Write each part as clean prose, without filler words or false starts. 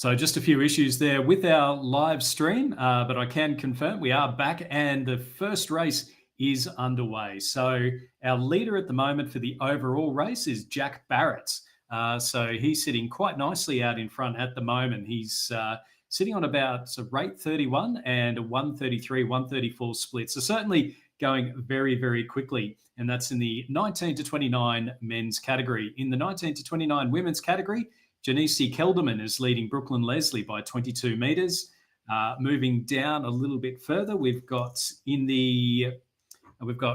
So just a few issues there with our live stream, but I can confirm we are back and the first race is underway. So our leader at the moment for the overall race is Jack Barrett. So he's sitting quite nicely out in front at the moment. He's sitting on about a rate 31 and a 133, 134 split. So certainly going very, very quickly. And that's in the 19 to 29 men's category. In the 19 to 29 women's category, Janice Kelderman is leading Brooklyn Leslie by 22 metres. Moving down a little bit further, we've got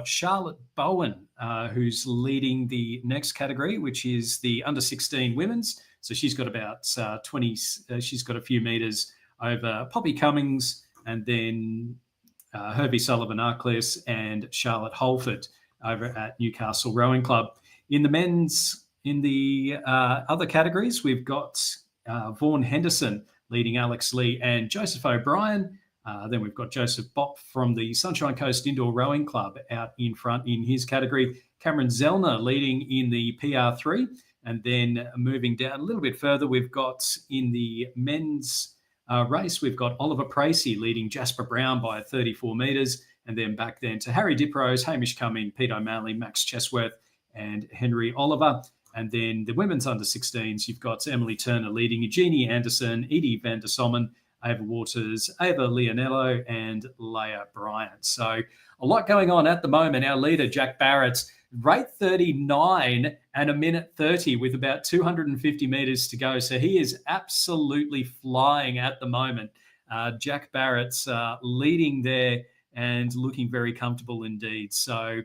Charlotte Bowen, who's leading the next category, which is the under 16 women's. So she's got about 20. She's got a few metres over Poppy Cummings, and then Herbie Sullivan Arclès and Charlotte Holford over at Newcastle Rowing Club. In the men's. In the other categories, we've got Vaughan Henderson leading Alex Lee and Joseph O'Brien. Then we've got Joseph Bopp from the Sunshine Coast Indoor Rowing Club out in front in his category. Cameron Zellner leading in the PR3. And then moving down a little bit further, we've got in the men's race, we've got Oliver Pracey leading Jasper Brown by 34 metres. And then back then to Harry Diprose, Hamish Cumming, Pete O'Malley, Max Chesworth and Henry Oliver. And then the women's under 16s, you've got Emily Turner leading Eugenie Anderson, Edie van der Sommen, Ava Waters, Ava Leonello, and Leah Bryant. So a lot going on at the moment. Our leader, Jack Barrett, rate 39 and a minute 30 with about 250 metres to go. So he is absolutely flying at the moment. Jack Barrett's leading there and looking very comfortable indeed. So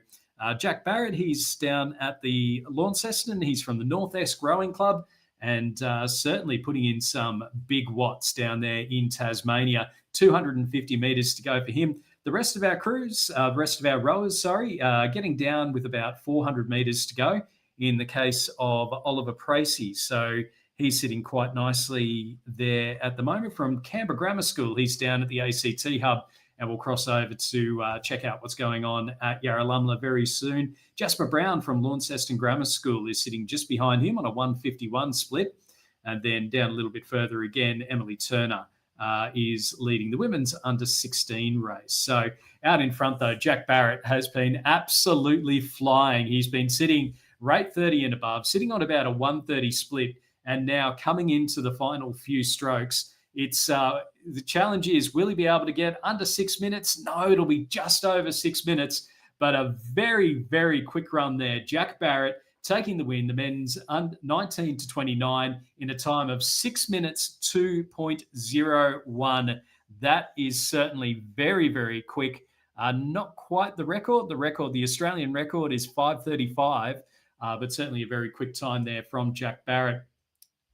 Jack Barrett, he's down at the Launceston. He's from the North Esk Rowing Club and certainly putting in some big watts down there in Tasmania. 250 metres to go for him. The rest of our rowers, getting down with about 400 metres to go in the case of Oliver Pracey. So he's sitting quite nicely there at the moment. From Canberra Grammar School, he's down at the ACT Hub. And we'll cross over to check out what's going on at Yarralumla very soon. Jasper Brown from Launceston Grammar School is sitting just behind him on a 151 split. And then down a little bit further again, Emily Turner is leading the women's under 16 race. So out in front, though, Jack Barrett has been absolutely flying. He's been sitting rate 30 and above, sitting on about a 130 split. And now coming into the final few strokes, it's the challenge is, will he be able to get under 6 minutes? No, it'll be just over 6 minutes, but a very, very quick run there. Jack Barrett taking the win, the men's 19 to 29 in a time of 6 minutes 2.01. That is certainly very, very quick. Not quite the record. The Australian record is 5:35, but certainly a very quick time there from Jack Barrett.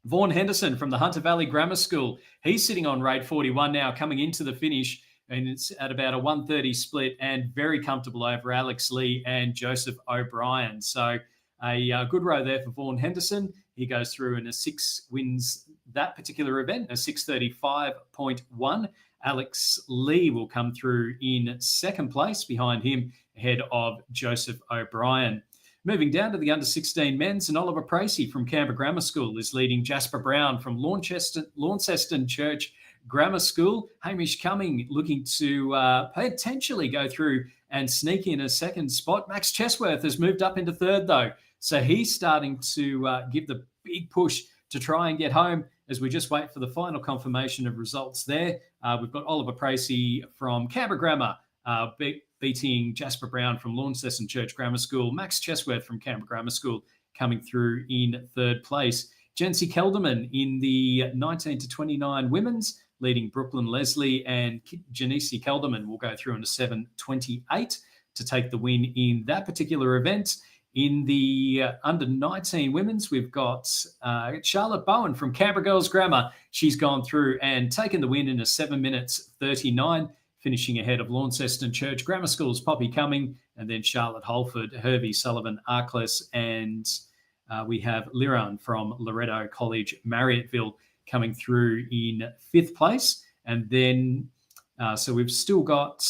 Vaughan Henderson from the Hunter Valley Grammar School. He's sitting on rate 41 now, coming into the finish, and it's at about a 130 split and very comfortable over Alex Lee and Joseph O'Brien. So a good row there for Vaughan Henderson. He goes through in wins that particular event, a 6:35.1. Alex Lee will come through in second place behind him, ahead of Joseph O'Brien. Moving down to the under-16 men's, and Oliver Pracey from Canberra Grammar School is leading Jasper Brown from Launceston Church Grammar School. Hamish Cumming looking to potentially go through and sneak in a second spot. Max Chesworth has moved up into third, though. So he's starting to give the big push to try and get home as we just wait for the final confirmation of results there. We've got Oliver Pracey from Canberra Grammar beating Jasper Brown from Launceston Church Grammar School. Max Chesworth from Canberra Grammar School coming through in third place. Janice Kelderman in the 19 to 29 women's, leading Brooklyn Leslie, and Janice Kelderman will go through in a 7:28 to take the win in that particular event. In the under 19 women's, we've got Charlotte Bowen from Canberra Girls Grammar. She's gone through and taken the win in a 7 minutes 39. Finishing ahead of Launceston Church Grammar School's Poppy Cumming, and then Charlotte Holford, Herbie Sullivan Arclès, and we have Liran from Loretto College Marriotteville coming through in fifth place. And then, so we've still got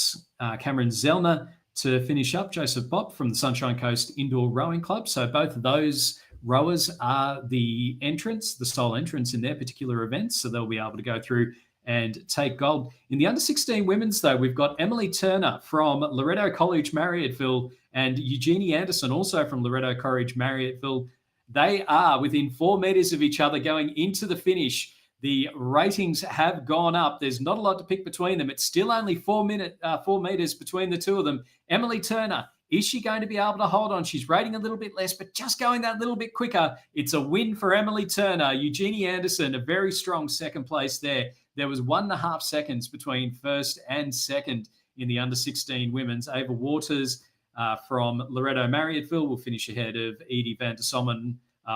Cameron Zellner to finish up, Joseph Bopp from the Sunshine Coast Indoor Rowing Club. So both of those rowers are the entrants, the sole entrants in their particular events, so they'll be able to go through and take gold. In the under-16 women's, though, we've got Emily Turner from Loretto College, Marryatville, and Eugenie Anderson, also from Loretto College, Marryatville. They are within 4 meters of each other going into the finish. The ratings have gone up. There's not a lot to pick between them. It's still only 4 meters between the two of them. Emily Turner, is she going to be able to hold on? She's rating a little bit less, but just going that little bit quicker. It's a win for Emily Turner. Eugenie Anderson, a very strong second place there. There was 1.5 seconds between first and second in the under-16 women's. Ava Waters from Loretto Marryatville will finish ahead of Edie van der Sommen,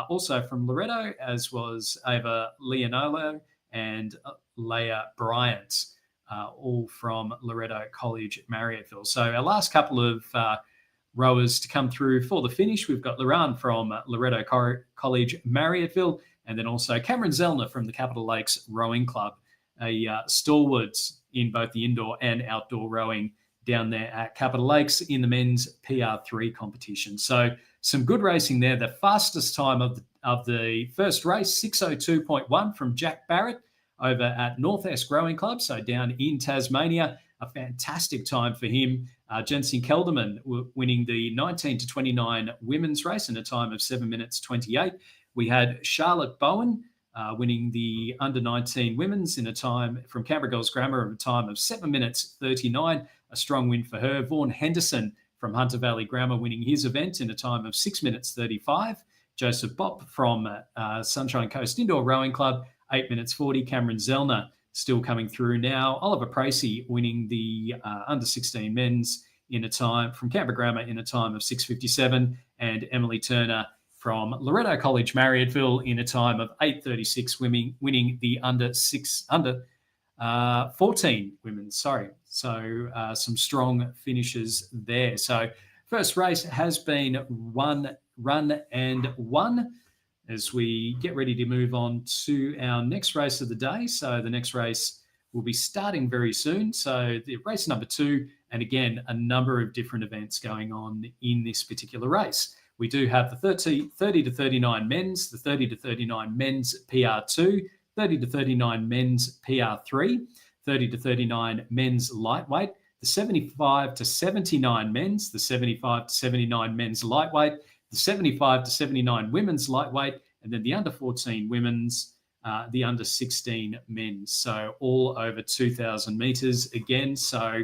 also from Loretto, as was Ava Leonolo and Leah Bryant, all from Loretto College, Marryatville. So our last couple of rowers to come through for the finish, we've got Loran from Loretto College, Marryatville, and then also Cameron Zellner from the Capital Lakes Rowing Club, a stalwart in both the indoor and outdoor rowing down there at Capital Lakes in the men's PR3 competition. So some good racing there. The fastest time of the first race, 6:02.1 from Jack Barrett over at Northeast Rowing Club, so down in Tasmania. A fantastic time for him. Jensen Kelderman winning the 19 to 29 women's race in a time of 7 minutes 28. We had Charlotte Bowen winning the under-19 women's in a time from Canberra Girls Grammar of a time of 7 minutes 39. A strong win for her. Vaughan Henderson from Hunter Valley Grammar winning his event in a time of 6 minutes 35. Joseph Bopp from Sunshine Coast Indoor Rowing Club, 8 minutes 40. Cameron Zellner still coming through now. Oliver Pracey winning the under-16 men's in a time from Canberra Grammar in a time of 6:57. And Emily Turner from Loretto College, Marryatville in a time of 8:36, winning the under 14 women. Sorry. So some strong finishes there. So first race has been one run and won as we get ready to move on to our next race of the day. So the next race will be starting very soon. So the race number 2, and again, a number of different events going on in this particular race. We do have the 30 to 39 men's, the 30 to 39 men's PR2, 30 to 39 men's PR3, 30 to 39 men's lightweight, the 75 to 79 men's, the 75 to 79 men's lightweight, the 75 to 79 women's lightweight, and then the under 14 women's, the under 16 men's. So all over 2,000 meters again. So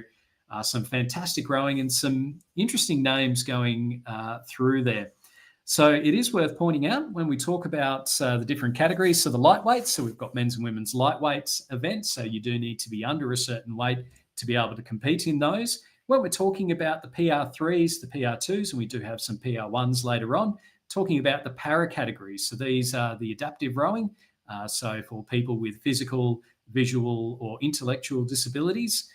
some fantastic rowing and some interesting names going through there. So it is worth pointing out when we talk about the different categories. So the lightweights, so we've got men's and women's lightweights events. So you do need to be under a certain weight to be able to compete in those. When we're talking about the PR3s, the PR2s, and we do have some PR1s later on, talking about the para categories. So these are the adaptive rowing. So for people with physical, visual, or intellectual disabilities.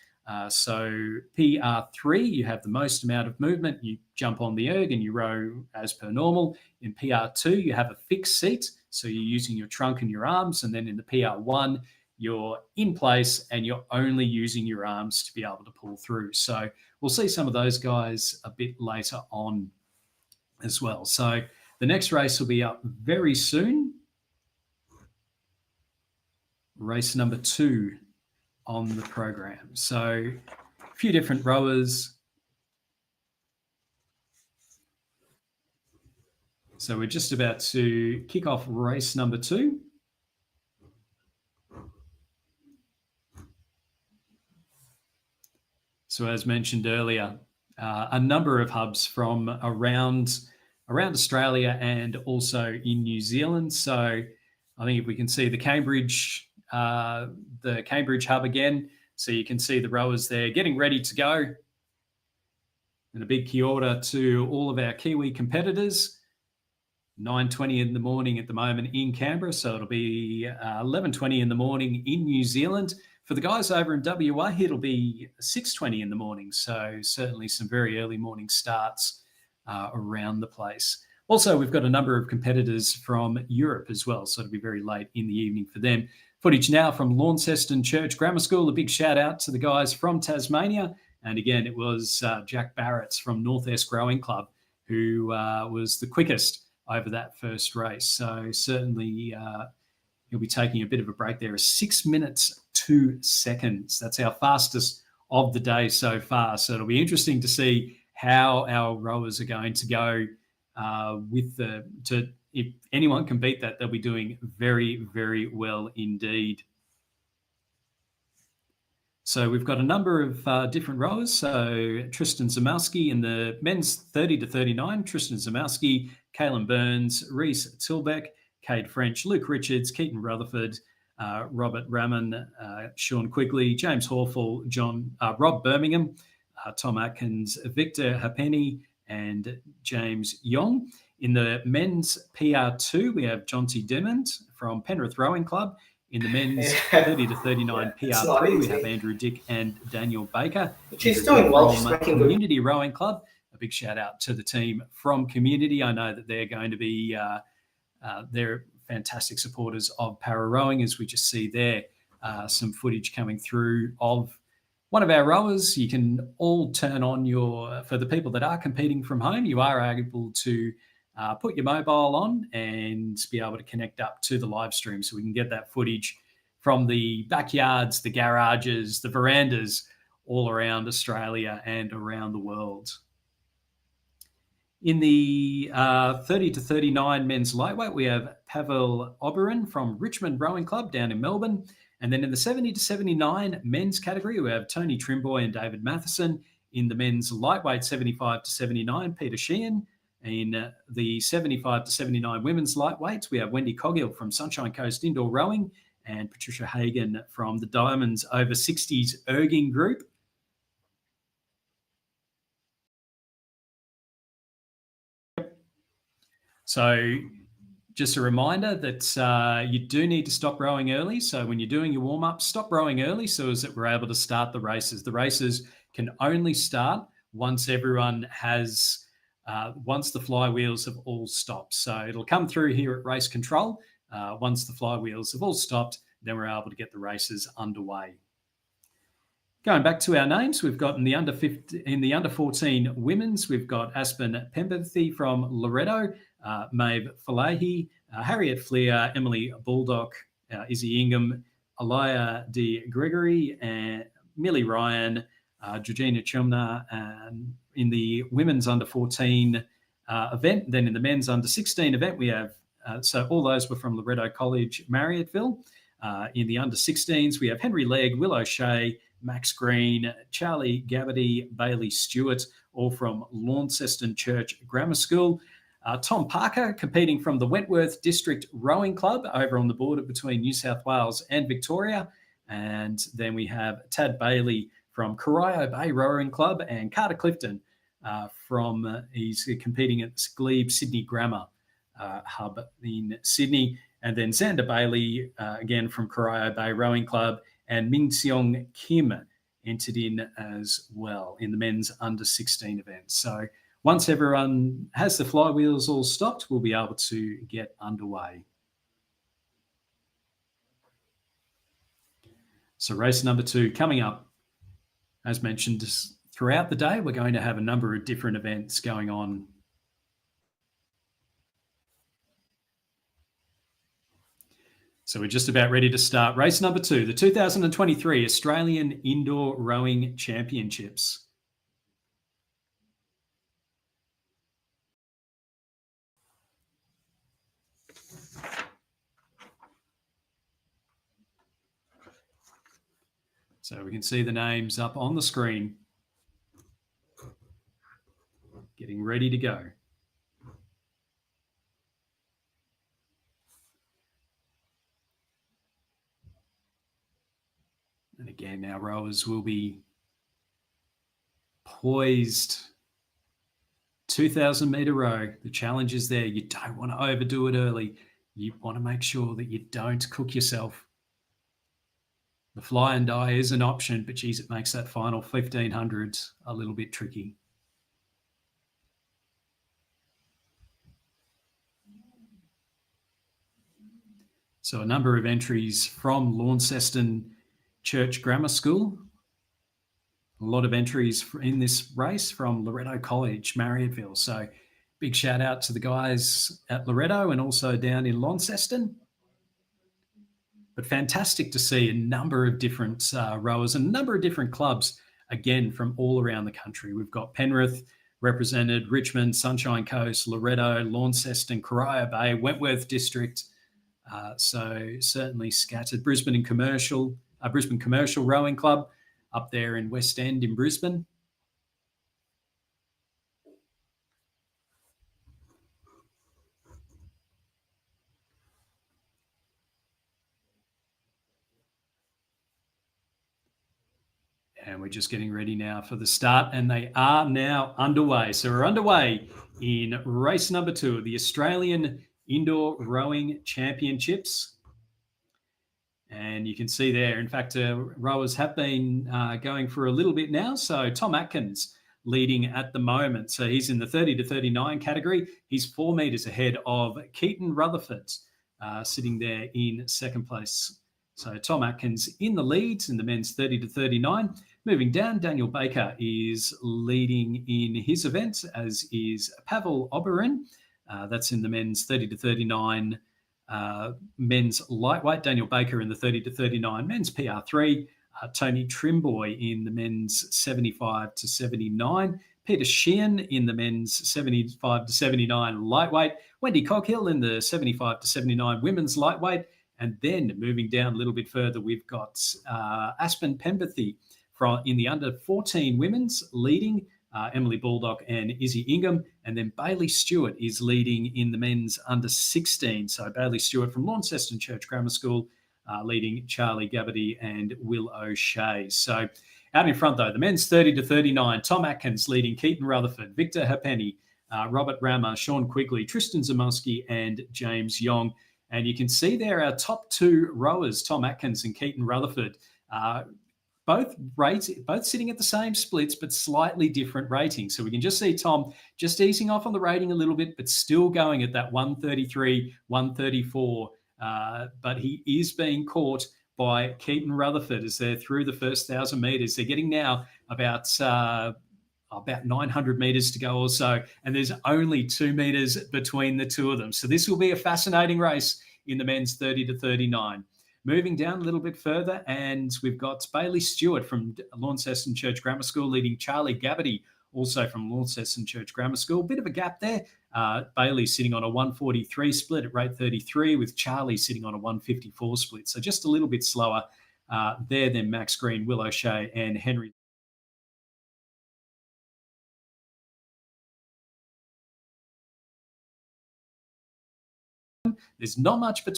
So PR3, you have the most amount of movement. You jump on the erg and you row as per normal. In PR2, you have a fixed seat. So you're using your trunk and your arms. And then in the PR1, you're in place and you're only using your arms to be able to pull through. So we'll see some of those guys a bit later on as well. So the next race will be up very soon. Race number 2 on the program. So a few different rowers. So we're just about to kick off race number 2. So as mentioned earlier, a number of hubs from around Australia and also in New Zealand. So I think if we can see the Cambridge hub again, so you can see the rowers there getting ready to go. And a big kia ora to all of our Kiwi competitors. 9:20 in the morning at the moment in Canberra, so it'll be 11:20 in the morning in New Zealand. For the guys over in WA, it'll be 6:20 in the morning, so certainly some very early morning starts around the place. Also, we've got a number of competitors from Europe as well, so it'll be very late in the evening for them. Footage now from Launceston Church Grammar School. A big shout out to the guys from Tasmania. And again, it was Jack Barrett from Northeast Rowing Club who was the quickest over that first race. So certainly he'll be taking a bit of a break there. 6 minutes 2 seconds. That's our fastest of the day so far. So it'll be interesting to see how our rowers are going to go if anyone can beat that, they'll be doing very, very well indeed. So we've got a number of different rowers. So Tristan Zamowski in the men's 30 to 39, Tristan Zamowski, Kaylin Burns, Reese Tilbeck, Cade French, Luke Richards, Keaton Rutherford, Robert Raman, Sean Quigley, James Hawful, Rob Birmingham, Tom Atkins, Victor Hapeni, and James Yong. In the men's PR2, we have Jonty Demond from Penrith Rowing Club. In the men's 30 to 39 PR3, we have Andrew Dick and Daniel Baker. She's doing well. From Community Rowing Club. A big shout out to the team from Community. I know that they're going to be they're fantastic supporters of para rowing, as we just see there some footage coming through of one of our rowers. You can all turn on for the people that are competing from home, you are able to put your mobile on and be able to connect up to the live stream so we can get that footage from the backyards, the garages, the verandas all around Australia and around the world. In the 30 to 39 men's lightweight, we have Pavel Oberon from Richmond Rowing Club down in Melbourne. And then in the 70 to 79 men's category, we have Tony Trimboy and David Matheson. In the men's lightweight 75 to 79, Peter Sheehan. In the 75 to 79 women's lightweights, we have Wendy Coghill from Sunshine Coast Indoor Rowing and Patricia Hagan from the Diamonds Over 60s Erging Group. So just a reminder that you do need to stop rowing early. So when you're doing your warm-up, stop rowing early so as that we're able to start the races. The races can only start once everyone has... once the flywheels have all stopped. So it'll come through here at Race Control. Once the flywheels have all stopped, then we're able to get the races underway. Going back to our names, we've got in the under 14 women's, we've got Aspen Pemberthy from Loretto, Maeve Falahi, Harriet Fleer, Emily Baldock, Izzy Ingham, Alaya D. Gregory, and Millie Ryan, Georgina Chumna, and in the women's under 14 event. Then in the men's under 16 event, we have, so all those were from Loretto College, Marryatville. In the under 16s, we have Henry Legg, Will O'Shea, Max Green, Charlie Gabbardy, Bailey Stewart, all from Launceston Church Grammar School. Tom Parker competing from the Wentworth District Rowing Club over on the border between New South Wales and Victoria. And then we have Tad Bailey from Corio Bay Rowing Club, and Carter Clifton he's competing at the Glebe Sydney Grammar Hub in Sydney. And then Xander Bailey, again from Corio Bay Rowing Club, and Ming Seong Kim entered in as well in the men's under 16 event. So once everyone has the flywheels all stopped, we'll be able to get underway. So race number 2 coming up. As mentioned, throughout the day, we're going to have a number of different events going on. So we're just about ready to start race number 2, the 2023 Australian Indoor Rowing Championships. So we can see the names up on the screen. Getting ready to go. And again, our rowers will be poised. 2,000 metre row. The challenge is there. You don't want to overdo it early. You want to make sure that you don't cook yourself. The fly and die is an option, but geez, it makes that final 1,500 a little bit tricky. So a number of entries from Launceston Church Grammar School. A lot of entries in this race from Loretto College, Marryatville. So Big shout out to the guys at Loretto and also down in Launceston. But fantastic to see a number of different rowers and a number of different clubs, again, from all around the country. We've got Penrith represented, Richmond, Sunshine Coast, Loretto, Launceston, Corio Bay, Wentworth District. So certainly scattered. Brisbane Commercial Rowing Club up there in West End in Brisbane. And we're just getting ready now for the start, and they are now underway. So we're underway in race number 2 of the Australian Indoor Rowing Championships. And you can see there, in fact, rowers have been going for a little bit now. So Tom Atkins leading at the moment. So he's in the 30 to 39 category. He's 4 metres ahead of Keaton Rutherford, sitting there in second place. So Tom Atkins in the lead in the men's 30 to 39. Moving down, Daniel Baker is leading in his event, as is Pavel Oberin. That's in the men's 30 to 39 men's lightweight. Daniel Baker in the 30 to 39 men's PR3. Tony Trimboy in the men's 75 to 79. Peter Sheehan in the men's 75 to 79 lightweight. Wendy Coghill in the 75 to 79 women's lightweight. And then moving down a little bit further, we've got Aspen Penberthy in the under 14 women's leading, Emily Baldock and Izzy Ingham. And then Bailey Stewart is leading in the men's under 16. So Bailey Stewart from Launceston Church Grammar School leading Charlie Gabbarty and Will O'Shea. So out in front, though, the men's 30 to 39, Tom Atkins leading Keaton Rutherford, Victor Hapenny, Robert Rammer, Sean Quigley, Tristan Zamoski and James Yong. And you can see there our top 2 rowers, Tom Atkins and Keaton Rutherford, both sitting at the same splits, but slightly different ratings. So we can just see Tom just easing off on the rating a little bit, but still going at that 133, 134. But he is being caught by Keaton Rutherford as they're through the first 1,000 metres. They're getting now about 900 metres to go or so, and there's only 2 metres between the two of them. So this will be a fascinating race in the men's 30 to 39. Moving down a little bit further, and we've got Bailey Stewart from Launceston Church Grammar School leading Charlie Gabbarty, also from Launceston Church Grammar School. Bit of a gap there. Bailey sitting on a 143 split at rate 33, with Charlie sitting on a 154 split. So just a little bit slower there than Max Green, Will O'Shea and Henry. There's not much between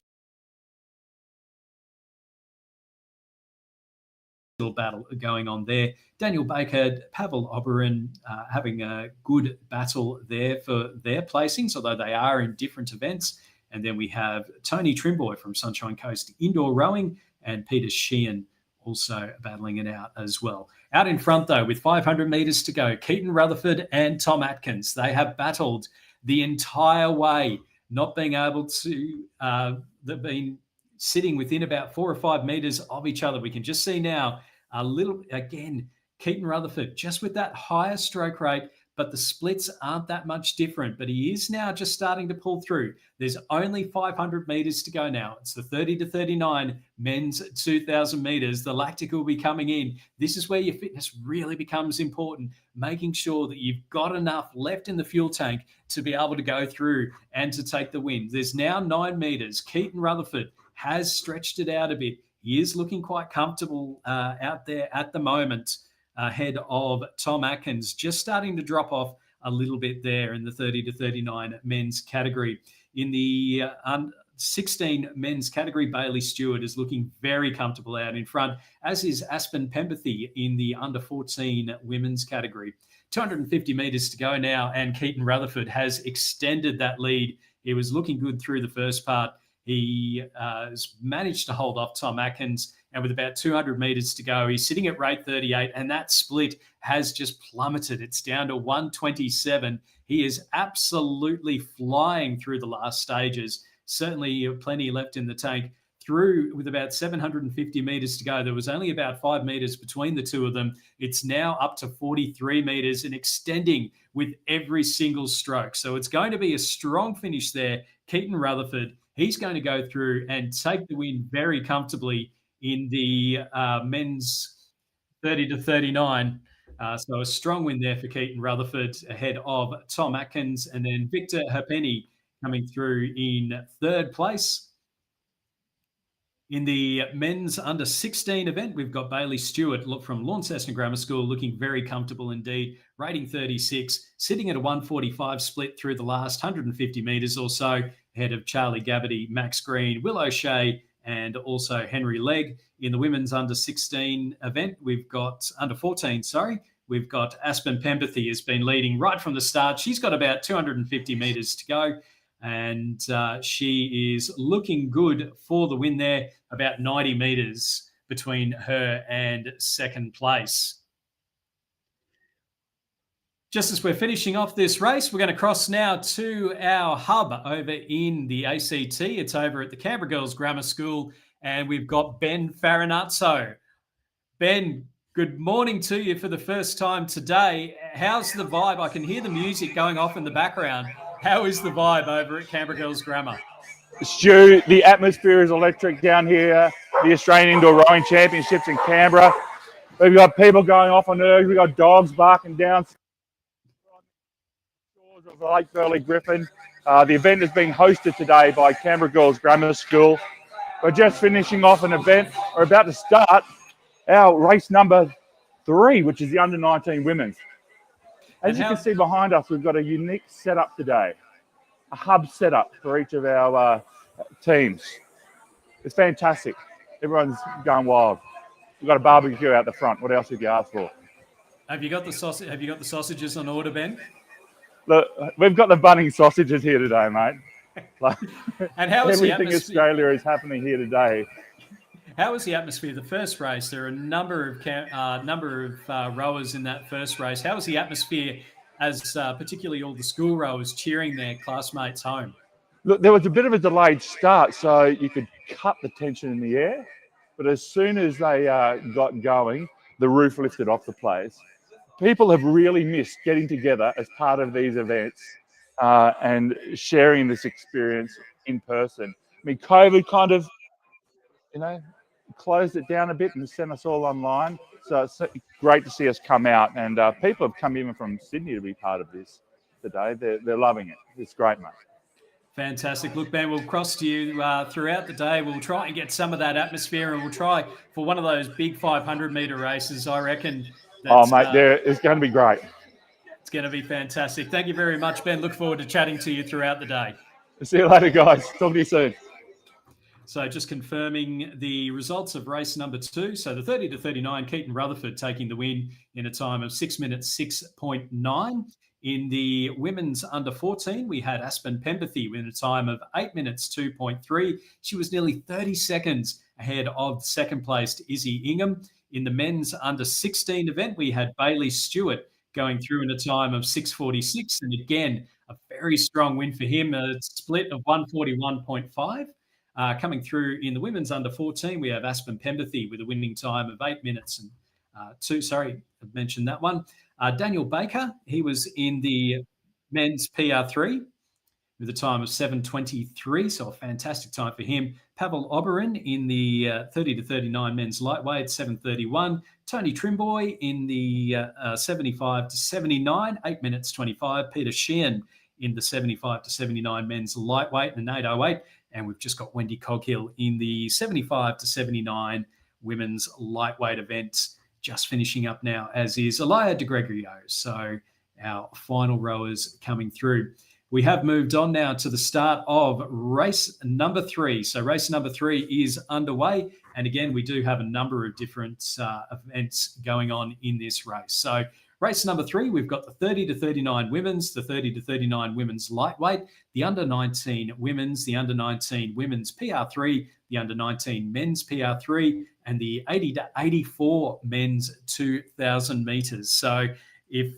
battle going on there. Daniel Baker, Pavel Oberin having a good battle there for their placings, although they are in different events. And then we have Tony Trimboy from Sunshine Coast Indoor Rowing and Peter Sheehan also battling it out as well. Out in front, though, with 500 metres to go, Keaton Rutherford and Tom Atkins. They have battled the entire way, not being able to, they've been sitting within about 4 or 5 metres of each other. We can just see now a little, again, Keaton Rutherford just with that higher stroke rate, but the splits aren't that much different. But he is now just starting to pull through. There's only 500 metres to go now. It's the 30 to 39 men's 2,000 metres. The lactic will be coming in. This is where your fitness really becomes important, making sure that you've got enough left in the fuel tank to be able to go through and to take the win. There's now 9 metres. Keaton Rutherford has stretched it out a bit. He is looking quite comfortable out there at the moment, ahead of Tom Atkins, just starting to drop off a little bit there in the 30 to 39 men's category. In the 16 men's category, Bailey Stewart is looking very comfortable out in front, as is Aspen Penberthy in the under 14 women's category. 250 metres to go now, and Keaton Rutherford has extended that lead. He was looking good through the first part. He has managed to hold off Tom Atkins, and with about 200 metres to go, he's sitting at rate 38, and that split has just plummeted. It's down to 127. He is absolutely flying through the last stages. Certainly plenty left in the tank. through with about 750 meters to go. There was only about 5 meters between the two of them. It's now up to 43 meters and extending with every single stroke. So it's going to be a strong finish there. Keaton Rutherford, he's going to go through and take the win very comfortably in the men's 30 to 39. So a strong win there for Keaton Rutherford ahead of Tom Atkins, and then Victor Hapeni coming through in third place. In the men's under 16 event, we've got Bailey Stewart from Launceston Grammar School looking very comfortable indeed, rating 36, sitting at a 145 split through the last 150 metres or so, ahead of Charlie Gabberty, Max Green, Will O'Shea, and also Henry Legg. In the women's under 16 event, we've got under 14, we've got Aspen Pempathy has been leading right from the start. She's got about 250 metres to go. And she is looking good for the win there, about 90 metres between her and second place. Just as we're finishing off this race, we're going to cross now to our hub over in the ACT. It's over at the Canberra Girls Grammar School, and we've got Ben Farinazzo. Ben, good morning to you for the first time today. How's the vibe? I can hear the music going off in the background. How is the vibe over at Canberra Girls Grammar? Stu, the atmosphere is electric down here. The Australian Indoor Rowing Championships in Canberra. We've got people going off on ergs. We've got dogs barking down shores of Lake Burley Griffin. The event is being hosted today by Canberra Girls Grammar School. We're just finishing off an event. We're about to start our race number 3, which is the under 19 women's. As you can see behind us, we've got a unique setup today, a hub setup for each of our teams. It's fantastic. Everyone's going wild. We've got a barbecue out the front. What else have you asked for? Have you got the sausage? Have you got the sausages on order, Ben? Look, we've got the Bunnings sausages here today, mate. And how is everything Australia is happening here today. How was the atmosphere? The first race, there are a number of rowers in that first race. How was the atmosphere as particularly all the school rowers cheering their classmates home? Look, there was a bit of a delayed start, so you could cut the tension in the air. But as soon as they got going, the roof lifted off the place. People have really missed getting together as part of these events and sharing this experience in person. I mean, COVID kind of, closed it down a bit and sent us all online. So it's great to see us come out, and people have come even from Sydney to be part of this today. They're loving it. It's great, mate. Fantastic. Look, Ben, we'll cross to you throughout the day. We'll try and get some of that atmosphere, and we'll try for one of those big 500-metre races, I reckon. Oh, mate, it's going to be great. It's going to be fantastic. Thank you very much, Ben. Look forward to chatting to you throughout the day. See you later, guys. Talk to you soon. So just confirming the results of race number 2. So the 30 to 39, Keaton Rutherford taking the win in a time of 6 minutes 6.9. In the women's under 14, we had Aspen Pempathy in a time of 8 minutes 2.3. She was nearly 30 seconds ahead of second placed Izzy Ingham. In the men's under 16 event, we had Bailey Stewart going through in a time of 6:46. And again, a very strong win for him, a split of 141.5. Coming through in the women's under 14, we have Aspen Pempathy with a winning time of 8 minutes and 2. Sorry, I mentioned that one. Daniel Baker, he was in the men's PR3 with a time of 7:23, so a fantastic time for him. Pavel Oberon in the 30 to 39 men's lightweight, 7:31. Tony Trimboy in the 75 to 79, 8 minutes 25. Peter Sheehan in the 75 to 79 men's lightweight, and 8:08. And we've just got Wendy Coghill in the 75 to 79 women's lightweight event, just finishing up now, as is Elia De Gregorio. So our final rowers coming through. We have moved on now to the start of race number 3. So race number 3 is underway. And again, we do have a number of different events going on in this race. So race number 3, we've got the 30 to 39 women's, the 30 to 39 women's lightweight, the under 19 women's, the under 19 women's PR3, the under 19 men's PR3, and the 80 to 84 men's 2,000 meters. So if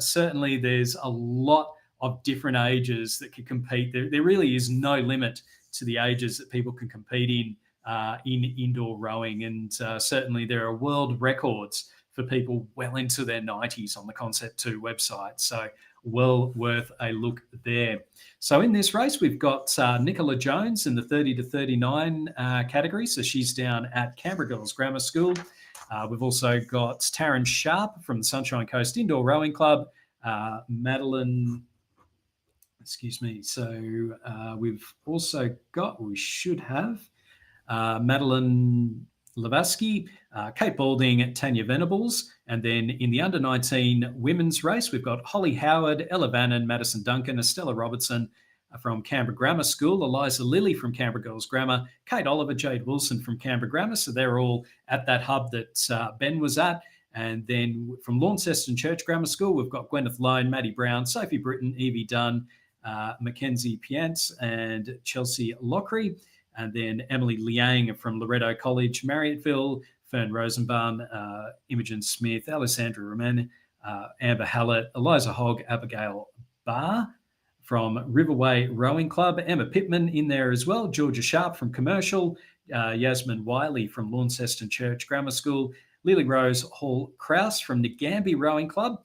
certainly there's a lot of different ages that can compete, there really is no limit to the ages that people can compete in in indoor rowing. And certainly there are world records for people well into their 90s on the Concept 2 website. So well worth a look there. So in this race, we've got Nicola Jones in the 30 to 39 category. So she's down at Canberra Girls Grammar School. We've also got Taryn Sharp from the Sunshine Coast Indoor Rowing Club. Madeline, excuse me. So we've also got, we should have Madeline Lavatsky, Kate Balding, Tanya Venables. And then in the under-19 women's race, we've got Holly Howard, Ella Vannon, Madison Duncan, Estella Robertson from Canberra Grammar School, Eliza Lilly from Canberra Girls Grammar, Kate Oliver, Jade Wilson from Canberra Grammar. So they're all at that hub that Ben was at. And then from Launceston Church Grammar School, we've got Gwyneth Lone, Maddie Brown, Sophie Britton, Evie Dunn, Mackenzie Piantz, and Chelsea Lockery. And then Emily Liang from Loretto College, Marriotteville, Fern Rosenbaum, Imogen Smith, Alessandra Roman, Amber Hallett, Eliza Hogg, Abigail Barr from Riverway Rowing Club, Emma Pittman in there as well, Georgia Sharp from Commercial, Yasmin Wiley from Launceston Church Grammar School, Lily Rose Hall Krause from Nagambie Rowing Club,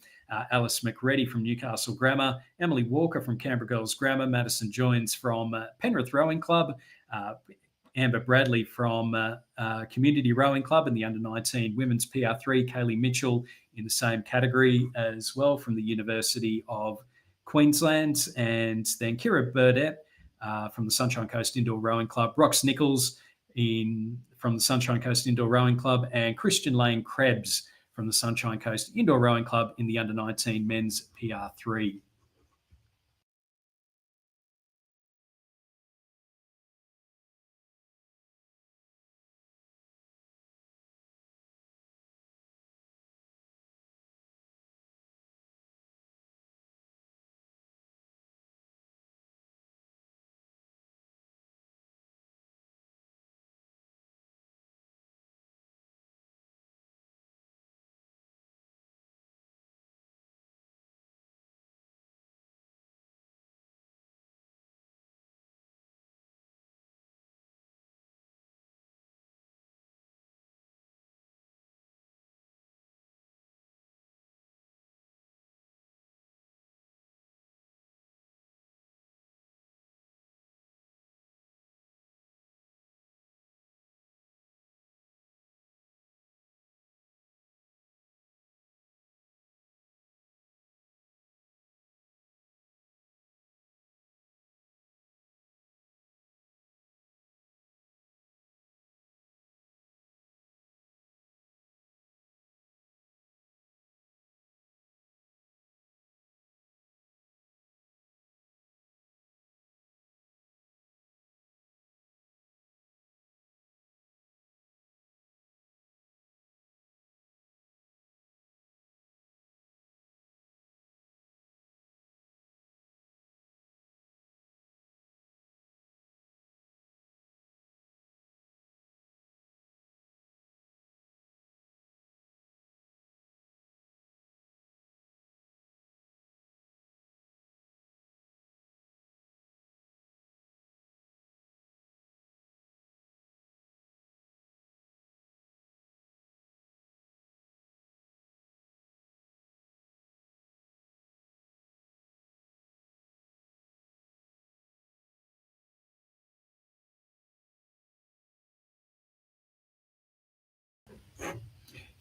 Alice McReady from Newcastle Grammar, Emily Walker from Canberra Girls Grammar, Madison Joins from Penrith Rowing Club, Amber Bradley from Community Rowing Club in the under-19 women's PR3, Kaylee Mitchell in the same category as well from the University of Queensland, and then Kira Burdett from the Sunshine Coast Indoor Rowing Club, Rox Nichols from the Sunshine Coast Indoor Rowing Club, and Christian Lane Krebs from the Sunshine Coast Indoor Rowing Club in the under-19 men's PR3.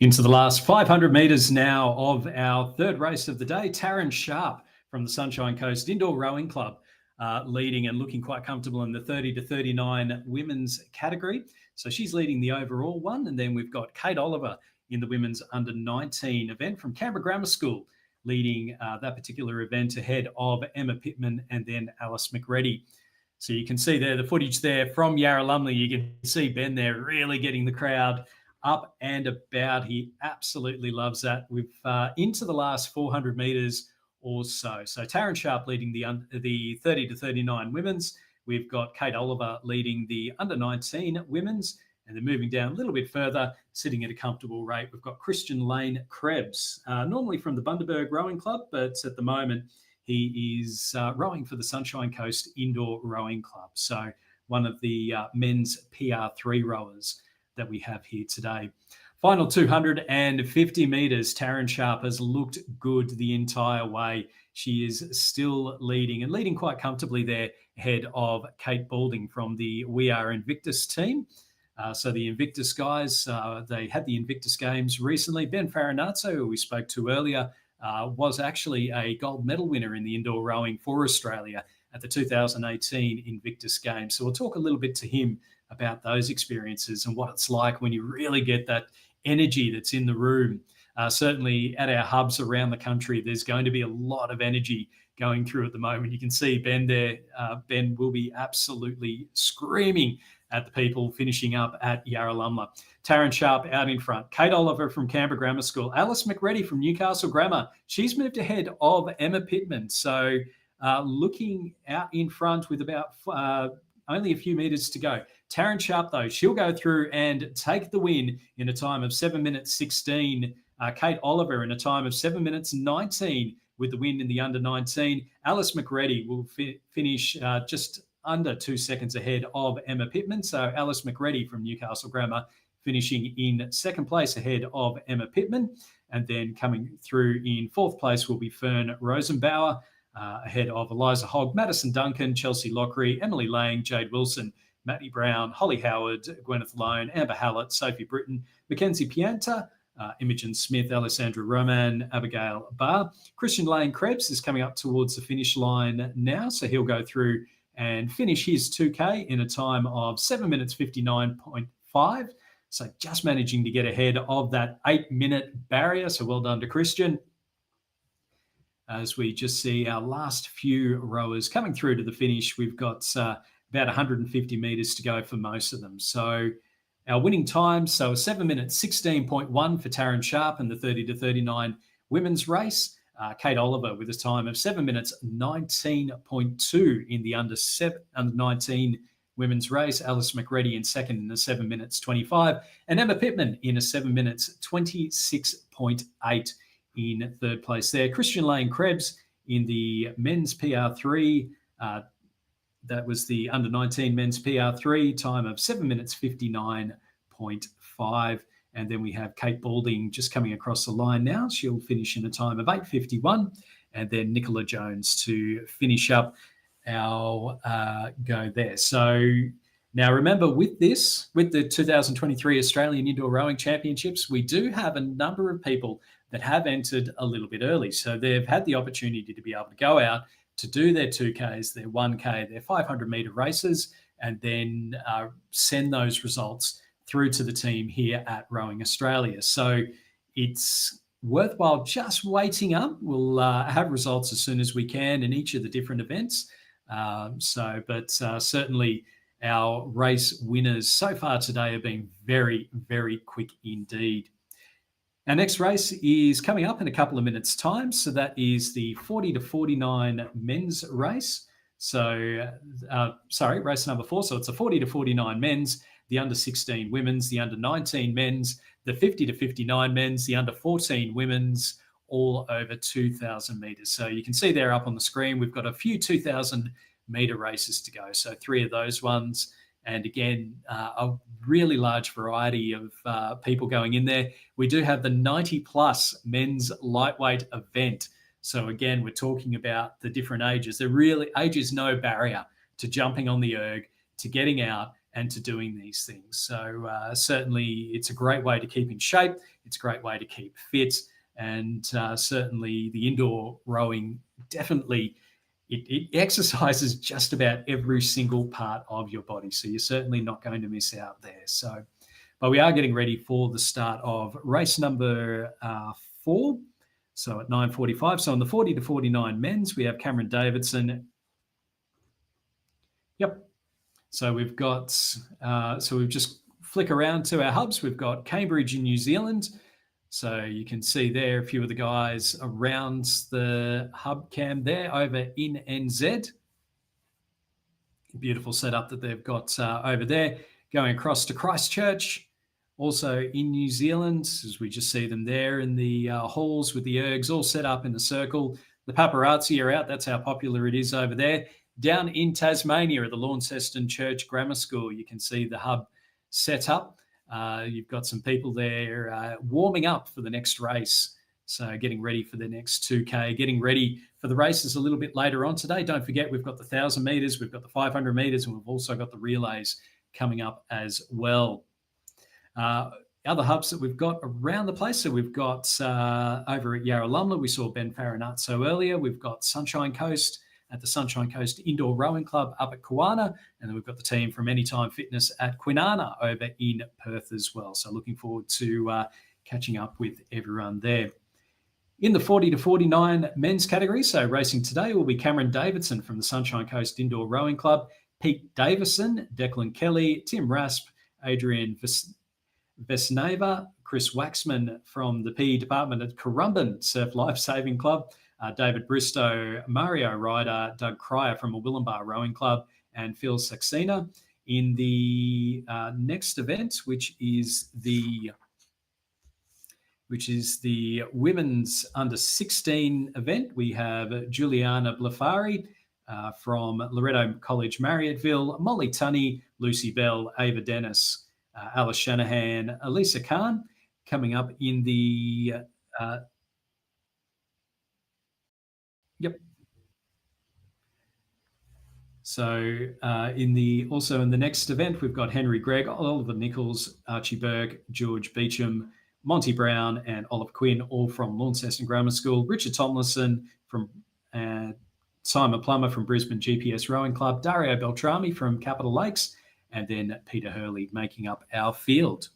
Into the last 500 metres now of our third race of the day. Taryn Sharp from the Sunshine Coast Indoor Rowing Club leading and looking quite comfortable in the 30 to 39 women's category. So she's leading the overall one. And then we've got Kate Oliver in the women's under-19 event from Canberra Grammar School, leading that particular event ahead of Emma Pittman and then Alice McReady. So you can see there the footage there from Yarralumla. You can see Ben there really getting the crowd up and about. He absolutely loves that. We've into the last 400 metres or so. So Taryn Sharp leading the 30 to 39 women's. We've got Kate Oliver leading the under-19 women's. And then moving down a little bit further, sitting at a comfortable rate, we've got Christian Lane Krebs, normally from the Bundaberg Rowing Club, but at the moment he is rowing for the Sunshine Coast Indoor Rowing Club. So one of the men's PR3 rowers that we have here today. Final 250 metres, Taryn Sharp has looked good the entire way. She is still leading and leading quite comfortably there ahead of Kate Balding from the We Are Invictus team. So the Invictus guys, they had the Invictus Games recently. Ben Farinazzo, who we spoke to earlier, was actually a gold medal winner in the indoor rowing for Australia at the 2018 Invictus Games. So we'll talk a little bit to him about those experiences and what it's like when you really get that energy that's in the room. Certainly at our hubs around the country, there's going to be a lot of energy going through at the moment. You can see Ben there. Ben will be absolutely screaming at the people finishing up at Yarralumla. Taryn Sharp out in front. Kate Oliver from Canberra Grammar School. Alice McReady from Newcastle Grammar. She's moved ahead of Emma Pittman. So looking out in front with about only a few metres to go. Taryn Sharp, though, she'll go through and take the win in a time of 7 minutes 16. Kate Oliver in a time of 7 minutes 19 with the win in the under 19. Alice McReady will finish just under 2 seconds ahead of Emma Pittman. So Alice McReady from Newcastle Grammar finishing in second place ahead of Emma Pittman. And then coming through in fourth place will be Fern Rosenbauer, ahead of Eliza Hogg, Madison Duncan, Chelsea Lockery, Emily Lang, Jade Wilson, Matty Brown, Holly Howard, Gwyneth Lone, Amber Hallett, Sophie Britton, Mackenzie Pianta, Imogen Smith, Alessandra Roman, Abigail Barr. Christian Lane Krebs is coming up towards the finish line now, so he'll go through and finish his 2K in a time of 7 minutes 59.5. So just managing to get ahead of that 8-minute barrier. So well done to Christian. As we just see our last few rowers coming through to the finish, we've got about 150 metres to go for most of them. So our winning time, so 7 minutes 16.1 for Taryn Sharp in the 30 to 39 women's race. Kate Oliver with a time of 7 minutes 19.2 in the under 19 women's race. Alice McReady in second in the 7 minutes 25. And Emma Pittman in a 7 minutes 26.8 in third place there. Christian Lane Krebs in the men's PR3. That was the under 19 men's PR3 time of 7 minutes 59.5. And then we have Kate Balding just coming across the line now. She'll finish in a time of 8:51. And then Nicola Jones to finish up our go there. So now remember with this, with the 2023 Australian Indoor Rowing Championships, we do have a number of people that have entered a little bit early. So they've had the opportunity to be able to go out to do their 2Ks, their 1K, their 500-metre races, and then send those results through to the team here at Rowing Australia. So it's worthwhile just waiting up. We'll have results as soon as we can in each of the different events. Certainly our race winners so far today have been very, very quick indeed. Our next race is coming up in a couple of minutes' time. So that is the 40 to 49 men's race. So, race number 4. So it's a 40 to 49 men's, the under 16 women's, the under 19 men's, the 50 to 59 men's, the under 14 women's, all over 2,000 metres. So you can see there up on the screen, we've got a few 2,000 metre races to go. So 3 of those ones. And again, a really large variety of people going in there. We do have the 90-plus men's lightweight event. So again, we're talking about the different ages. Age is no barrier to jumping on the erg, to getting out and to doing these things. So certainly it's a great way to keep in shape. It's a great way to keep fit. And certainly the indoor rowing definitely it exercises just about every single part of your body. So you're certainly not going to miss out there. So, but we are getting ready for the start of race number 4. So at 9:45. So on the 40 to 49 men's, we have Cameron Davidson. Yep. So we've got, we've just flick around to our hubs. We've got Cambridge in New Zealand. So you can see there a few of the guys around the hub cam there over in NZ. Beautiful setup that they've got over there. Going across to Christchurch, also in New Zealand, as we just see them there in the halls with the ergs all set up in a circle. The paparazzi are out. That's how popular it is over there. down in Tasmania at the Launceston Church Grammar School. You can see the hub set up. You've got some people there warming up for the next race. So getting ready for the next 2K, getting ready for the races a little bit later on today. Don't forget, we've got the 1,000 metres, we've got the 500 metres, and we've also got the relays coming up as well. Other hubs that we've got around the place. So we've got over at Yarralumla, we saw Ben Farinazzo earlier. We've got Sunshine Coast at the Sunshine Coast Indoor Rowing Club up at Kawana. And then we've got the team from Anytime Fitness at Kwinana over in Perth as well. So looking forward to catching up with everyone there. In the 40 to 49 men's category, so racing today will be Cameron Davidson from the Sunshine Coast Indoor Rowing Club, Pete Davison, Declan Kelly, Tim Rasp, Adrian Vesneva, Chris Waxman from the PE department at Currumbin Surf Life Saving Club, David Bristow, Mario Ryder, Doug Cryer from a Willumbar Rowing Club, and Phil Saxena. In the next event, which is the women's under 16 event, we have Juliana Blafari from Loretto College Marriotteville, Molly Tunney, Lucy Bell, Ava Dennis, Alice Shanahan, Elisa Khan coming up in the So in the next event, we've got Henry Gregg, Oliver Nichols, Archie Berg, George Beecham, Monty Brown, and Olive Quinn, all from Launceston Grammar School. Richard Tomlinson from Simon Plummer from Brisbane GPS Rowing Club, Dario Beltrami from Capital Lakes, and then Peter Hurley making up our field.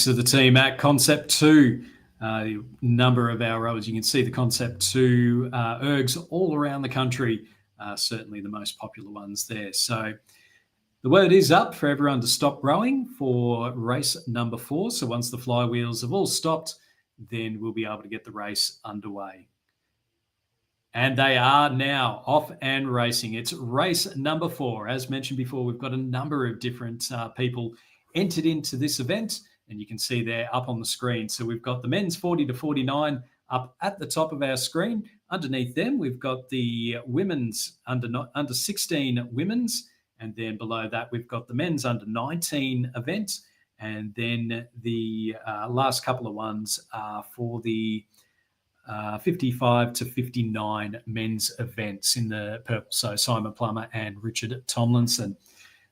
To the team at Concept 2, number of our rowers. You can see the Concept 2 ergs all around the country, certainly the most popular ones there. So the word is up for everyone to stop rowing for race number 4. So once the flywheels have all stopped, then we'll be able to get the race underway. And they are now off and racing. It's race number 4. As mentioned before, we've got a number of different people entered into this event. And you can see there up on the screen. So we've got the men's 40 to 49 up at the top of our screen. Underneath them, we've got the women's under 16 women's. And then below that, we've got the men's under 19 event. And then the last couple of ones are for the 55 to 59 men's events in the purple. So Simon Plummer and Richard Tomlinson.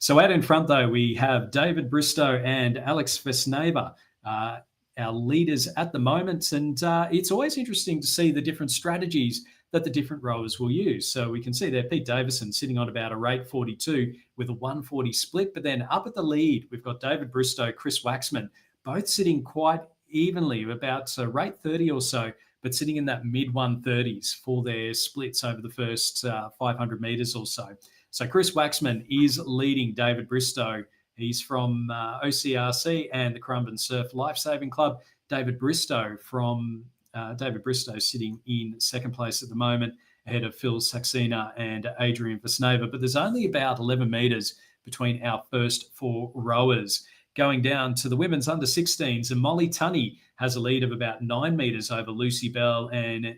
So out in front, though, we have David Bristow and Alex Vesneva, our leaders at the moment. And it's always interesting to see the different strategies that the different rowers will use. So we can see there Pete Davison sitting on about a rate 42 with a 140 split. But then up at the lead, we've got David Bristow, Chris Waxman, both sitting quite evenly, about rate 30 or so, but sitting in that mid-130s for their splits over the first 500 metres or so. So Chris Waxman is leading David Bristow. He's from OCRC and the Currumbin Surf Life Saving Club. David Bristow sitting in second place at the moment, ahead of Phil Saxena and Adrian Vesneva. But there's only about 11 metres between our first 4 rowers. Going down to the women's under 16s, and Molly Tunney has a lead of about 9 metres over Lucy Bell and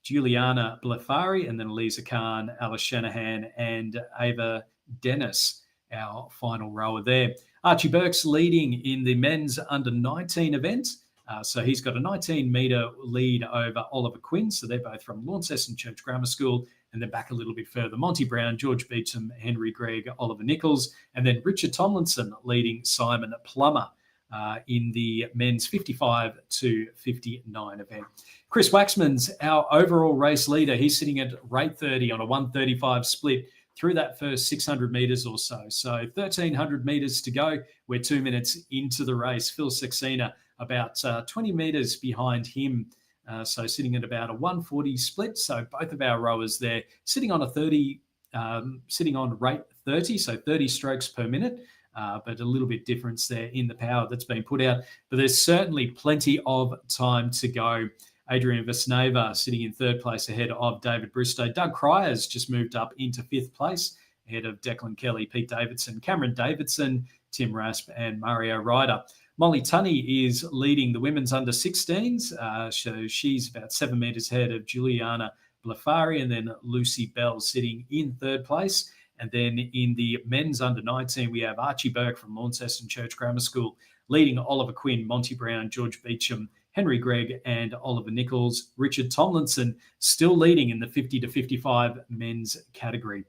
Juliana Blafari, and then Elisa Khan, Alice Shanahan, and Ava Dennis, our final rower there. Archie Burke's leading in the men's under 19 event. So he's got a 19-metre lead over Oliver Quinn. So they're both from Launceston Church Grammar School. and then back a little bit further, Monty Brown, George Beecham, Henry Gregg, Oliver Nichols, and then Richard Tomlinson leading Simon Plummer in the men's 55 to 59 event. Chris Waxman's our overall race leader. He's sitting at rate 30 on a 135 split through that first 600 metres or so. So 1,300 metres to go. We're 2 minutes into the race. Phil Saxena about 20 metres behind him. So sitting at about a 140 split. So both of our rowers there sitting on sitting on rate 30, so 30 strokes per minute. But a little bit difference there in the power that's been put out. But there's certainly plenty of time to go. Adrian Vesneva sitting in third place ahead of David Bristow. Doug Cryer's just moved up into fifth place ahead of Declan Kelly, Pete Davidson, Cameron Davidson, Tim Rasp, and Mario Ryder. Molly Tunney is leading the women's under 16s. So she's about 7 metres ahead of Juliana Blafari, and then Lucy Bell sitting in third place. And then in the men's under 19, we have Archie Burke from Launceston Church Grammar School leading Oliver Quinn, Monty Brown, George Beecham, Henry Gregg, and Oliver Nichols. Richard Tomlinson still leading in the 50 to 55 men's category.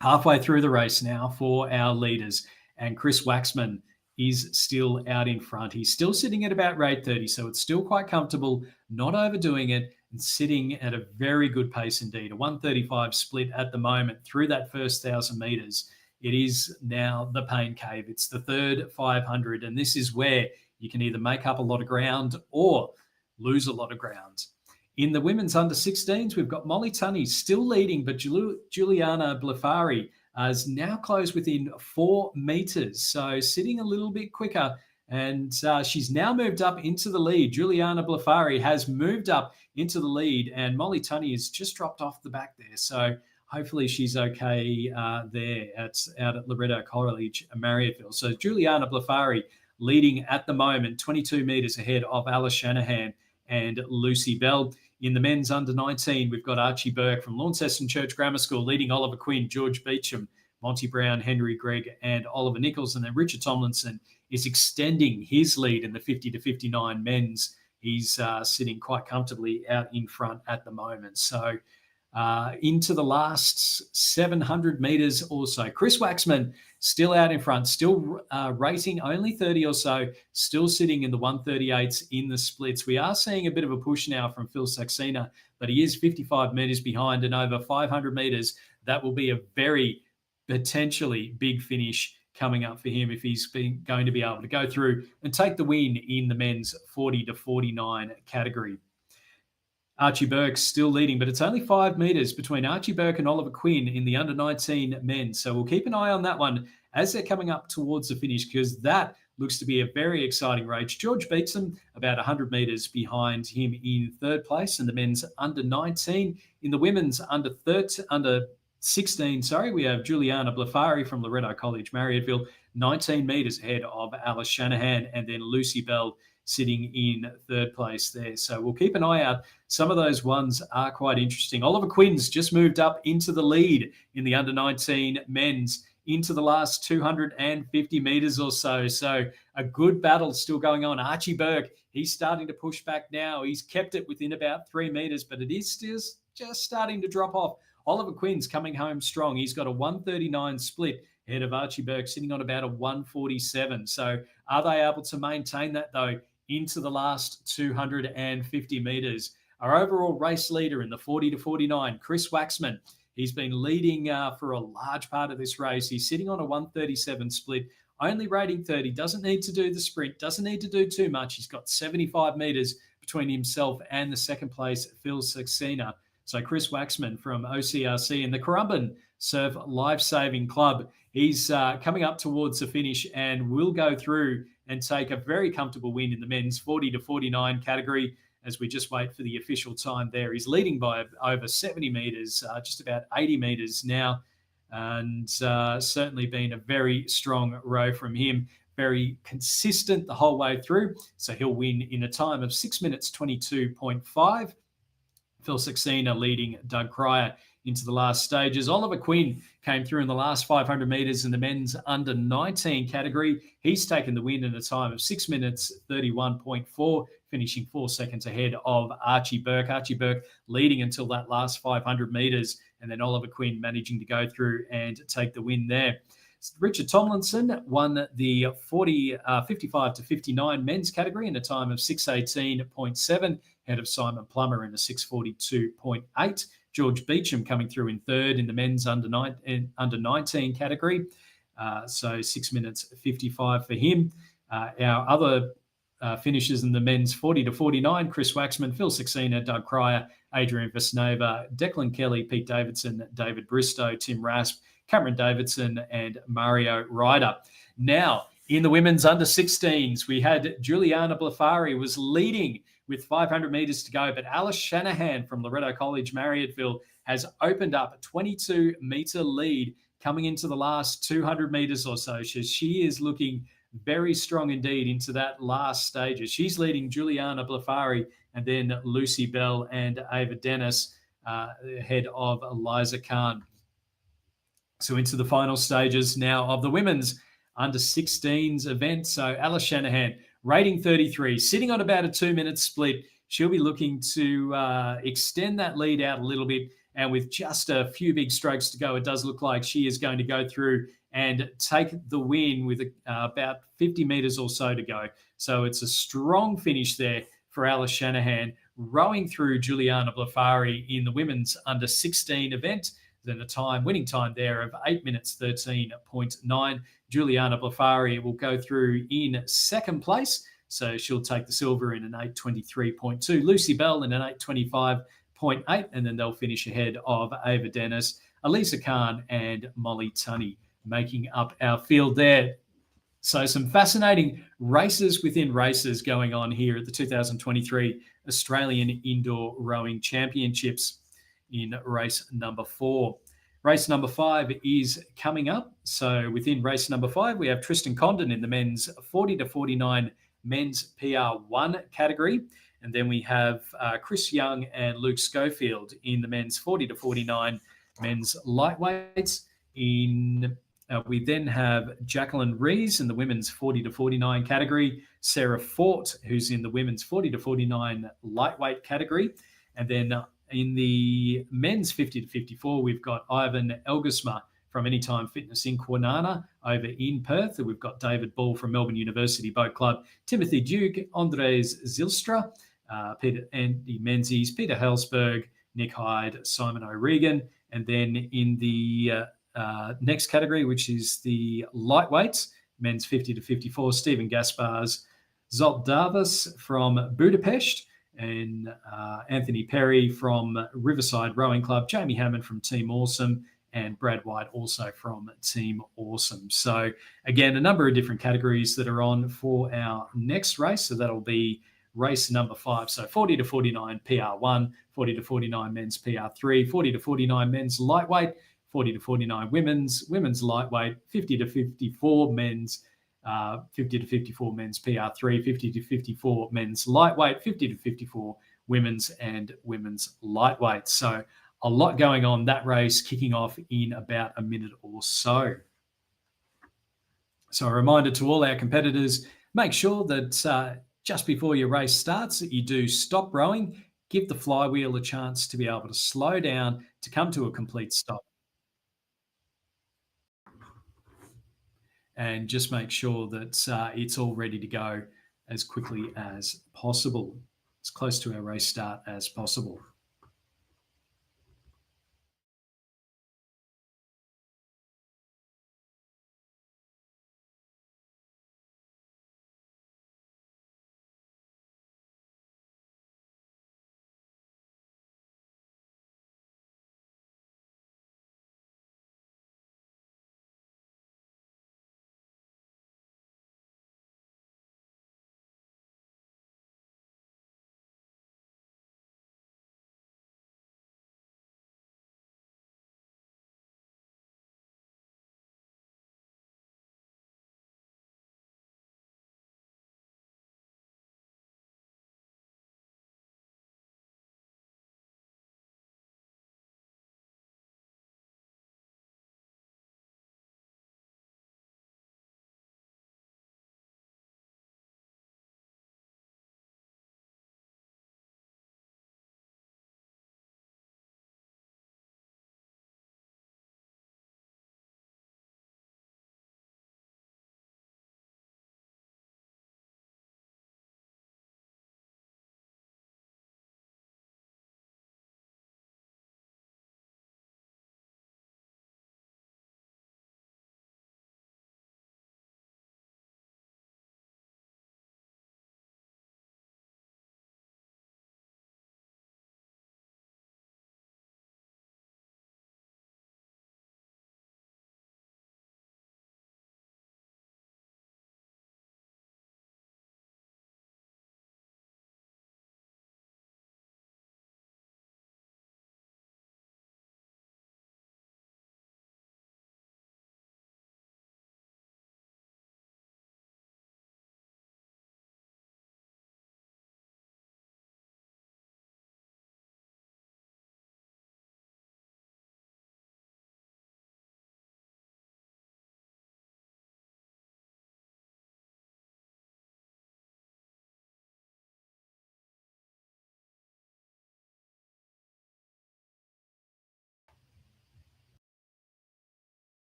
Halfway through the race now for our leaders, and Chris Waxman is still out in front. He's still sitting at about rate 30, so it's still quite comfortable, not overdoing it, and sitting at a very good pace indeed. A 135 split at the moment through that first 1,000 metres. It is now the pain cave. It's the third 500, and this is where you can either make up a lot of ground or lose a lot of ground. In the women's under 16s, we've got Molly Tunney still leading, but Juliana Blafari is now close within 4 metres, so sitting a little bit quicker. And she's now moved up into the lead. Juliana Blafari has moved up into the lead, and Molly Tunney has just dropped off the back there. So hopefully she's okay there out at Loretto College, Marryatville. So Juliana Blafari leading at the moment, 22 metres ahead of Alice Shanahan and Lucy Bell. In the men's under 19, we've got Archie Burke from Launceston Church Grammar School leading Oliver Quinn, George Beecham, Monty Brown, Henry Gregg, and Oliver Nichols. And then Richard Tomlinson is extending his lead in the 50 to 59 men's. He's sitting quite comfortably out in front at the moment. So into the last 700 metres or so. Chris Waxman still out in front, still rating only 30 or so, still sitting in the 138s in the splits. We are seeing a bit of a push now from Phil Saxena, but he is 55 metres behind, and over 500 metres. That will be a very potentially big finish coming up for him if he's going to be able to go through and take the win in the men's 40 to 49 category. Archie Burke's still leading, but it's only 5 metres between Archie Burke and Oliver Quinn in the under-19 men. So we'll keep an eye on that one as they're coming up towards the finish, because that looks to be a very exciting race. George Beecham about 100 metres behind him in third place in the men's under-19. In the women's under 16, we have Juliana Blafari from Loretto College, Marryatville, 19 metres ahead of Alice Shanahan, and then Lucy Bell sitting in third place there. So we'll keep an eye out. Some of those ones are quite interesting. Oliver Quinn's just moved up into the lead in the under-19 men's into the last 250 metres or so. So a good battle still going on. Archie Burke, he's starting to push back now. He's kept it within about 3 metres, but it is still just starting to drop off. Oliver Quinn's coming home strong. He's got a 139 split ahead of Archie Burke, sitting on about a 147. So are they able to maintain that, though, into the last 250 metres? Our overall race leader in the 40 to 49, Chris Waxman, he's been leading for a large part of this race. He's sitting on a 137 split, only rating 30, doesn't need to do the sprint, doesn't need to do too much. He's got 75 metres between himself and the second place, Phil Saxena. So Chris Waxman from OCRC and the Currumbin Surf Lifesaving Club, he's coming up towards the finish and will go through and take a very comfortable win in the men's 40 to 49 category as we just wait for the official time there. He's leading by over 70 metres, just about 80 metres now, and certainly been a very strong row from him. Very consistent the whole way through. So he'll win in a time of 6 minutes 22.5. Phil Saxena leading Doug Cryer into the last stages. Oliver Quinn came through in the last 500 metres in the men's under-19 category. He's taken the win in a time of 6 minutes 31.4, finishing 4 seconds ahead of Archie Burke. Archie Burke leading until that last 500 metres, and then Oliver Quinn managing to go through and take the win there. Richard Tomlinson won the 55 to 59 men's category in a time of 6:18.7, ahead of Simon Plummer in a 6:42.8. George Beecham coming through in third in the men's under 19 category. So 6 minutes 55 for him. Our other finishers in the men's 40 to 49, Chris Waxman, Phil Saxena, Doug Cryer, Adrian Vesnova, Declan Kelly, Pete Davidson, David Bristow, Tim Rasp, Cameron Davidson, and Mario Ryder. Now, in the women's under 16s, we had Juliana Blafari was leading with 500 metres to go, but Alice Shanahan from Loretto College, Marriotteville, has opened up a 22-metre lead coming into the last 200 metres or so. She is looking very strong indeed into that last stages. She's leading Juliana Blafari and then Lucy Bell and Ava Dennis ahead of Eliza Khan. So into the final stages now of the women's under 16s event. So Alice Shanahan, rating 33, sitting on about a 2-minute split. She'll be looking to extend that lead out a little bit. And with just a few big strokes to go, it does look like she is going to go through and take the win with about 50 metres or so to go. So it's a strong finish there for Alice Shanahan, rowing through Juliana Blafari in the women's under 16 event. Then a winning time there of 8 minutes 13.9. Juliana Blafari will go through in second place. So she'll take the silver in an 8:23.2. Lucy Bell in an 8:25.8. And then they'll finish ahead of Ava Dennis, Elisa Khan, and Molly Tunney, making up our field there. So some fascinating races within races going on here at the 2023 Australian Indoor Rowing Championships in race number 4. Race number 5 is coming up. So within race number 5, we have Tristan Condon in the men's 40 to 49 men's PR1 category. And then we have Chris Young and Luke Schofield in the men's 40 to 49 men's lightweights. We then have Jacqueline Rees in the women's 40 to 49 category, Sarah Fort, who's in the women's 40 to 49 lightweight category. And then in the men's 50 to 54, we've got Ivan Elgersma from Anytime Fitness in Kwinana over in Perth. We've got David Ball from Melbourne University Boat Club, Timothy Duke, Andres Zilstra, Andy Menzies, Peter Helsberg, Nick Hyde, Simon O'Regan. And then in the next category, which is the lightweights, men's 50 to 54, Stephen Gaspars, Zolt Davis from Budapest, and Anthony Perry from Riverside Rowing Club, Jamie Hammond from Team Awesome, and Brad White also from Team Awesome. So again, a number of different categories that are on for our next race. So that'll be race number 5. So 40 to 49 PR1, 40 to 49 men's PR3, 40 to 49 men's lightweight, 40 to 49 women's lightweight, 50 to 54 men's 50 to 54 men's PR3, 50 to 54 men's lightweight, 50 to 54 women's and women's lightweight. So a lot going on. That race kicking off in about a minute or so. So a reminder to all our competitors, make sure that just before your race starts that you do stop rowing, give the flywheel a chance to be able to slow down to come to a complete stop. And just make sure that it's all ready to go as quickly as possible, as close to our race start as possible.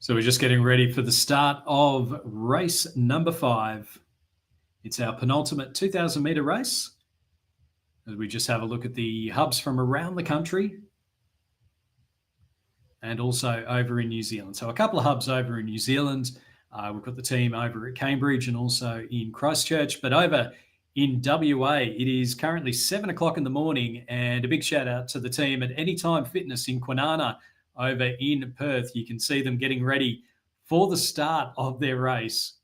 So we're just getting ready for the start of race number 5. It's our penultimate 2,000 metre race. As we just have a look at the hubs from around the country and also over in New Zealand. So a couple of hubs over in New Zealand. We've got the team over at Cambridge and also in Christchurch. But over in WA, it is currently 7 o'clock in the morning, and a big shout out to the team at Anytime Fitness in Kwinana over in Perth. You can see them getting ready for the start of their race.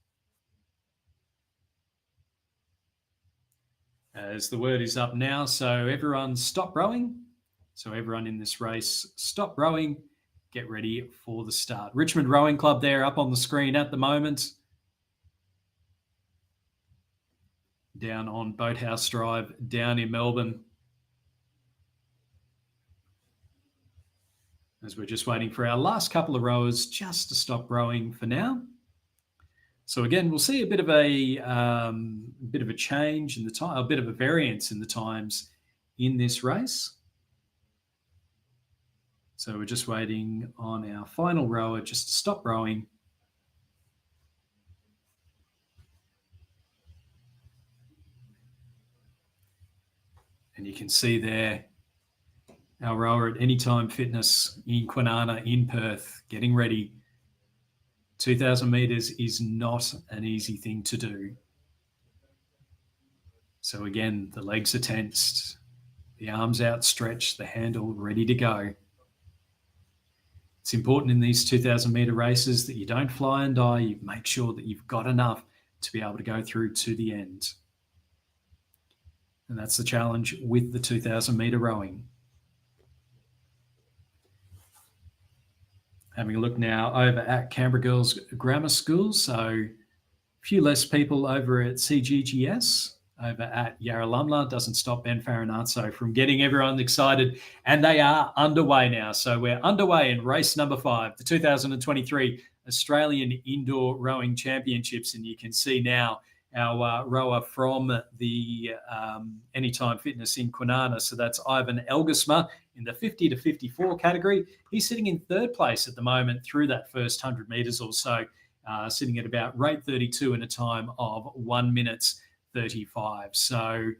As the word is up now, so everyone stop rowing. So everyone in this race, stop rowing, get ready for the start. Richmond Rowing Club there up on the screen at the moment. Down on Boathouse Drive, down in Melbourne. As we're just waiting for our last couple of rowers just to stop rowing for now. So again, we'll see a bit of a change in the time, a bit of a variance in the times in this race. So we're just waiting on our final rower just to stop rowing. And you can see there our rower at Anytime Fitness in Kwinana in Perth getting ready. 2,000 metres is not an easy thing to do. So again, the legs are tensed, the arms outstretched, the handle ready to go. It's important in these 2,000 metre races that you don't fly and die. You make sure that you've got enough to be able to go through to the end. And that's the challenge with the 2,000 metre rowing. Having a look now over at Canberra Girls Grammar School. So a few less people over at CGGS. Over at Yarralumla. Doesn't stop Ben Farinazzo from getting everyone excited. And they are underway now. So we're underway in race number 5, the 2023 Australian Indoor Rowing Championships. And you can see now our rower from the Anytime Fitness in Kwinana. So that's Ivan Elgersma in the 50 to 54 category. He's sitting in 3rd place at the moment through that first 100 metres or so, sitting at about rate 32 in a time of 1 minute 35. So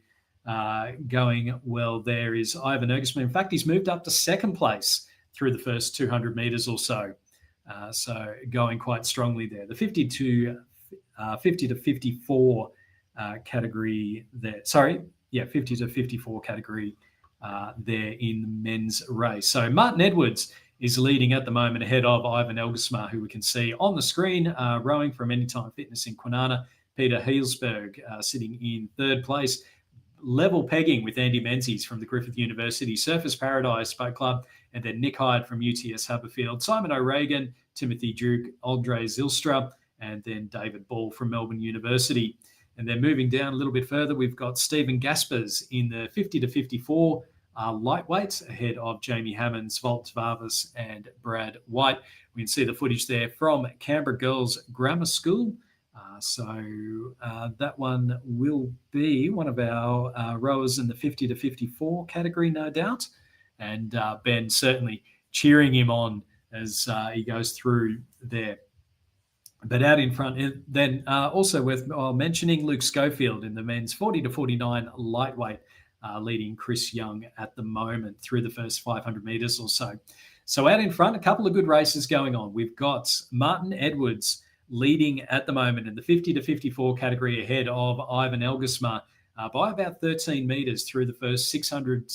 going well there is Ivan Elgersma. In fact, he's moved up to 2nd place through the first 200 metres or so. So going quite strongly there. The 50 to 54 category there. 50 to 54 category there in the men's race. So Martin Edwards is leading at the moment ahead of Ivan Elgersma, who we can see on the screen, rowing from Anytime Fitness in Kwinana. Peter Healsberg sitting in 3rd place. Level pegging with Andy Menzies from the Griffith University Surfers Paradise Boat Club, and then Nick Hyde from UTS Haberfield, Simon O'Regan, Timothy Duke, Andre Zilstra, and then David Ball from Melbourne University. And then moving down a little bit further, we've got Stephen Gaspers in the 50 to 54 lightweights ahead of Jamie Hammonds, Volt Varvis, and Brad White. We can see the footage there from Canberra Girls Grammar School. So that one will be one of our rowers in the 50 to 54 category, no doubt. And Ben certainly cheering him on as he goes through there. But out in front, then also worth mentioning Luke Schofield in the men's 40 to 49 lightweight, leading Chris Young at the moment through the first 500 metres or so. So out in front, a couple of good races going on. We've got Martin Edwards leading at the moment in the 50 to 54 category ahead of Ivan Elgersma by about 13 metres through the first 600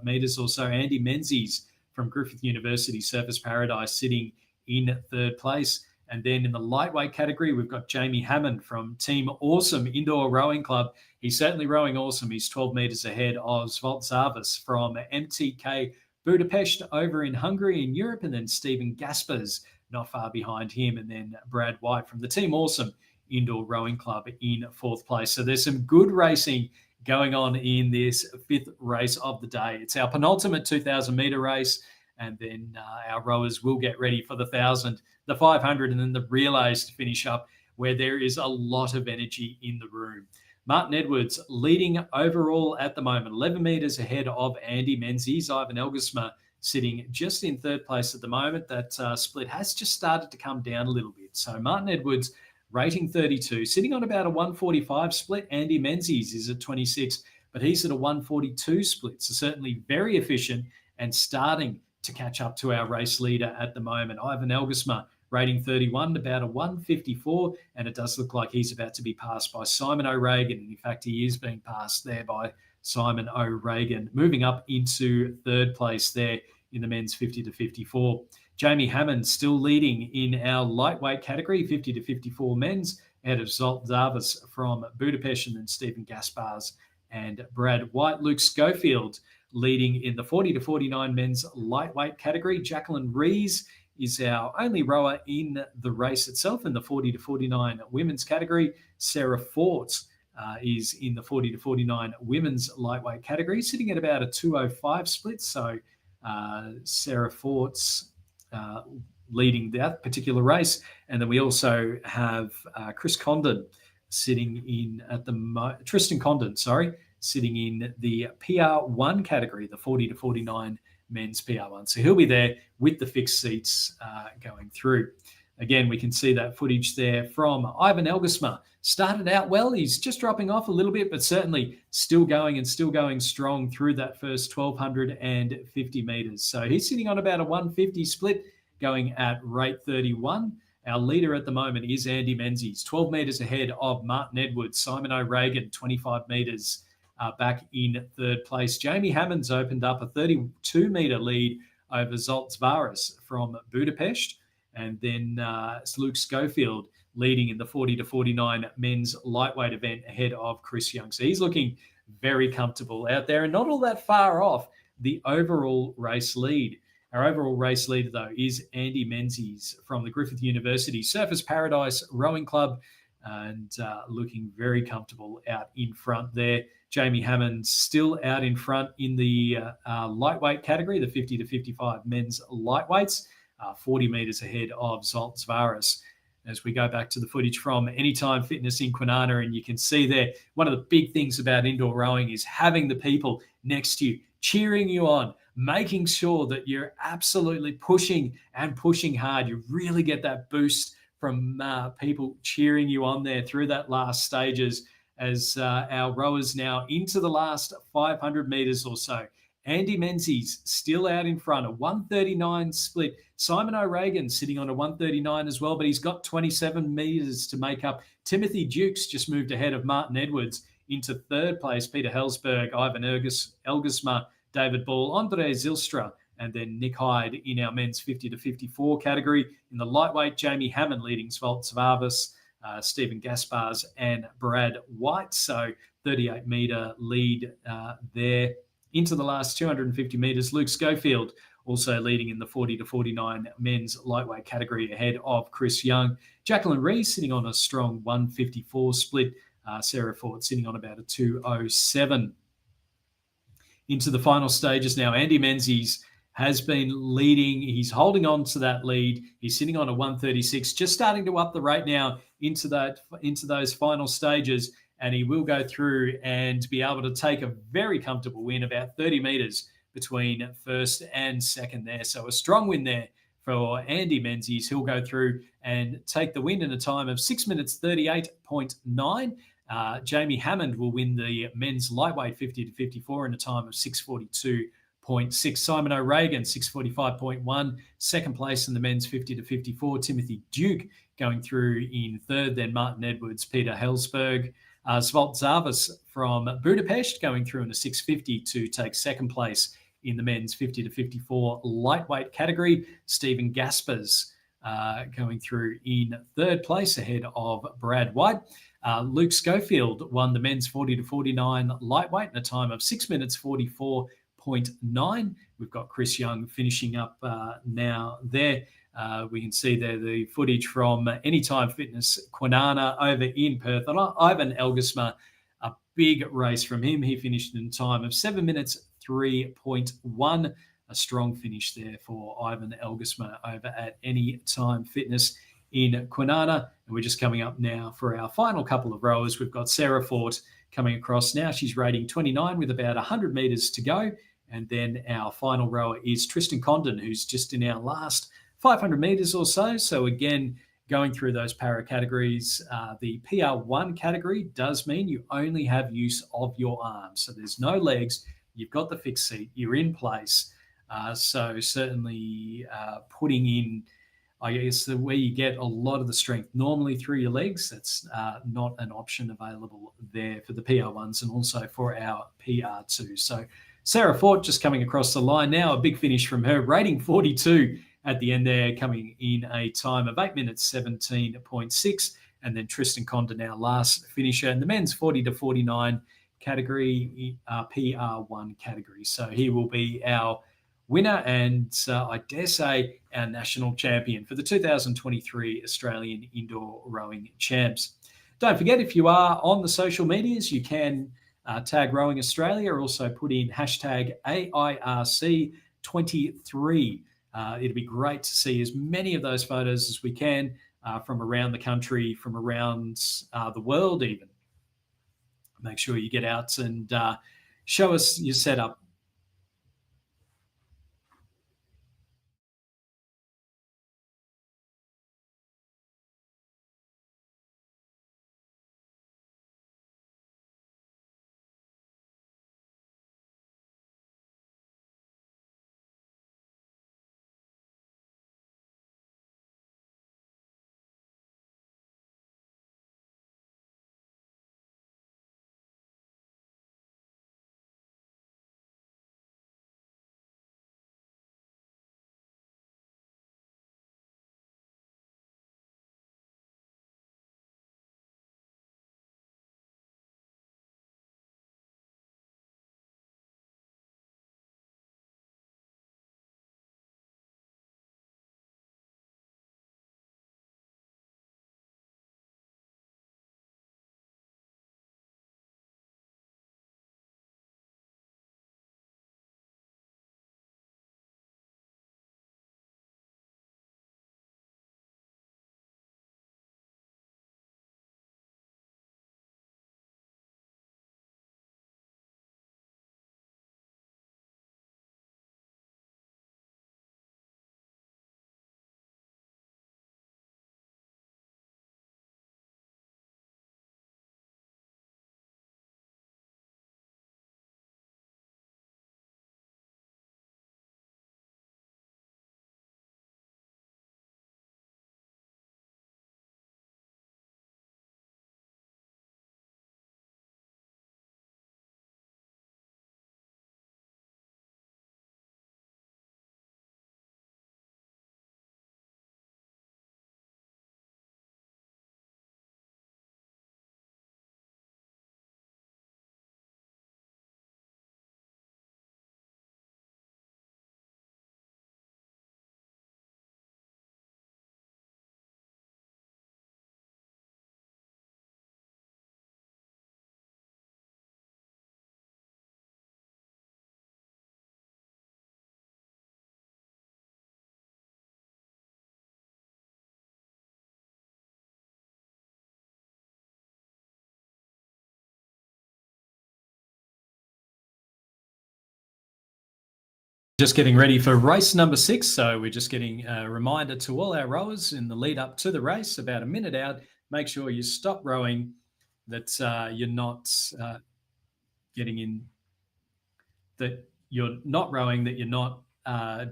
metres or so. Andy Menzies from Griffith University Surfers Paradise sitting in 3rd place. And then in the lightweight category, we've got Jamie Hammond from Team Awesome Indoor Rowing Club. He's certainly rowing awesome. He's 12 metres ahead of Svolt Zarvis from MTK Budapest over in Hungary in Europe. And then Stephen Gaspers not far behind him. And then Brad White from the Team Awesome Indoor Rowing Club in 4th place. So there's some good racing going on in this 5th race of the day. It's our penultimate 2,000 metre race. And then our rowers will get ready for the 1,000, the 500, and then the relays to finish up, where there is a lot of energy in the room. Martin Edwards leading overall at the moment, 11 metres ahead of Andy Menzies. Ivan Elgersma sitting just in third place at the moment. That split has just started to come down a little bit. So Martin Edwards, rating 32, sitting on about a 145 split. Andy Menzies is at 26, but he's at a 142 split. So certainly very efficient and starting to catch up to our race leader at the moment. Ivan Elgersma, rating 31, about a 154, and it does look like he's about to be passed by Simon O'Regan. And in fact, he is being passed there by Simon O'Regan, moving up into third place there in the men's 50 to 54. Jamie Hammond still leading in our lightweight category, 50 to 54 men's, ahead of Zolt Zavas from Budapest, and then Stephen Gaspars and Brad White. Luke Schofield leading in the 40 to 49 men's lightweight category. Jacqueline Rees is our only rower in the race itself in the 40 to 49 women's category. Sarah Fort is in the 40 to 49 women's lightweight category, sitting at about a 205 split. So Sarah Fort's leading that particular race. And then we also have Chris Condon sitting in at the Tristan Condon, sitting in the PR1 category, the 40 to 49 men's PR1. So he'll be there with the fixed seats going through. Again, we can see that footage there from Ivan Elgersma. Started out well. He's just dropping off a little bit, but certainly still going and still going strong through that first 1,250 metres. So he's sitting on about a 150 split, going at rate 31. Our leader at the moment is Andy Menzies, 12 metres ahead of Martin Edwards. Simon O'Regan, 25 metres back in third place. Jamie Hammond's opened up a 32-metre lead over Zolt Zvaras from Budapest. And then Luke Schofield leading in the 40 to 49 men's lightweight event ahead of Chris Young. So he's looking very comfortable out there and not all that far off the overall race lead. Our overall race leader, though, is Andy Menzies from the Griffith University Surfers Paradise Rowing Club, and looking very comfortable out in front there. Jamie Hammond still out in front in the lightweight category, the 50 to 55 men's lightweights, 40 metres ahead of Zolt Zvaras. As we go back to the footage from Anytime Fitness in Kwinana, and you can see there, one of the big things about indoor rowing is having the people next to you, cheering you on, making sure that you're absolutely pushing and pushing hard. You really get that boost from people cheering you on there through that last stages as our rowers now into the last 500 metres or so. Andy Menzies still out in front, a 139 split. Simon O'Regan sitting on a 139 as well, but he's got 27 metres to make up. Timothy Dukes just moved ahead of Martin Edwards into third place. Peter Helsberg, Ivan Elgersma, David Ball, Andre Zilstra, and then Nick Hyde in our men's 50 to 54 category. In the lightweight, Jamie Hammond leading Svolt Zvaras, Stephen Gaspars and Brad White. So 38-metre lead there. Into the last 250 metres, Luke Schofield also leading in the 40 to 49 men's lightweight category ahead of Chris Young. Jacqueline Rees sitting on a strong 154 split. Sarah Ford sitting on about a 207. Into the final stages now. Andy Menzies has been leading. He's holding on to that lead. He's sitting on a 136, just starting to up the rate now into those final stages. And he will go through and be able to take a very comfortable win, about 30 metres between first and second there. So a strong win there for Andy Menzies. He'll go through and take the win in a time of 6 minutes 38.9. Jamie Hammond will win the men's lightweight 50 to 54 in a time of 6:42.6. Simon O'Regan, 6:45.1. Second place in the men's 50 to 54. Timothy Duke going through in third. Then Martin Edwards, Peter Helsberg. Svolt Zvaras from Budapest going through in a 6:50 to take second place in the men's 50 to 54 lightweight category. Stephen Gaspars going through in third place ahead of Brad White. Luke Schofield won the men's 40 to 49 lightweight in a time of 6 minutes 44.9. We've got Chris Young finishing up now there. We can see there the footage from Anytime Fitness Kwinana over in Perth. And Ivan Elgersma, a big race from him. He finished in a time of 7 minutes 3.1. A strong finish there for Ivan Elgersma over at Anytime Fitness in Kwinana. And we're just coming up now for our final couple of rowers. We've got Sarah Fort coming across now. She's rating 29 with about 100 metres to go. And then our final rower is Tristan Condon, who's just in our last 500 meters or so. So again, going through those para categories, the PR1 category does mean you only have use of your arms. So there's no legs. You've got the fixed seat. You're in place. So certainly putting in, I guess, where you get a lot of the strength normally through your legs, that's not an option available there for the PR1s and also for our PR2. So Sarah Fort just coming across the line now, a big finish from her, rating 42 at the end there, coming in a time of 8 minutes 17.6. And then Tristan Condon, our last finisher, in the men's 40 to 49 category, PR1 category. So he will be our winner and I dare say our national champion for the 2023 Australian Indoor Rowing Champs. Don't forget, if you are on the social medias, you can tag Rowing Australia, also put in hashtag AIRC23. It'd be great to see as many of those photos as we can from around the country, from around the world even. Make sure you get out and show us your setup. Just getting ready for race number 6. So we're just getting a reminder to all our rowers in the lead up to the race, about a minute out, make sure you stop rowing, that you're not getting in, that you're not rowing, that you're not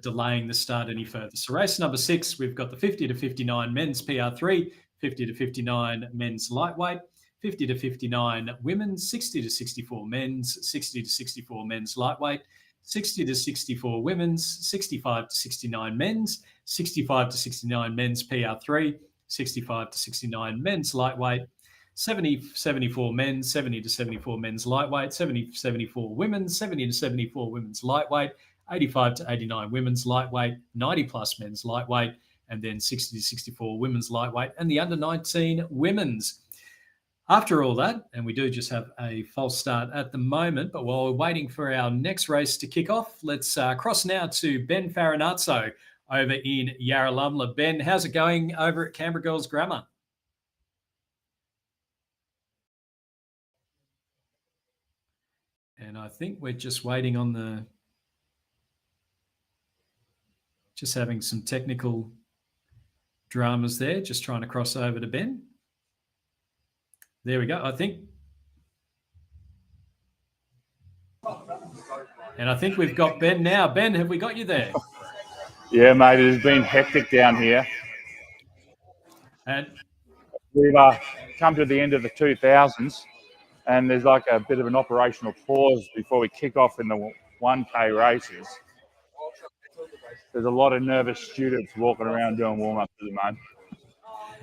delaying the start any further. So race number 6, we've got the 50 to 59 men's PR3, 50 to 59 men's lightweight, 50 to 59 women's, 60 to 64 men's, 60 to 64 men's lightweight, 60 to 64 women's, 65 to 69 men's, 65 to 69 men's PR3, 65 to 69 men's lightweight, 70 74 men's, 70 to 74 men's lightweight, 70 to 74 women's, 70 to 74 women's lightweight, 85 to 89 women's lightweight, 90 plus men's lightweight, and then 60 to 64 women's lightweight, and the under 19 women's. After all that, and we do just have a false start at the moment, but while we're waiting for our next race to kick off, let's cross now to Ben Farinazzo over in Yarralumla. Ben, how's it going over at Canberra Girls Grammar? And I think we're just waiting on the Just having some technical dramas there, just trying to cross over to Ben. There we go, I think. And I think we've got Ben now. Ben, have we got you there? Yeah, mate, it has been hectic down here. And We've come to the end of the 2000s, and there's like a bit of an operational pause before we kick off in the 1K races. There's a lot of nervous students walking around doing warm-ups at the moment.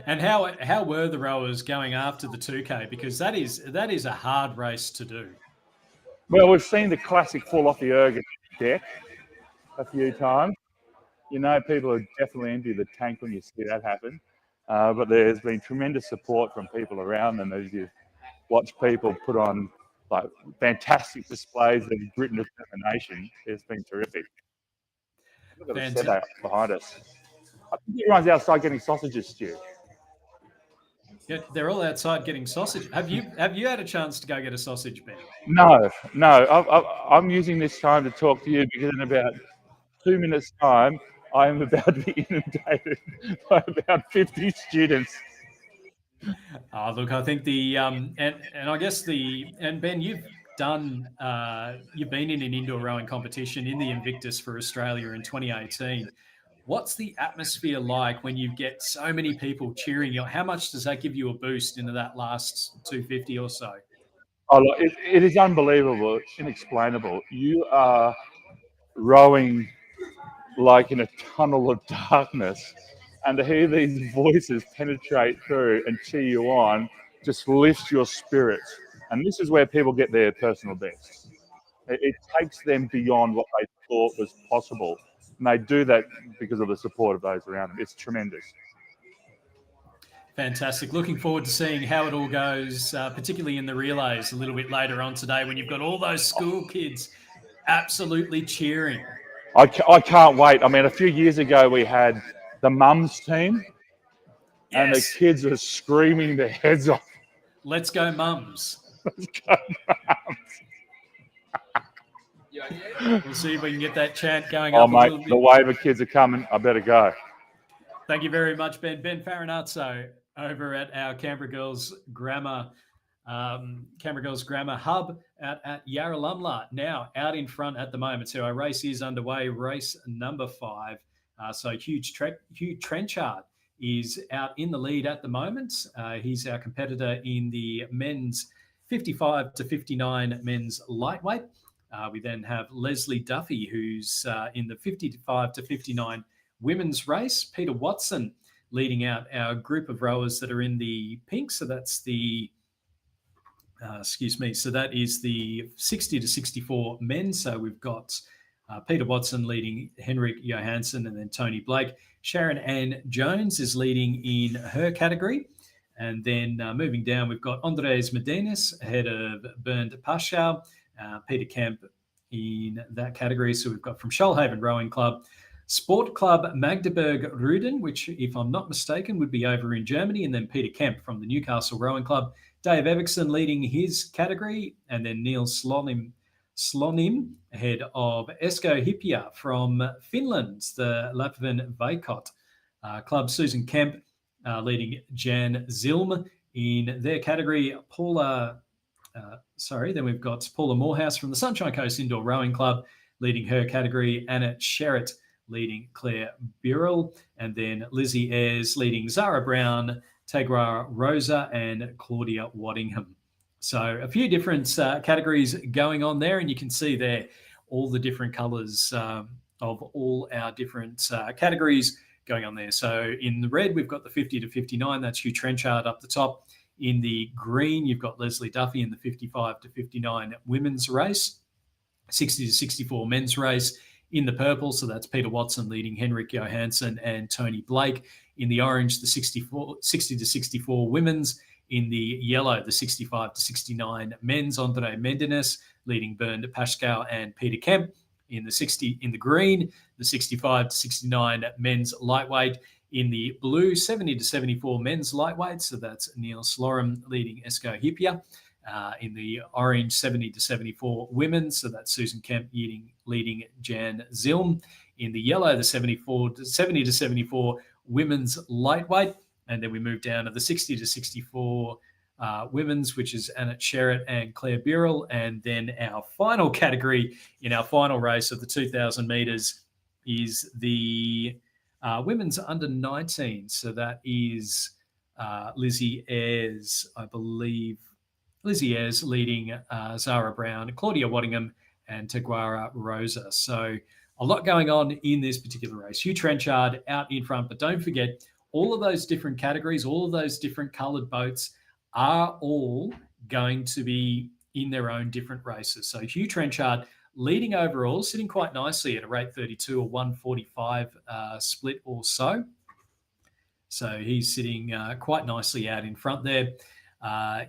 And how were the rowers going after the 2K? Because that is a hard race to do. Well, we've seen the classic fall off the erg deck a few times. You know, people are definitely envy the tank when you see that happen. But there's been tremendous support from people around them as you watch people put on like fantastic displays of grit and determination. It's been terrific. Look at the setup behind us. I think everyone's outside getting sausages, Stu. Yeah, they're all outside getting sausage. Have you had a chance to go get a sausage, Ben? No. I'm using this time to talk to you because in about 2 minutes' time, I am about to be inundated by about 50 students. Oh, look, I think and I guess Ben, you've been in an indoor rowing competition in the Invictus for Australia in 2018. What's the atmosphere like when you get so many people cheering you? How much does that give you a boost into that last 250 or so? Oh, look, it is unbelievable, inexplainable. You are rowing like in a tunnel of darkness, and to hear these voices penetrate through and cheer you on just lifts your spirits. And this is where people get their personal best. It takes them beyond what they thought was possible. And they do that because of the support of those around them. It's tremendous. Fantastic. Looking forward to seeing how it all goes, particularly in the relays a little bit later on today when you've got all those school kids absolutely cheering. I can't wait. I mean, a few years ago we had the mums team, and the kids are screaming their heads off. Let's go mums. Let's go mums. We'll see if we can get that chant going up. Oh, mate, the wave of kids are coming. I better go. Thank you very much, Ben. Ben Farinazzo over at our Canberra Girls Grammar Hub out at Yarralumla. Now out in front at the moment. So our race is underway, race number 5. So Hugh Trenchard is out in the lead at the moment. He's our competitor in the men's 55 to 59 men's lightweight. We then have Leslie Duffy, who's in the 55 to 59 women's race. Peter Watson leading out our group of rowers that are in the pink. So that's the, so that is the 60 to 64 men. So we've got Peter Watson leading Henrik Johansson and then Tony Blake. Sharon Ann Jones is leading in her category. And then moving down, we've got Andres Medeiros ahead of Bernd Paschal, Peter Kemp in that category. So we've got from Shoalhaven Rowing Club, Sport Club Magdeburg Ruden, which, if I'm not mistaken, would be over in Germany, and then Peter Kemp from the Newcastle Rowing Club. Dave Everson leading his category, and then Neil Slonim ahead of Esko Hippia from Finland, the Lapvan Vaikot Club. Susan Kemp leading Jan Zilm in their category. Then we've got Paula Morehouse from the Sunshine Coast Indoor Rowing Club leading her category. Anna Sherritt leading Claire Burrell, and then Lizzie Ayres leading Zara Brown, Tegra Rosa, and Claudia Waddingham. So a few different categories going on there, and you can see there all the different colours of all our different categories going on there. So in the red, we've got the 50 to 59. That's Hugh Trenchard up the top. In the green, you've got Leslie Duffy in the 55 to 59 women's race, 60 to 64 men's race. In the purple, so that's Peter Watson leading Henrik Johansson and Tony Blake. In the orange, the 60 to 64 women's. In the yellow, the 65 to 69 men's, Andre Medeiros leading Bernd Paschal and Peter Kemp. In the green, the 65 to 69 men's lightweight. In the blue, 70 to 74 men's lightweight, so that's Neil Slorim leading Esko Hippia. In the orange 70 to 74 women, so that's Susan Kemp leading Jan Zilm. In the yellow, the 70 to 74 women's lightweight. And then we move down to the 60 to 64 women's, which is Annette Sherritt and Claire Burrell. And then our final category in our final race of the 2,000 metres is the women's under 19. So that is Lizzie Ayres, I believe. Lizzie Ayres leading Zara Brown, Claudia Waddingham, and Taguara Rosa. So a lot going on in this particular race. Hugh Trenchard out in front, but don't forget, all of those different categories, all of those different coloured boats are all going to be in their own different races. So Hugh Trenchard leading overall, sitting quite nicely at a rate 32 or 145 split or so. So he's sitting quite nicely out in front there.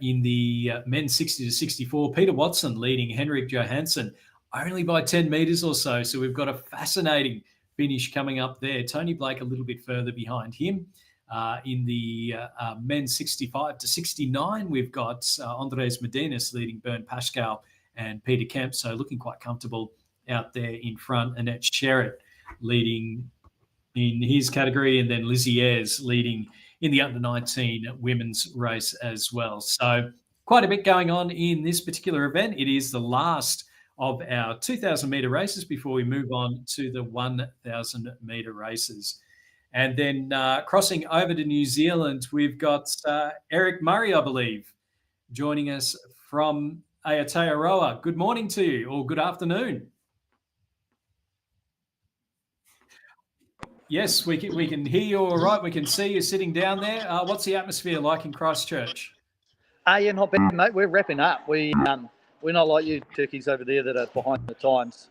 In the men's 60 to 64, Peter Watson leading Henrik Johansson only by 10 metres or so. So we've got a fascinating finish coming up there. Tony Blake a little bit further behind him. In the men's 65 to 69, we've got Andres Medinas leading Bernd Pascal and Peter Kemp. So looking quite comfortable out there in front. Annette Sherritt leading in his category, and then Lizzie Ayres leading in the under-19 women's race as well. So quite a bit going on in this particular event. It is the last of our 2,000-metre races before we move on to the 1,000-metre races. And then crossing over to New Zealand, we've got Eric Murray, I believe, joining us from Aotearoa. Good morning to you, or good afternoon. Yes, we can hear you all right. We can see you sitting down there. What's the atmosphere like in Christchurch? Yeah, not bad, mate. We're wrapping up. We're not like you turkeys over there that are behind the times.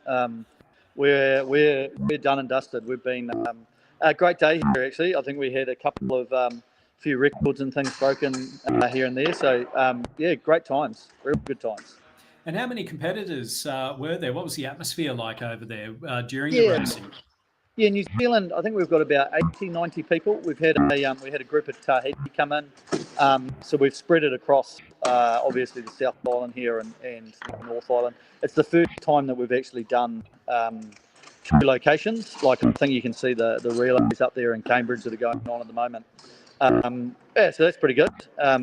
We're done and dusted. We've been a great day here, actually. I think we had a couple of few records and things broken here and there. So yeah, great times, real good times. And how many competitors were there? What was the atmosphere like over there during the racing? Yeah, New Zealand, I think we've got about 80, 90 people. We had a group at Tahiti come in. So we've spread it across, obviously, the South Island here and the North Island. It's the first time that we've actually done two locations. Like, I think you can see the relays up there in Cambridge that are going on at the moment. Yeah, so that's pretty good. I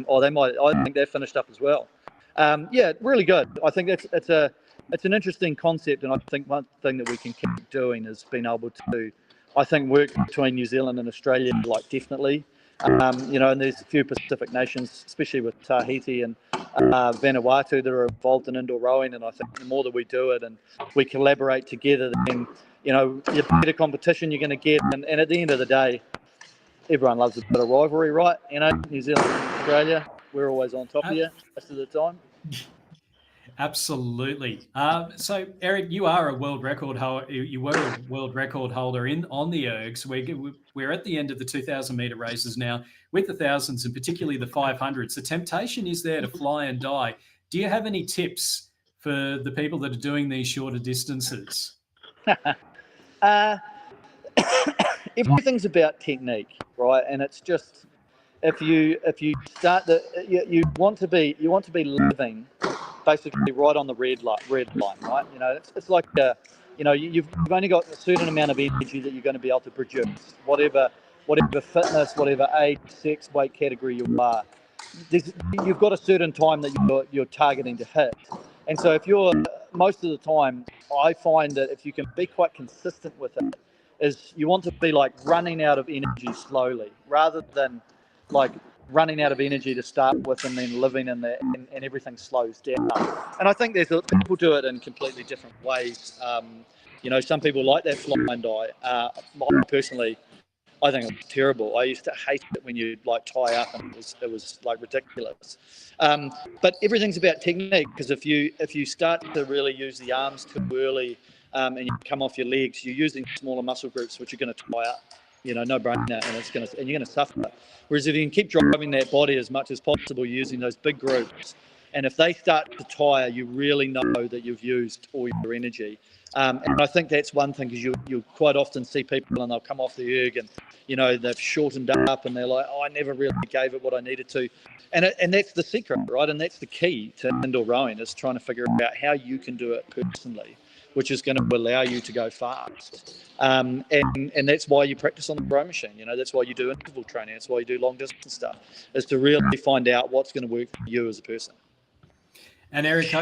think they've finished up as well. Yeah, really good. I think it's an interesting concept, and I think one thing that we can keep doing is being able to, I think, work between New Zealand and Australia, like, definitely. And there's a few Pacific nations, especially with Tahiti and Vanuatu, that are involved in indoor rowing, and I think the more that we do it and we collaborate together, then, the better competition you're going to get, and at the end of the day, everyone loves a bit of rivalry, right? New Zealand and Australia, we're always on top of you most of the time. Absolutely. So, Eric, you are a world record holder. You were a world record holder on the ergs. We're at the end of the 2,000-metre races now with the thousands, and particularly the 500s. The temptation is there to fly and die. Do you have any tips for the people that are doing these shorter distances? Everything's about technique, right? And it's just, if you start you want to be living basically right on the red line, right? It's like you've only got a certain amount of energy that you're going to be able to produce, whatever fitness, whatever age, sex, weight category you are. You've got a certain time that you're targeting to hit, and so if you're, most of the time, I find that if you can be quite consistent with it, is you want to be like running out of energy slowly, rather than like running out of energy to start with and then living in there and everything slows down. And I think people do it in completely different ways. Some people like that fly and die. Mine personally, I think it was terrible. I used to hate it when you like tie up, and it was like ridiculous. But everything's about technique, because if you start to really use the arms too early, and you come off your legs, you're using smaller muscle groups, which are going to tie up. No brainer, and you're going to suffer. Whereas if you can keep driving that body as much as possible using those big groups, And if they start to tire, you really know that you've used all your energy. And I think that's one thing, because you'll quite often see people and they'll come off the erg and, they've shortened up and they're like, I never really gave it what I needed to. And that's the secret, right? And that's the key to indoor rowing, is trying to figure out how you can do it personally, which is going to allow you to go fast. And that's why you practice on the row machine. That's why you do interval training. That's why you do long distance stuff, is to really find out what's going to work for you as a person. And Eric,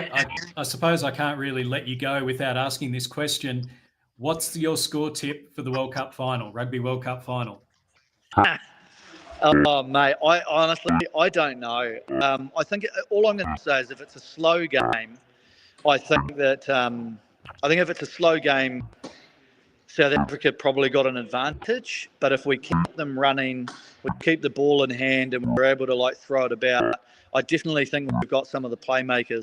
I suppose I can't really let you go without asking this question. What's your score tip for the World Cup final, Rugby World Cup final? Oh, mate, I honestly don't know. I think all I'm going to say is, if it's a slow game, I think if it's a slow game, South Africa probably got an advantage. But if we keep them running, we keep the ball in hand, and we're able to throw it about, I definitely think we've got some of the playmakers,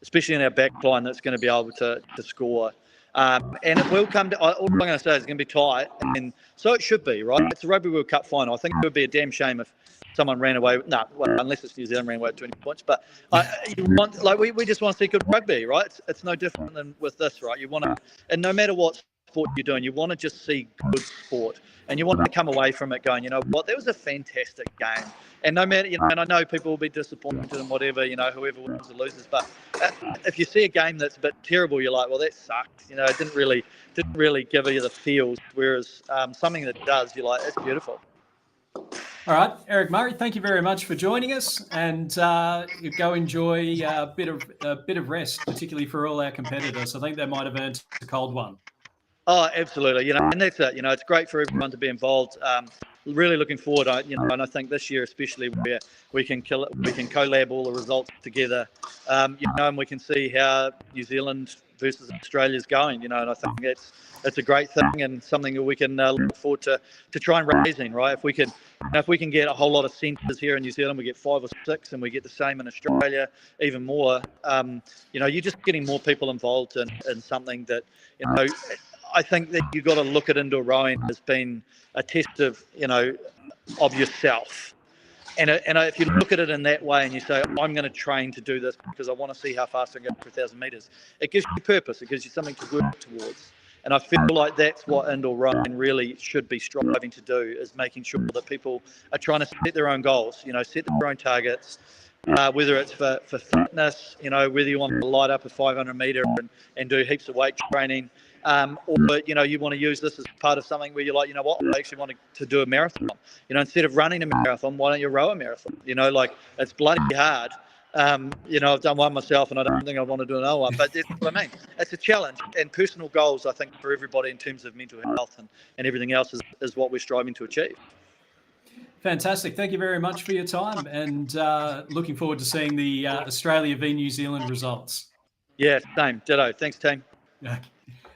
especially in our back line, that's going to be able to score. And it will come to, all I'm going to say is it's going to be tight, and so it should be, right? It's a Rugby World Cup final. I think it would be a damn shame if someone ran away. Unless it's New Zealand ran away at 20 points. But we just want to see good rugby, right? It's no different than with this, right? You want to, and no matter what sport you're doing, you want to just see good sport, and you want to come away from it going, that was a fantastic game. And no matter, and I know people will be disappointed and whatever, whoever wins or loses, but if you see a game that's a bit terrible, you're like, well, that sucked. It didn't really give you the feels. Whereas something that does, you're like, it's beautiful. All right, Eric Murray, thank you very much for joining us, and go enjoy a bit of rest, particularly for all our competitors. I think they might have earned a cold one. Oh, absolutely. And that's it. It's great for everyone to be involved. Really looking forward, and I think this year especially, where we can collab all the results together, and we can see how New Zealand versus Australia's going, and I think it's a great thing, and something that we can look forward to try and raising, right? If we can get a whole lot of centres here in New Zealand, we get 5 or 6, and we get the same in Australia, even more. You're just getting more people involved in something that, I think that you've got to look at indoor rowing as being a test of yourself. And if you look at it in that way and you say, I'm going to train to do this because I want to see how fast I can go for 1,000 metres, it gives you purpose. It gives you something to work towards. And I feel like that's what indoor rowing really should be striving to do, is making sure that people are trying to set their own goals, set their own targets, whether it's for fitness, whether you want to light up a 500 metre and do heaps of weight training, or you want to use this as part of something where you're like, I actually want to do a marathon. Instead of running a marathon, why don't you row a marathon? It's bloody hard. I've done one myself, and I don't think I want to do another one. But that's what I mean. It's a challenge, and personal goals, I think, for everybody in terms of mental health and everything else is what we're striving to achieve. Fantastic. Thank you very much for your time, and looking forward to seeing the Australia v New Zealand results. Yeah, same. Ditto. Thanks, team.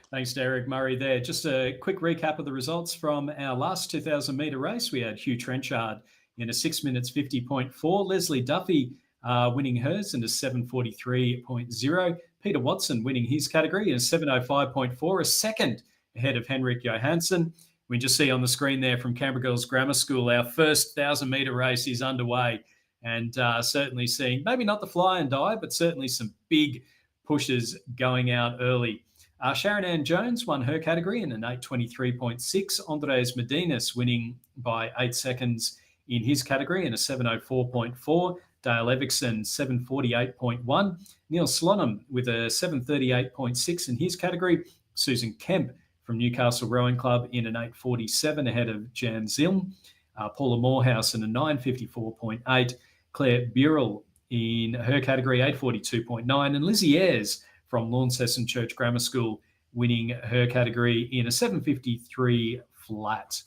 Thanks to Eric Murray there. Just a quick recap of the results from our last 2,000 metre race. We had Hugh Trenchard in a 6 minutes 50.4. Leslie Duffy winning hers in a 7:43.0. Peter Watson winning his category in a 7:05.4, a second ahead of Henrik Johansson. We just see on the screen there from Canberra Girls Grammar School, our first 1,000 metre race is underway, and certainly seeing maybe not the fly and die, but certainly some big pushes going out early. Sharon Ann Jones won her category in an 8:23.6. Andres Medinas winning by 8 seconds in his category in a 7:04.4. Dale Everson 7:48.1. Neil Slonham with a 7:38.6 in his category. Susan Kemp from Newcastle Rowing Club in an 8:47 ahead of Jan Zilm. Paula Morehouse in a 9:54.8. Claire Burrell in her category 8:42.9. And Lizzie Ayres from Launceston Church Grammar School winning her category in a 7:53 flat.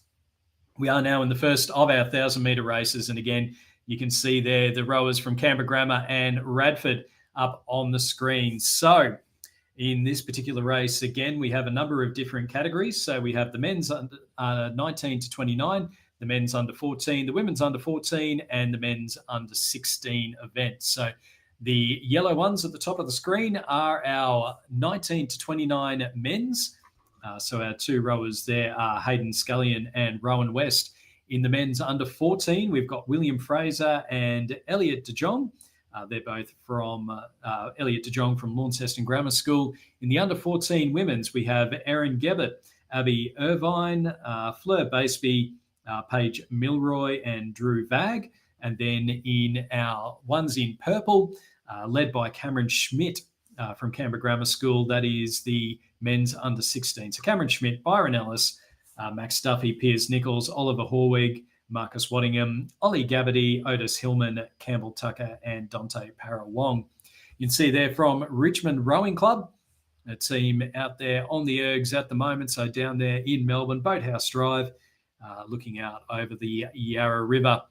We are now in the first of our 1,000 metre races. And again, you can see there the rowers from Canberra Grammar and Radford up on the screen. So in this particular race, again, we have a number of different categories. So we have the men's under 19 to 29, the men's under 14, the women's under 14, and the men's under 16 events. So the yellow ones at the top of the screen are our 19 to 29 men's. So our two rowers there are Hayden Scullion and Rowan West. In the men's under 14, we've got William Fraser and Elliot De Jong. They're both from Elliot de Jong from Launceston Grammar School. In the under 14 women's, we have Erin Gebbett, Abby Irvine, Fleur Baseby, Paige Milroy, and Drew Vag. And then in our ones in purple, led by Cameron Schmidt from Canberra Grammar School, that is the men's under 16. So Cameron Schmidt, Byron Ellis, Max Duffy, Piers Nichols, Oliver Horwig, Marcus Waddingham, Ollie Gabbardy, Otis Hillman, Campbell Tucker, and Dante Parawong. You can see there from Richmond Rowing Club, a team out there on the ergs at the moment. So down there in Melbourne, Boathouse Drive, looking out over the Yarra River.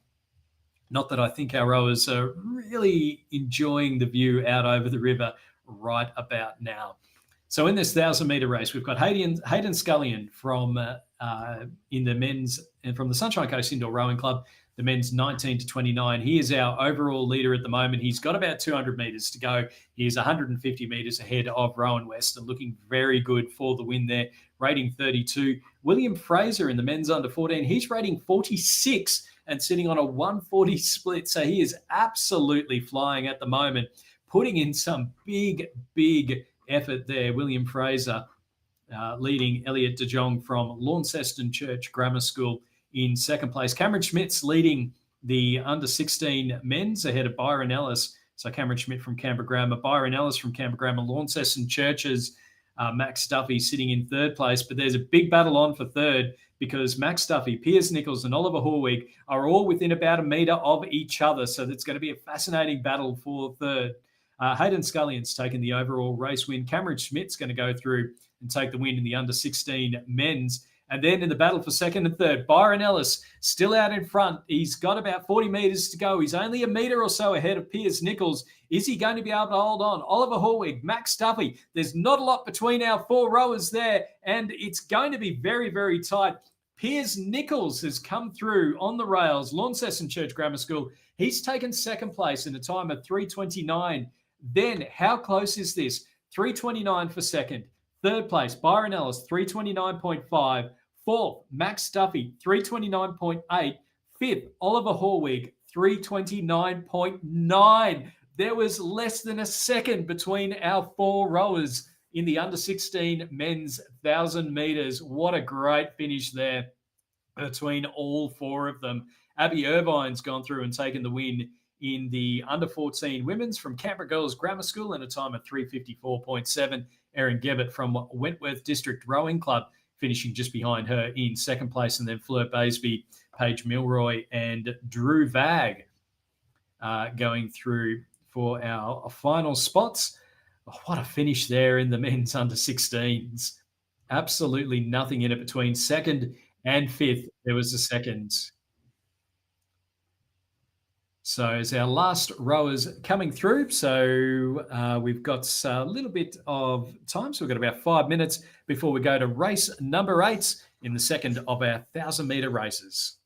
Not that I think our rowers are really enjoying the view out over the river right about now. So in this 1,000-metre race, we've got Hayden Scullion from in the men's and from the Sunshine Coast Indoor Rowing Club, the men's 19 to 29. He is our overall leader at the moment. He's got about 200 metres to go. He is 150 metres ahead of Rowan West and looking very good for the win there, rating 32. William Fraser in the men's under 14, he's rating 46 and sitting on a 140 split. So he is absolutely flying at the moment, putting in some big effort there. William Fraser leading Elliot de Jong from Launceston Church Grammar School in second place. Cameron Schmidt's leading the under 16 men's ahead of Byron Ellis. So Cameron Schmidt from Canberra Grammar, Byron Ellis from Canberra Grammar, Launceston Churches, Max Duffy sitting in third place. But there's a big battle on for third because Max Duffy, Piers Nichols, and Oliver Horwig are all within about a metre of each other. So that's going to be a fascinating battle for third. Hayden Scullion's taken the overall race win. Cameron Schmidt's going to go through and take the win in the under 16 men's. And then in the battle for second and third, Byron Ellis still out in front. He's got about 40 metres to go. He's only a metre or so ahead of Piers Nichols. Is he going to be able to hold on? Oliver Horwig, Max Duffy. There's not a lot between our four rowers there, and it's going to be very tight. Piers Nichols has come through on the rails, Launceston Church Grammar School. He's taken second place in a time of 3:29. Then, how close is this? 3:29 for second. Third place, Byron Ellis, 3:29.5. Fourth, Max Duffy, 3:29.8. Fifth, Oliver Horwig, 3:29.9. There was less than a second between our four rowers in the under 16 men's 1,000 metres. What a great finish there between all four of them. Abby Irvine's gone through and taken the win in the under 14 women's from Canberra Girls Grammar School in a time of 3:54.7. Erin Gebbett from Wentworth District Rowing Club finishing just behind her in second place, and then Fleur Baseby, Paige Milroy, and Drew Vag going through for our final spots. Oh, what a finish there in the men's under 16s. Absolutely nothing in it between second and fifth. There was a second. So as our last rowers coming through, so we've got a little bit of time. So we've got about 5 minutes before we go to race number 8 in the second of our 1,000-metre races.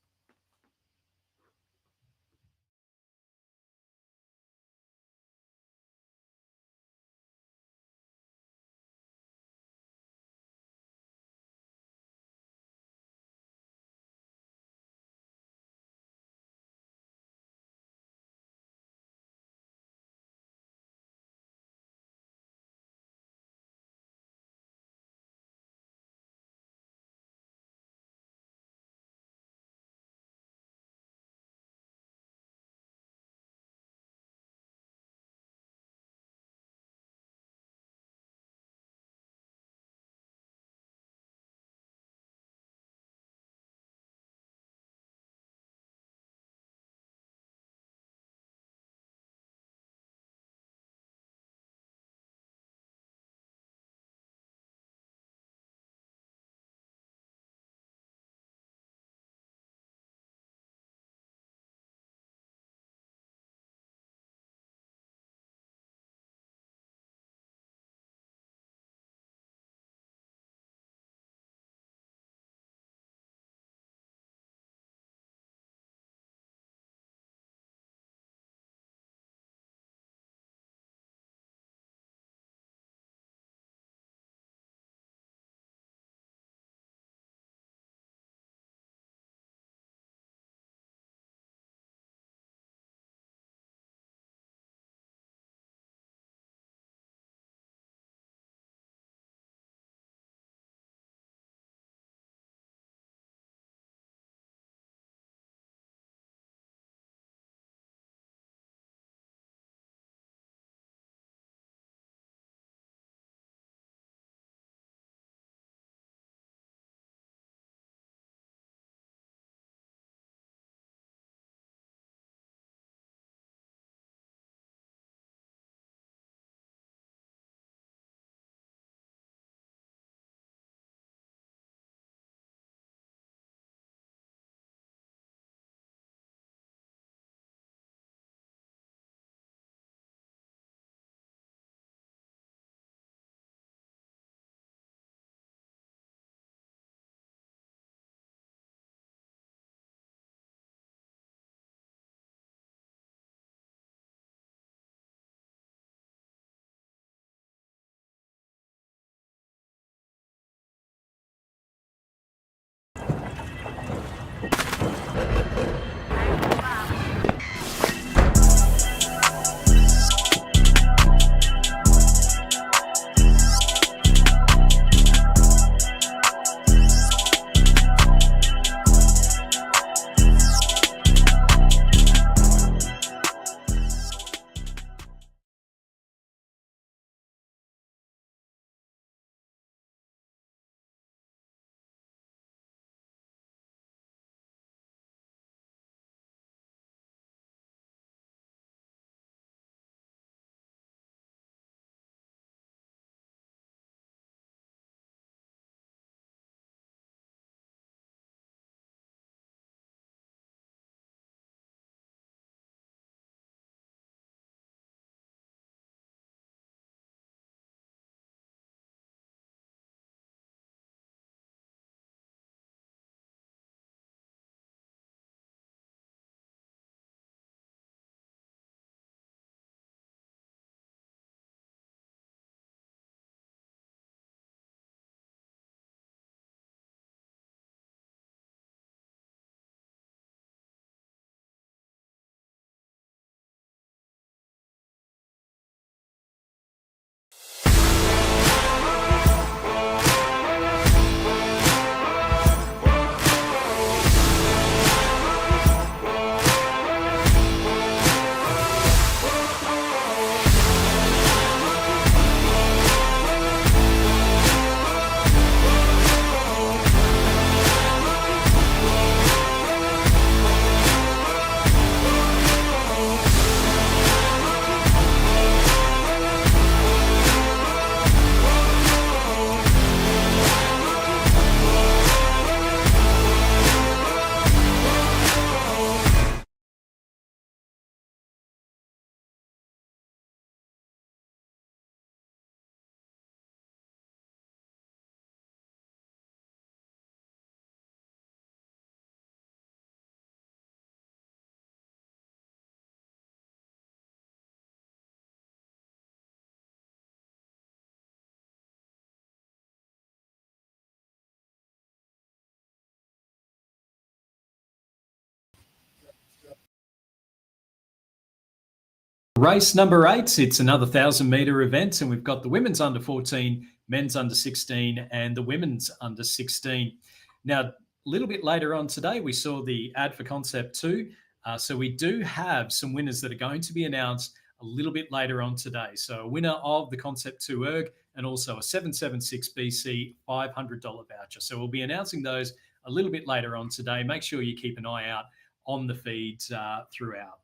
Race number 8, it's another 1,000-metre event, and we've got the women's under 14, men's under 16, and the women's under 16. Now, a little bit later on today, we saw the ad for Concept 2. So we do have some winners that are going to be announced a little bit later on today. So a winner of the Concept 2 ERG and also a 776 BC $500 voucher. So we'll be announcing those a little bit later on today. Make sure you keep an eye out on the feeds throughout.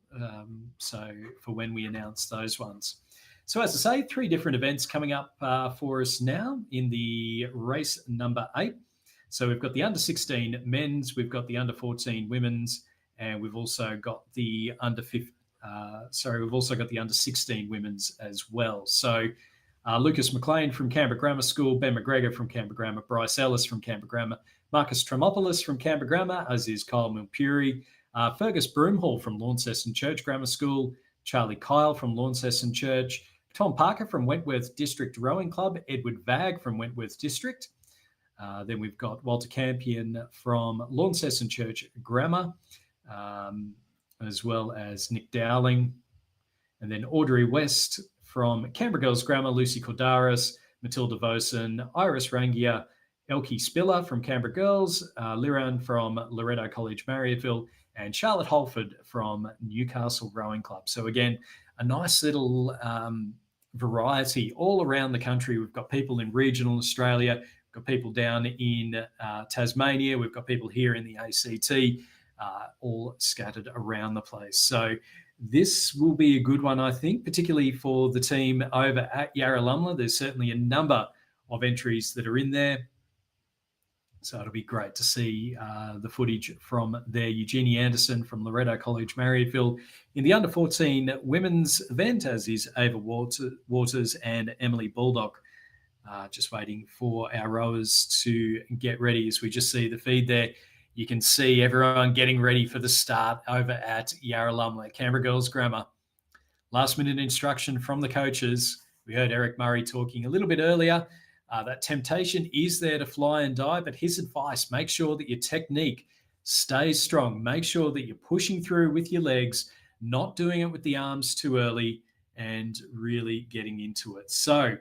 So for when we announce those ones. So as I say, 3 different events coming up for us now in the race number 8. So we've got the under 16 men's, we've got the under 14 women's, and we've also got the under 15. We've also got the under 16 women's as well. So Lucas McLean from Canberra Grammar School, Ben McGregor from Canberra Grammar, Bryce Ellis from Canberra Grammar, Marcus Tremopoulos from Canberra Grammar, as is Kyle Milpuri, Fergus Broomhall from Launceston Church Grammar School, Charlie Kyle from Launceston Church, Tom Parker from Wentworth District Rowing Club, Edward Vagg from Wentworth District. Then we've got Walter Campion from Launceston Church Grammar, as well as Nick Dowling. And then Audrey West from Canberra Girls Grammar, Lucy Cordaris, Matilda Vosen, Iris Rangia, Elkie Spiller from Canberra Girls, Liran from Loretto College Marryatville, and Charlotte Holford from Newcastle Rowing Club. So again, a nice little variety all around the country. We've got people in regional Australia, we've got people down in Tasmania, we've got people here in the ACT, all scattered around the place. So this will be a good one, I think, particularly for the team over at Yarralumla. There's certainly a number of entries that are in there. So it'll be great to see the footage from there. Eugenie Anderson from Loretto College Marryatville in the under-14 women's event, as is Ava Waters and Emily Baldock. Just waiting for our rowers to get ready. As we just see the feed there, you can see everyone getting ready for the start over at Yarralumla, Canberra Girls Grammar. Last-minute instruction from the coaches. We heard Eric Murray talking a little bit earlier. That temptation is there to fly and die, but his advice, make sure that your technique stays strong. Make sure that you're pushing through with your legs, not doing it with the arms too early, and really getting into it. So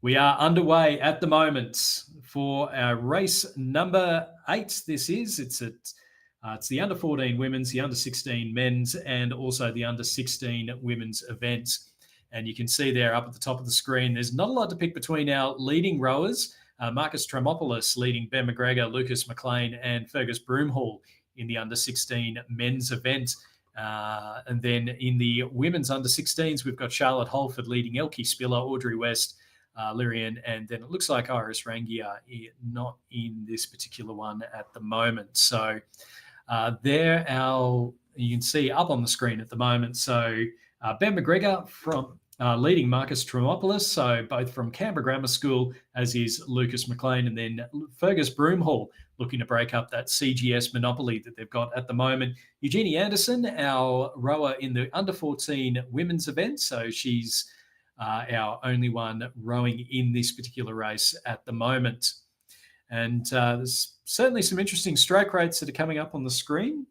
we are underway at the moment for our race number 8. It's the under 14 women's, the under 16 men's, and also the under 16 women's events. And you can see there up at the top of the screen, there's not a lot to pick between our leading rowers. Marcus Tremopoulos leading Ben McGregor, Lucas McLean, and Fergus Broomhall in the under 16 men's event. And then in the women's under 16s, we've got Charlotte Holford leading Elkie Spiller, Audrey West, Lyrian, and then it looks like Iris Rangia not in this particular one at the moment. So there you can see up on the screen at the moment. So Ben McGregor from leading Marcus Tremopoulos, so both from Canberra Grammar School, as is Lucas McLean, and then Fergus Broomhall looking to break up that CGS monopoly that they've got at the moment. Eugenie Anderson, our rower in the under 14 women's event, so she's our only one rowing in this particular race at the moment. And there's certainly some interesting stroke rates that are coming up on the screen.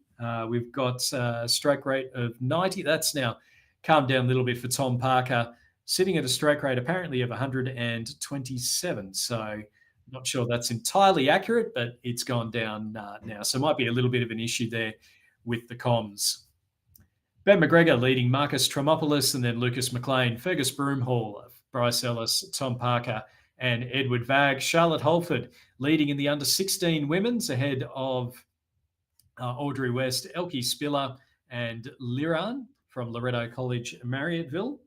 We've got a stroke rate of 90. That's now calmed down a little bit for Tom Parker, sitting at a stroke rate apparently of 127. So not sure that's entirely accurate, but it's gone down now. So it might be a little bit of an issue there with the comms. Ben McGregor leading Marcus Tremopoulos, and then Lucas McLean, Fergus Broomhall, Bryce Ellis, Tom Parker, and Edward Vagg. Charlotte Holford leading in the under 16 women's ahead of Audrey West, Elkie Spiller, and Liran from Loretto College Marryatville.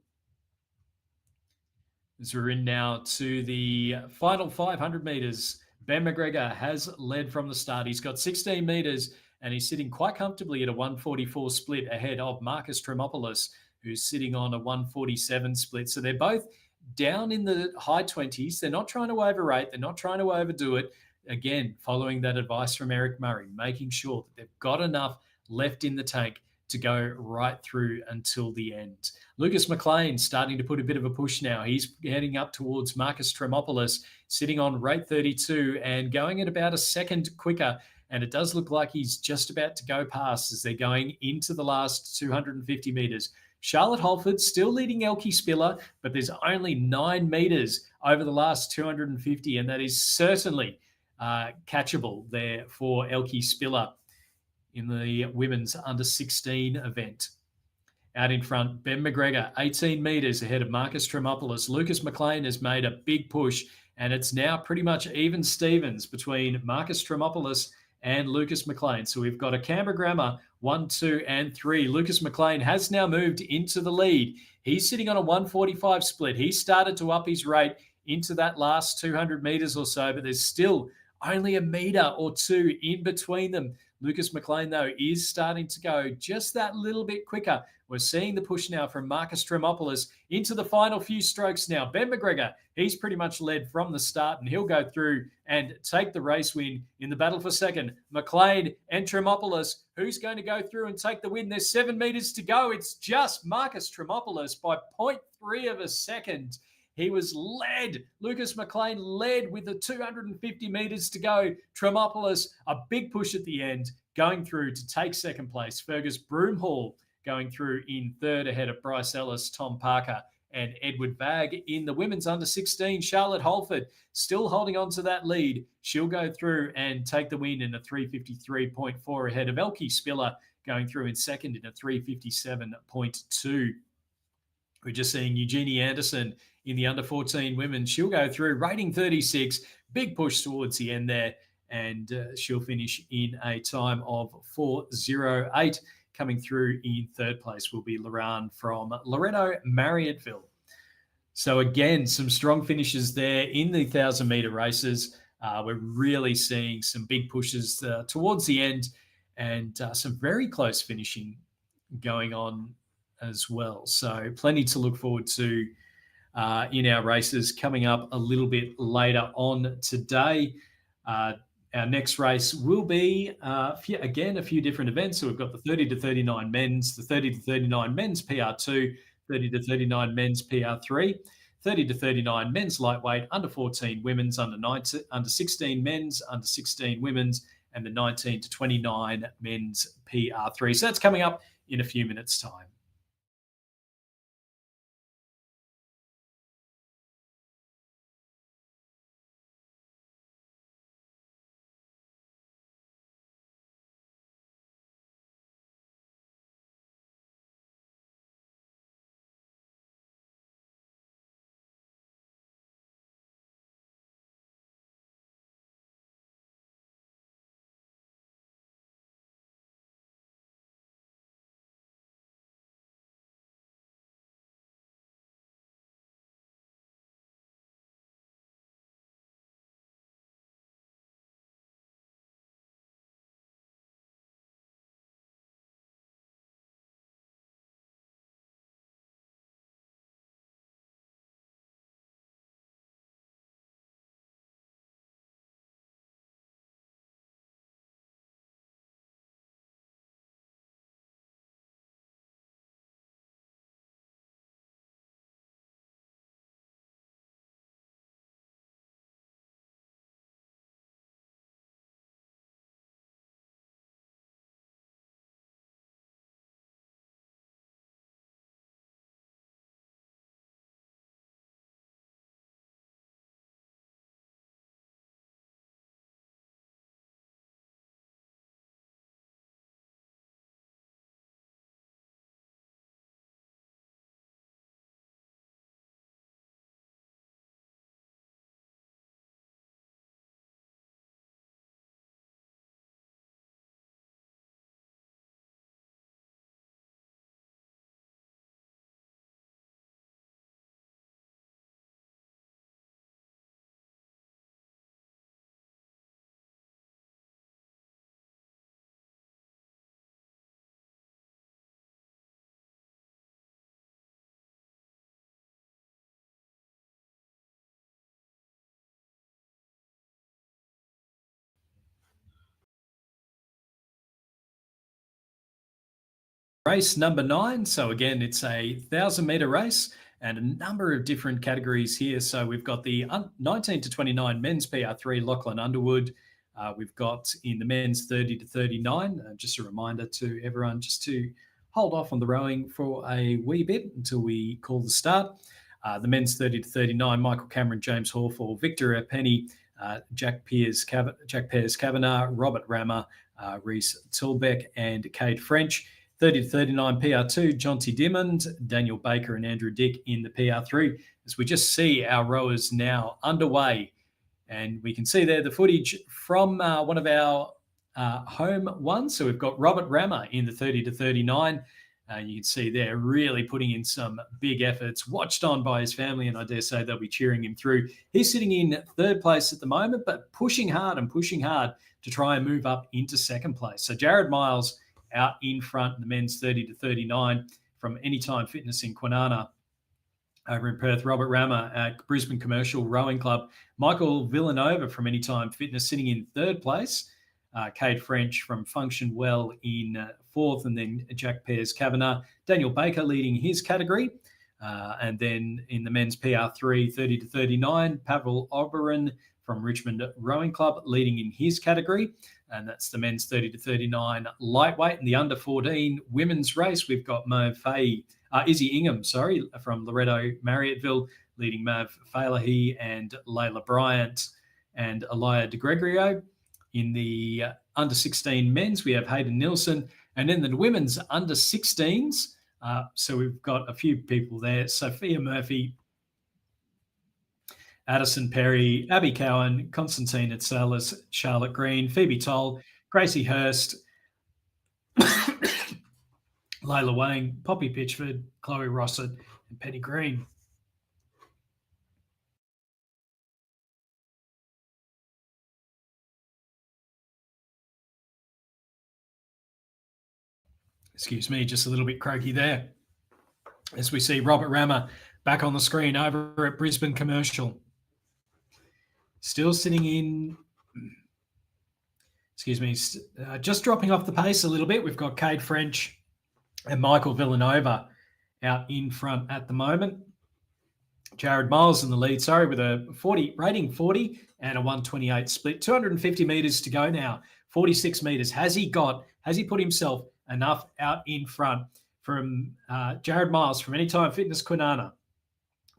As we're in now to the final 500 metres, Ben McGregor has led from the start. He's got 16 metres and he's sitting quite comfortably at a 144 split ahead of Marcus Tremopoulos, who's sitting on a 147 split. So they're both down in the high 20s. They're not trying to overrate. They're not trying to overdo it. Again, following that advice from Eric Murray, making sure that they've got enough left in the tank to go right through until the end. Lucas McLean starting to put a bit of a push now. He's heading up towards Marcus Tremopoulos, sitting on rate 32 and going at about a second quicker. And it does look like he's just about to go past as they're going into the last 250 metres. Charlotte Holford still leading Elkie Spiller, but there's only 9 meters over the last 250, and that is certainly catchable there for Elkie Spiller in the women's under 16 event. Out in front, Ben McGregor, 18 metres ahead of Marcus Tremopoulos. Lucas McLean has made a big push, and it's now pretty much even Stevens between Marcus Tremopoulos and Lucas McLean. So we've got a Canberra Grammar 1, 2, and 3. Lucas McLean has now moved into the lead. He's sitting on a 1:45 split. He started to up his rate into that last 200 metres or so, but there's still only a metre or two in between them. Lucas McLean, though, is starting to go just that little bit quicker. We're seeing the push now from Marcus Tremopoulos into the final few strokes now. Ben McGregor, he's pretty much led from the start, and he'll go through and take the race win in the battle for second. McLean and Tremopoulos, who's going to go through and take the win? There's 7 metres to go. It's just Marcus Tremopoulos by 0.3 of a second. He was led. Lucas McLean led with the 250 metres to go. Tremopoulos, a big push at the end, going through to take second place. Fergus Broomhall going through in third ahead of Bryce Ellis, Tom Parker, and Edward Vagg. In the women's under 16, Charlotte Holford still holding on to that lead. She'll go through and take the win in a 3:53.4 ahead of Elkie Spiller, going through in second in a 3:57.2. We're just seeing Eugenie Anderson in the under 14 women. She'll go through, rating 36, big push towards the end there, and she'll finish in a time of 4:08. Coming through in third place will be Loran from Loretto Marriotteville. So again, some strong finishes there in the 1,000-meter races. We're really seeing some big pushes towards the end, and some very close finishing going on as well. So plenty to look forward to in our races coming up a little bit later on today. Our next race will be, again, a few different events. So we've got the 30 to 39 men's, the 30 to 39 men's PR2, 30 to 39 men's PR3, 30 to 39 men's lightweight, under 14 women's, under 16 men's, under 16 women's, and the 19 to 29 men's PR3. So that's coming up in a few minutes' time. Race number 9. So again, it's a 1,000-meter race and a number of different categories here. So we've got the 19 to 29 men's PR3, Lachlan Underwood. We've got in the men's 30 to 39, just a reminder to everyone just to hold off on the rowing for a wee bit until we call the start. The men's 30 to 39, Michael Cameron, James Hawthorne, Victor Penny, Jack Pears Kavanagh, Robert Rammer, Reese Tilbeck, and Cade French. 30 to 39 PR2, Jonty Diamond, Daniel Baker, and Andrew Dick in the PR3. As we just see our rowers now underway. And we can see there the footage from one of our home ones. So we've got Robert Rammer in the 30 to 39. You can see there really putting in some big efforts, watched on by his family, and I dare say they'll be cheering him through. He's sitting in third place at the moment, but pushing hard to try and move up into second place. So Jared Miles out in front in the men's 30 to 39 from Anytime Fitness in Kwinana. Over in Perth, Robert Rammer at Brisbane Commercial Rowing Club. Michael Villanova from Anytime Fitness sitting in third place. Cade French from Function Well in fourth, and then Jack Pears Kavanagh. Daniel Baker leading his category. And then in the men's PR3, 30 to 39, Pavel Oberon from Richmond Rowing Club leading in his category. And that's the men's 30 to 39 lightweight. In the under 14 women's race, we've got Izzy Ingham, from Loretto Marriotteville, leading Mav Falahi and Layla Bryant and Elia De Gregorio. In the under 16 men's, we have Hayden Nielsen. And in the women's under 16s, so we've got a few people there. Sophia Murphy, Addison Perry, Abby Cowan, Constantine Atsalis, Charlotte Green, Phoebe Toll, Gracie Hurst, Layla Wang, Poppy Pitchford, Chloe Rossett, and Penny Green. Excuse me, just a little bit croaky there. As we see Robert Rammer back on the screen over at Brisbane Commercial. Still sitting in, just dropping off the pace a little bit. We've got Cade French and Michael Villanova out in front at the moment. Jared Miles in the lead, with a 40 and a 128 split. 250 metres to go now. 46 metres. Has he put himself enough out in front from Jared Miles from Anytime Fitness Kwinana?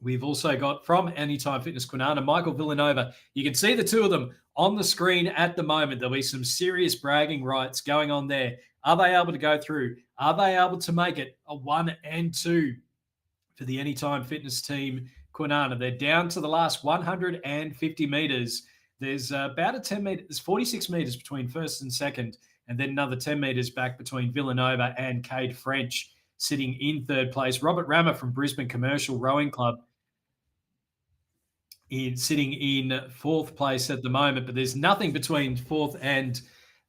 We've also got from Anytime Fitness Kwinana, Michael Villanova. You can see the two of them on the screen at the moment. There'll be some serious bragging rights going on there. Are they able to go through? Are they able to make it a 1 and 2 for the Anytime Fitness team Kwinana? They're down to the last 150 metres. There's about a 10 metre, there's 46 metres between first and second, and then another 10 metres back between Villanova and Cade French sitting in third place. Robert Rammer from Brisbane Commercial Rowing Club sitting in fourth place at the moment, but there's nothing between fourth and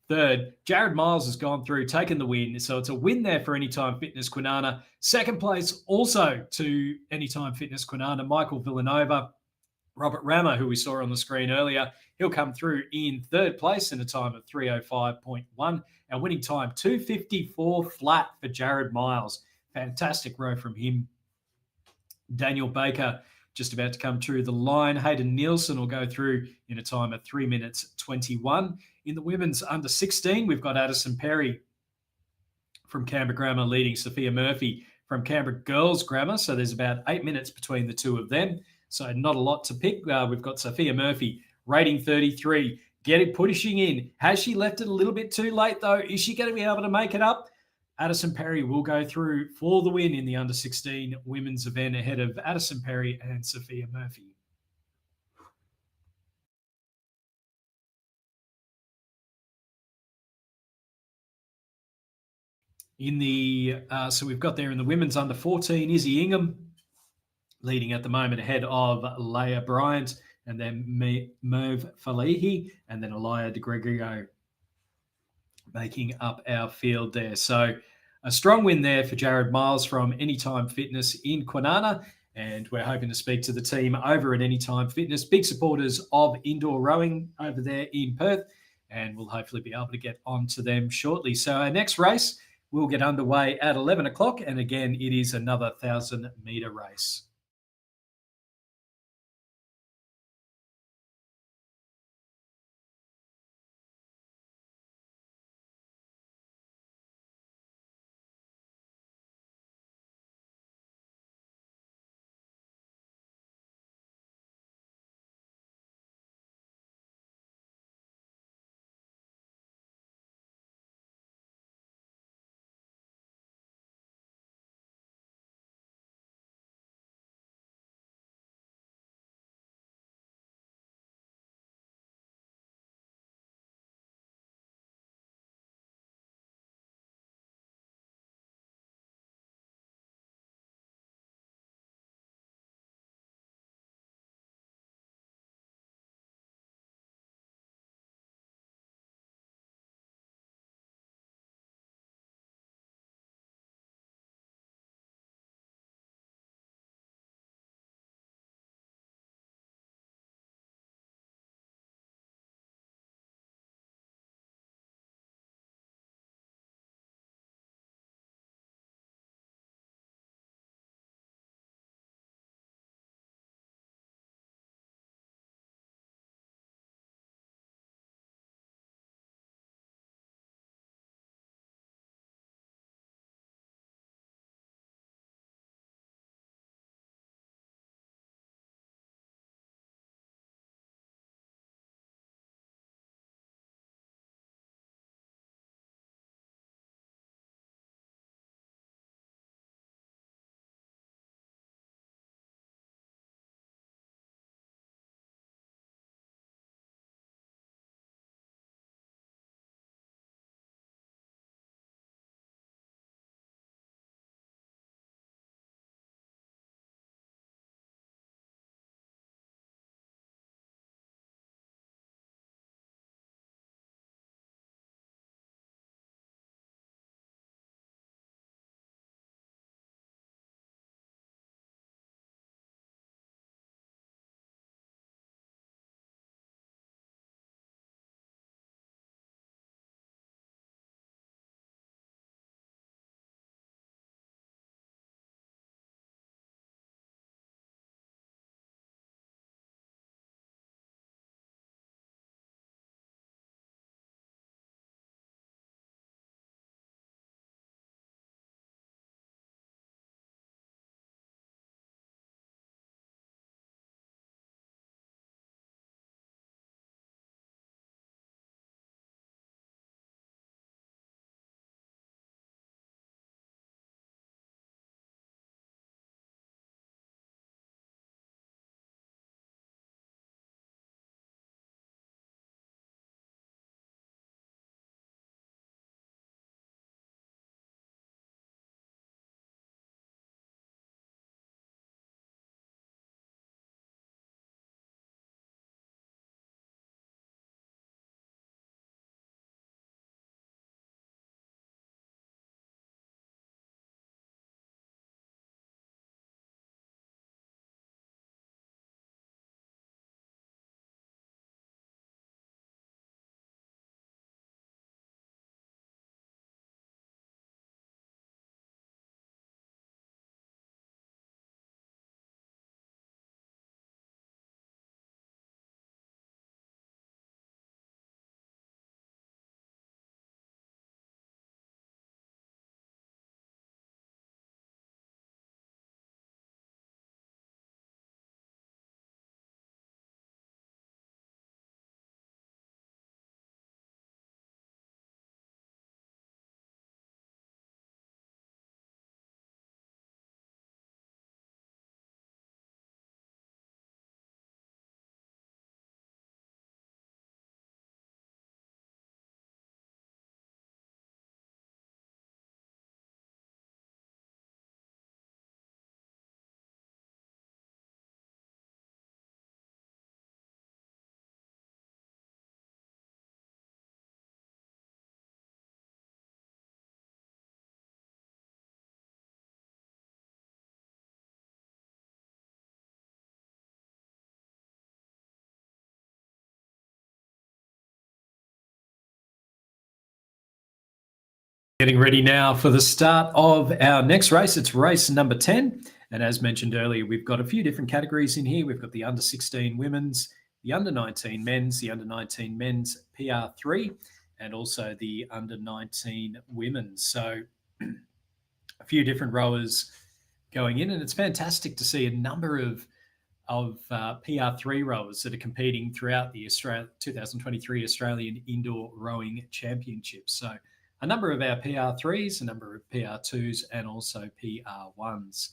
third. Jared Miles has gone through, taken the win. So it's a win there for Anytime Fitness Kwinana. Second place also to Anytime Fitness Kwinana, Michael Villanova. Robert Rammer, who we saw on the screen earlier, he'll come through in third place in a time of 3:05.1. Our winning time, 2:54 flat for Jared Miles. Fantastic row from him. Daniel Baker just about to come through the line. Hayden Nielsen will go through in a time of 3 minutes 21. In the women's under 16, we've got Addison Perry from Canberra Grammar leading Sophia Murphy from Canberra Girls Grammar. So there's about 8 minutes between the two of them. So not a lot to pick. We've got Sophia Murphy, rating 33, pushing in. Has she left it a little bit too late, though? Is she going to be able to make it up? Addison Perry will go through for the win in the under 16 women's event ahead of Addison Perry and Sophia Murphy. In the so we've got there in the women's under 14, Izzy Ingham leading at the moment ahead of Leah Bryant, and then Merv Falehi, and then Elia De Gregorio making up our field there. So a strong win there for Jared Miles from Anytime Fitness in Kwinana, and we're hoping to speak to the team over at Anytime Fitness, big supporters of indoor rowing over there in Perth, and we'll hopefully be able to get on to them shortly. So our next race will get underway at 11 o'clock, and again, it is another 1,000-metre race. Getting ready now for the start of our next race. It's race number 10. And as mentioned earlier, we've got a few different categories in here. We've got the under 16 women's, the under 19 men's, the under 19 men's PR3, and also the under 19 women's. So a few different rowers going in, and it's fantastic to see a number of PR3 rowers that are competing throughout the 2023 Australian Indoor Rowing Championships. So a number of our PR3s, a number of PR2s, and also PR1s.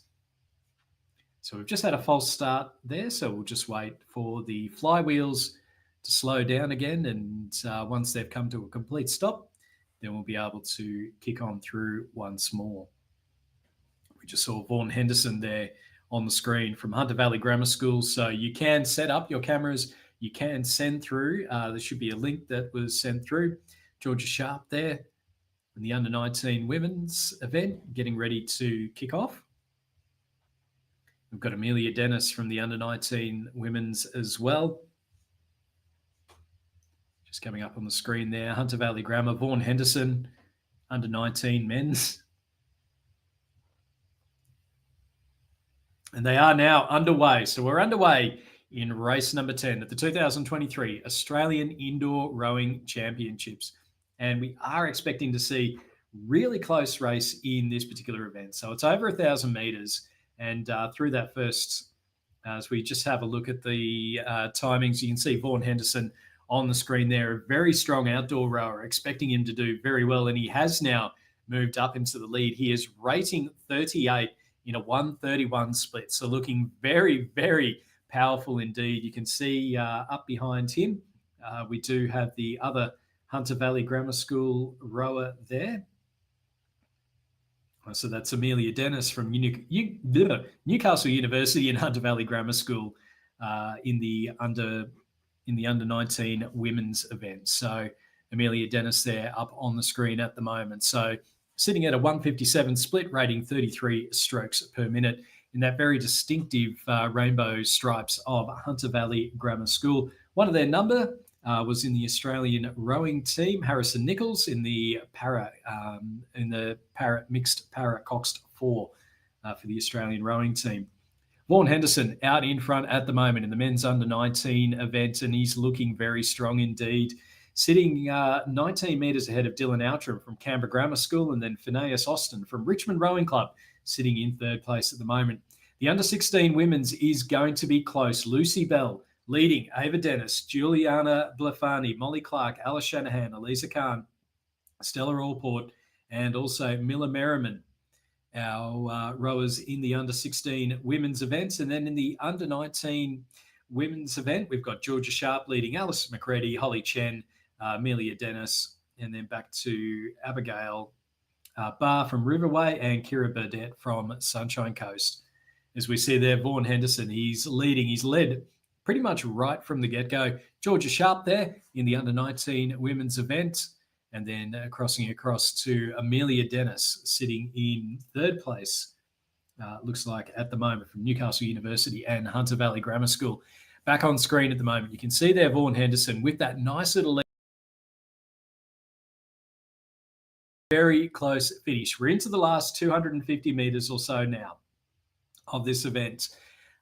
So we've just had a false start there, so we'll just wait for the flywheels to slow down again, and once they've come to a complete stop, then we'll be able to kick on through once more. We just saw Vaughan Henderson there on the screen from Hunter Valley Grammar School, so you can set up your cameras, you can send through, there should be a link that was sent through. Georgia Sharp there in the under 19 women's event getting ready to kick off. We've got Amelia Dennis from the under 19 women's as well. Just coming up on the screen there. Hunter Valley Grammar, Vaughan Henderson, under 19 men's. And they are now underway. So we're underway in race number 10 at the 2023 Australian Indoor Rowing Championships. And we are expecting to see really close race in this particular event. So it's over 1,000 metres. And through that first, as we just have a look at the timings, you can see Vaughan Henderson on the screen there, a very strong outdoor rower, expecting him to do very well. And he has now moved up into the lead. He is rating 38 in a 1:31 split. So looking very, very powerful indeed. You can see up behind him, we do have the other Hunter Valley Grammar School rower there. So that's Amelia Dennis from Newcastle University and Hunter Valley Grammar School in the under 19 women's event. So Amelia Dennis there up on the screen at the moment. So sitting at a 1:57 split, rating 33 strokes per minute in that very distinctive rainbow stripes of Hunter Valley Grammar School. One of their number was in the Australian rowing team, Harrison Nichols in the mixed para coxed 4 for the Australian rowing team. Vaughan Henderson out in front at the moment in the men's under 19 event, and he's looking very strong indeed, sitting 19 metres ahead of Dylan Outram from Canberra Grammar School, and then Phineas Austin from Richmond Rowing Club sitting in third place at the moment. The under 16 women's is going to be close. Lucy Bell leading, Ava Dennis, Juliana Blafani, Molly Clark, Alice Shanahan, Elisa Khan, Stella Allport, and also Miller Merriman, our rowers in the under 16 women's events. And then in the under 19 women's event, we've got Georgia Sharp leading, Alice McCready, Holly Chen, Amelia Dennis, and then back to Abigail Barr from Riverway and Kira Burdett from Sunshine Coast. As we see there, Vaughan Henderson, he's leading. He's led pretty much right from the get-go. Georgia Sharp there in the under 19 women's event, and then crossing across to Amelia Dennis sitting in third place, looks like at the moment, from Newcastle University and Hunter Valley Grammar School. Back on screen at the moment, you can see there Vaughan Henderson with that nice little lead. Very close finish. We're into the last 250 metres or so now of this event.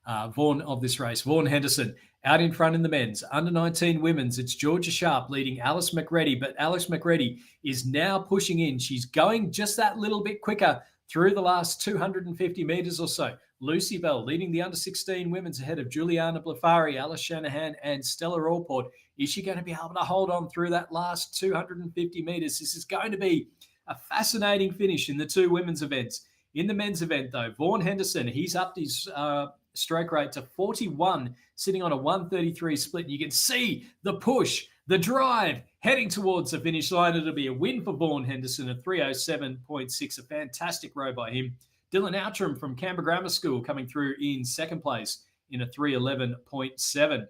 Of this race. Vaughan Henderson out in front in the men's. Under 19 women's, it's Georgia Sharp leading Alice McReady, but Alice McReady is now pushing in. She's going just that little bit quicker through the last 250 metres or so. Lucy Bell leading the under 16 women's ahead of Juliana Blafari, Alice Shanahan, and Stella Allport. Is she going to be able to hold on through that last 250 metres? This is going to be a fascinating finish in the two women's events. In the men's event, though, Vaughan Henderson, he's upped his stroke rate to 41, sitting on a 1:33 split. And you can see the push, the drive, heading towards the finish line. It'll be a win for Vaughan Henderson, a 3:07.6, a fantastic row by him. Dylan Outram from Canberra Grammar School coming through in second place in a 3:11.7.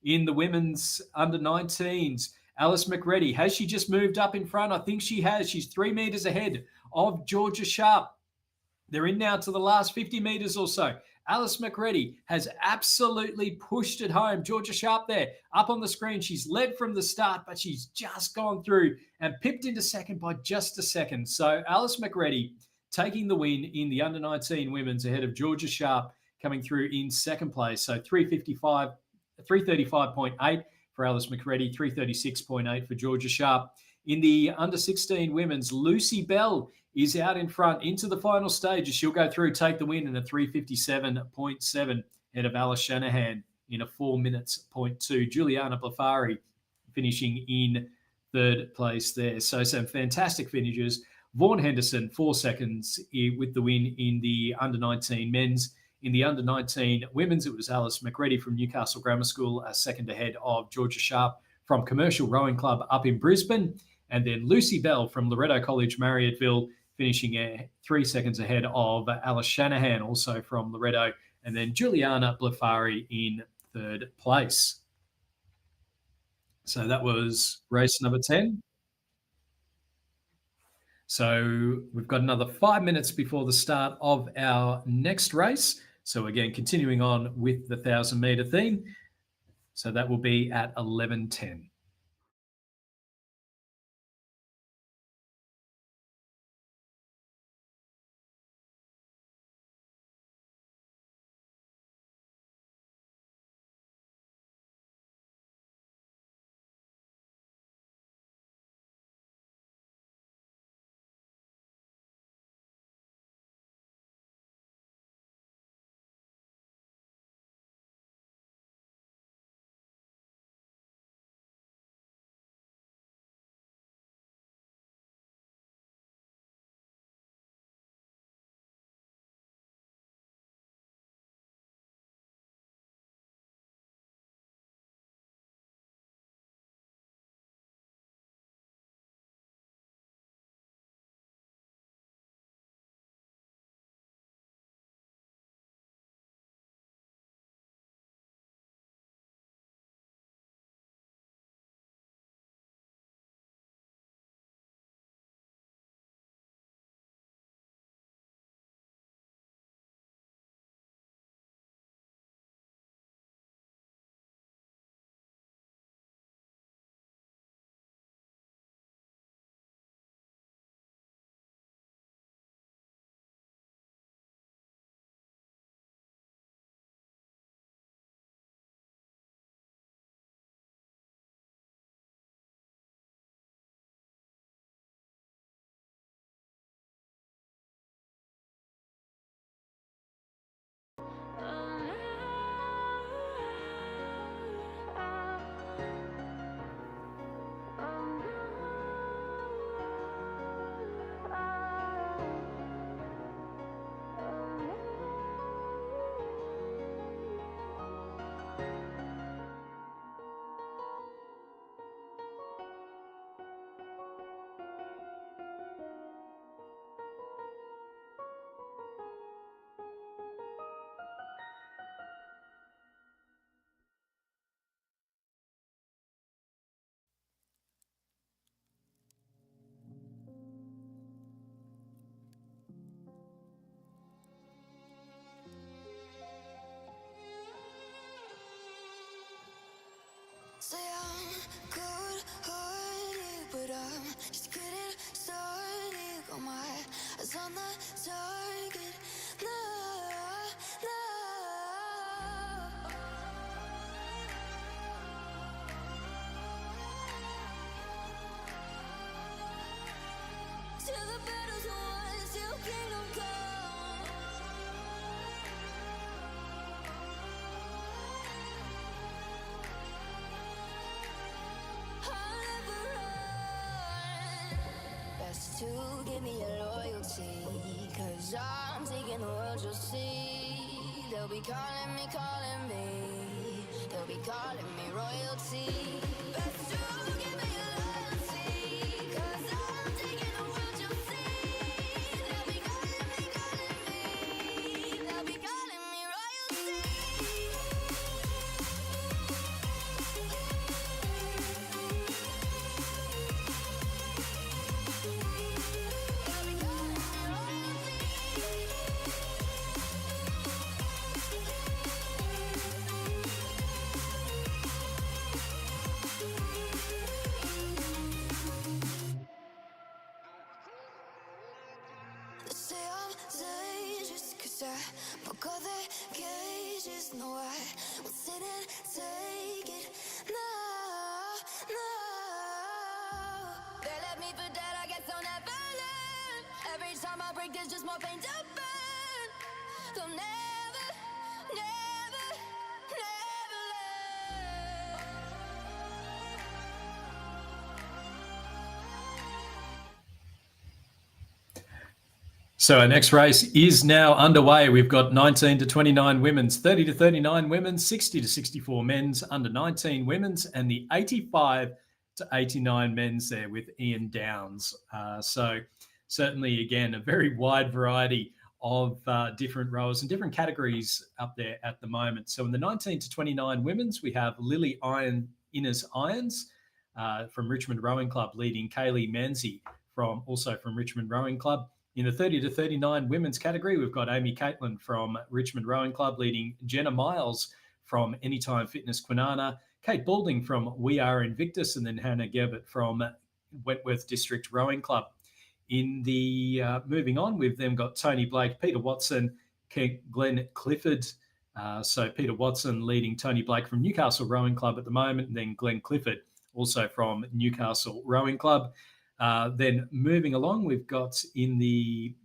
In the women's under 19s, Alice McReady, has she just moved up in front? I think she has. She's 3 metres ahead of Georgia Sharp. They're in now to the last 50 metres or so. Alice McReady has absolutely pushed it home. Georgia Sharp there up on the screen. She's led from the start, but she's just gone through and pipped into second by just a second. So Alice McReady taking the win in the under-19 women's ahead of Georgia Sharp coming through in second place. So 335.8 for Alice McReady, 336.8 for Georgia Sharp. In the under-16 women's, Lucy Bell is out in front into the final stage. She'll go through, take the win in a 357.7 ahead of Alice Shanahan in a 4 minutes, 0.2. Juliana Blafari finishing in third place there. So some fantastic finishes. Vaughan Henderson, 4 seconds with the win in the under-19 men's. In the under-19 women's, it was Alice McReady from Newcastle Grammar School, a second ahead of Georgia Sharp from Commercial Rowing Club up in Brisbane. And then Lucy Bell from Loretto College, Marryatville, finishing 3 seconds ahead of Alice Shanahan, also from Loretto. And then Juliana Blafari in third place. So that was race number 10. So we've got another 5 minutes before the start of our next race. So again, continuing on with the 1,000-metre theme. So that will be at 11:10. Say I'm good-hearted, but I'm just getting started. Got my eyes on the target. No, no. Till the battle's won, till kingdom come. Best to give me your loyalty, 'cause I'm taking the world, you'll see. They'll be calling me, they'll be calling me royalty. Best to give me your loyalty, 'cause I'm taking the world, you'll see. They'll be calling me, they'll be calling me royalty. yeah. But got the cages, no, I won't sit and take it. No, no. They left me for dead, I guess I'll never learn. Every time I break, there's just more pain to burn. They'll never, never, never learn. So our next race is now underway. We've got 19 to 29 women's, 30 to 39 women's, 60 to 64 men's, under 19 women's, and the 85 to 89 men's there with Ian Downs. So certainly, again, a very wide variety of different rowers and different categories up there at the moment. So in the 19 to 29 women's, we have Lily Innes Irons from Richmond Rowing Club leading Kaylee Manzi also from Richmond Rowing Club. In the 30 to 39 women's category, we've got Amy Caitlin from Richmond Rowing Club leading Jenna Miles from Anytime Fitness Kwinana, Kate Balding from We Are Invictus, and then Hannah Gerbert from Wentworth District Rowing Club. In the moving on, we've then got Tony Blake, Peter Watson, Glenn Clifford. So Peter Watson leading Tony Blake from Newcastle Rowing Club at the moment, and then Glenn Clifford also from Newcastle Rowing Club. Then moving along, we've got in the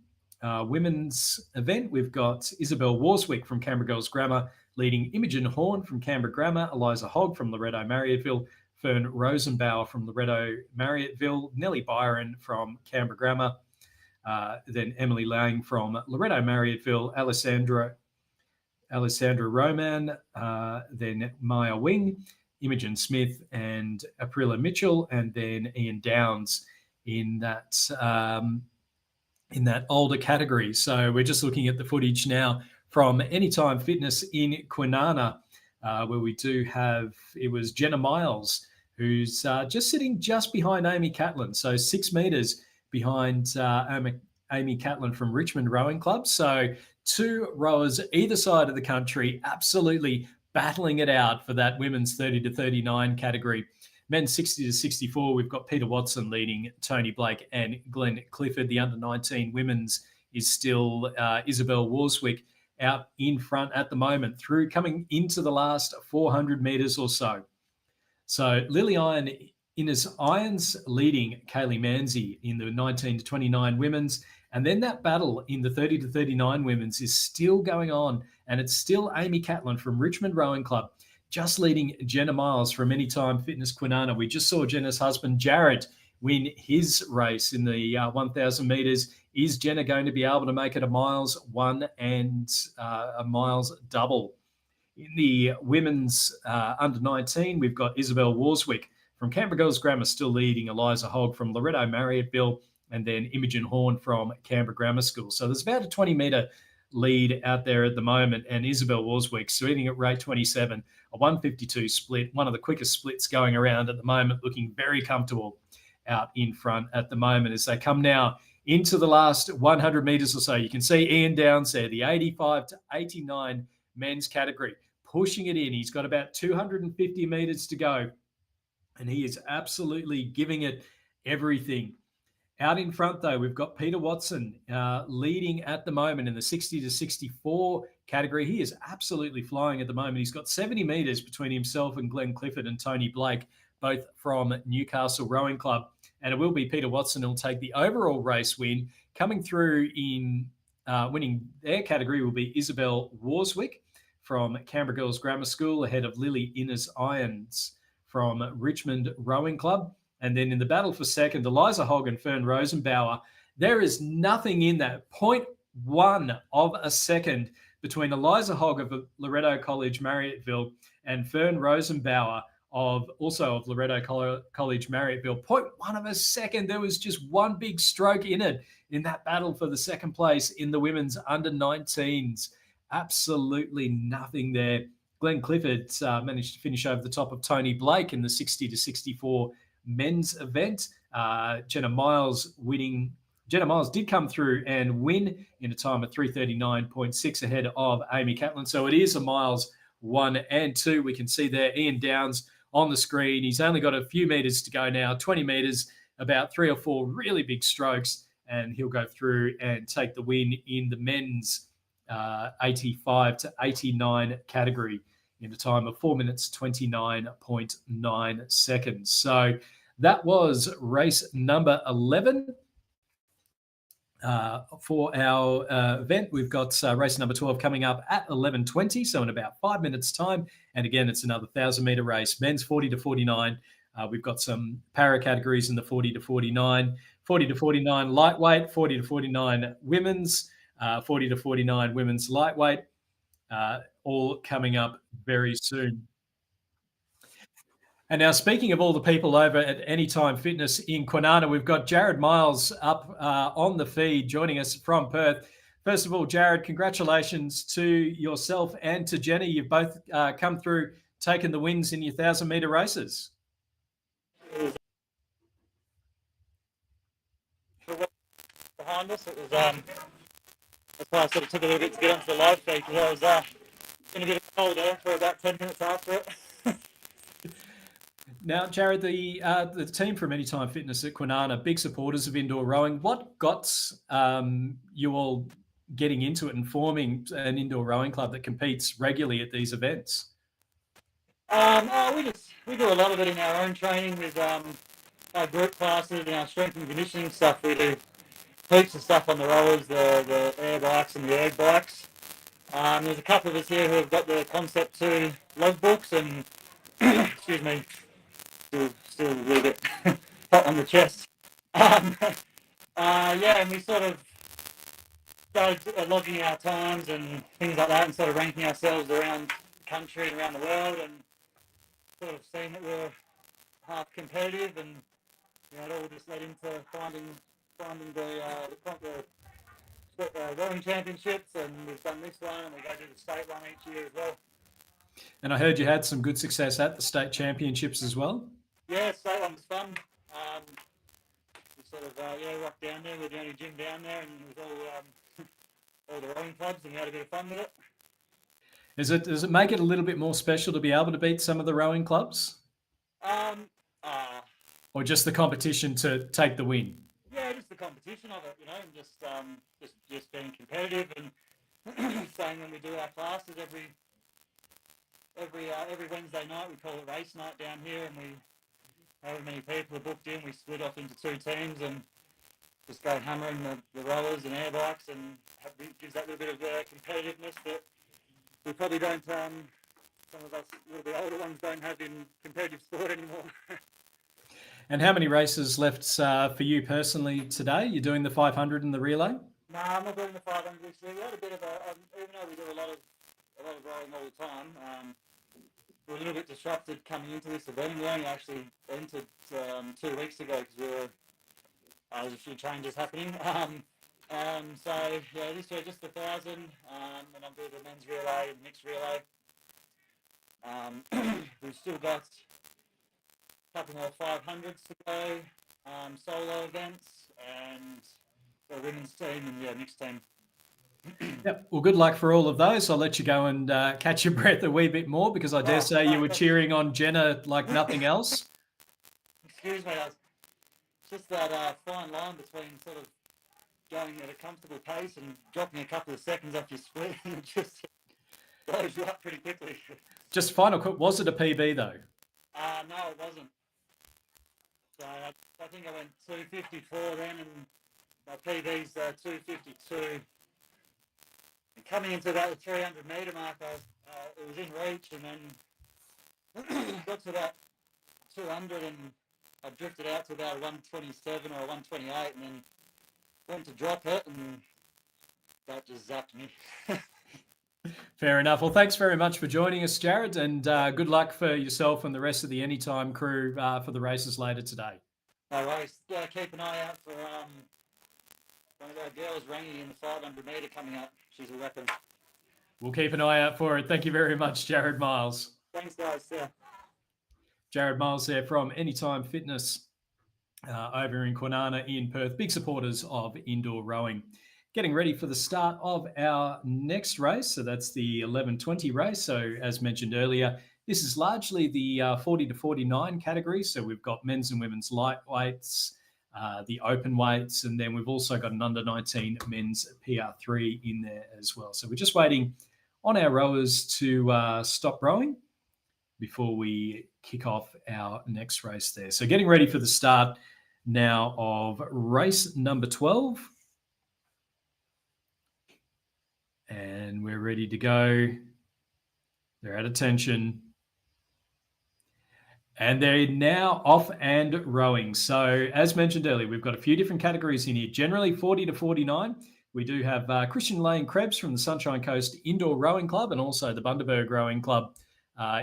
women's event, we've got Isabel Warswick from Canberra Girls Grammar leading Imogen Horn from Canberra Grammar, Eliza Hogg from Loretto Marryatville, Fern Rosenbauer from Loretto Marryatville, Nellie Byron from Canberra Grammar, then Emily Lang from Loretto Marryatville, Alessandra Roman, then Maya Wing, Imogen Smith and Aprila Mitchell, and then Ian Downs in that older category. So we're just looking at the footage now from Anytime Fitness in Kwinana, where we do have, it was Jenna Miles, who's just sitting just behind Amy Catlin, so 6 meters behind Amy Catlin from Richmond Rowing Club. So 2 rowers either side of the country absolutely battling it out for that women's 30 to 39 category. Men's 60 to 64, we've got Peter Watson leading Tony Blake and Glenn Clifford. The under 19 women's is still Isabel Warswick out in front at the moment, through coming into the last 400 meters or so. So Lily Innes Irons leading Kaylee Manzi in the 19 to 29 women's. And then that battle in the 30 to 39 women's is still going on. And it's still Amy Catlin from Richmond Rowing Club just leading Jenna Miles from Anytime Fitness Kwinana. We just saw Jenna's husband, Jared, win his race in the 1,000 metres. Is Jenna going to be able to make it a miles one and a miles double? In the women's under 19, we've got Isabel Warswick from Canberra Girls Grammar still leading Eliza Hogg from Loretto Marryatville, and then Imogen Horn from Canberra Grammar School. So there's about a 20-metre lead out there at the moment, and Isabel Warswick leading at rate 27, a 1:52 split, one of the quickest splits going around at the moment, looking very comfortable out in front at the moment as they come now into the last 100 metres or so. You can see Ian Downs there, the 85 to 89 men's category, pushing it in. He's got about 250 metres to go, and he is absolutely giving it everything. Out in front, though, we've got Peter Watson leading at the moment in the 60 to 64 category. He is absolutely flying at the moment. He's got 70 metres between himself and Glenn Clifford and Tony Blake, both from Newcastle Rowing Club. And it will be Peter Watson who'll take the overall race win. Coming through in winning their category will be Isabel Warswick from Canberra Girls Grammar School, ahead of Lily Innes Irons from Richmond Rowing Club. And then in the battle for second, Eliza Hogg and Fern Rosenbauer. There is nothing in that. 0.1 of a second between Eliza Hogg of Loretto College Marryatville and Fern Rosenbauer of Loretto College Marryatville. 0.1 of a second. There was just one big stroke in it in that battle for the second place in the women's under 19s. Absolutely nothing there. Glenn Clifford managed to finish over the top of Tony Blake in the 60 to 64 men's event. Jenna Miles did come through and win in a time of 3:39.6 ahead of Amy Catlin. So it is a miles 1 and 2. We can see there Ian Downs on the screen. He's only got a few meters to go now, 20 meters, about 3 or 4 really big strokes, and he'll go through and take the win in the men's 85 to 89 category in a time of 4 minutes 29.9 seconds. So that was race number 11. For our event, we've got race number 12 coming up at 11:20, so in about 5 minutes' time. And again, it's another 1,000-meter race, men's 40 to 49. We've got some para categories in the 40 to 49, 40 to 49 lightweight, 40 to 49 women's, 40 to 49 women's lightweight, all coming up very soon. And now, speaking of all the people over at Anytime Fitness in Kwinana, we've got Jared Miles up on the feed joining us from Perth. First of all, Jared, congratulations to yourself and to Jenny. You've both come through, taken the wins in your 1,000-meter races. Behind us, it was that's why I sort of took a little bit to get onto the live feed, because I was in a bit of cold air for about 10 minutes after it. Now, Jared, the team from Anytime Fitness at Kwinana, big supporters of indoor rowing. What got you all getting into it and forming an indoor rowing club that competes regularly at these events? We do a lot of it in our own training with our group classes and our strength and conditioning stuff. We do heaps of stuff on the rowers, the air bikes and the egg bikes. There's a couple of us here who have got the Concept 2 logbooks and, excuse me, still a little bit hot on the chest. And we sort of started logging our times and things like that, and sort of ranking ourselves around the country and around the world, and sort of seeing that we're half competitive, and it all just led into finding the rowing championships, and we've done this one, and we go to the state one each year as well. And I heard you had some good success at the state championships as well. Yeah, state one was fun. We sort of rocked down there. We're the only gym down there, and it was all the rowing clubs, and we had a bit of fun with it. Does it make it a little bit more special to be able to beat some of the rowing clubs? Or just the competition to take the win? Yeah, just the competition of it, and just being competitive, and saying when we do our classes every Wednesday night, we call it race night down here, and however many people are booked in, we split off into two teams and just go hammering the rowers and air bikes, and gives that little bit of competitiveness that we probably don't, some of us a little bit older ones don't have in competitive sport anymore. And how many races left for you personally today? You're doing the 500 and the relay? No, I'm not doing the 500 this year. We had a bit of even though we do a lot of rowing all the time, we're a little bit disrupted coming into this event. We only actually entered 2 weeks ago because there was a few changes happening. So this year just 1,000, and I'm doing the men's relay and mixed relay. We've still got a couple more 500s to go, solo events, and the women's team and mixed team. Yep. Well, good luck for all of those. I'll let you go and catch your breath a wee bit more, because I dare say you were cheering on Jenna like nothing else. Excuse me, it's just that fine line between sort of going at a comfortable pace and dropping a couple of seconds off your split, and it just blows you up pretty quickly. Just final quick, was it a PB though? No, it wasn't. So I think I went 254 then, and my PB's 252. And coming into about the 300 metre mark, it was in reach, and then got to about 200, and I drifted out to about 127 or 128, and then went to drop it, and that just zapped me. Fair enough. Well, thanks very much for joining us, Jared, and good luck for yourself and the rest of the Anytime crew for the races later today. No worries. Keep an eye out for one of our girls, Rangi, in the 500 metre coming up. She's a weapon. We'll keep an eye out for it. Thank you very much, Jared Miles. Thanks, guys. Yeah. Jared Miles there from Anytime Fitness over in Kwinana in Perth. Big supporters of indoor rowing. Getting ready for the start of our next race. So that's the 11:20 race. So as mentioned earlier, this is largely the 40 to 49 category. So we've got men's and women's lightweights, the open weights, and then we've also got an under-19 men's PR3 in there as well. So we're just waiting on our rowers to stop rowing before we kick off our next race there. So getting ready for the start now of race number 12. And we're ready to go. They're at attention. And they're now off and rowing. So as mentioned earlier, we've got a few different categories in here. Generally 40 to 49. We do have Christian Lane Krebs from the Sunshine Coast Indoor Rowing Club and also the Bundaberg Rowing Club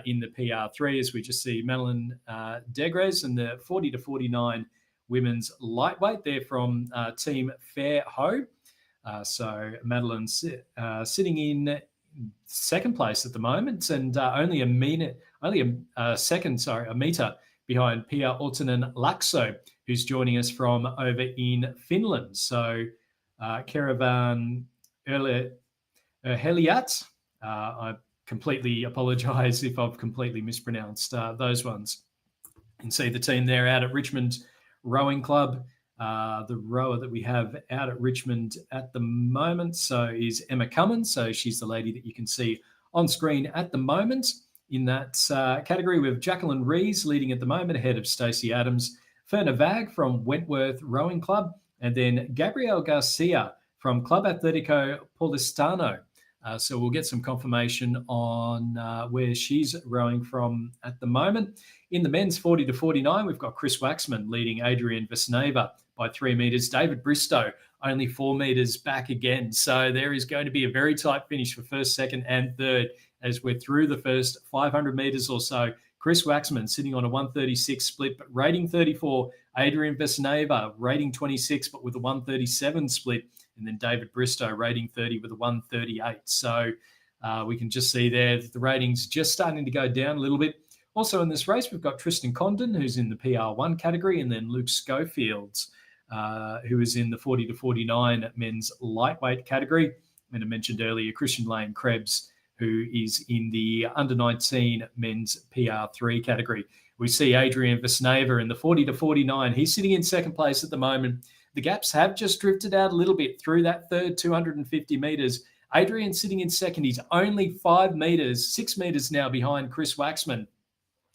in the PR3, as we just see Madeline Degres and the 40 to 49 women's lightweight. They're from Team Fair Ho. So Madeline's sitting in second place at the moment, and only a meter behind Pia Ortonen Laakso, who's joining us from over in Finland. So Caravan Heliat, I completely apologise if I've completely mispronounced those ones. You can see the team there out at Richmond Rowing Club. The rower that we have out at Richmond at the moment is Emma Cummins. So she's the lady that you can see on screen at the moment. In that category, we have Jacqueline Rees leading at the moment ahead of Stacey Adams, Ferna Vag from Wentworth Rowing Club, and then Gabrielle Garcia from Club Atletico Paulistano. So we'll get some confirmation on where she's rowing from at the moment. In the men's 40 to 49, we've got Chris Waxman leading Adrian Vesneva by 3 metres. David Bristow only 4 metres back again. So there is going to be a very tight finish for first, second and third as we're through the first 500 metres or so. Chris Waxman sitting on a 136 split, but rating 34. Adrian Vesneva rating 26, but with a 137 split. And then David Bristow rating 30 with a 138. So we can just see there that the ratings just starting to go down a little bit. Also in this race, we've got Tristan Condon, who's in the PR1 category, and then Luke Schofields, who is in the 40 to 49 men's lightweight category. And I mentioned earlier, Christian Lane Krebs, who is in the under-19 men's PR3 category. We see Adrian Vesneva in the 40 to 49. He's sitting in second place at the moment. The gaps have just drifted out a little bit through that third 250 metres. Adrian sitting in second. He's only 6 metres now behind Chris Waxman.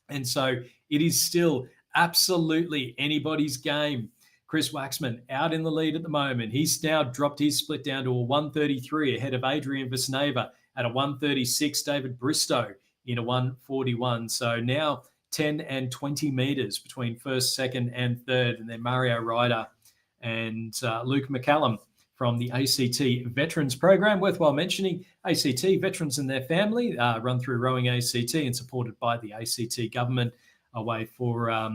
And so it is still absolutely anybody's game. Chris Waxman out in the lead at the moment. He's now dropped his split down to a 133 ahead of Adrian Vesneva at a 136. David Bristow in a 141. So now 10 and 20 metres between first, second and third. And then Mario Ryder and Luke McCallum from the ACT Veterans Program. Worthwhile mentioning, ACT Veterans and their family run through Rowing ACT and supported by the ACT government, a way for our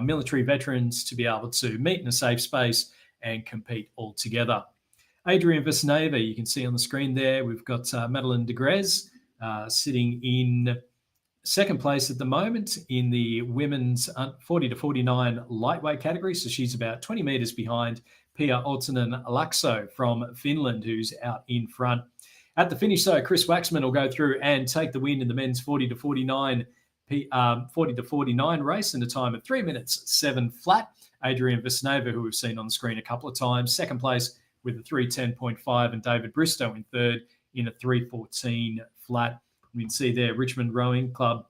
military veterans to be able to meet in a safe space and compete all together. Adrian Vesneva, you can see on the screen there, we've got Madeline Degres sitting in second place at the moment in the women's 40 to 49 lightweight category. So she's about 20 metres behind Pia Ortonen Laakso from Finland, who's out in front. At the finish, though, Chris Waxman will go through and take the win in the men's 40 to 49 race in a time of 3 minutes 7 flat. Adrian Vesneva, who we've seen on the screen a couple of times, second place with a 3:10.5, and David Bristow in third in a 3:14 flat. You can see there, Richmond Rowing Club.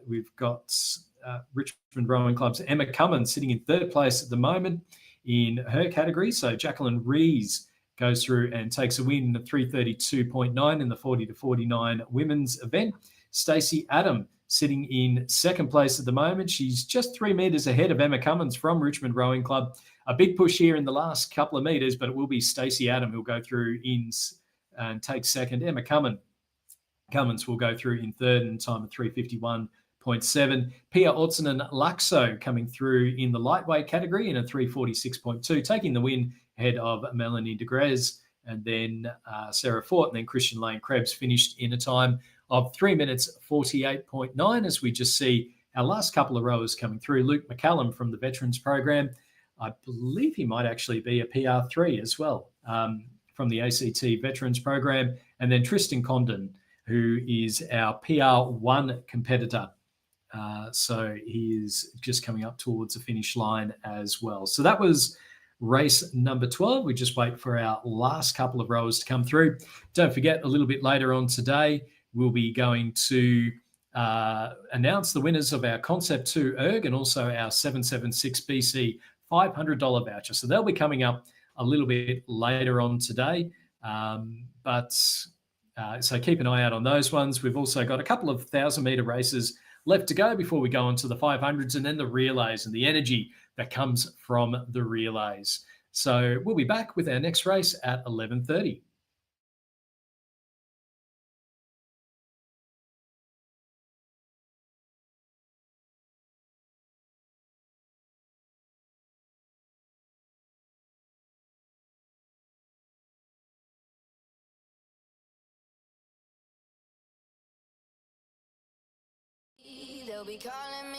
We've got Richmond Rowing Club's Emma Cummins sitting in third place at the moment in her category. So Jacqueline Rees goes through and takes a win in the 3:32.9 in the 40 to 49 women's event. Stacey Adam sitting in second place at the moment. She's just 3 metres ahead of Emma Cummins from Richmond Rowing Club. A big push here in the last couple of metres, but it will be Stacey Adam who'll go through in and take second. Emma Cummins will go through in third in time of 3:51.7. Pia Ortonen Laakso coming through in the lightweight category in a 3:46.2, taking the win ahead of Melanie Degres, and then Sarah Fort, and then Christian Lane Krebs finished in a time of 3 minutes 48.9, as we just see our last couple of rowers coming through. Luke McCallum from the Veterans Program. I believe he might actually be a PR3 as well from the ACT Veterans Program. And then Tristan Condon, who is our PR1 competitor So he is just coming up towards the finish line as well. So that was race number 12. We just wait for our last couple of rowers to come through. Don't forget, a little bit later on today, we'll be going to announce the winners of our Concept 2 ERG and also our 776 BC $500 voucher. So they'll be coming up a little bit later on today. So keep an eye out on those ones. We've also got a couple of 1,000-meter races left to go before we go on to the 500s and then the relays and the energy that comes from the relays. So we'll be back with our next race at 11:30. They'll be calling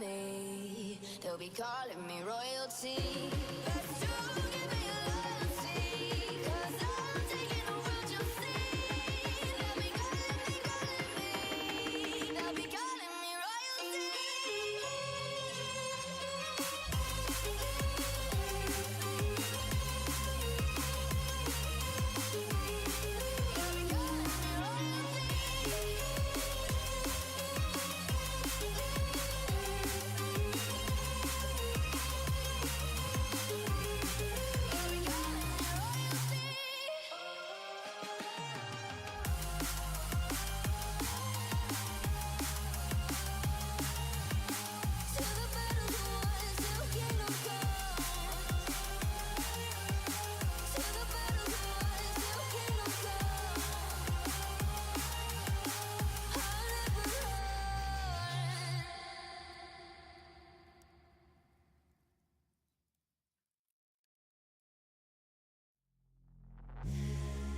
me. They'll be calling me royalty. Best to give me loyalty, 'cause I'm taking the world, you'll see. They'll be calling me. They'll be calling me royalty.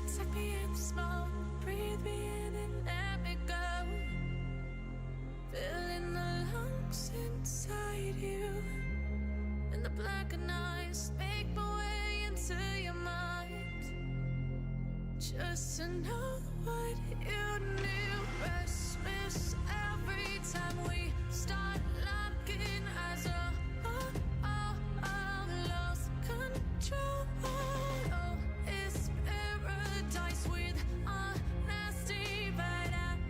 Suck me in the smoke, breathe me in and let me go. Filling the lungs inside you, and the blackened eyes make my way into your mind. Just to know what you knew, restless every time we start locking eyes. Lost control. It's paradise with honesty, but I'm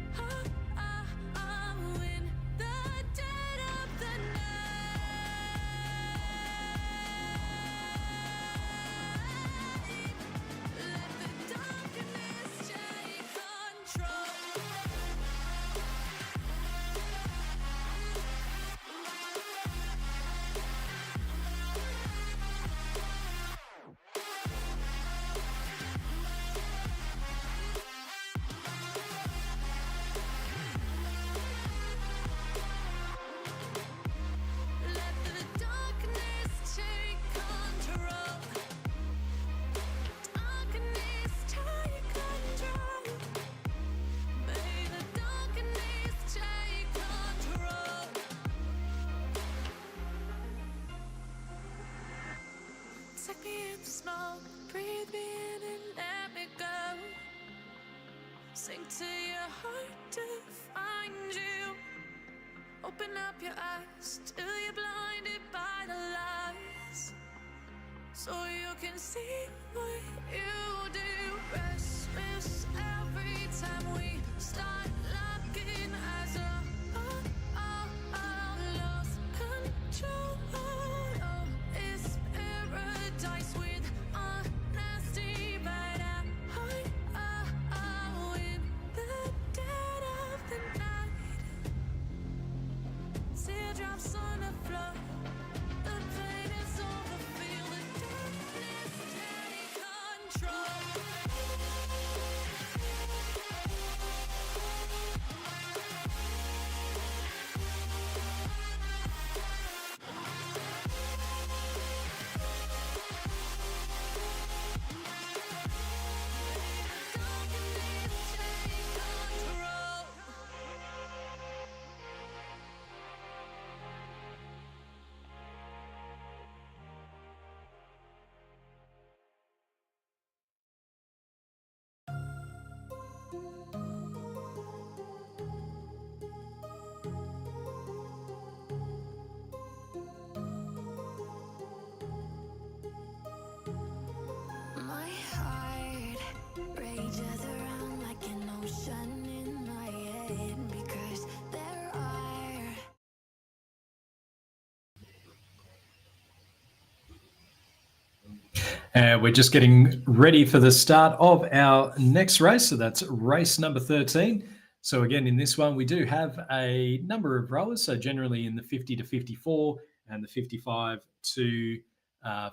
in the dead of the night. Let the darkness take control. Let the darkness take control. Darkness take control. May the darkness take control. Suck me in the smoke, breathe me in and let me go. Sink to your heart to find you. Open up your eyes till you're blinded by the lies, so you can see what you do. Restless every time we start locking eyes. Lost control. It's paradise with honesty, but I'm in the dead of the night. Teardrops on the floor. The pain is over. Feel the darkness take control. We're just getting ready for the start of our next race. So that's race number 13. So again, in this one, we do have a number of rowers. So generally in the 50 to 54 and the 55 to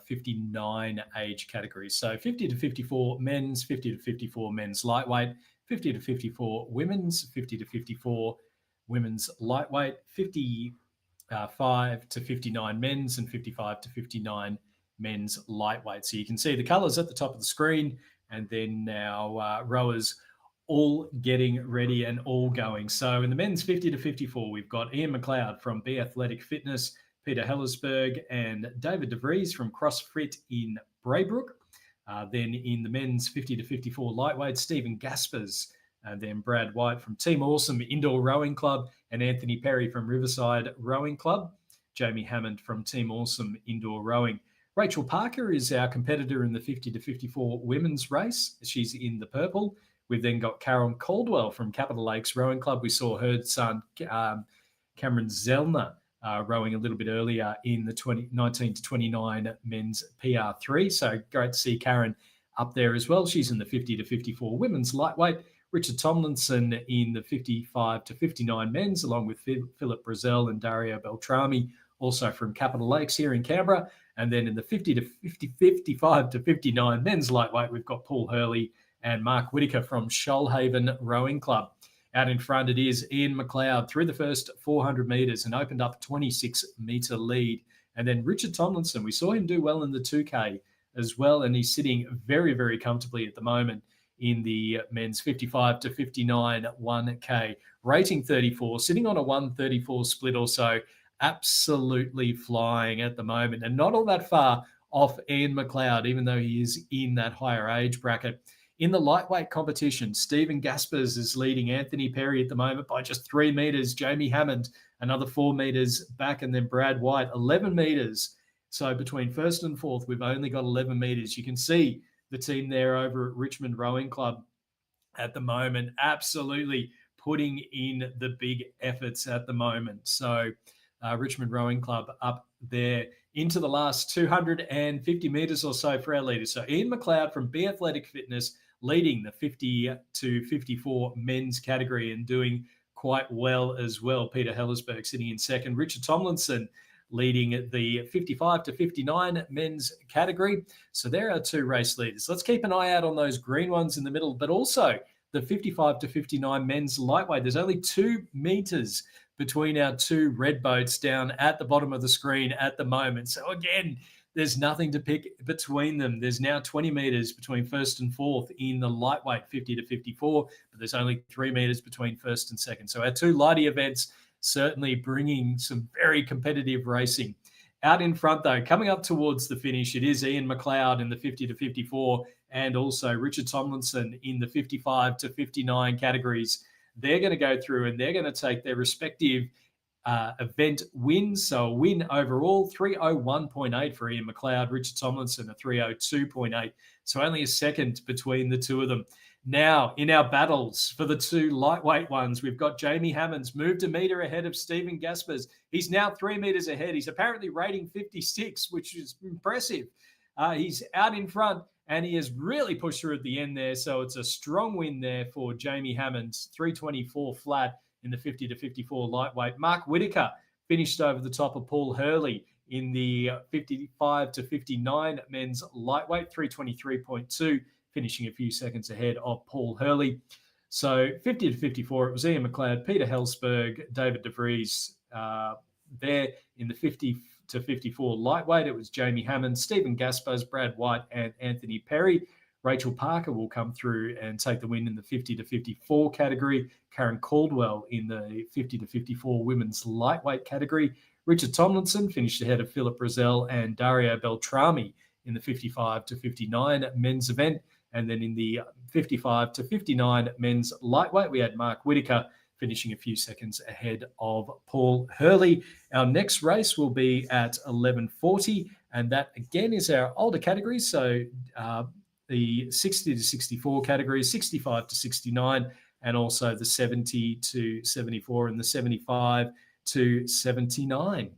59 age categories. So 50 to 54 men's, 50 to 54 men's lightweight, 50 to 54 women's, 50 to 54 women's lightweight, 55 to 59 men's, and 55 to 59 men's lightweight. So you can see the colours at the top of the screen, and then now rowers all getting ready and all going. So in the men's 50 to 54, we've got Ian McLeod from Be Athletic Fitness, Peter Hellersberg and David DeVries from CrossFit in Braybrook. Then in the men's 50 to 54 lightweight, Stephen Gaspers, and then Brad White from Team Awesome Indoor Rowing Club, and Anthony Perry from Riverside Rowing Club, Jamie Hammond from Team Awesome Indoor Rowing. Rachel Parker is our competitor in the 50 to 54 women's race. She's in the purple. We've then got Karen Caldwell from Capital Lakes Rowing Club. We saw her son, Cameron Zellner, rowing a little bit earlier in the 19 to 29 men's PR3. So great to see Karen up there as well. She's in the 50 to 54 women's lightweight. Richard Tomlinson in the 55 to 59 men's, along with Philip Brazell and Dario Beltrami, also from Capital Lakes here in Canberra. And then in the 55 to 59 men's lightweight, we've got Paul Hurley and Mark Whitaker from Shoalhaven Rowing Club. Out in front, it is Ian McLeod through the first 400 metres and opened up a 26-metre lead. And then Richard Tomlinson, we saw him do well in the 2K as well, and he's sitting very, very comfortably at the moment in the men's 55 to 59 1K. Rating 34, sitting on a 134 split or so, absolutely flying at the moment, and not all that far off Ian McLeod, even though he is in that higher age bracket. In the lightweight competition, Stephen Gaspers is leading Anthony Perry at the moment by just 3 metres. Jamie Hammond, another 4 metres back, and then Brad White, 11 metres. So between first and fourth, we've only got 11 metres. You can see the team there over at Richmond Rowing Club at the moment, absolutely putting in the big efforts at the moment. So Richmond Rowing Club up there into the last 250 metres or so for our leaders. So Ian McLeod from Be Athletic Fitness leading the 50 to 54 men's category and doing quite well as well. Peter Hellersberg sitting in second. Richard Tomlinson leading the 55 to 59 men's category. So there are two race leaders. Let's keep an eye out on those green ones in the middle, but also the 55 to 59 men's lightweight. There's only 2 metres between our two red boats down at the bottom of the screen at the moment. So again, there's nothing to pick between them. There's now 20 metres between first and fourth in the lightweight 50 to 54, but there's only 3 metres between first and second. So our two lighty events certainly bringing some very competitive racing. Out in front, though, coming up towards the finish, it is Ian McLeod in the 50 to 54 and also Richard Tomlinson in the 55 to 59 categories. They're going to go through and they're going to take their respective event wins. So a win overall, 301.8 for Ian McLeod, Richard Tomlinson, a 302.8. So only a second between the two of them. Now, in our battles for the two lightweight ones, we've got Jamie Hammonds moved a metre ahead of Stephen Gaspers. He's now 3 metres ahead. He's apparently rating 56, which is impressive. He's out in front and he has really pushed through at the end there. So it's a strong win there for Jamie Hammonds, 324 flat in the 50 to 54 lightweight. Mark Whitaker finished over the top of Paul Hurley in the 55 to 59 men's lightweight, 323.2. finishing a few seconds ahead of Paul Hurley. So 50 to 54, it was Ian McLeod, Peter Hellsberg, David DeVries there in the 50 to 54 lightweight. It was Jamie Hammond, Stephen Gaspers, Brad White, and Anthony Perry. Rachel Parker will come through and take the win in the 50 to 54 category. Karen Caldwell in the 50 to 54 women's lightweight category. Richard Tomlinson finished ahead of Philip Brazell and Dario Beltrami in the 55 to 59 men's event. And then in the 55 to 59 men's lightweight, we had Mark Whitaker finishing a few seconds ahead of Paul Hurley. Our next race will be at 11:40, and that again is our older categories. So the 60 to 64 categories, 65 to 69, and also the 70 to 74 and the 75 to 79.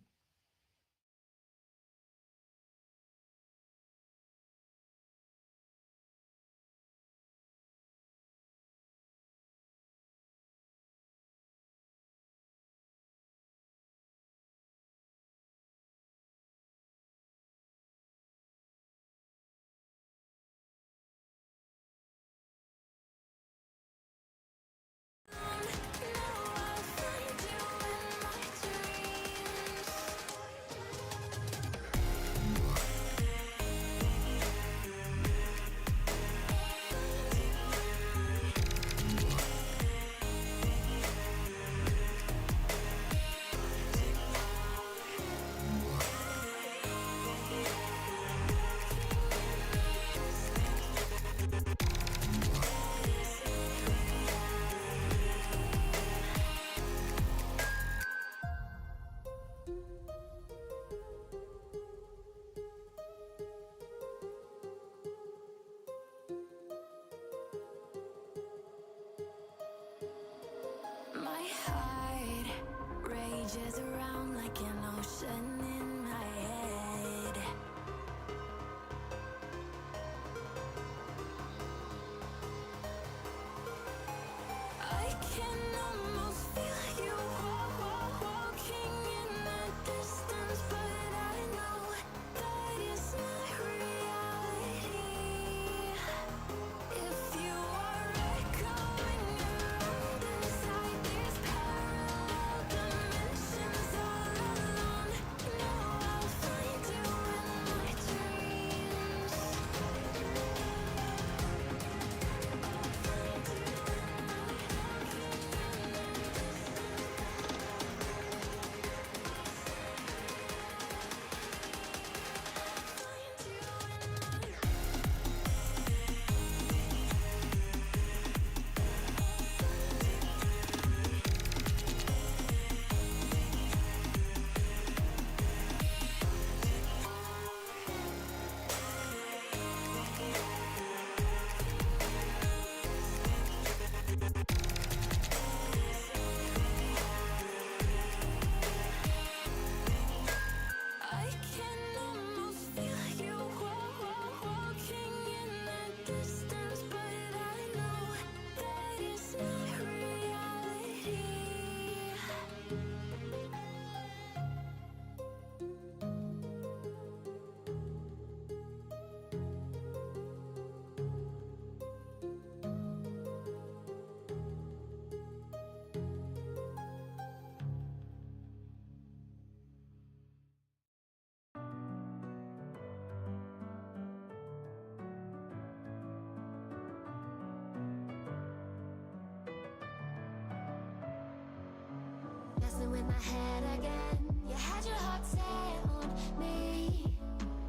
head again. You had your heart set on me,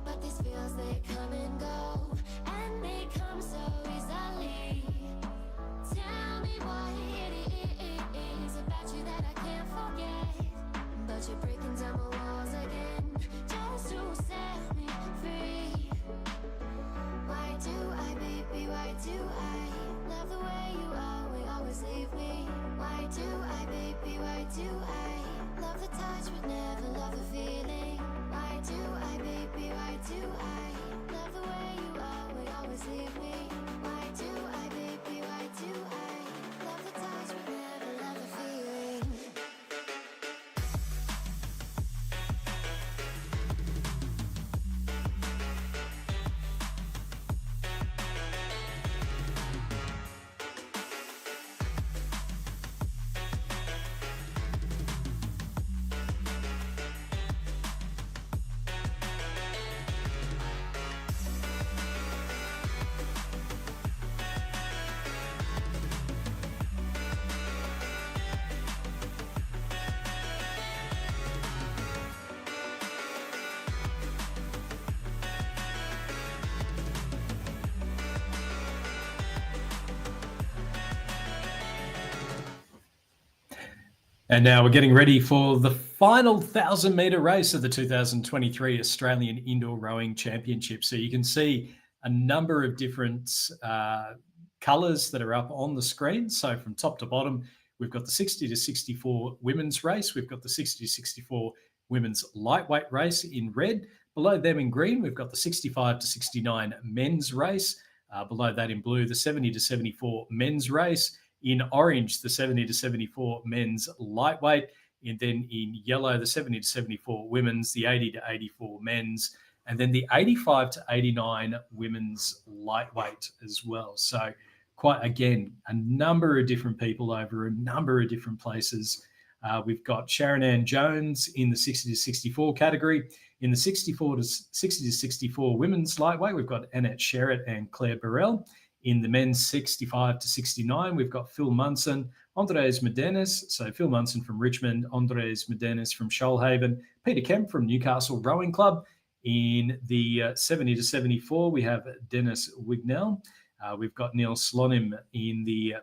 but these feels, they come and go, and they come so easily. Tell me what it is about you that I can't forget, but you're breaking down my walls again, just to set me free. Why do I, baby, why do I love the way you always leave me? Why do I, baby, why do I love the touch but never love the feeling? Why do I, baby, why do I love the way you always leave me? Why do I, baby, why do I love the touch but never love the feeling? And now we're getting ready for the final 1,000-metre race of the 2023 Australian Indoor Rowing Championship. So you can see a number of different colours that are up on the screen. So from top to bottom, we've got the 60 to 64 women's race. We've got the 60 to 64 women's lightweight race in red. Below them in green, we've got the 65 to 69 men's race. Below that in blue, the 70 to 74 men's race. In orange, the 70 to 74 men's lightweight. And then in yellow, the 70 to 74 women's, the 80 to 84 men's, and then the 85 to 89 women's lightweight as well. So quite, again, a number of different people over a number of different places. We've got Sharon Ann Jones in the 60 to 64 category. In the 60 to 64 women's lightweight, we've got Annette Sherritt and Claire Burrell. In the men's 65 to 69, we've got Phil Munson, Andres Medenes. So Phil Munson from Richmond, Andres Medenes from Shoalhaven, Peter Kemp from Newcastle Rowing Club. In the 70 to 74, we have Dennis Wignell. We've got Neil Slonim in the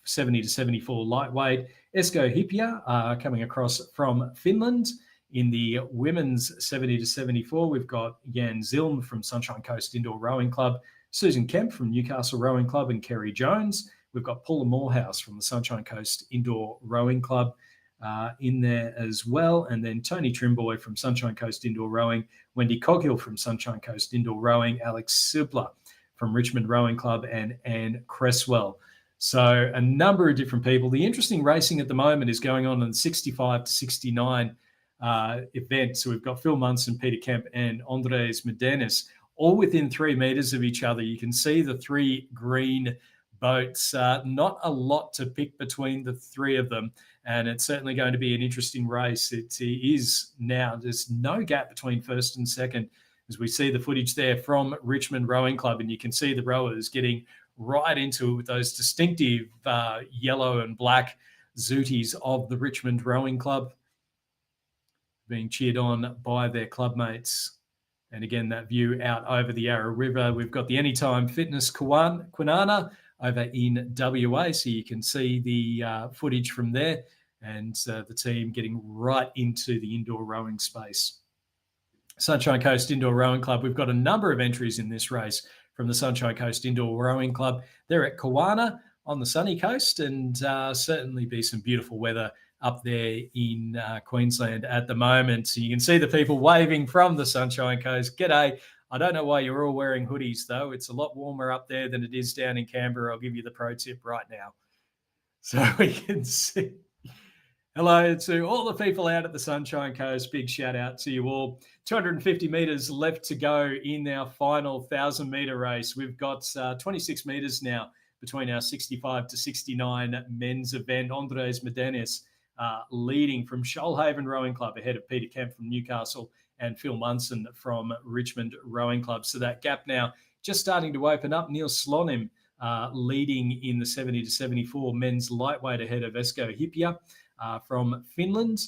70 to 74 lightweight. Esko Hippia coming across from Finland. In the women's 70 to 74, we've got Jan Zilm from Sunshine Coast Indoor Rowing Club, Susan Kemp from Newcastle Rowing Club, and Kerry Jones. We've got Paula Morehouse from the Sunshine Coast Indoor Rowing Club in there as well. And then Tony Trimboy from Sunshine Coast Indoor Rowing, Wendy Coghill from Sunshine Coast Indoor Rowing, Alex Sibler from Richmond Rowing Club, and Anne Cresswell. So a number of different people. The interesting racing at the moment is going on in the 65 to 69 event. So we've got Phil Munson, Peter Kemp, and Andres Medenes, all within 3 meters of each other. You can see the three green boats. Not a lot to pick between the three of them, and it's certainly going to be an interesting race. It is now. There's no gap between first and second, as we see the footage there from Richmond Rowing Club, and you can see the rowers getting right into it with those distinctive yellow and black zooties of the Richmond Rowing Club, being cheered on by their clubmates. And again, that view out over the Yarra River. We've got the Anytime Fitness Kwinana over in WA, so you can see the footage from there, and the team getting right into the indoor rowing space. Sunshine Coast Indoor Rowing Club, we've got a number of entries in this race from the Sunshine Coast Indoor Rowing Club. They're at Kawana on the sunny coast, and certainly be some beautiful weather up there in Queensland at the moment. So you can see the people waving from the Sunshine Coast. G'day. I don't know why you're all wearing hoodies, though. It's a lot warmer up there than it is down in Canberra. I'll give you the pro tip right now. So we can see. Hello to all the people out at the Sunshine Coast. Big shout out to you all. 250 metres left to go in our final 1,000-metre race. We've got 26 metres now between our 65 to 69 men's event. Andres Medenes leading from Shoalhaven Rowing Club ahead of Peter Kemp from Newcastle and Phil Munson from Richmond Rowing Club. So that gap now just starting to open up. Neil Slonim leading in the 70 to 74 men's lightweight ahead of Esko Hippia from Finland.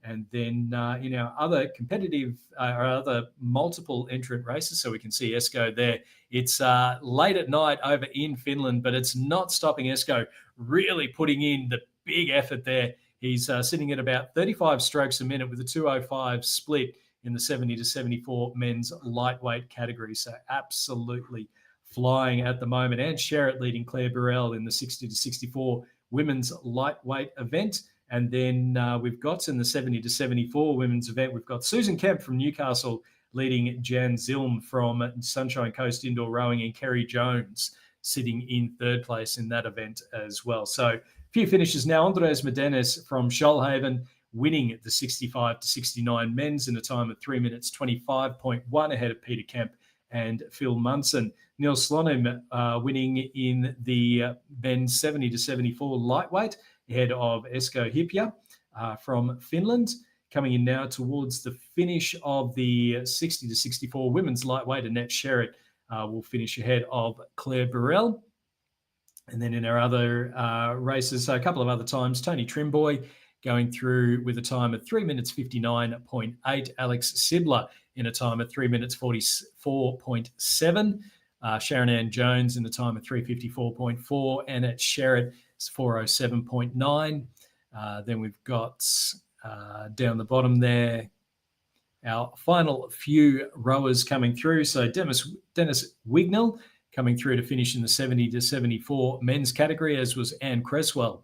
And then in our other competitive or other multiple entrant races, so we can see Esko there. It's late at night over in Finland, but it's not stopping Esko really putting in the big effort there. He's sitting at about 35 strokes a minute with a 2:05 split in the 70 to 74 men's lightweight category. So absolutely flying at the moment. And Sherritt leading Claire Burrell in the 60 to 64 women's lightweight event. And then we've got in the 70 to 74 women's event, we've got Susan Kemp from Newcastle leading Jan Zilm from Sunshine Coast Indoor Rowing, and Kerry Jones sitting in third place in that event as well. So a few finishes now. Andres Medenes from Shoalhaven winning the 65 to 69 men's in a time of 3 minutes 25.1 ahead of Peter Kemp and Phil Munson. Neil Slonim winning in the men's 70 to 74 lightweight ahead of Esko Hipia from Finland. Coming in now towards the finish of the 60 to 64 women's lightweight, Annette Sherritt will finish ahead of Claire Burrell. And then in our other races, so a couple of other times, Tony Trimboy going through with a time of 3 minutes 59.8. Alex Sibler in a time of 3 minutes 44.7. Sharon Ann Jones in the time of 3:54.4. Annette Sherritt is 4:07.9. Then we've got down the bottom there our final few rowers coming through. So Dennis Wignell coming through to finish in the 70 to 74 men's category, as was Anne Cresswell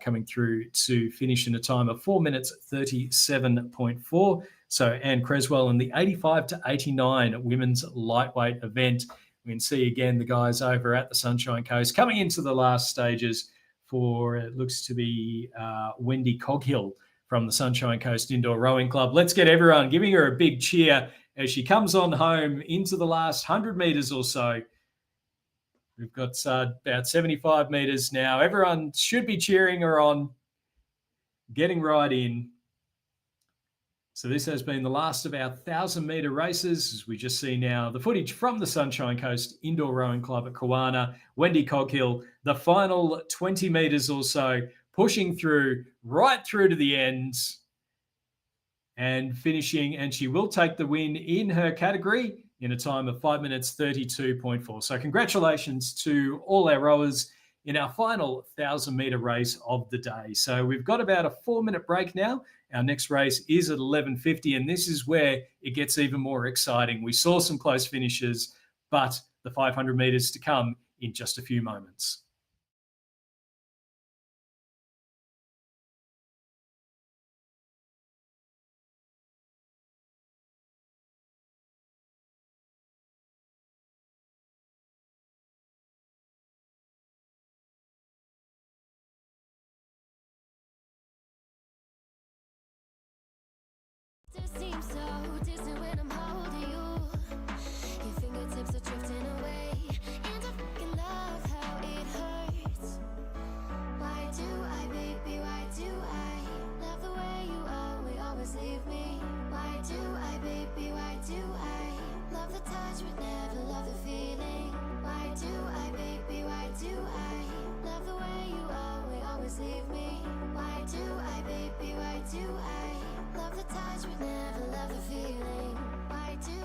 coming through to finish in a time of 4 minutes 37.4. So Anne Cresswell in the 85 to 89 women's lightweight event. We can see again the guys over at the Sunshine Coast coming into the last stages for, it looks to be Wendy Coghill from the Sunshine Coast Indoor Rowing Club. Let's get everyone giving her a big cheer as she comes on home into the last 100 metres or so. We've got about 75 metres now. Everyone should be cheering her on, getting right in. So this has been the last of our 1,000-metre races. As we just see now the footage from the Sunshine Coast Indoor Rowing Club at Kawana. Wendy Coghill, the final 20 metres or so, pushing through, right through to the end and finishing. And she will take the win in her category in a time of 5 minutes 32.4. So congratulations to all our rowers in our final 1,000-metre race of the day. So we've got about a 4-minute break now. Our next race is at 11:50, and this is where it gets even more exciting. We saw some close finishes, but the 500 metres to come in just a few moments. Just seems so distant when I'm holding you. Your fingertips are drifting away, and I fucking love how it hurts. Why do I, baby, why do I love the way you always leave me? Why do I, baby, why do I love the touch but never love the feeling? Why do I, baby, why do I love the way you always leave me? Why do I, baby, why do I love the touch but never love the feeling? Why do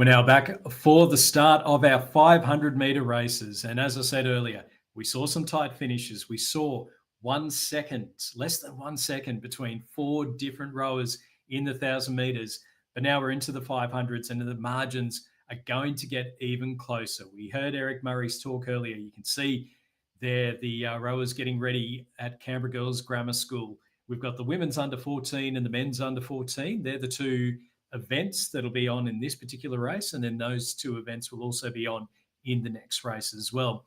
We're now back for the start of our 500 meter races. And as I said earlier, we saw some tight finishes. We saw 1 second, less than 1 second between 4 different rowers in the 1,000 meters. But now we're into the 500s and the margins are going to get even closer. We heard Eric Murray's talk earlier. You can see there the rowers getting ready at Canberra Girls Grammar School. We've got the women's under 14 and the men's under 14. They're the two events that'll be on in this particular race, and then those 2 events will also be on in the next race as well.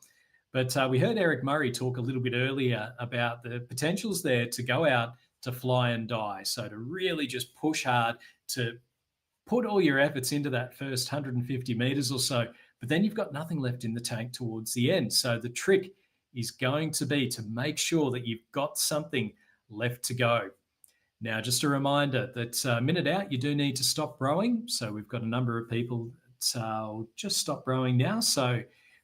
But we heard Eric Murray talk a little bit earlier about the potentials there to go out to fly and die. So to really just push hard, to put all your efforts into that first 150 meters or so, but then you've got nothing left in the tank towards the end. So the trick is going to be to make sure that you've got something left to go. Now, just a reminder that a minute out, you do need to stop rowing. So we've got a number of people that just stop rowing now. So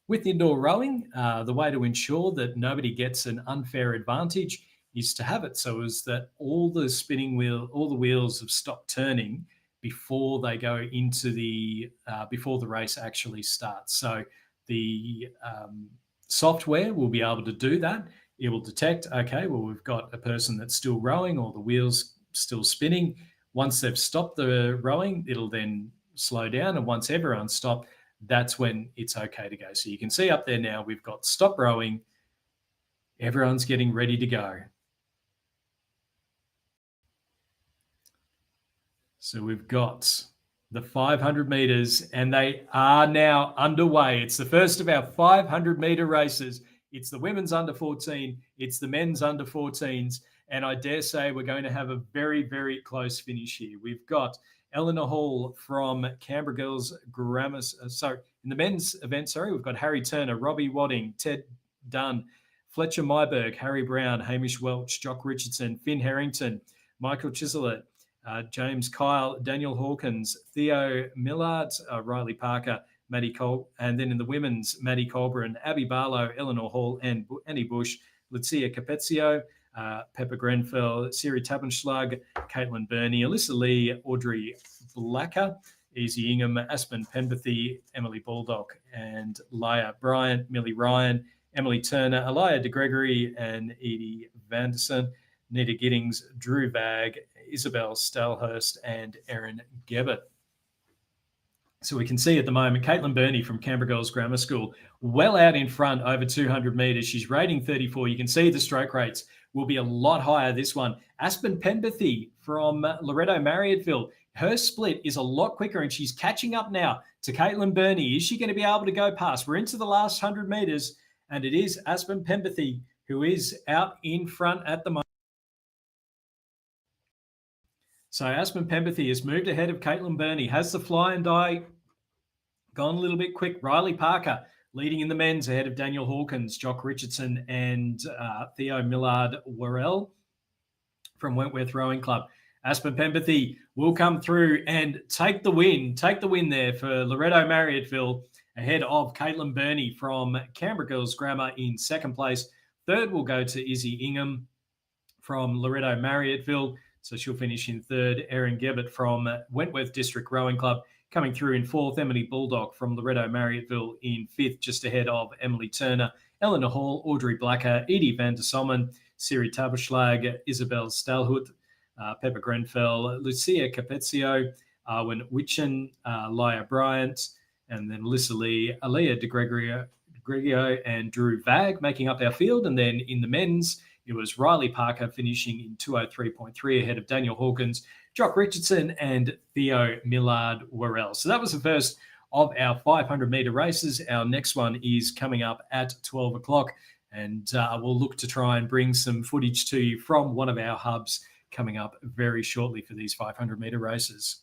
with indoor rowing, the way to ensure that nobody gets an unfair advantage is to have it so as that all the wheels have stopped turning before they go into before the race actually starts. So the software will be able to do that. It will detect, okay, well, we've got a person that's still rowing or the wheel's still spinning. Once they've stopped the rowing, it'll then slow down. And once everyone's stopped, that's when it's okay to go. So you can see up there now, we've got stop rowing. Everyone's getting ready to go. So we've got the 500 meters and they are now underway. It's the first of our 500 meter races. It's the women's under 14. It's the men's under 14s. And I dare say we're going to have a very, very close finish here. We've got Eleanor Hall from Canberra Girls Grammar. In the men's event, we've got Harry Turner, Robbie Wadding, Ted Dunn, Fletcher Myberg, Harry Brown, Hamish Welch, Jock Richardson, Finn Harrington, Michael Chiselet, James Kyle, Daniel Hawkins, Theo Millard, Riley Parker, Maddie Cole, and then in the women's, Maddie Colburn, Abby Barlow, Eleanor Hall, and Annie Bush, Lucia Capezio, Pepper Grenfell, Siri Tabenschlag, Caitlin Burney, Alyssa Lee, Audrey Blacker, Easy Ingham, Aspen Penberthy, Emily Baldock, and Laia Bryant, Millie Ryan, Emily Turner, Aliyah De Gregory, and Edie Vanderson, Nita Giddings, Drew Vag, Isabel Stalhurst, and Erin Gebbett. So we can see at the moment, Caitlin Burney from Canberra Girls Grammar School, well out in front over 200 metres. She's rating 34. You can see the stroke rates will be a lot higher this one. Aspen Penberthy from Loretto Marriotteville, her split is a lot quicker and she's catching up now to Caitlin Burney. Is she going to be able to go past? We're into the last 100 metres and it is Aspen Penberthy who is out in front at the moment. So Aspen Penberthy has moved ahead of Caitlin Burney. Has the fly and die gone a little bit quick? Riley Parker leading in the men's ahead of Daniel Hawkins, Jock Richardson, and Theo Millard Worrell from Wentworth Rowing Club. Aspen Penberthy will come through and take the win. Take the win there for Loretto Marriotteville ahead of Caitlin Burney from Canberra Girls Grammar in second place. Third will go to Izzy Ingham from Loretto Marriotteville. So she'll finish in third. Erin Gebbett from Wentworth District Rowing Club coming through in fourth. Emily Baldock from Loretto Marriotteville in fifth, just ahead of Emily Turner, Eleanor Hall, Audrey Blacker, Edie van der Sommen, Siri Taberschlag, Isabel Stalhut, Pepper Grenfell, Lucia Capezio, Arwen Witchen, Laia Bryant, and then Alyssa Lee, Aliyah De Gregorio, and Drew Vag making up our field. And then in the men's, it was Riley Parker finishing in 203.3 ahead of Daniel Hawkins, Jock Richardson, and Theo Millard Worrell. So that was the first of our 500-metre races. Our next one is coming up at 12 o'clock, and we'll look to try and bring some footage to you from one of our hubs coming up very shortly for these 500-metre races.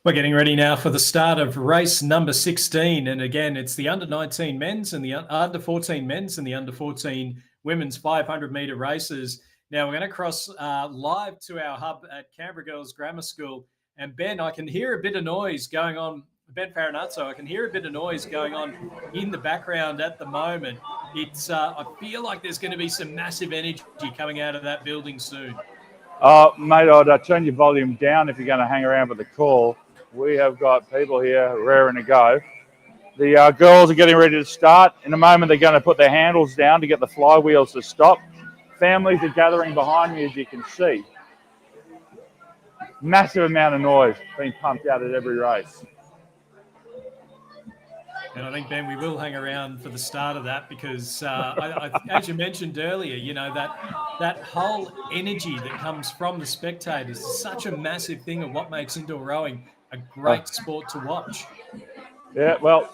We're getting ready now for the start of race number 16. And again, it's the under 19 men's and the under 14 men's and the under 14 women's 500 metre races. Now we're going to cross live to our hub at Canberra Girls Grammar School. And Ben, I can hear a bit of noise going on. Ben Farinazzo, I can hear a bit of noise going on in the background at the moment. It's I feel like there's going to be some massive energy coming out of that building soon. Mate, I'd turn your volume down if you're going to hang around with the call. We have got people here raring to go. The girls are getting ready to start. In a moment, they're going to put their handles down to get the flywheels to stop. Families are gathering behind me, as you can see. Massive amount of noise being pumped out at every race. And I think, Ben, we will hang around for the start of that because, as you mentioned earlier, you know, that whole energy that comes from the spectators is such a massive thing of what makes indoor rowing a great sport to watch. Yeah, well,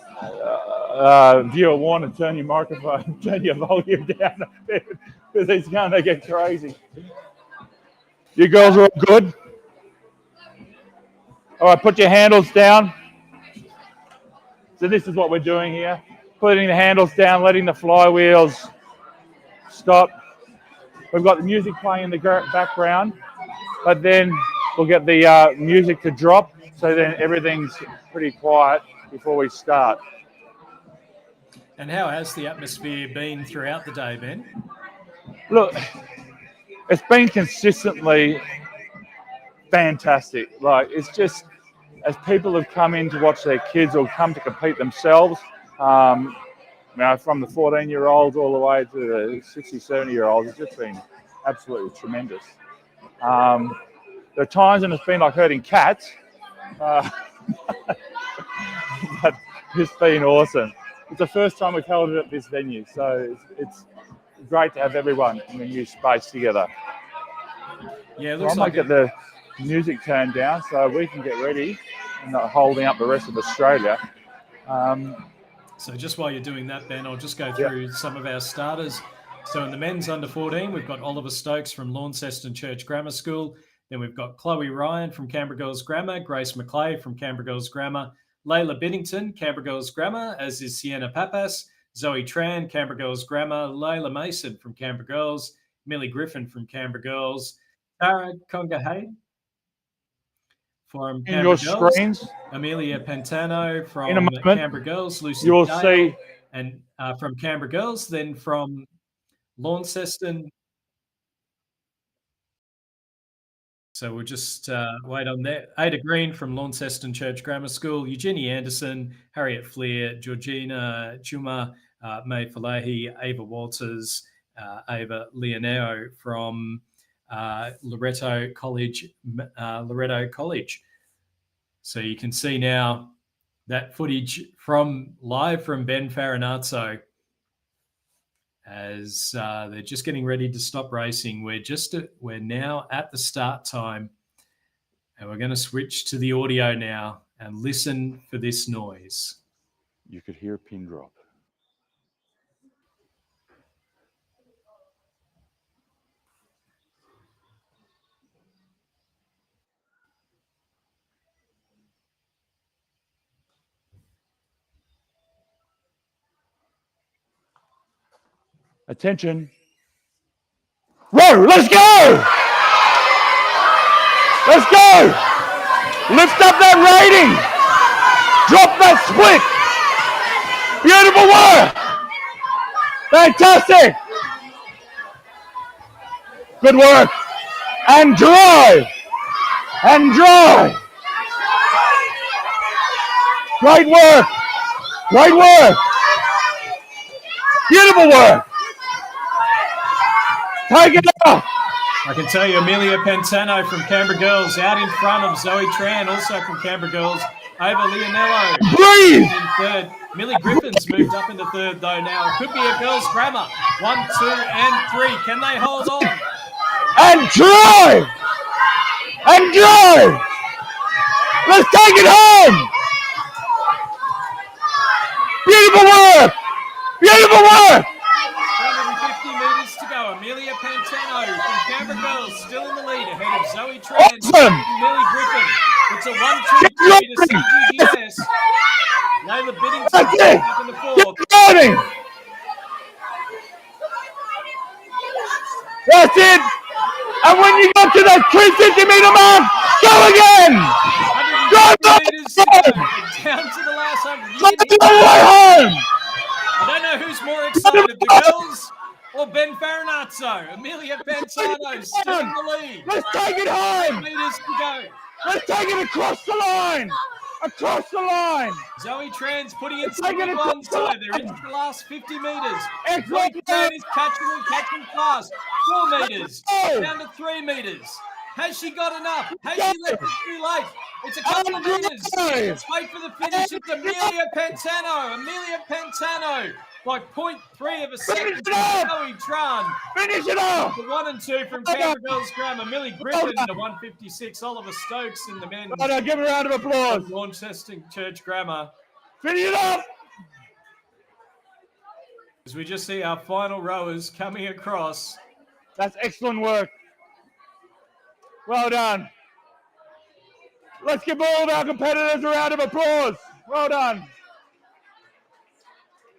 viewer Warner, turn your microphone, turn your volume down a bit because it's going to get crazy. You girls are all good? All right, put your handles down. So this is what we're doing here. Putting the handles down, letting the flywheels stop. We've got the music playing in the background, but then we'll get the music to drop. So then everything's pretty quiet before we start. And how has the atmosphere been throughout the day, Ben? Look, it's been consistently fantastic. Like, it's just, as people have come in to watch their kids or come to compete themselves, you know, from the 14-year-olds all the way to the 60, 70-year-olds, it's just been absolutely tremendous. There are times when it's been like herding cats, but it's been awesome. It's the first time we've held it at this venue, so it's great to have everyone in a new space together. Yeah, it So looks I might get the music turned down so we can get ready and not holding up the rest of Australia. So just while you're doing that, Ben, I'll just go through some of our starters. So in the men's under 14, we've got Oliver Stokes from Launceston Church Grammar School. Then we've got Chloe Ryan from Canberra Girls Grammar, Grace McClay from Canberra Girls Grammar, Layla Biddington, Canberra Girls Grammar, as is Sienna Papas, Zoe Tran, Canberra Girls Grammar, Layla Mason from Canberra Girls, Millie Griffin from Canberra Girls, Tara Congahay from In Canberra your Girls, screens, Amelia Pantano from in a moment, Canberra Girls, Lucy you'll Dale, see and from Canberra Girls, then from Launceston. So we'll just wait on that. Ada Green from Launceston Church Grammar School, Eugenie Anderson, Harriet Fleer, Georgina Chuma, May Falahi, Ava Walters, Ava Leonero from Loreto College. So you can see now that footage from live from Ben Farinazzo as they're just getting ready to stop racing. We're now at the start time, and we're going to switch to the audio now and listen for this noise. you could hear a pin drop. Attention. Row, let's go! Let's go! Lift up that rating! Drop that split! Beautiful work! Fantastic! Good work! And drive! And drive! Great work! Great work! Beautiful work! Take it up! I can tell you Amelia Pantano from Canberra Girls out in front of Zoe Tran, also from Canberra Girls. Ava Leonello Breathe! in third. Millie Griffin's moved up into third, though, now. It could be a girls' grammar. 1, 2, and 3. Can they hold on? And drive! And drive! Let's take it home! Beautiful work! Beautiful work! 250 metres to go. Amelia Pantano from Canberra Girls still in the lead ahead of Zoe Tran Awesome! and Millie Griffin. It's a 1-2 3 to CGDS. Layla Biddington That's it. back in the fourth. Keep going. That's it. And when you got to that 250-meter mark, go again. 150 meters to go. Down to the last 100. Go the way home. I don't know who's more excited, the girls or Ben Farinazzo. Amelia Pantano still in the lead. Let's take it home. Meters to go. Let's take it across the line. Across the line. Zoe Tran's putting it Take it to across one the side. They're line. into the last 50 meters. Excellent. Zoe Tran is catching fast. 4 meters. go. Down to 3 meters. Has she got enough? Has she left it too late? It's a couple of meters. Let's wait for the finish. It's Amelia Pantano. Amelia Pantano by 0.3 of a second. Finish it off. Zoe Tran. Finish it off. The 1 and 2 from Canberra Girls Grammar. Millie Griffin, the 156. Oliver Stokes in the men's. Oh, no, give a round of applause. Launceston Church Grammar. Finish it off. As we just see our final rowers coming across. That's excellent work. Well done. Let's give all of our competitors a round of applause. Well done.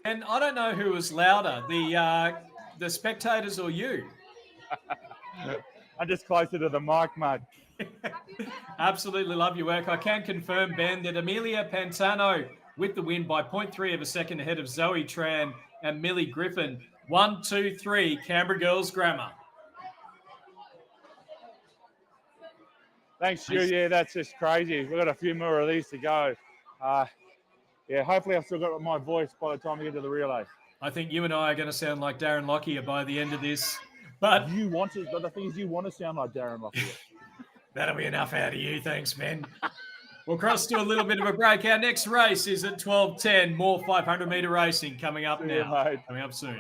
And I don't know who was louder, the spectators or you. I'm just closer to the mic, mate. Absolutely love your work. I can confirm, Ben, that Amelia Pantano with the win by 0.3 of a second ahead of Zoe Tran and Millie Griffin. 1, 2, 3, Canberra Girls Grammar. Thanks, Stu. Yeah, that's just crazy. We've got a few more of these to go. Yeah, hopefully I've still got my voice by the time we get to the relay. I think you and I are going to sound like Darren Lockyer by the end of this. But the thing is, you want to sound like Darren Lockyer. that'll be enough out of you. Thanks, Ben. We'll cross to a little bit of a break. Our next race is at 12:10. More 500-meter racing coming up See you, now. mate. Coming up soon.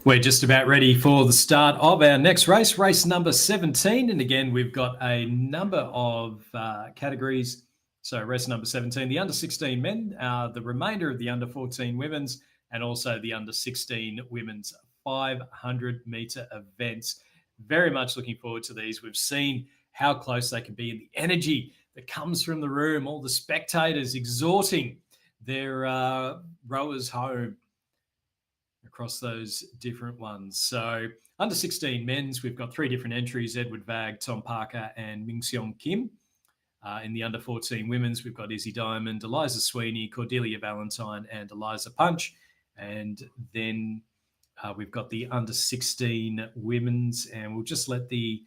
We're just about ready for the start of our next race, race number 17. And again, we've got a number of categories. So race number 17, the under 16 men, the remainder of the under 14 women's, and also the under 16 women's 500 meter events. Very much looking forward to these. We've seen how close they can be and the energy that comes from the room, all the spectators exhorting their rowers home across those different ones. So under 16 men's, we've got three different entries: Edward Vag, Tom Parker, and Min Seong Kim. In the under 14 women's, we've got Izzy Diamond, Eliza Sweeney, Cordelia Valentine, and Eliza Punch. And then we've got the under 16 women's, and we'll just let the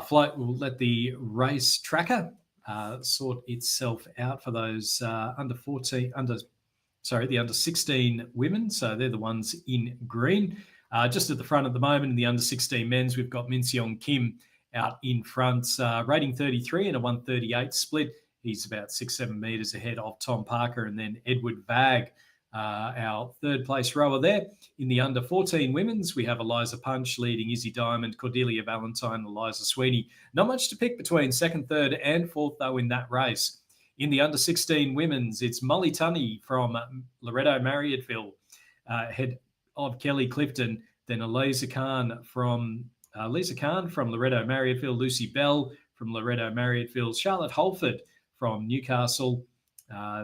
we'll let the race tracker sort itself out for those the under 16 women. So they're the ones in green. Just at the front at the moment in the under 16 men's, we've got Min Seong Kim out in front, rating 33 and a 138 split. He's about 6-7 metres ahead of Tom Parker. And then Edward Vag, our third place rower there. In the under 14 women's, we have Eliza Punch leading Izzy Diamond, Cordelia Valentine, Eliza Sweeney. Not much to pick between second, third and fourth, though, in that race. In the under 16 women's, it's Molly Tunney from Loretto Marriotteville, ahead of Kelly Clifton. Then Eliza Khan from Loretto Marriotteville, Lucy Bell from Loretto Marriotteville, Charlotte Holford from Newcastle,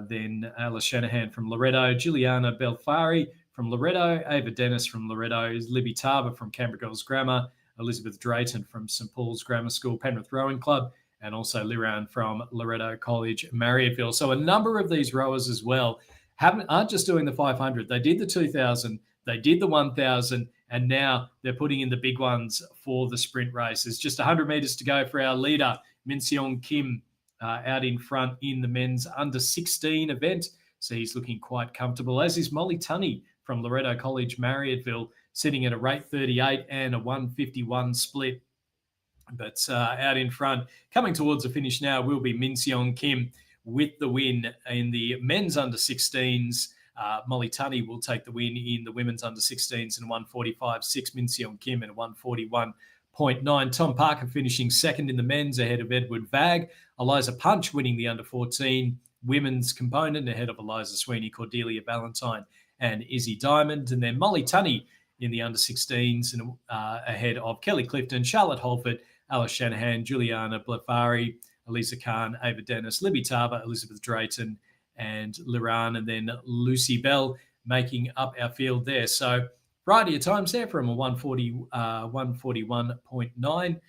then Alice Shanahan from Loretto, Juliana Belfari from Loretto, Ava Dennis from Loretto, Libby Tarver from Canberra Girls Grammar, Elizabeth Drayton from St Paul's Grammar School, Penrith Rowing Club, and also Liran from Loretto College, Marriotteville. So a number of these rowers as well aren't just doing the 500. They did the 2,000, they did the 1,000, and now they're putting in the big ones for the sprint races. Just 100 metres to go for our leader, Min Seong Kim, out in front in the men's under 16 event. So he's looking quite comfortable, as is Molly Tunney from Loretto College, Marriotteville, sitting at a rate 38 and a 151 split. But out in front, coming towards the finish now, will be Min Seong Kim with the win in the men's under 16s. Molly Tunney will take the win in the women's under 16s in 145.6. Min Seong Kim in a 141.9. Tom Parker finishing second in the men's ahead of Edward Vag. Eliza Punch winning the under 14 women's component ahead of Eliza Sweeney, Cordelia Valentine, and Izzy Diamond. And then Molly Tunney in the under 16s and ahead of Kelly Clifton, Charlotte Holford, Alice Shanahan, Juliana Blefari, Eliza Khan, Ava Dennis, Libby Tarver, Elizabeth Drayton, and Liran, and then Lucy Bell making up our field there. So variety of times there from a 141.9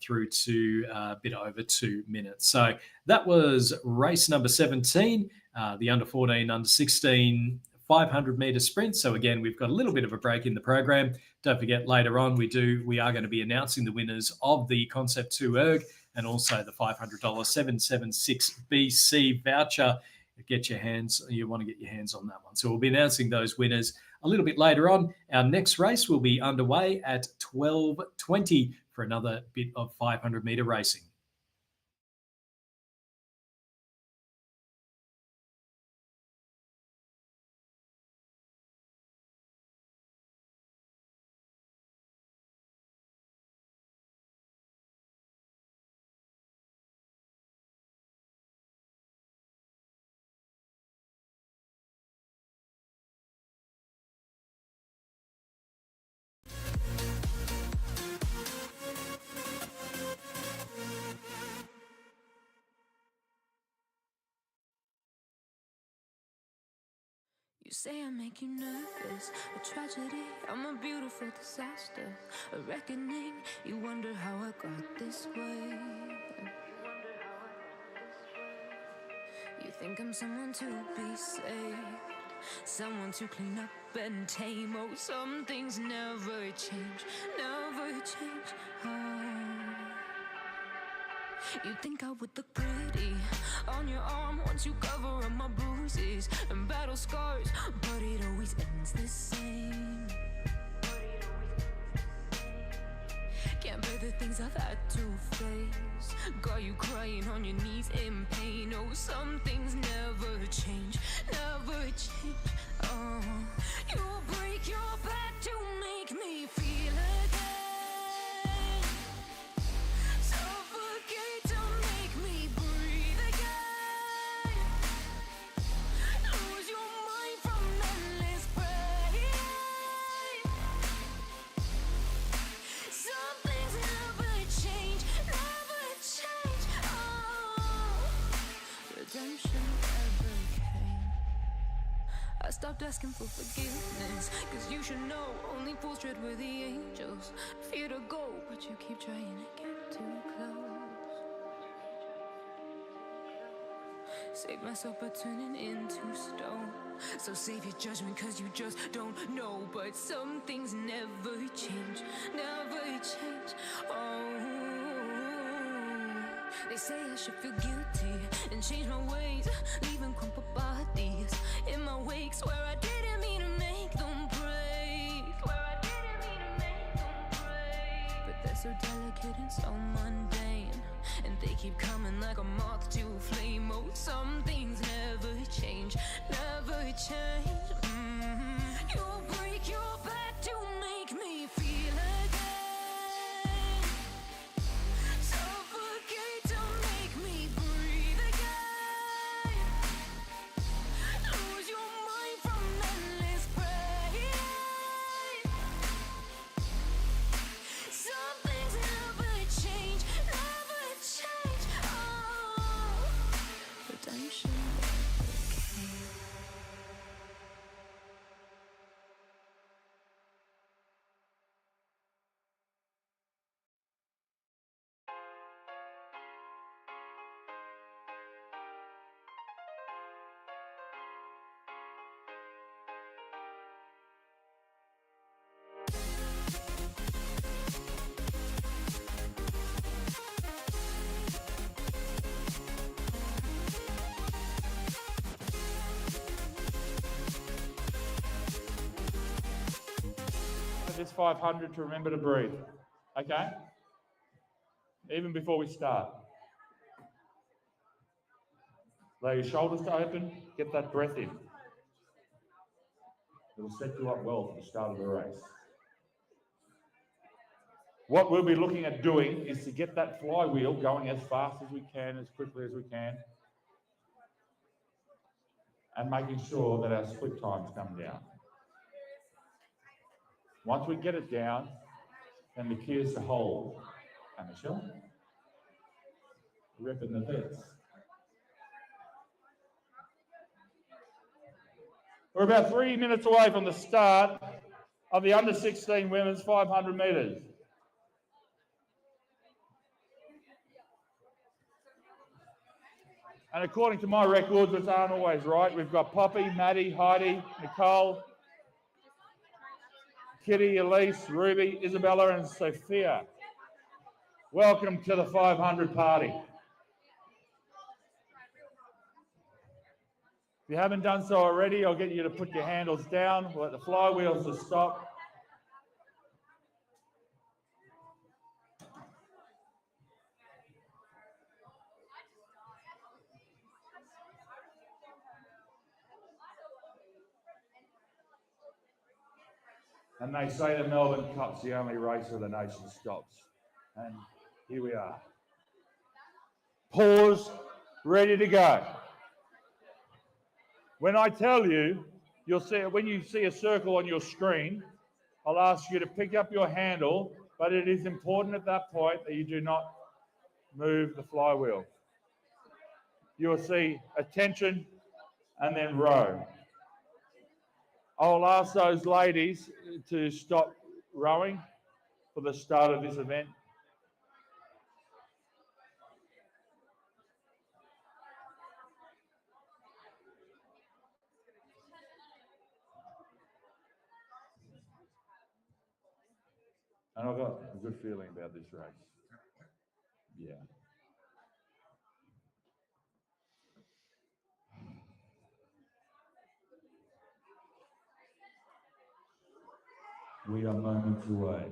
through to a bit over 2 minutes. So that was race number 17, the under 14, under 16 500 metre sprint. So again, we've got a little bit of a break in the program. Don't forget, later on we are going to be announcing the winners of the Concept 2 ERG and also the $500 776 BC voucher. You want to get your hands on that one. So we'll be announcing those winners a little bit later on. Our next race will be underway at 12:20 for another bit of 500 metre racing. You say I make you nervous, a tragedy, I'm a beautiful disaster, a reckoning, you wonder how I got this way. You think I'm someone to be saved, someone to clean up and tame. Oh, some things never change, oh. You think I would look pretty on your arm once you cover up my bruises and battle scars, but it always ends the same. Can't bear the things I've had to face, got you crying on your knees in pain. Oh, some things never change, oh. You'll break your back to me. I stopped asking for forgiveness, cause you should know only fools tread with the angels. Fear to go, but you keep trying to get too close. Save myself by turning into stone. So save your judgment, cause you just don't know. But some things never change, never change. Oh, they say I should feel guilty and change my ways, leaving crumpled bodies in my wake. Swear I didn't mean to make them break. Swear I didn't mean to make them break. But they're so delicate and so mundane, and they keep coming like a moth to a flame. Oh, some things never change, never change. You'll break your back to make me feel again. Suffocate to make me breathe again. Lose your mind from endless pain. Some things never change, never change. Oh, redemption never came. This 500 to remember to breathe, okay? Even before we start. Allow your shoulders to open, get that breath in. It'll set you up well for the start of the race. What we'll be looking at doing is to get that flywheel going as fast as we can, as quickly as we can, and making sure that our split times come down. Once we get it down, then the key is to hold. And Michelle, ripping the bits. We're about 3 minutes away from the start of the under 16 women's 500 metres. And according to my records, which aren't always right, we've got Poppy, Maddie, Heidi, Nicole, Kitty, Elise, Ruby, Isabella, and Sophia. Welcome to the 500 party. If you haven't done so already, I'll get you to put your handles down, we'll let the flywheels to stop. And they say the Melbourne Cup's the only race where the nation stops. And here we are. Pause, ready to go. When I tell you, you'll see it when you see a circle on your screen, I'll ask you to pick up your handle, but it is important at that point that you do not move the flywheel. You'll see attention and then row. I'll ask those ladies to stop rowing for the start of this event. And I've got a good feeling about this race. Yeah. We are moments away.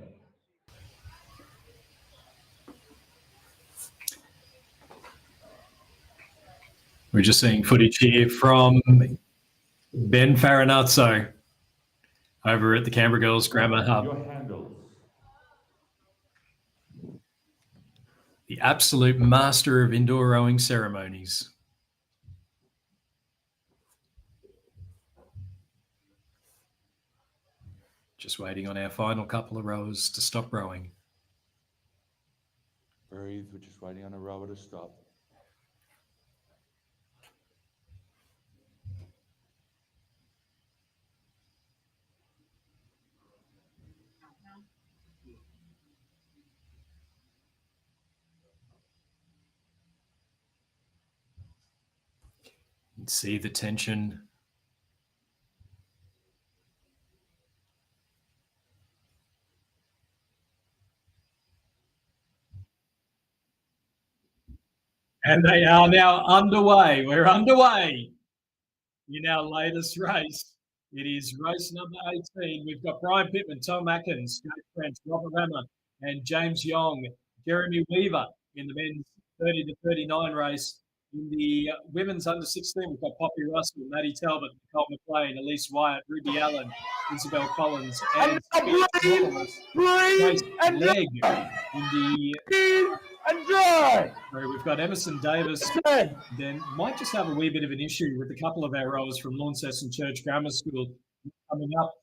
We're just seeing footage here from Ben Farinazzo over at the Canberra Girls Grammar Hub. Your handles. The absolute master of indoor rowing ceremonies. Just waiting on our final couple of rowers to stop rowing. Breathe, we're just waiting on a rower to stop. See the tension. And they are now underway. We're underway in our latest race. It is race number 18. We've got Brian Pittman, Tom Atkins, Jake French, Robert Rammer, and James Young. Jeremy Weaver in the men's 30 to 39 race. In the women's under 16, we've got Poppy Russell, Maddie Talbot, Nicole McLean, Elise Wyatt, Ruby Allen, Isabel Collins, and Grace Legg in the and dry. so we've got Emerson Davis. Then might just have a wee bit of an issue with a couple of our rowers from Launceston Church Grammar School coming up.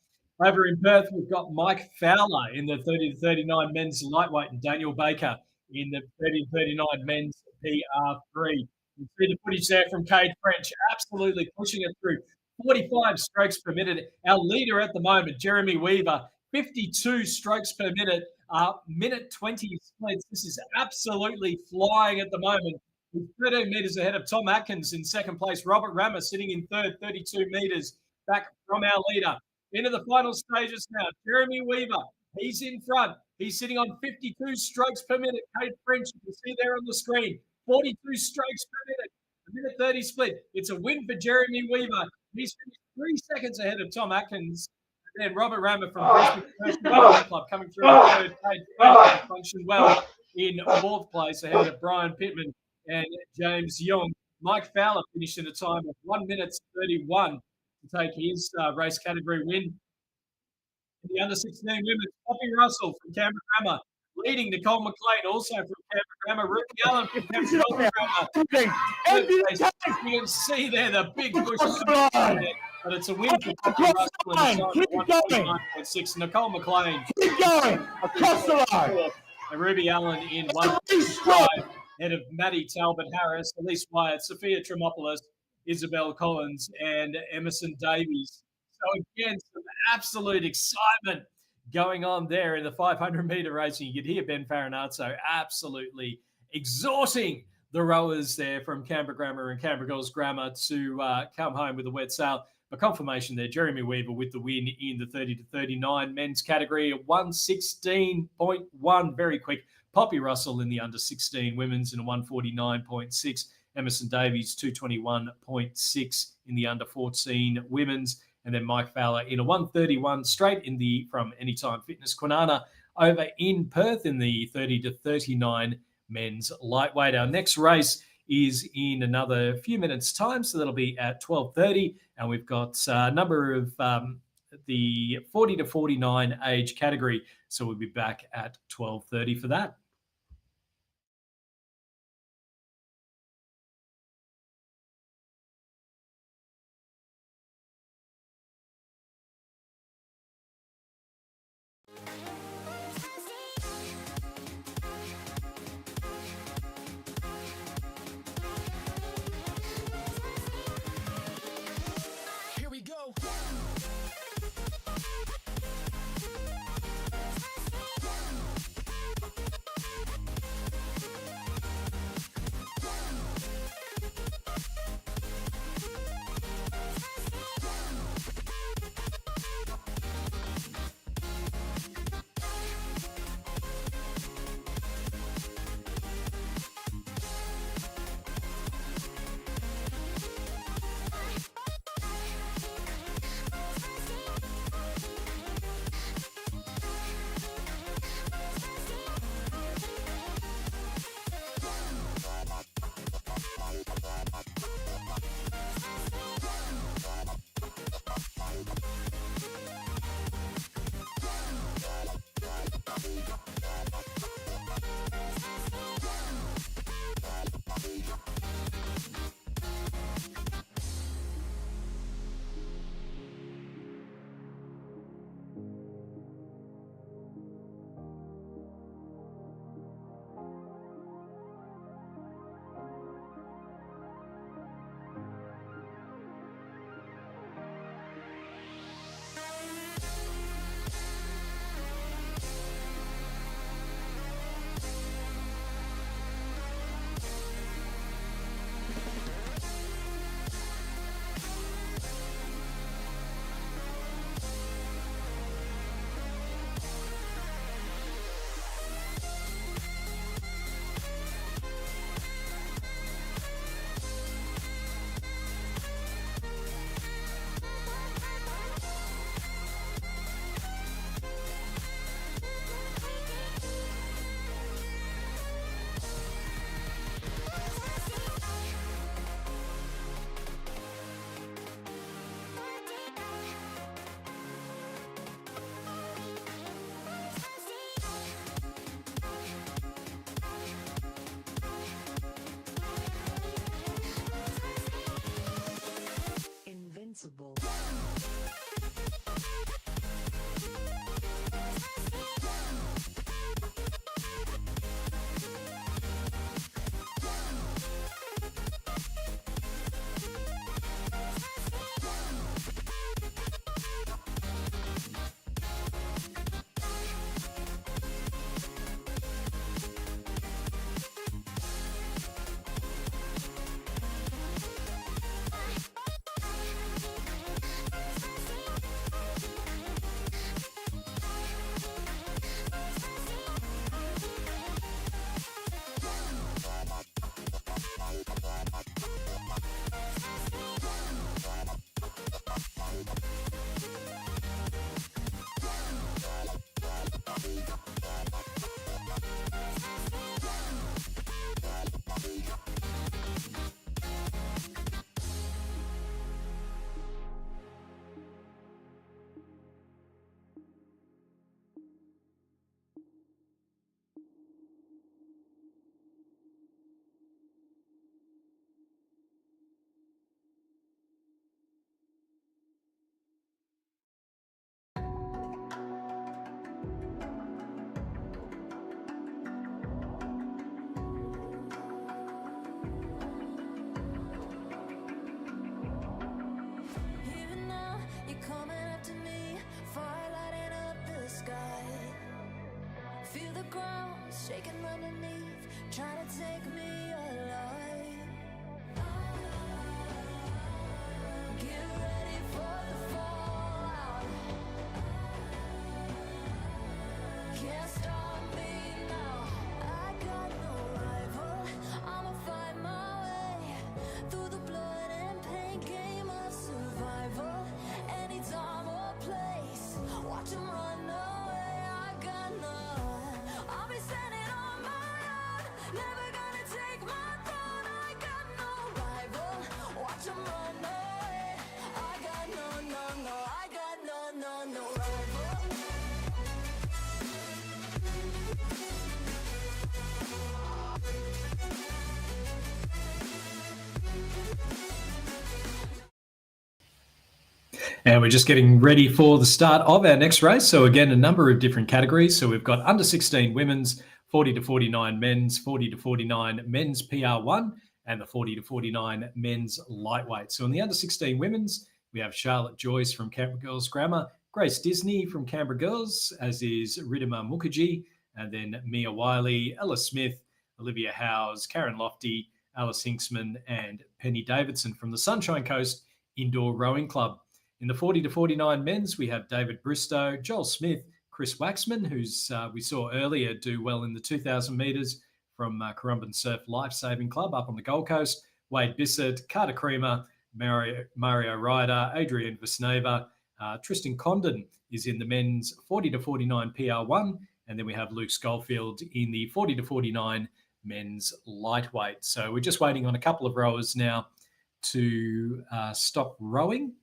Over in Perth, we've got Mike Fowler in the 30 to 39 men's lightweight and Daniel Baker in the 30 to 39 men's PR3. You see the footage there from Cade French, absolutely pushing it through. 45 strokes per minute. Our leader at the moment, Jeremy Weaver, 52 strokes per minute. Minute 20 splits. This is absolutely flying at the moment. With 13 metres ahead of Tom Atkins in second place. Robert Rammer sitting in third, 32 metres back from our leader. Into the final stages now. Jeremy Weaver, he's in front. He's sitting on 52 strokes per minute. Cade French, you can see there on the screen, 42 strokes per minute. A minute 30 split. It's a win for Jeremy Weaver. He's finished 3 seconds ahead of Tom Atkins. And then Robert Rammer from Brisbane Club coming through in third. Cade French functioned well in fourth place ahead of Brian Pittman and James Young. Mike Fowler finished in a time of 1 minute 31 to take his race category win. In the under 16 women, Poppy Russell from Canberra Grammar, leading Nicole McLean, also from Canberra Grammar. Ruby Allen from Canberra Grammar. You can see there the big push, but it's a win for Poppy Russell in the time of 1.6. Nicole McLean. Keep going across the line. And Ruby Allen in 1.5, ahead of Maddie Talbot Harris, Elise Wyatt, Sophia Tremopoulos, Isabel Collins, and Emerson Davies. So again, some absolute excitement going on there in the 500-metre racing. You could hear Ben Farinazzo absolutely exhorting the rowers there from Canberra Grammar and Canberra Girls Grammar to come home with a wet sail. A confirmation there, Jeremy Weaver with the win in the 30 to 39 men's category at 1:16.1, very quick. Poppy Russell in the under 16 women's in a 1:49.6. Emerson Davies 2:21.6 in the under 14 women's, and then Mike Fowler in a 1:31 straight in the from Anytime Fitness Kwinana over in Perth in the 30 to 39 men's lightweight. Our next race is in another few minutes' time, so that'll be at 12:30, and we've got a number of the 40 to 49 age category, so we'll be back at 12:30 for that. Here we go. Feel the ground shaking underneath, trying to take me alive. Get ready for the fallout. Can't stop me now. I got no rival. I'ma find my way through the blood and pain game of survival. Any time or place, watch 'em run away. I got none. I'll be standing on my own, never gonna take my throne. I got no rival. Watch 'em run away. I got no, I got no rival. And we're just getting ready for the start of our next race. So again, a number of different categories. So we've got under 16 women's, 40 to 49 men's, 40 to 49 men's PR1, and the 40 to 49 men's lightweight. So in the under 16 women's, we have Charlotte Joyce from Canberra Girls Grammar, Grace Disney from Canberra Girls, as is Ridhima Mukherjee, and then Mia Wiley, Ella Smith, Olivia Howes, Karen Lofty, Alice Hinksman, and Penny Davidson from the Sunshine Coast Indoor Rowing Club. In the 40 to 49 men's, we have David Bristow, Joel Smith, Chris Waxman, who's we saw earlier do well in the 2,000 metres from Currumbin Surf Lifesaving Club up on the Gold Coast, Wade Bissett, Carter Creamer, Mario Ryder, Adrian Vesneva, Tristan Condon is in the men's 40 to 49 PR1, and then we have Luke Schofield in the 40 to 49 men's lightweight. So we're just waiting on a couple of rowers now to stop rowing.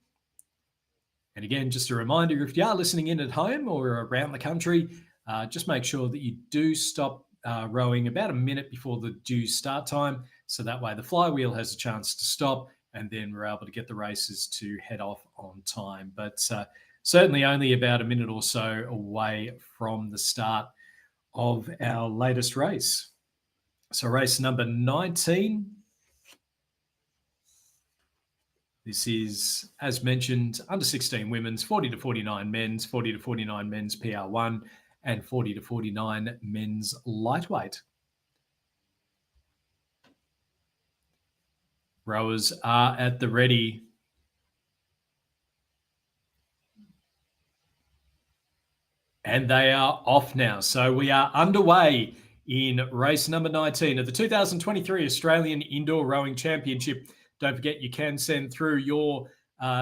And again, just a reminder, if you are listening in at home or around the country, just make sure that you do stop rowing about a minute before the due start time. So that way the flywheel has a chance to stop and then we're able to get the races to head off on time. But certainly only about a minute or so away from the start of our latest race. So race number 19. This is, as mentioned, under 16 women's, 40 to 49 men's, 40 to 49 men's PR1, and 40 to 49 men's lightweight. Rowers are at the ready. And they are off now. So we are underway in race number 19 of the 2023 Australian Indoor Rowing Championship. Don't forget, you can send through your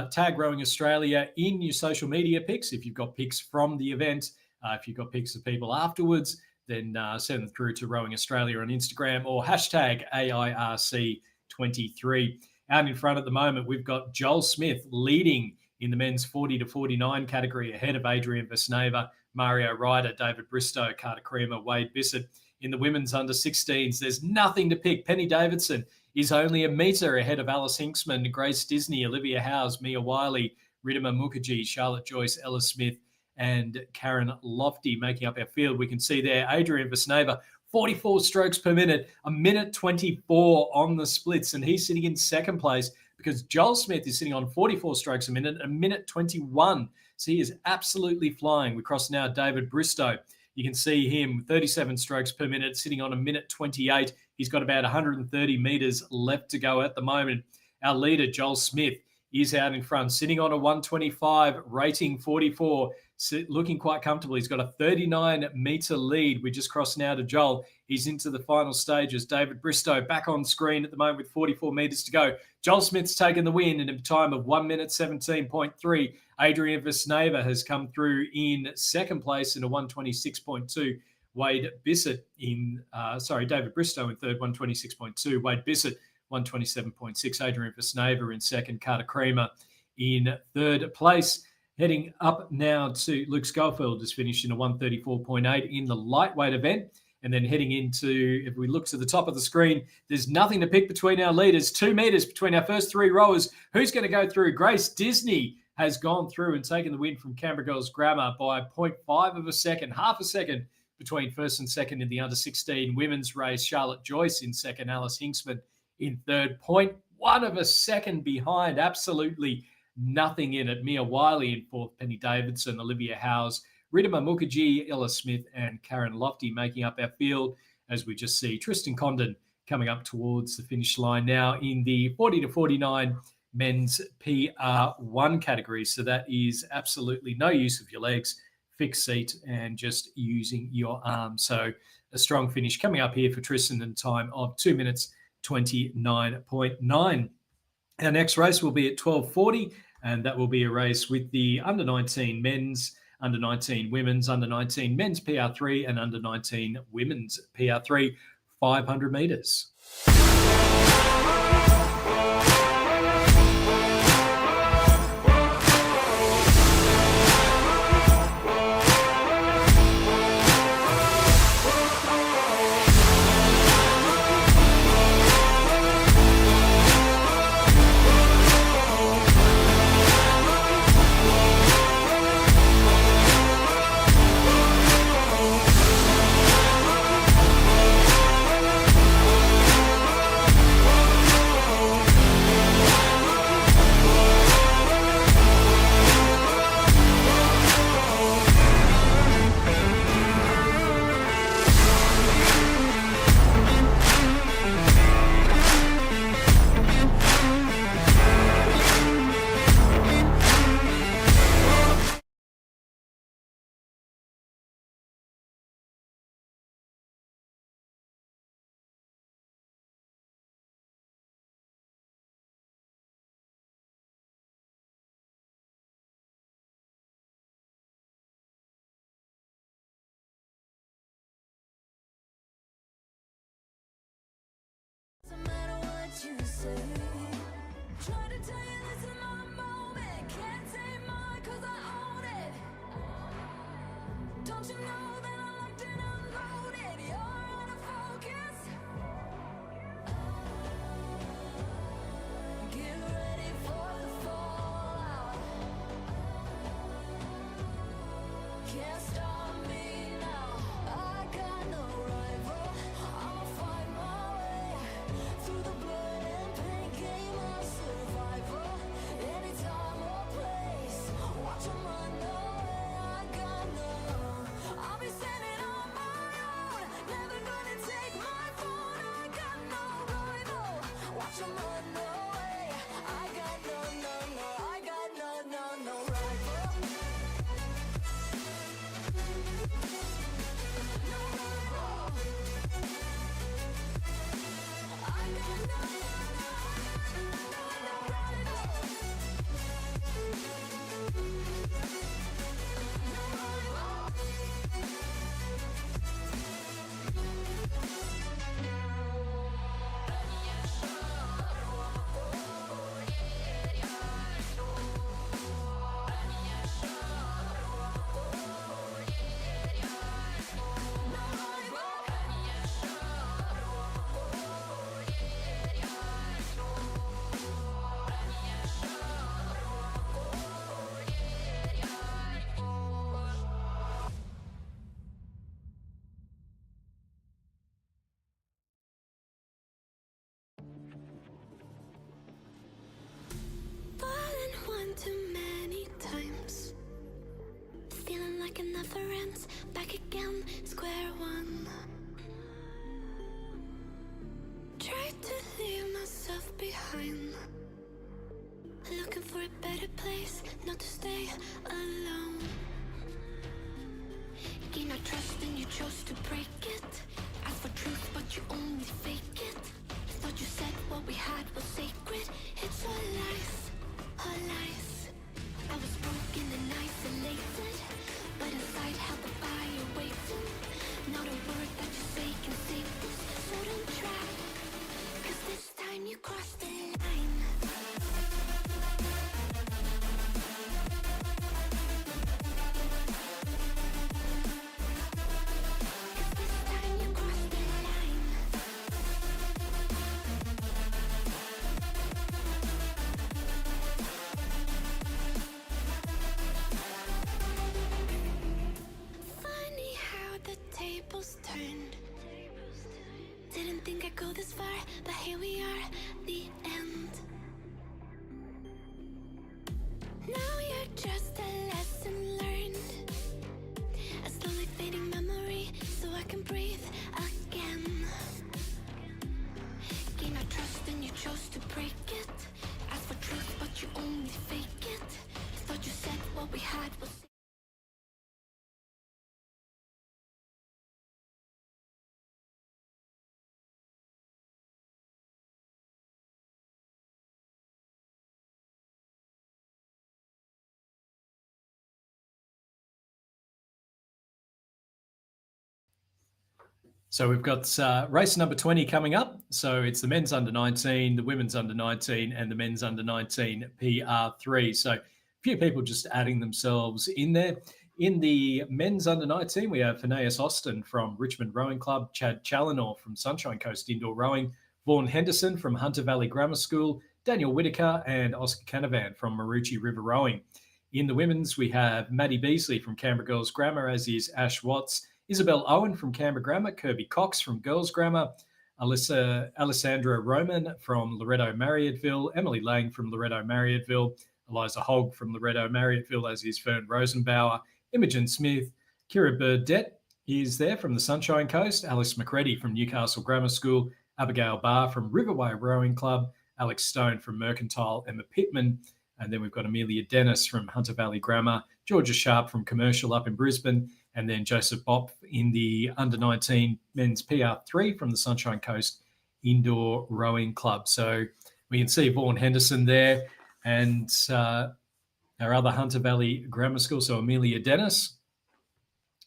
Tag Rowing Australia in your social media pics. If you've got pics from the event, if you've got pics of people afterwards, then send them through to Rowing Australia on Instagram or hashtag AIRC23. Out in front at the moment, we've got Joel Smith leading in the men's 40 to 49 category ahead of Adrian Vesneva, Mario Ryder, David Bristow, Carter Creamer, Wade Bissett. In the women's under 16s, there's nothing to pick. Penny Davidson is only a metre ahead of Alice Hinksman, Grace Disney, Olivia Howes, Mia Wiley, Ridhima Mukherjee, Charlotte Joyce, Ella Smith, and Karen Lofty making up our field. We can see there Adrian Vesneva, 44 strokes per minute, a minute 24 on the splits, and he's sitting in second place because Joel Smith is sitting on 44 strokes a minute, a minute 21. So he is absolutely flying. We cross now David Bristow. You can see him 37 strokes per minute, sitting on a minute 28. He's got about 130 metres left to go at the moment. Our leader, Joel Smith, is out in front, sitting on a 125, rating 44, looking quite comfortable. He's got a 39-metre lead. We just crossed now to Joel. He's into the final stages. David Bristow back on screen at the moment with 44 metres to go. Joel Smith's taken the win in a time of 1 minute 17.3. Adrian Vesneva has come through in second place in a 126.2. David Bristow in third, 126.2. Wade Bissett, 127.6. Adrian Vesneva in second. Carter Creamer in third place. Heading up now to Luke Schofield, has finished in a 134.8 in the lightweight event. And then heading into, if we look to the top of the screen, there's nothing to pick between our leaders. 2 metres between our first three rowers. Who's going to go through? Grace Disney has gone through and taken the win from Canberra Girls Grammar by 0.5 of a second, half a second between first and second in the under 16 women's race. Charlotte Joyce in second, Alice Hinksman in third, 0.1 of a second behind. Absolutely nothing in it. Mia Wiley in fourth, Penny Davidson, Olivia Howes, Ridhima Mukherjee, Ella Smith, and Karen Lofty making up our field, as we just see Tristan Condon coming up towards the finish line now in the 40 to 49 men's PR1 category. So that is absolutely no use of your legs, fixed seat, and just using your arms. So a strong finish coming up here for Tristan in time of 2 minutes 29.9. Our next race will be at 12:40, and that will be a race with the under-19 men's, under-19 women's, under-19 men's PR3, and under-19 women's PR3, 500 metres. No matter what you say, try to tell you this is my moment. Can't take mine 'cause I own it. Don't you know that I locked and unloaded? You're out of focus. Get ready for the fallout. Can't stop me now. I got no rival. I'll fight my way through the blood and pain, game of survival. Anytime or place, watch 'em run away. I got no, I'll be standing on my own. Never gonna take my phone. I got no rival. Watch 'em run away. I got no, I got no rival. Fallen one too many times, feeling like it never ends. Back again, square one. Tried to leave myself behind, looking for a better place, not to stay alone. Gain our trust and you chose to break it. Ask for truth but you only fake it. Thought you said what we had was sacred. It's all lies, all lies. I was broken and isolated, but inside held the fire waiting. Not a word that you say can save this, so don't try, 'cause this time you crossed the line. This time you crossed the line. Funny how the tables turned. Didn't think I'd go this far, but here we are, the end. Now you're just a lesson learned. breathe again. Gain our trust and you chose to break it. Ask for truth but you only fake it. Thought you said what we had was. So we've got race number 20 coming up. So it's the men's under 19, the women's under 19, and the men's under 19 PR3. So a few people just adding themselves in there. In the men's under 19, we have Phineas Austin from Richmond Rowing Club, Chad Challinor from Sunshine Coast Indoor Rowing, Vaughan Henderson from Hunter Valley Grammar School, Daniel Whitaker and Oscar Canavan from Maroochy River Rowing. In the women's, we have Maddie Beasley from Canberra Girls Grammar, as is Ash Watts, Isabel Owen from Canberra Grammar, Kirby Cox from Girls Grammar, Alessandra Roman from Loretto Marriotteville, Emily Lang from Loretto Marriotteville, Eliza Hogg from Loretto Marriotteville, as is Fern Rosenbauer, Imogen Smith, Kira Burdett is there from the Sunshine Coast, Alice McCready from Newcastle Grammar School, Abigail Barr from Riverway Rowing Club, Alex Stone from Mercantile, Emma Pittman, and then we've got Amelia Dennis from Hunter Valley Grammar, Georgia Sharp from Commercial up in Brisbane, and then Joseph Bopp in the under-19 men's PR3 from the Sunshine Coast Indoor Rowing Club. So we can see Vaughan Henderson there and our other Hunter Valley Grammar School, so Amelia Dennis.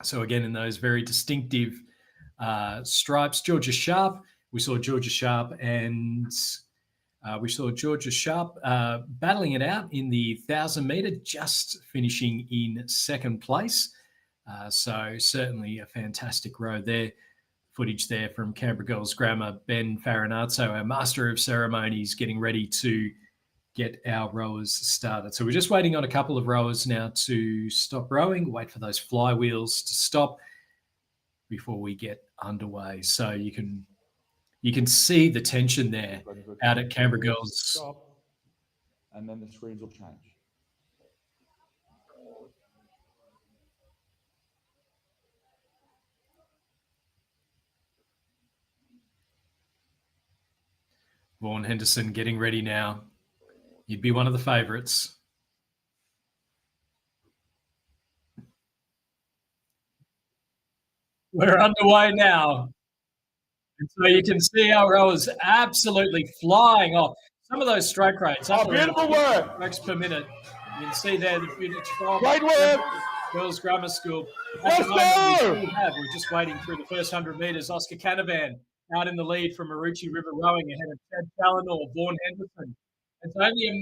So again, in those very distinctive stripes, Georgia Sharp. We saw Georgia Sharp and battling it out in the 1,000 metre, just finishing in second place. So certainly a fantastic row there. Footage there from Canberra Girls Grammar, Ben Farinazzo, our Master of Ceremonies, getting ready to get our rowers started. So we're just waiting on a couple of rowers now to stop rowing, wait for those flywheels to stop before we get underway. So you can see the tension there out at Canberra Girls. Stop, and then the screens will change. Vaughan Henderson getting ready now. He'd be one of the favourites. We're underway now. And so you can see our rowers absolutely flying off. Some of those stroke rates. Oh, beautiful work. Strokes per minute. You can see there the footage from Great work. Girls Grammar School. Let's go. We're just waiting through the first 100 metres. Oscar Canavan out in the lead from Maroochy River Rowing ahead of Chad Challinor, Vaughan Henderson. It's only a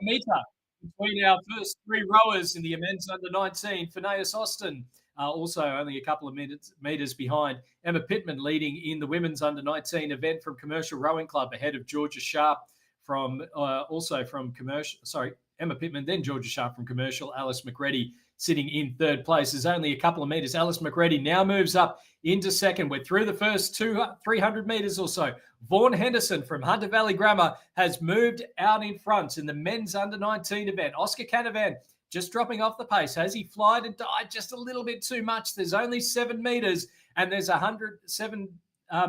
metre between our first three rowers in the men's under 19. Phineas Austin also only a couple of metres behind. Emma Pittman leading in the women's under 19 event from Commercial Rowing Club ahead of Georgia Sharp from Commercial. Sorry, Emma Pittman, then Georgia Sharp from Commercial. Alice McCready sitting in third place. There's only a couple of metres. Alice McCready now moves up into second. We're through the first 300 metres or so. Vaughan Henderson from Hunter Valley Grammar has moved out in front in the men's under 19 event. Oscar Canavan just dropping off the pace. Has he flied and died just a little bit too much? There's only 7 metres and there's 107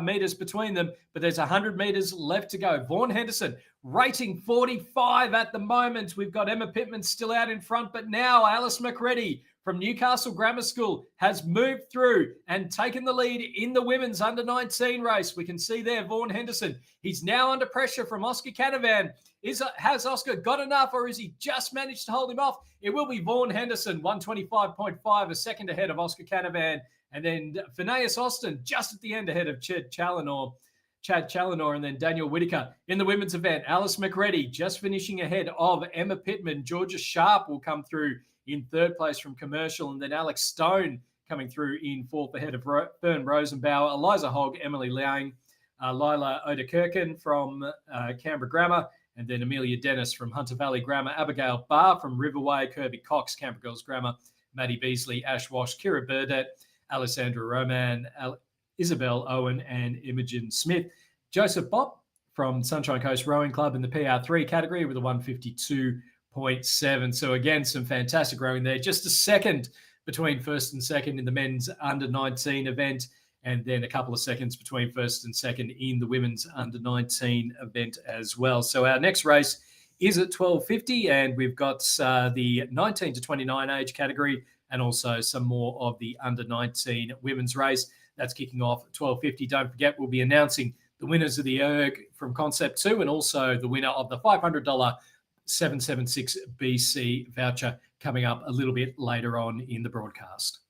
metres between them, but there's 100 metres left to go. Vaughan Henderson rating 45 at the moment. We've got Emma Pittman still out in front, but now Alice McCready from Newcastle Grammar School has moved through and taken the lead in the women's under 19 race. We can see there Vaughan Henderson. He's now under pressure from Oscar Canavan. Has Oscar got enough, or is he just managed to hold him off? It will be Vaughan Henderson, 125.5, a second ahead of Oscar Canavan. And then Phineas Austin just at the end ahead of Chad Challinor, and then Daniel Whitaker. In the women's event, Alice McCready just finishing ahead of Emma Pittman. Georgia Sharp will come through in third place from Commercial, and then Alex Stone coming through in fourth ahead of Fern Rosenbauer, Eliza Hogg, Emily Lang, Lila Odekirken from Canberra Grammar, and then Amelia Dennis from Hunter Valley Grammar, Abigail Barr from Riverway, Kirby Cox, Canberra Girls Grammar, Maddie Beasley, Ash Wash, Kira Burdett, Alessandra Roman, Isabel Owen, and Imogen Smith. Joseph Bopp from Sunshine Coast Rowing Club in the PR3 category with a 152.7. So again, some fantastic rowing there. Just a second between first and second in the men's under 19 event. and then a couple of seconds between first and second in the women's under-19 event as well. So our next race is at 12:50, and we've got the 19 to 29 age category and also some more of the under-19 women's race. That's kicking off at 12:50. Don't forget, we'll be announcing the winners of the ERG from Concept 2 and also the winner of the $500 776 BC voucher coming up a little bit later on in the broadcast.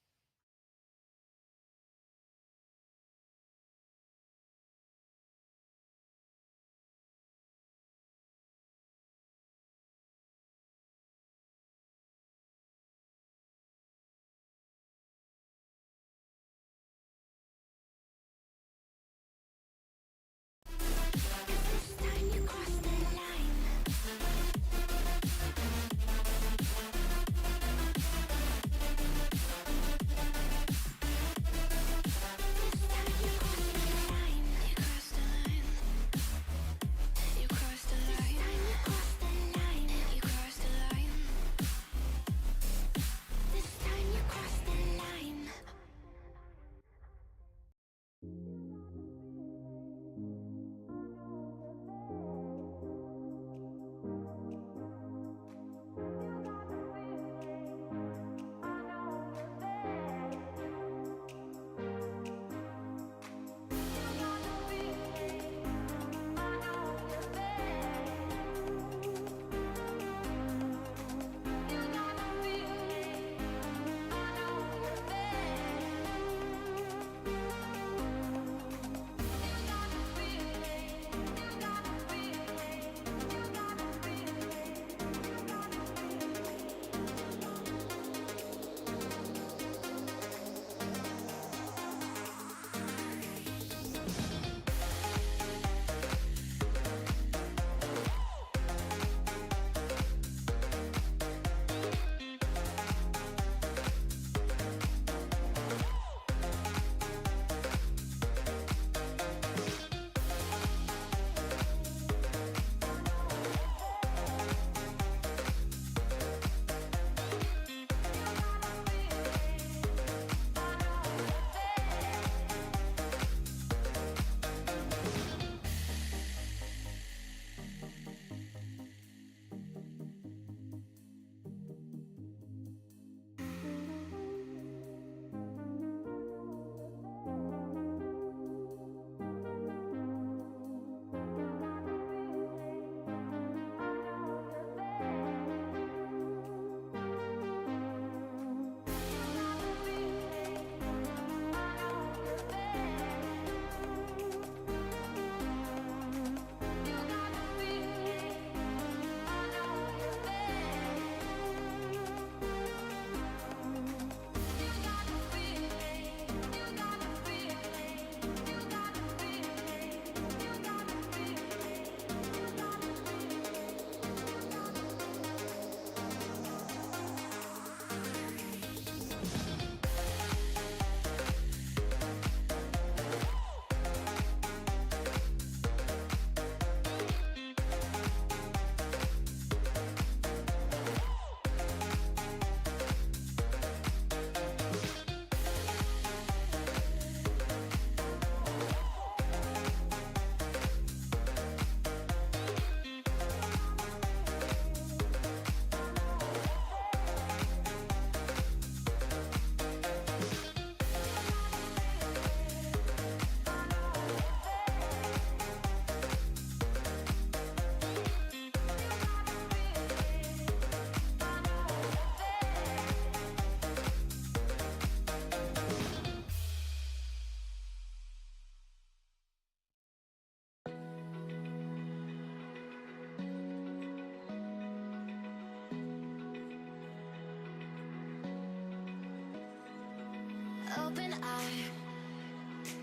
Open eye,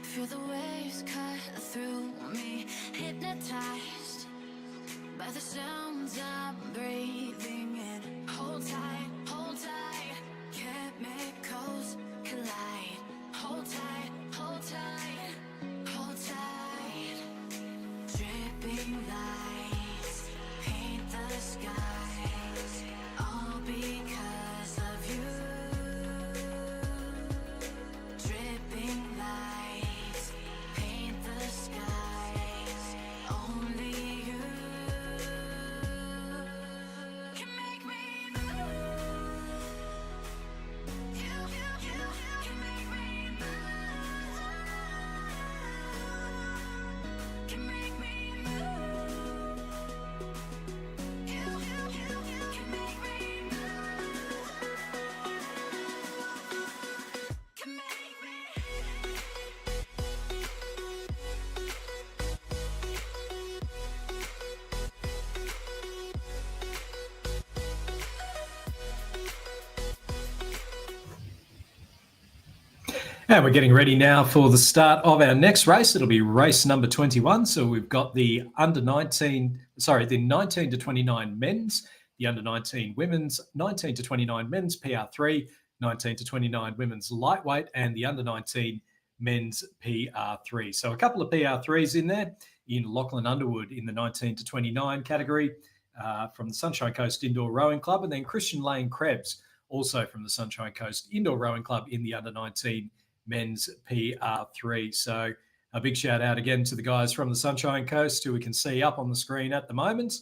feel the waves cut through me, hypnotized by the sounds I'm breathing in. Hold tight, chemicals collide. Hold tight, hold tight, hold tight. Dripping lights paint the skies, all because of you. Dripping lights. And we're getting ready now for the start of our next race. It'll be race number 21. So we've got the the 19 to 29 men's, the under 19 women's, 19 to 29 men's PR3, 19 to 29 women's lightweight, and the under 19 men's PR3. So a couple of PR3s in there in Lachlan Underwood in the 19 to 29 category from the Sunshine Coast Indoor Rowing Club, and then Christian Lane Krebs also from the Sunshine Coast Indoor Rowing Club in the under 19 men's PR3. So a big shout out again to the guys from the Sunshine Coast who we can see up on the screen at the moment.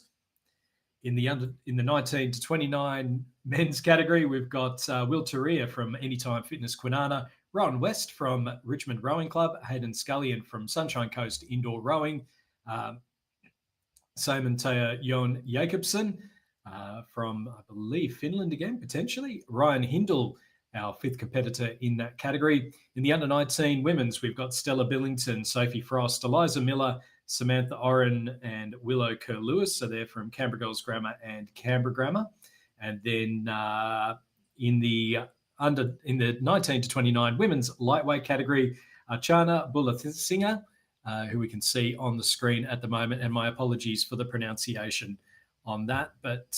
In the 19 to 29 men's category, we've got Will Turia from Anytime Fitness Kwinana, Rowan West from Richmond Rowing Club, Hayden Scullion from Sunshine Coast Indoor Rowing, Simon Taya Jon Jacobsen from, I believe, Finland again, potentially, Ryan Hindle, our fifth competitor in that category. In the under-19 women's, we've got Stella Billington, Sophie Frost, Eliza Miller, Samantha Oren, and Willow Kerr-Lewis. So they're from Canberra Girls Grammar and Canberra Grammar. And then in the 19 to 29 women's lightweight category, Chana Bulathinga, who we can see on the screen at the moment. And my apologies for the pronunciation on that, but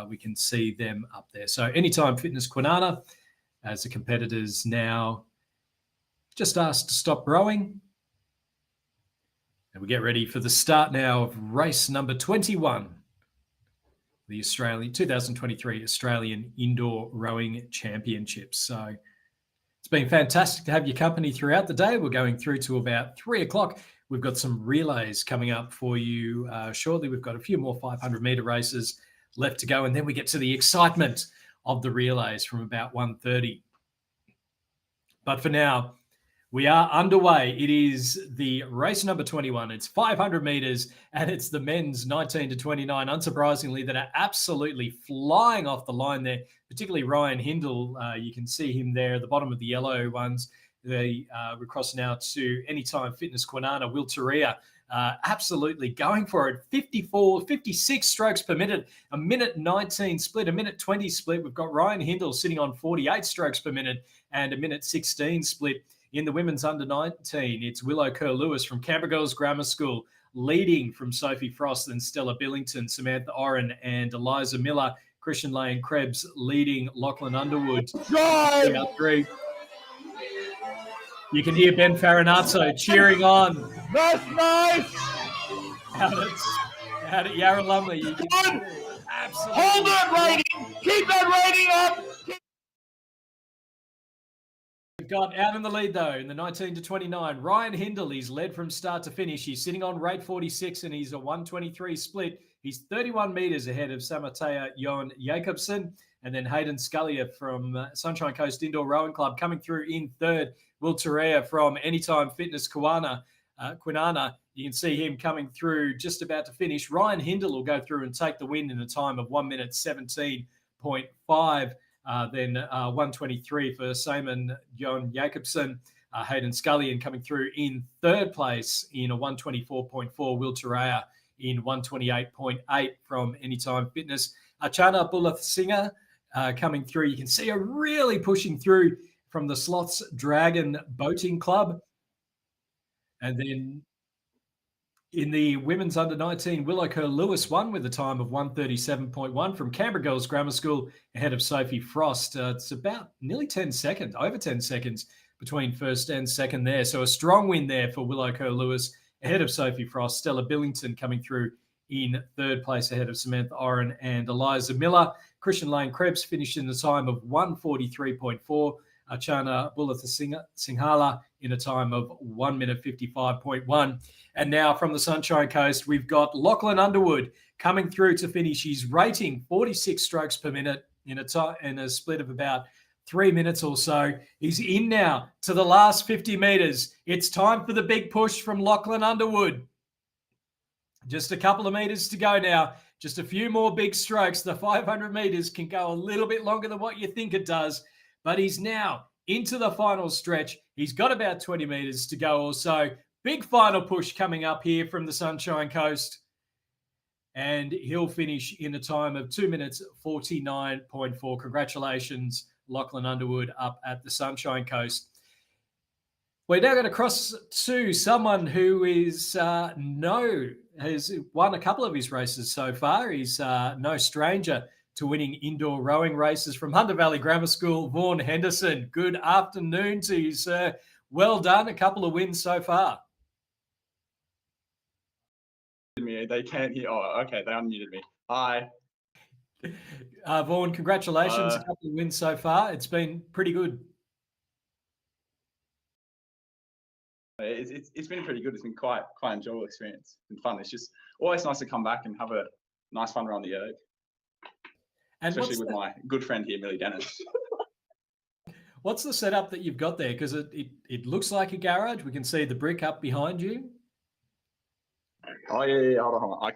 we can see them up there. So Anytime Fitness Kwinana, as the competitors now just asked to stop rowing. And we get ready for the start now of race number 21, the 2023 Australian Indoor Rowing Championships. So it's been fantastic to have your company throughout the day. We're going through to about 3 o'clock. We've got some relays coming up for you shortly. We've got a few more 500-metre races left to go, and then we get to the excitement of the relays from about 1:30. But for now, we are underway. It is the race number 21. It's 500 metres, and it's the men's 19 to 29, unsurprisingly, that are absolutely flying off the line there, particularly Ryan Hindle. You can see him there at the bottom of the yellow ones. We're crossing now to Anytime Fitness Kwinana, Will Turia, absolutely going for it. 56 strokes per minute, a minute 19 split, a minute 20 split. We've got Ryan Hindle sitting on 48 strokes per minute and a minute 16 split. In the women's under 19, it's Willow Kerr-Lewis from Canberra Girls Grammar School, leading from Sophie Frost and Stella Billington, Samantha Oren and Eliza Miller. Christian Lane Krebs leading Lachlan Underwood. Three. You can hear Ben Farinazzo cheering on. That's nice. Out at Yarralumla. You can absolutely Hold that rating. Keep that rating up. We've got out in the lead, though, in the 19 to 29. Ryan Hindle, he's led from start to finish. He's sitting on rate 46, and he's a 1:23 split. He's 31 metres ahead of Samatea Jon Jacobsen. And then Hayden Scullion from Sunshine Coast Indoor Rowing Club coming through in third. Will Turia from Anytime Fitness Kwinana. You can see him coming through just about to finish. Ryan Hindle will go through and take the win in a time of 1 minute 17.5. Then 1:23 for Simon Jon Jacobsen. Hayden Scullion coming through in third place in a 1:24.4. Will Turia in 1:28.8 from Anytime Fitness. Chana Bulathinga coming through. You can see her really pushing through from the Sloths Dragon Boating Club. And then in the women's under 19, Willow Kerr-Lewis won with a time of 1:37.1 from Canberra Girls Grammar School ahead of Sophie Frost. It's about nearly 10 seconds, over 10 seconds between first and second there. So a strong win there for Willow Kerr-Lewis ahead of Sophie Frost. Stella Billington coming through in third place ahead of Samantha Oren and Eliza Miller. Christian Lane Krebs finished in the time of 1:43.4. Chana Bulathinga in a time of 1 minute 55.1. And now from the Sunshine Coast, we've got Lachlan Underwood coming through to finish. He's rating 46 strokes per minute in a split of about 3 minutes or so. He's in now to the last 50 metres. It's time for the big push from Lachlan Underwood. Just a couple of metres to go now. Just a few more big strokes. The 500 metres can go a little bit longer than what you think it does. But he's now into the final stretch. He's got about 20 metres to go or so. Big final push coming up here from the Sunshine Coast. And he'll finish in a time of 2 minutes 49.4. Congratulations, Lachlan Underwood, up at the Sunshine Coast. We're now going to cross to someone who is has won a couple of his races so far. He's no stranger to winning indoor rowing races from Hunter Valley Grammar School. Vaughan Henderson, good afternoon to you, sir. Well done. A couple of wins so far. Me. They can't hear. Oh, okay. They unmuted me. Hi. Vaughan, congratulations. A couple of wins so far. It's been pretty good. It's been pretty good. It's been quite enjoyable experience. It's been fun. It's just always nice to come back and have a nice fun around the erg. And especially with my good friend here, Millie Dennis. What's the setup that you've got there? Because it looks like a garage. We can see the brick up behind you. Oh yeah. Hold on. I'll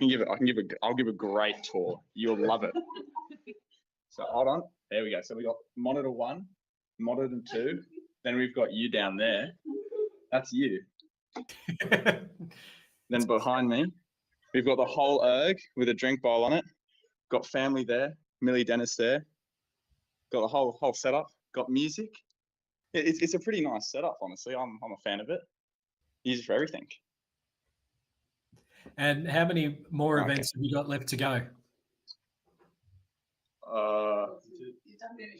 give a great tour. You'll love it. So hold on. There we go. So we got monitor 1, monitor 2. Then we've got you down there. That's you. Then behind me, we've got the whole erg with a drink bowl on it. Got family there. Millie Dennis there. Got the whole setup. Got music. It's a pretty nice setup, honestly. I'm a fan of it. Use it for everything. And how many more events have you got left to go?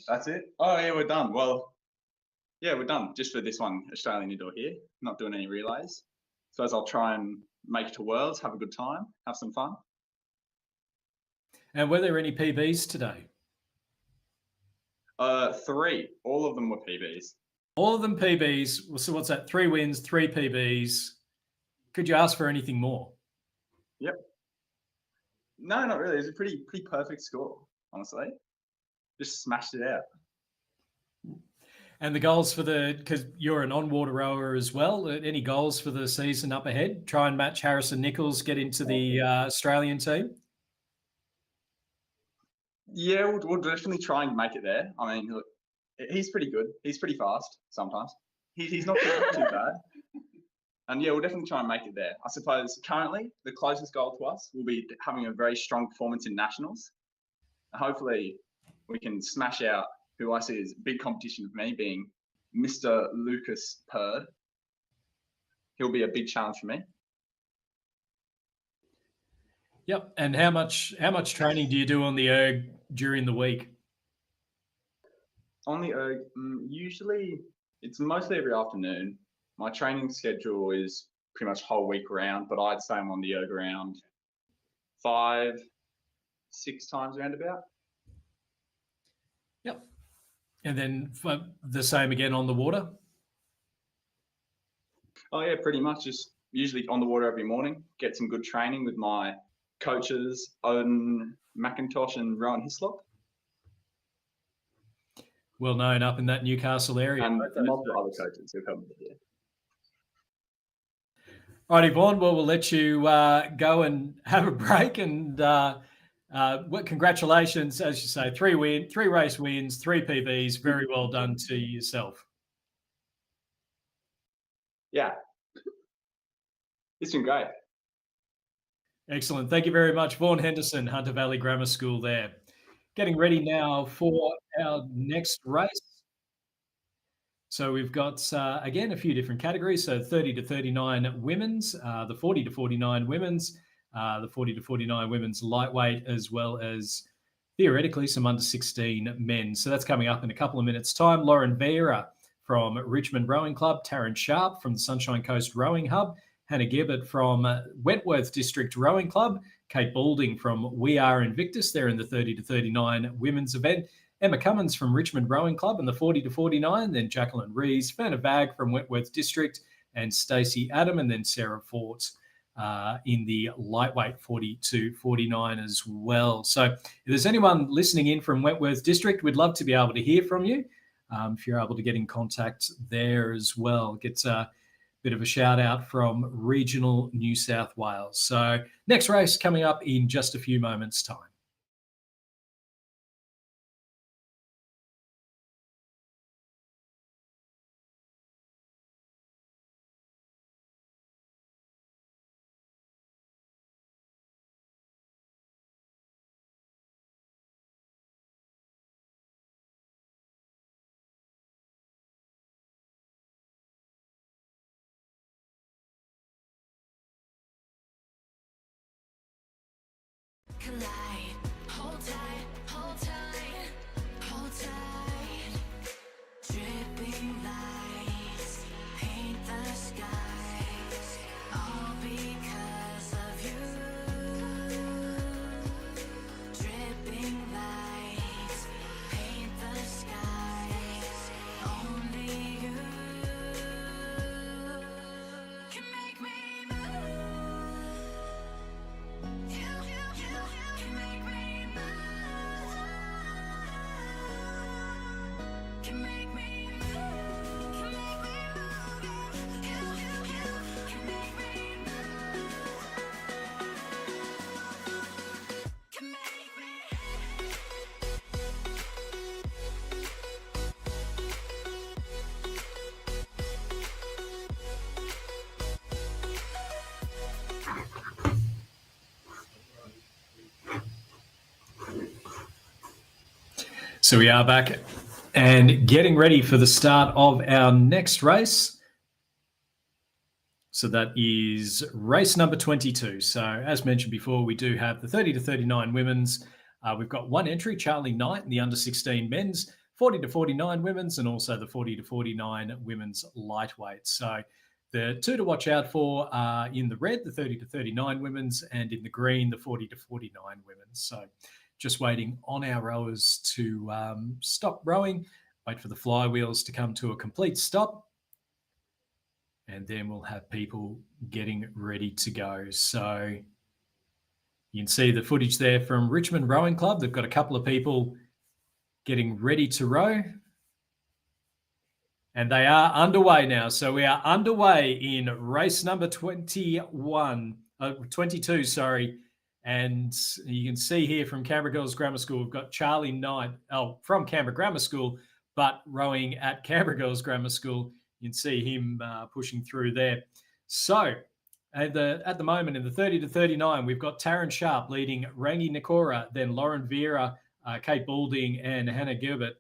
That's it. Oh yeah, we're done. Well, yeah, we're done. Just for this one, Australian indoor here. Not doing any relays. So as I'll try and make it to Worlds, have a good time, have some fun. And were there any PBs today? 3. All of them were PBs. All of them PBs. So what's that? 3 wins, 3 PBs. Could you ask for anything more? Yep. No, not really. It was a pretty perfect score, honestly. Just smashed it out. And the goals because you're an on-water rower as well, any goals for the season up ahead? Try and match Harrison Nichols, get into the Australian team? Yeah, we'll definitely try and make it there. I mean, look, he's pretty good. He's pretty fast sometimes. He's not too bad. And yeah, we'll definitely try and make it there. I suppose currently the closest goal to us will be having a very strong performance in nationals. And hopefully we can smash out who I see as big competition for me, being Mr. Lucas Perd. He'll be a big challenge for me. Yep. And how much training do you do on the erg during the week? On the erg, usually it's mostly every afternoon. My training schedule is pretty much whole week round, but I'd say I'm on the erg around 5-6 times roundabout. Yep. And then the same again on the water? Oh yeah, pretty much. Just usually on the water every morning, get some good training with my coaches, Odin McIntosh and Rowan Hislop. Well known up in that Newcastle area. And multiple other coaches who've helped me here. Righty, Vaughan, well, we'll let you go and have a break. And congratulations, as you say, 3 race wins, 3 PBs. Very well done to yourself. Yeah. It's been great. Excellent. Thank you very much. Vaughan Henderson, Hunter Valley Grammar School there. Getting ready now for our next race. So we've got, again, a few different categories. So 30 to 39 women's, the 40 to 49 women's, the 40 to 49 women's lightweight, as well as theoretically some under 16 men. So that's coming up in a couple of minutes' time. Lauren Vera from Richmond Rowing Club, Taryn Sharp from the Sunshine Coast Rowing Hub, Hannah Gibbert from Wentworth District Rowing Club, Kate Balding from We Are Invictus, they're in the 30 to 39 women's event, Emma Cummins from Richmond Rowing Club in the 40 to 49, then Jacqueline Rees, Fana Vag from Wentworth District, and Stacey Adam, and then Sarah Fort in the lightweight 40 to 49 as well. So if there's anyone listening in from Wentworth District, we'd love to be able to hear from you. If you're able to get in contact there as well, get a bit of a shout out from regional New South Wales. So next race coming up in just a few moments' time. light. Hold tight, hold tight, hold tight. Dripping lights paint the skies, all because of you. Dripping lights paint the skies, only you can make me move. You can make me move. Can make me move. Can make me move. You can make me move. Can make me. So we are back and getting ready for the start of our next race. So that is race number 22. So as mentioned before, we do have the 30 to 39 women's. We've got one entry, Charlie Knight in the under 16 men's, 40 to 49 women's, and also the 40 to 49 women's lightweight. So the two to watch out for are in the red, the 30 to 39 women's, and in the green, the 40 to 49 women's. So just waiting on our rowers to stop rowing, wait for the flywheels to come to a complete stop, and then we'll have people getting ready to go. So you can see the footage there from Richmond Rowing Club. They've got a couple of people getting ready to row. And they are underway now. So we are underway in race number 22, sorry. And you can see here from Canberra Girls Grammar School, we've got Charlie Knight, from Canberra Grammar School, but rowing at Canberra Girls Grammar School. You can see him pushing through there. So at the moment in the 30 to 39, we've got Taryn Sharp leading Rangi Nakora, then Lauren Vera, Kate Balding, and Hannah Gilbert.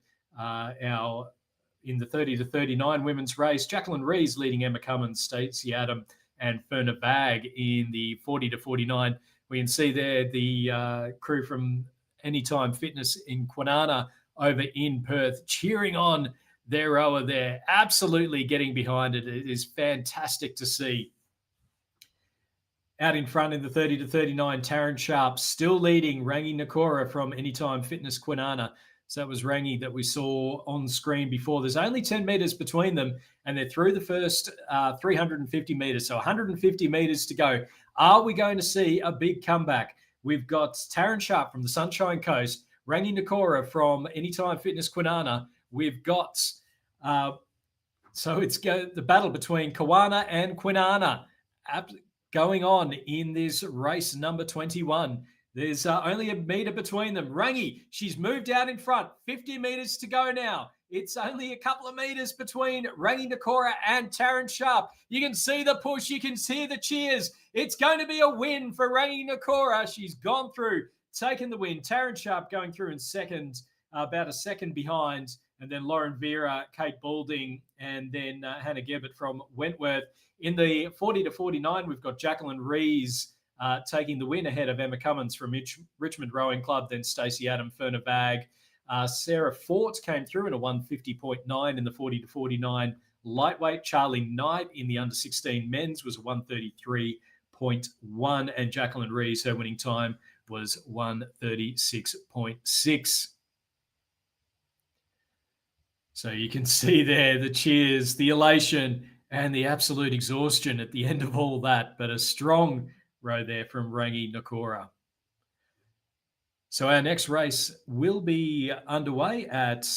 In the 30 to 39 women's race, Jacqueline Rees leading Emma Cummins, Stacey Adam, and Ferna Bag in the 40 to 49. We can see there the crew from Anytime Fitness in Kwinana over in Perth cheering on their rower there, absolutely getting behind it. It is fantastic to see. Out in front in the 30 to 39, Taryn Sharp still leading Rangi Nakora from Anytime Fitness Kwinana. So that was Rangi that we saw on screen before. There's only 10 metres between them, and they're through the first 350 metres. So 150 metres to go. Are we going to see a big comeback? We've got Taryn Sharp from the Sunshine Coast, Rangi Nakora from Anytime Fitness Kwinana. We've got, so it's the battle between Kawana and Kwinana going on in this race number 21. There's only a metre between them. Rangi, she's moved out in front. 50 metres to go now. It's only a couple of metres between Rangi Nakora and Taryn Sharp. You can see the push. You can hear the cheers. It's going to be a win for Rangi Nakora. She's gone through, taken the win. Taryn Sharp going through in second, about a second behind. And then Lauren Vera, Kate Balding, and then Hannah Gebbert from Wentworth. In the 40 to 49, we've got Jacqueline Rees taking the win ahead of Emma Cummins from Richmond Rowing Club, then Stacey Adam, Ferna Bag. Sarah Fort came through in a 150.9 in the 40 to 49 lightweight. Charlie Knight in the under 16 men's was a 133.1, and Jacqueline Rees, her winning time was 136.6. So you can see there the cheers, the elation, and the absolute exhaustion at the end of all that, but a strong row there from Rangi Nakora. So our next race will be underway at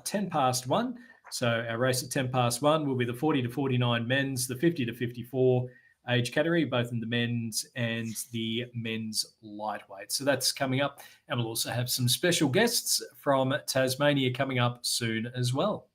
10 past 1. So our race at 10 past 1 will be the 40 to 49 men's, the 50 to 54 age category, both in the men's and the men's lightweight. So that's coming up. And we'll also have some special guests from Tasmania coming up soon as well.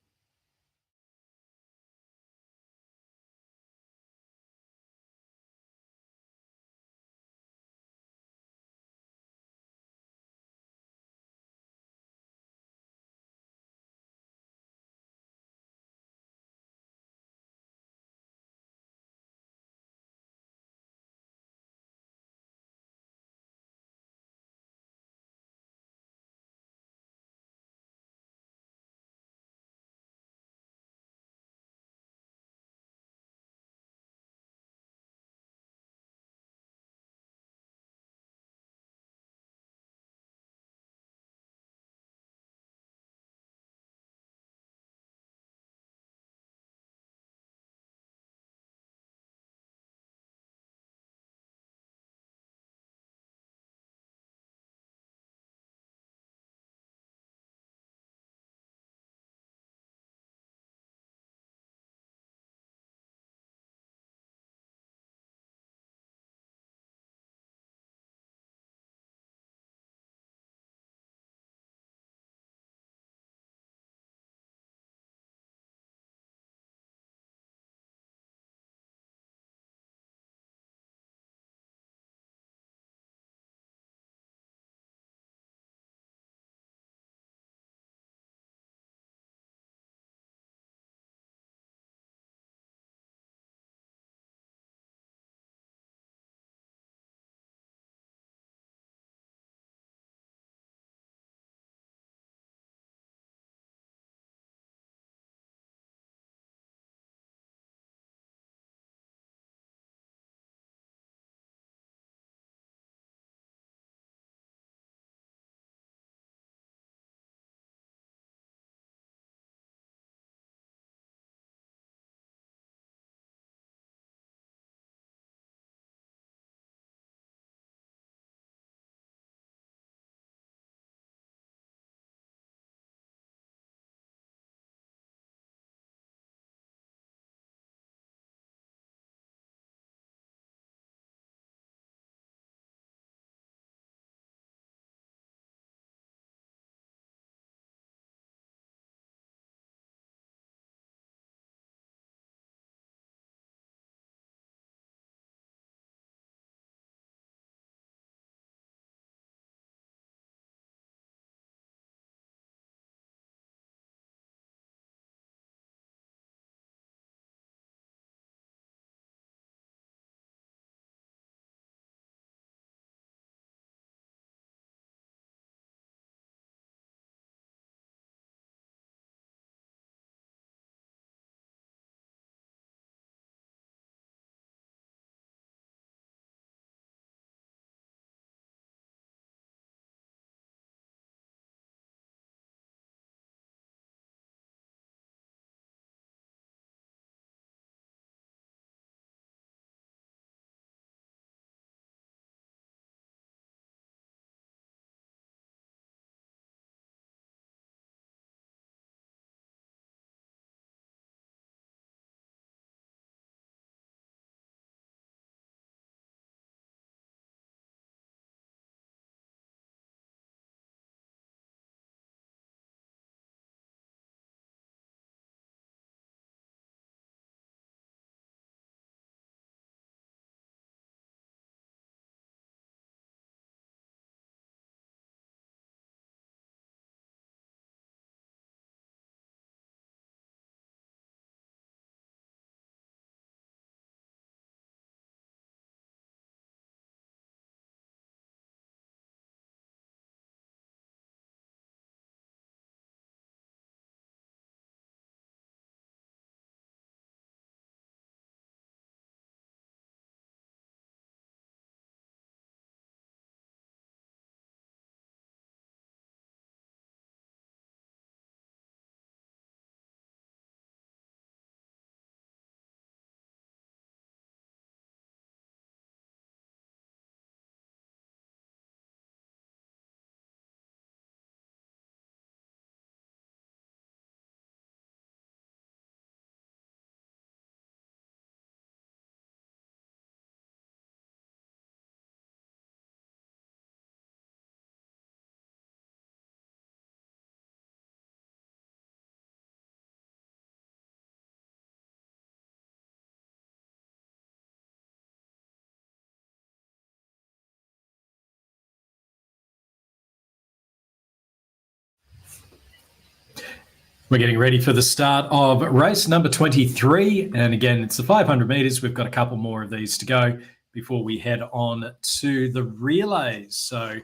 We're getting ready for the start of race number 23. And again, it's the 500 metres. We've got a couple more of these to go before we head on to the relays. So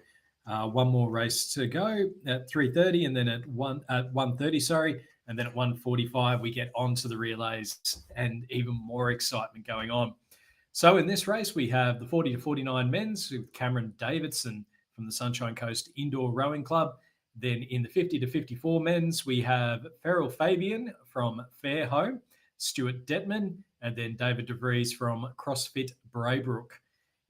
one more race to go at 3:30 and then at 1:30, sorry. And then at 1:45, we get on to the relays and even more excitement going on. So in this race, we have the 40 to 49 men's with Cameron Davidson from the Sunshine Coast Indoor Rowing Club. Then in the 50 to 54 men's, we have Farrell Fabian from Fairholme, Stuart Detman, and then David DeVries from CrossFit Braybrook.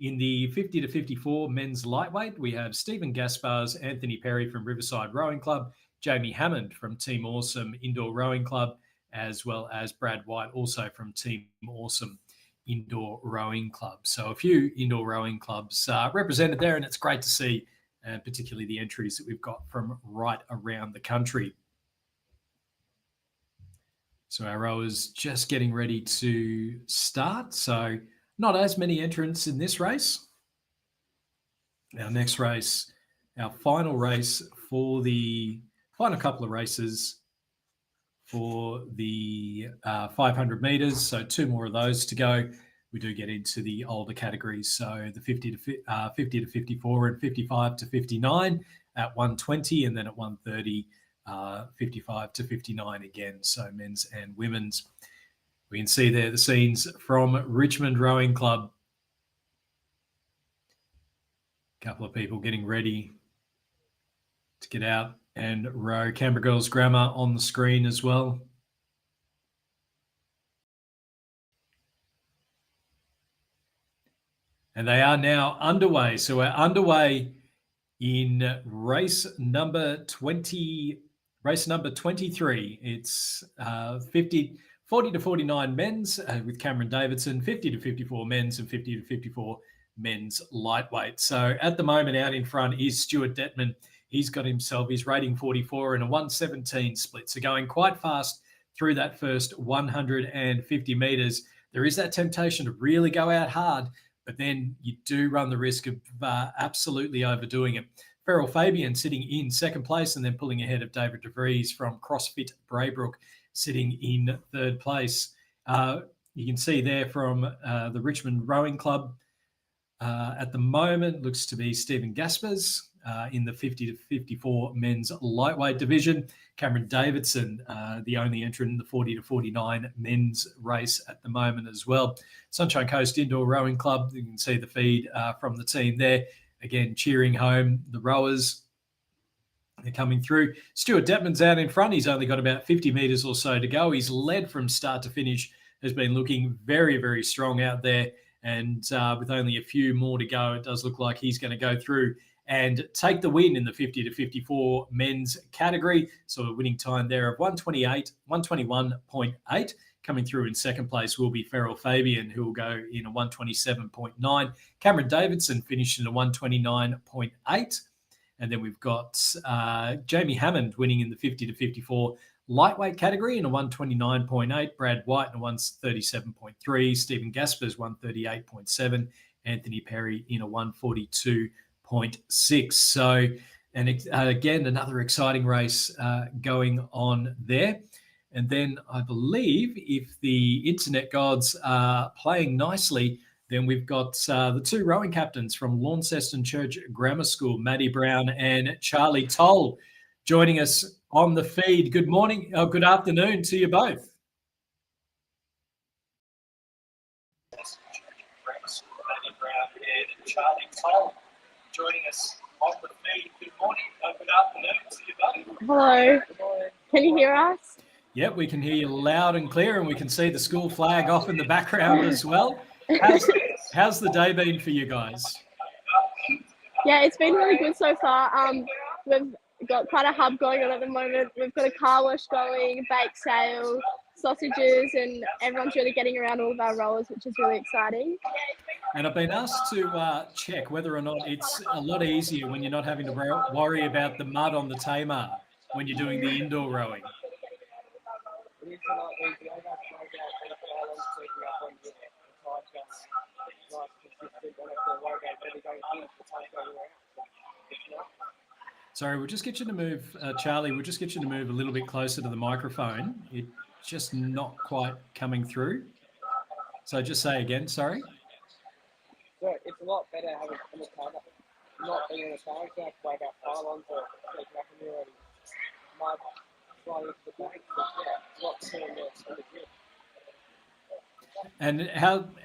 In the 50 to 54 men's lightweight, we have Stephen Gaspars, Anthony Perry from Riverside Rowing Club, Jamie Hammond from Team Awesome Indoor Rowing Club, as well as Brad White, also from Team Awesome Indoor Rowing Club. So a few indoor rowing clubs represented there, and it's great to see, and particularly the entries that we've got from right around the country. So our rowers just getting ready to start. So not as many entrants in this race. Our next race, our final race for the final couple of races for the 500 metres. So two more of those to go. We do get into the older categories. So the 50 to 54 and 55 to 59 at 120, and then at 130, 55 to 59 again. So men's and women's. We can see there the scenes from Richmond Rowing Club. A couple of people getting ready to get out and row. Canberra Girls Grammar on the screen as well. And they are now underway. So we're underway in race number 23. It's 40 to 49 men's with Cameron Davidson, 50 to 54 men's, and 50 to 54 men's lightweight. So at the moment out in front is Stuart Detman. He's got himself his rating 44 and a 117 split. So going quite fast through that first 150 metres. There is that temptation to really go out hard, but then you do run the risk of absolutely overdoing it. Farrell Fabian sitting in second place and then pulling ahead of David DeVries from CrossFit Braybrook sitting in third place. You can see there from the Richmond Rowing Club at the moment looks to be Stephen Gaspers in the 50 to 54 men's lightweight division. Cameron Davidson, the only entrant in the 40 to 49 men's race at the moment as well. Sunshine Coast Indoor Rowing Club, you can see the feed from the team there. Again, cheering home the rowers. They're coming through. Stuart Detman's out in front. He's only got about 50 metres or so to go. He's led from start to finish, has been looking very, very strong out there. And with only a few more to go, it does look like he's going to go through and take the win in the 50 to 54 men's category. So a winning time there of 121.8. Coming through in second place will be Farrell Fabian, who will go in a 127.9. Cameron Davidson finished in a 129.8. And then we've got Jamie Hammond winning in the 50 to 54 lightweight category in a 129.8. Brad White in a 137.3. Stephen Gaspers 138.7. Anthony Perry in a 142.6. So, and again, another exciting race going on there. And then I believe if the internet gods are playing nicely, then we've got the two rowing captains from Launceston Church Grammar School, Maddie Brown and Charlie Toll, joining us on the feed. Good morning, good afternoon to you both. Maddie Brown and Charlie Toll, joining us on the feed. Good morning, good afternoon to you both. Hello. Can you hear us? Yep, we can hear you loud and clear, and we can see the school flag off in the background as well. How's the day been for you guys? Yeah, it's been really good so far. We've got quite a hub going on at the moment. We've got a car wash going, bake sale, sausages, and everyone's really getting around all of our rollers, which is really exciting. And I've been asked to check whether or not it's a lot easier when you're not having to worry about the mud on the Tamar when you're doing the indoor rowing. Sorry, we'll just get you to move, Charlie. We'll just get you to move a little bit closer to the microphone. It's just not quite coming through. So just say again. Sorry. So it's a lot better having on the cover, not being on the cover, so I have to worry about pylons or like McNamara and mud flying into the bank. But yeah, a lot better on the grid. And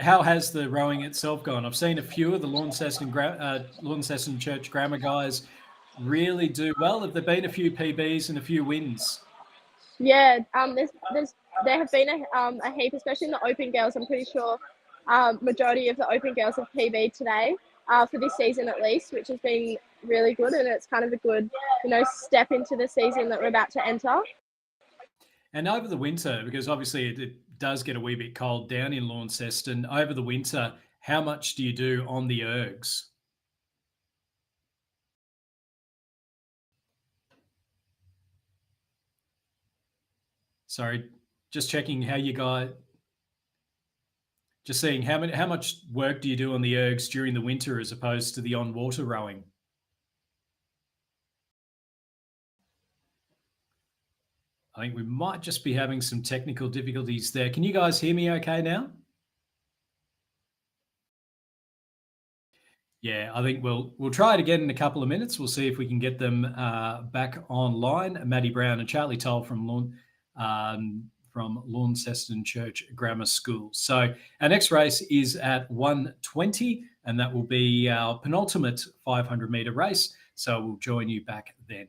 how has the rowing itself gone? I've seen a few of the Launceston Church Grammar guys really do well. Have there been a few PBs and a few wins? Yeah, there have been a heap, especially in the open girls. I'm pretty sure majority of the open girls have PB today for this season at least, which has been really good, and it's kind of a good, step into the season that we're about to enter. And over the winter, because obviously it does get a wee bit cold down in Launceston, over the winter, how much do you do on the ergs? Sorry, just checking how you guys, just seeing how much work do you do on the ergs during the winter as opposed to the on water rowing? I think we might just be having some technical difficulties there. Can you guys hear me okay now? Yeah, I think we'll try it again in a couple of minutes. We'll see if we can get them back online. Maddie Brown and Charlie Toll from Launceston Church Grammar School. So our next race is at 1:20, and that will be our penultimate 500-meter race. So we'll join you back then.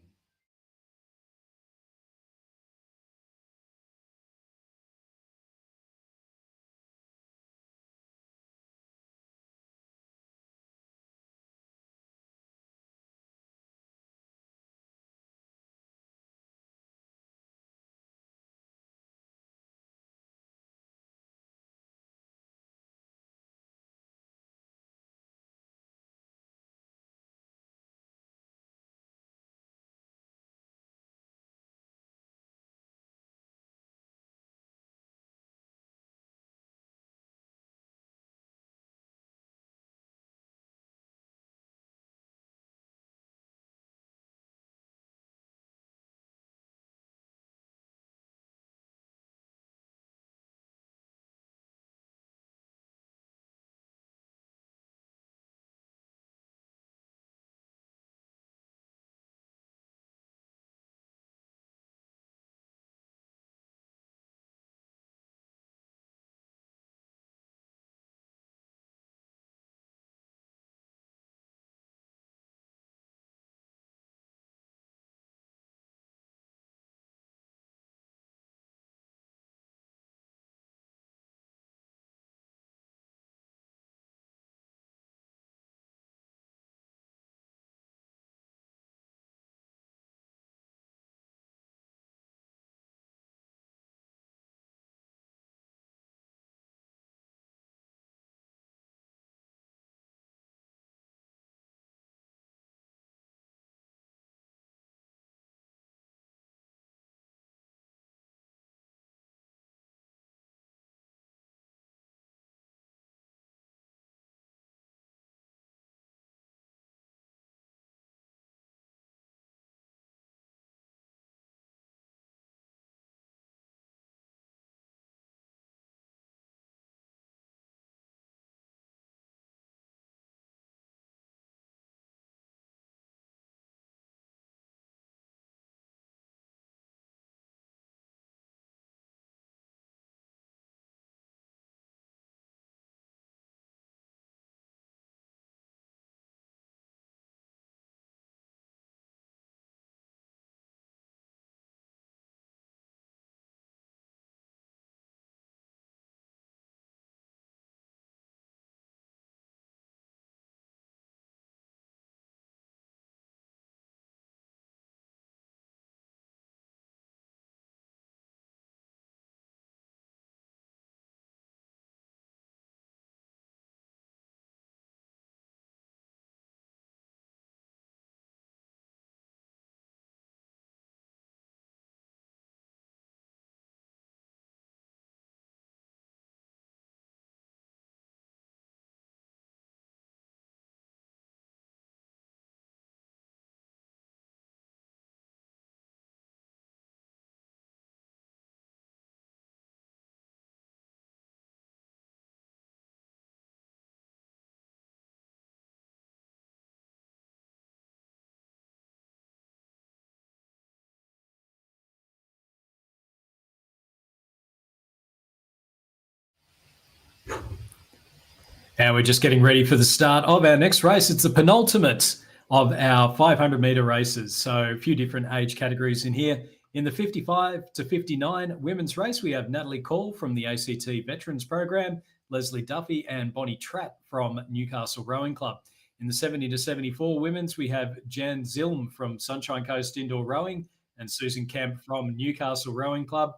And we're just getting ready for the start of our next race. It's the penultimate of our 500-meter races. So a few different age categories in here. In the 55 to 59 women's race, we have Natalie Call from the ACT Veterans Program, Leslie Duffy and Bonnie Tratt from Newcastle Rowing Club. In the 70 to 74 women's, we have Jan Zilm from Sunshine Coast Indoor Rowing and Susan Kemp from Newcastle Rowing Club.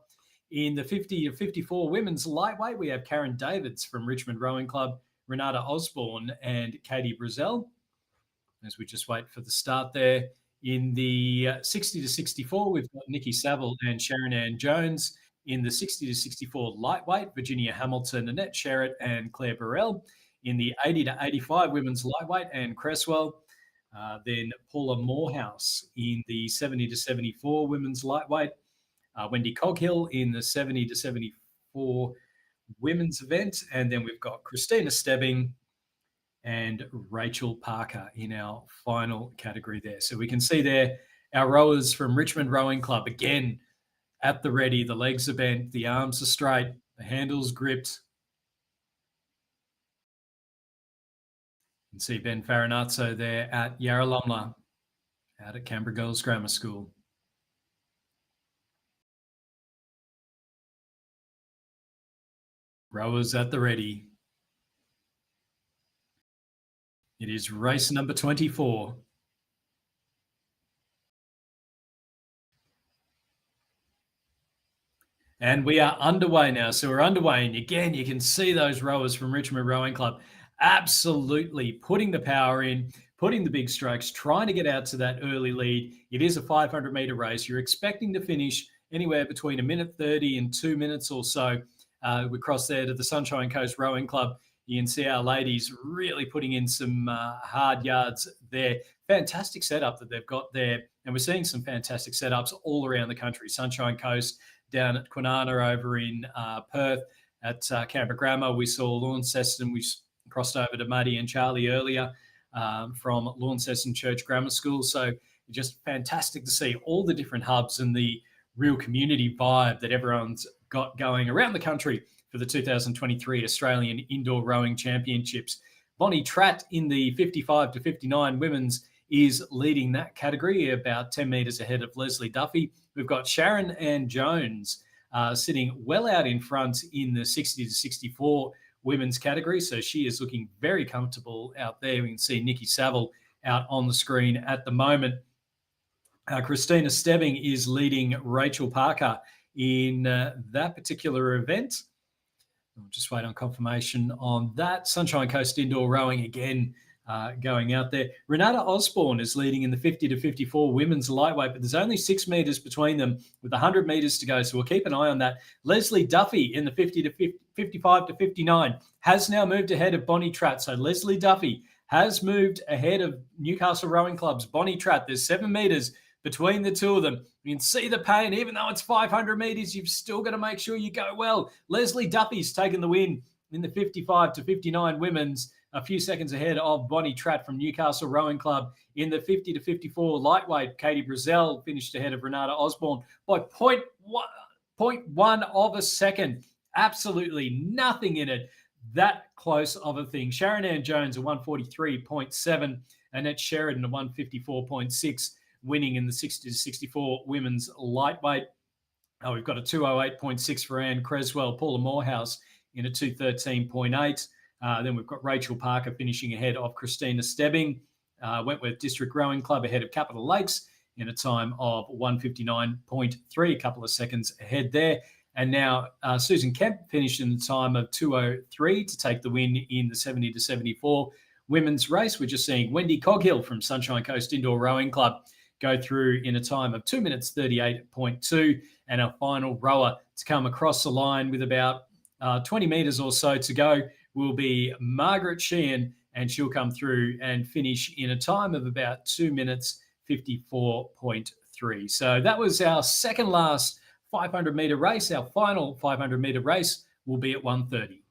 In the 50 to 54 women's lightweight, we have Karen Davids from Richmond Rowing Club, Renata Osborne and Katie Brazel, as we just wait for the start there. In the 60 to 64, we've got Nikki Saville and Sharon Ann Jones. In the 60 to 64 lightweight, Virginia Hamilton, Annette Sherritt and Claire Burrell. In the 80 to 85 women's lightweight, Anne Cresswell. Then Paula Morehouse in the 70 to 74 women's lightweight. Wendy Coghill in the 70 to 74 women's event. And then we've got Christina Stebbing and Rachel Parker in our final category there. So we can see there our rowers from Richmond Rowing Club, again, at the ready. The legs are bent, the arms are straight, the handles gripped. You can see Ben Farinazzo there at Yarralumla, out at Canberra Girls Grammar School. Rowers at the ready. It is race number 24. And we are underway now. So we're underway. And again, you can see those rowers from Richmond Rowing Club absolutely putting the power in, putting the big strokes, trying to get out to that early lead. It is a 500-meter race. You're expecting to finish anywhere between 1:30 and 2 minutes or so. We cross there to the Sunshine Coast Rowing Club. You can see our ladies really putting in some hard yards there. Fantastic setup that they've got there. And we're seeing some fantastic setups all around the country. Sunshine Coast, down at Kwinana over in Perth, at Canberra Grammar. We saw Launceston. We crossed over to Maddie and Charlie earlier from Launceston Church Grammar School. So just fantastic to see all the different hubs and the real community vibe that everyone's got going around the country for the 2023 Australian Indoor Rowing Championships. Bonnie Tratt in the 55 to 59 women's is leading that category, about 10 metres ahead of Leslie Duffy. We've got Sharon Ann Jones sitting well out in front in the 60 to 64 women's category. So she is looking very comfortable out there. We can see Nikki Saville out on the screen at the moment. Christina Stebbing is leading Rachel Parker in that particular event. We'll just wait on confirmation on that. Sunshine Coast Indoor Rowing again going out there. Renata Osborne is leading in the 50 to 54 women's lightweight, but there's only 6 metres between them with 100 metres to go, so we'll keep an eye on that. Leslie Duffy in the 50 to 55 to 59 has now moved ahead of Bonnie Tratt. So Leslie Duffy has moved ahead of Newcastle Rowing Club's Bonnie Tratt. There's 7 metres between the two of them. You can see the pain. Even though it's 500 metres, you've still got to make sure you go well. Leslie Duffy's taken the win in the 55 to 59 women's, a few seconds ahead of Bonnie Tratt from Newcastle Rowing Club. In the 50 to 54 lightweight, Katie Brazel finished ahead of Renata Osborne by 0.1 of a second. Absolutely nothing in it. That close of a thing. Sharon Ann Jones, a 143.7. Annette Sheridan, a 154.6. Winning in the 60 to 64 women's lightweight. We've got a 208.6 for Anne Creswell, Paula Morehouse in a 213.8. Then we've got Rachel Parker finishing ahead of Christina Stebbing. Wentworth District Rowing Club ahead of Capital Lakes in a time of 159.3, a couple of seconds ahead there. And now Susan Kemp finished in the time of 2:03 to take the win in the 70 to 74 women's race. We're just seeing Wendy Coghill from Sunshine Coast Indoor Rowing Club go through in a time of 2 minutes 38.2, and our final rower to come across the line with about 20 metres or so to go will be Margaret Sheehan, and she'll come through and finish in a time of about 2 minutes 54.3. So that was our second last 500-metre race. Our final 500-metre race will be at 1:30.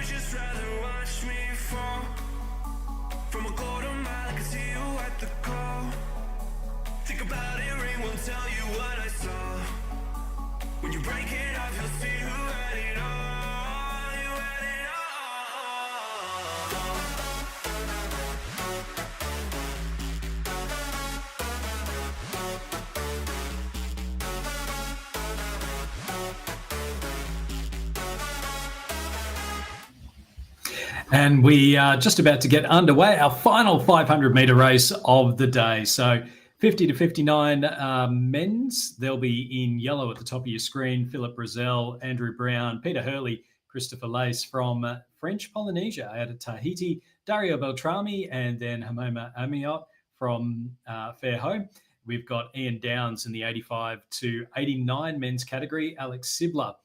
you just rather watch me fall from a quarter mile? I can see you at the call. Think about it, ring won't tell you what I saw. When you break it off, you'll see who had it all. You had it And we are just about to get underway, our final 500-metre race of the day. So 50 to 59 men's, they'll be in yellow at the top of your screen. Philip Brazell, Andrew Brown, Peter Hurley, Christopher Lace from French Polynesia out of Tahiti, Dario Beltrami, and then Hamoma Amiot from Fairhoe. We've got Ian Downs in the 85 to 89 men's category, Alex Sibler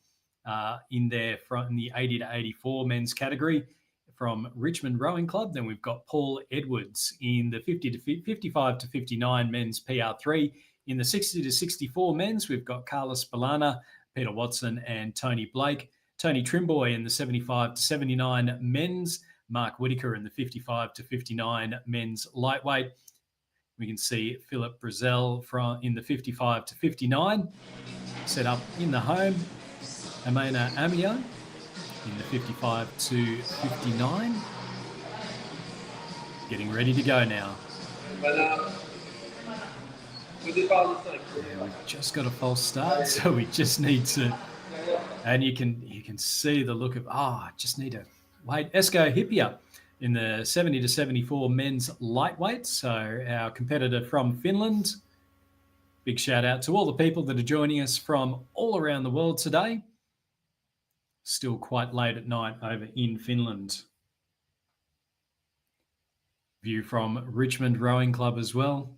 in there in the 80 to 84 men's category from Richmond Rowing Club. Then we've got Paul Edwards in the 50 to 55 to 59 men's PR3. In the 60 to 64 men's, we've got Carlos Balana, Peter Watson, and Tony Blake. Tony Trimboy in the 75 to 79 men's, Mark Whitaker in the 55 to 59 men's lightweight. We can see Philip Brazell in the 55 to 59, set up in the home. Hamona Amiot in the 55 to 59. Getting ready to go now. Yeah, we've just got a false start, so we just need to, and you can see the look of, just need to wait. Esko Hippia in the 70 to 74 men's lightweight. So our competitor from Finland. Big shout out to all the people that are joining us from all around the world today. Still quite late at night over in Finland. View from Richmond Rowing Club as well.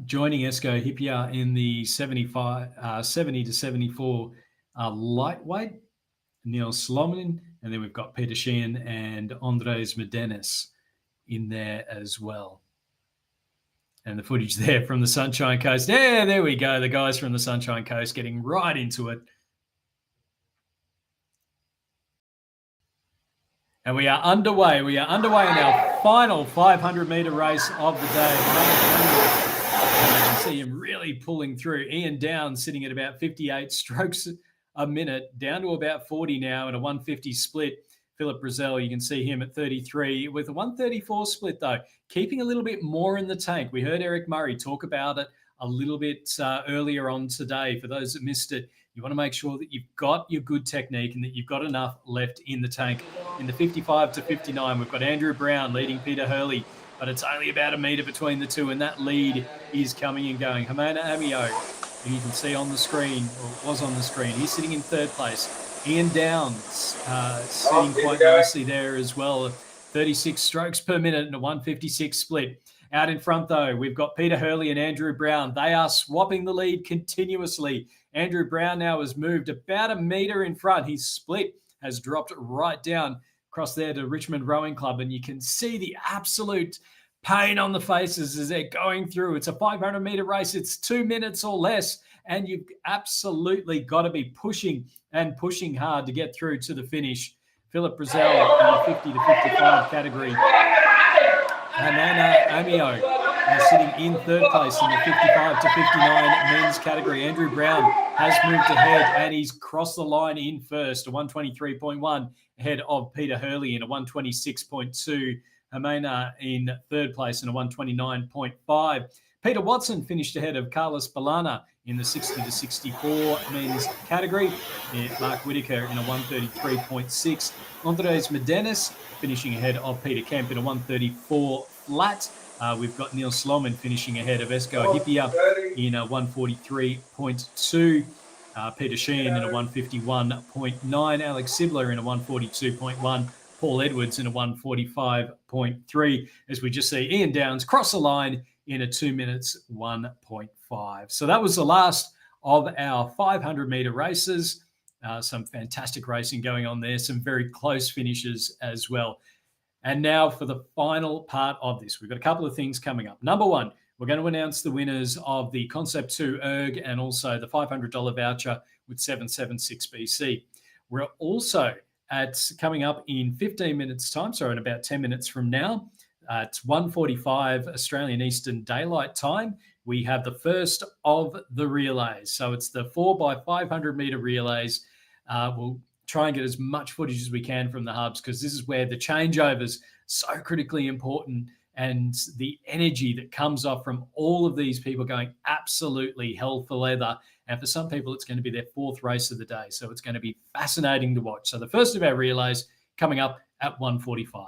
Joining Esko Hippia in the 70 to 74 lightweight, Neil Slomin, and then we've got Peter Sheehan and Andres Medenis in there as well. And the footage there from the Sunshine Coast. Yeah, there we go. The guys from the Sunshine Coast getting right into it. And we are underway. We are underway in our final 500-metre race of the day. And you can see him really pulling through. Ian Downs sitting at about 58 strokes a minute, down to about 40 now in a 150 split. Philip Brazell, you can see him at 33 with a 134 split, though, keeping a little bit more in the tank. We heard Eric Murray talk about it a little bit earlier on today. For those that missed it, you want to make sure that you've got your good technique and that you've got enough left in the tank. In the 55 to 59, we've got Andrew Brown leading Peter Hurley, but it's only about a metre between the two, and that lead is coming and going. Hamona Amiot, who you can see on the screen, or was on the screen, he's sitting in third place. Ian Downs sitting quite nicely there as well. 36 strokes per minute and a 156 split. Out in front, though, we've got Peter Hurley and Andrew Brown. They are swapping the lead continuously. Andrew Brown now has moved about a metre in front. His split has dropped right down across there to Richmond Rowing Club, and you can see the absolute pain on the faces as they're going through. It's a 500-metre race. It's 2 minutes or less, and you've absolutely got to be pushing and pushing hard to get through to the finish. Philip Brazell in the 50 to 55 category. Hamona Amiot sitting in third place in the 55 to 59 men's category. Andrew Brown has moved ahead and he's crossed the line in first, a 123.1 ahead of Peter Hurley in a 126.2. Hamona in third place in a 129.5. Peter Watson finished ahead of Carlos Balana in the 60 to 64 men's category. Mark Whitaker in a 133.6. Andres Medenis finishing ahead of Peter Kemp in a 134 flat. We've got Neil Slomin finishing ahead of Esko Hippia in a 143.2. Peter Sheehan in a 151.9. Alex Sibler in a 142.1. Paul Edwards in a 145.3. As we just see Ian Downs cross the line in a 2 minutes 1.5. So that was the last of our 500-metre races. Some fantastic racing going on there. Some very close finishes as well. And now for the final part of this. We've got a couple of things coming up. Number one, we're going to announce the winners of the Concept 2 ERG and also the $500 voucher with 776BC. We're also coming up in 15 minutes time, so in about 10 minutes from now, at 1:45 Australian Eastern Daylight Time, we have the first of the relays. So it's the 4x500 meter relays. We'll try and get as much footage as we can from the hubs, because this is where the changeovers so critically important, and the energy that comes off from all of these people going absolutely hell for leather. And for some people, it's going to be their fourth race of the day. So it's going to be fascinating to watch. So the first of our relays coming up at 1:45.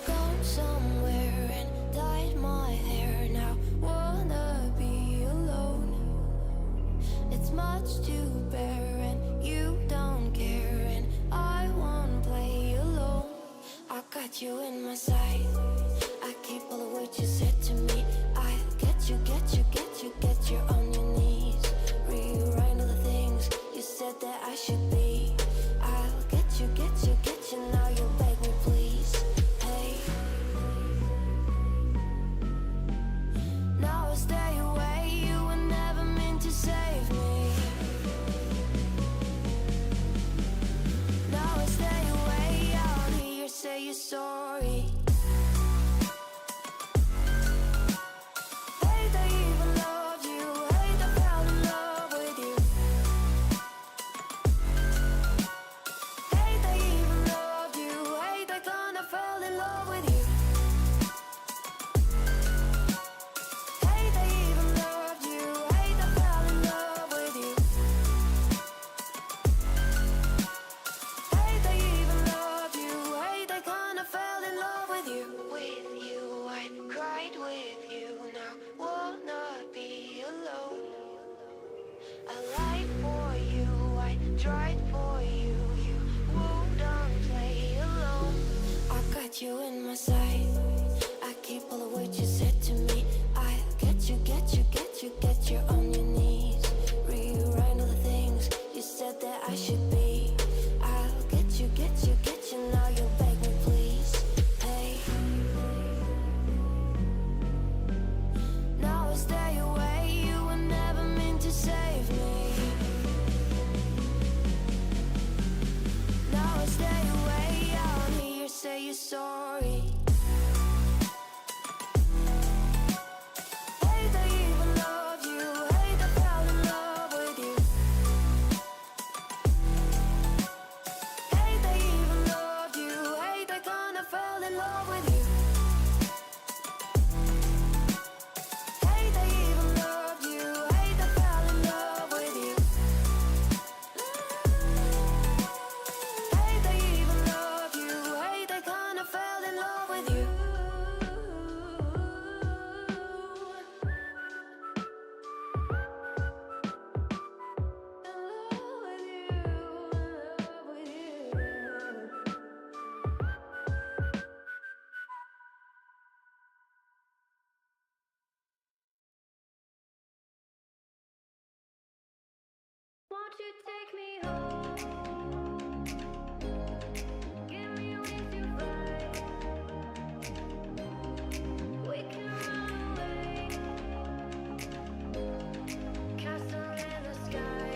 Gone somewhere and dyed my hair now. Wanna be alone. It's much to bear and you don't care, and I won't play alone. I got you in my sight. I keep all the words you said to me. I get you, get you, get you, get you on your knees. Rewrite all the things you said that I should be. I'll get you, get you, get you. Now you beg me, please. Hey. Now I stay away. You were never meant to save me. Now I stay away. I'll hear you say you're sorry. Hate I even loved you. Hate I fell in love with you. I should be. I'll get you, now you beg me please. Hey. Now I stay away, you were never meant to save me. Now I stay away, I'll hear you say you're sorry. Hate I even loved you, hate I fell in love with you. Hate I even loved you, hate I kinda fell in love with you. Hate I even loved you, hate I fell in love with you. Hate I even loved you, hate I kinda fell in love with you. Won't you take me home? Give me wings to fly. We can run away. Castle in the sky.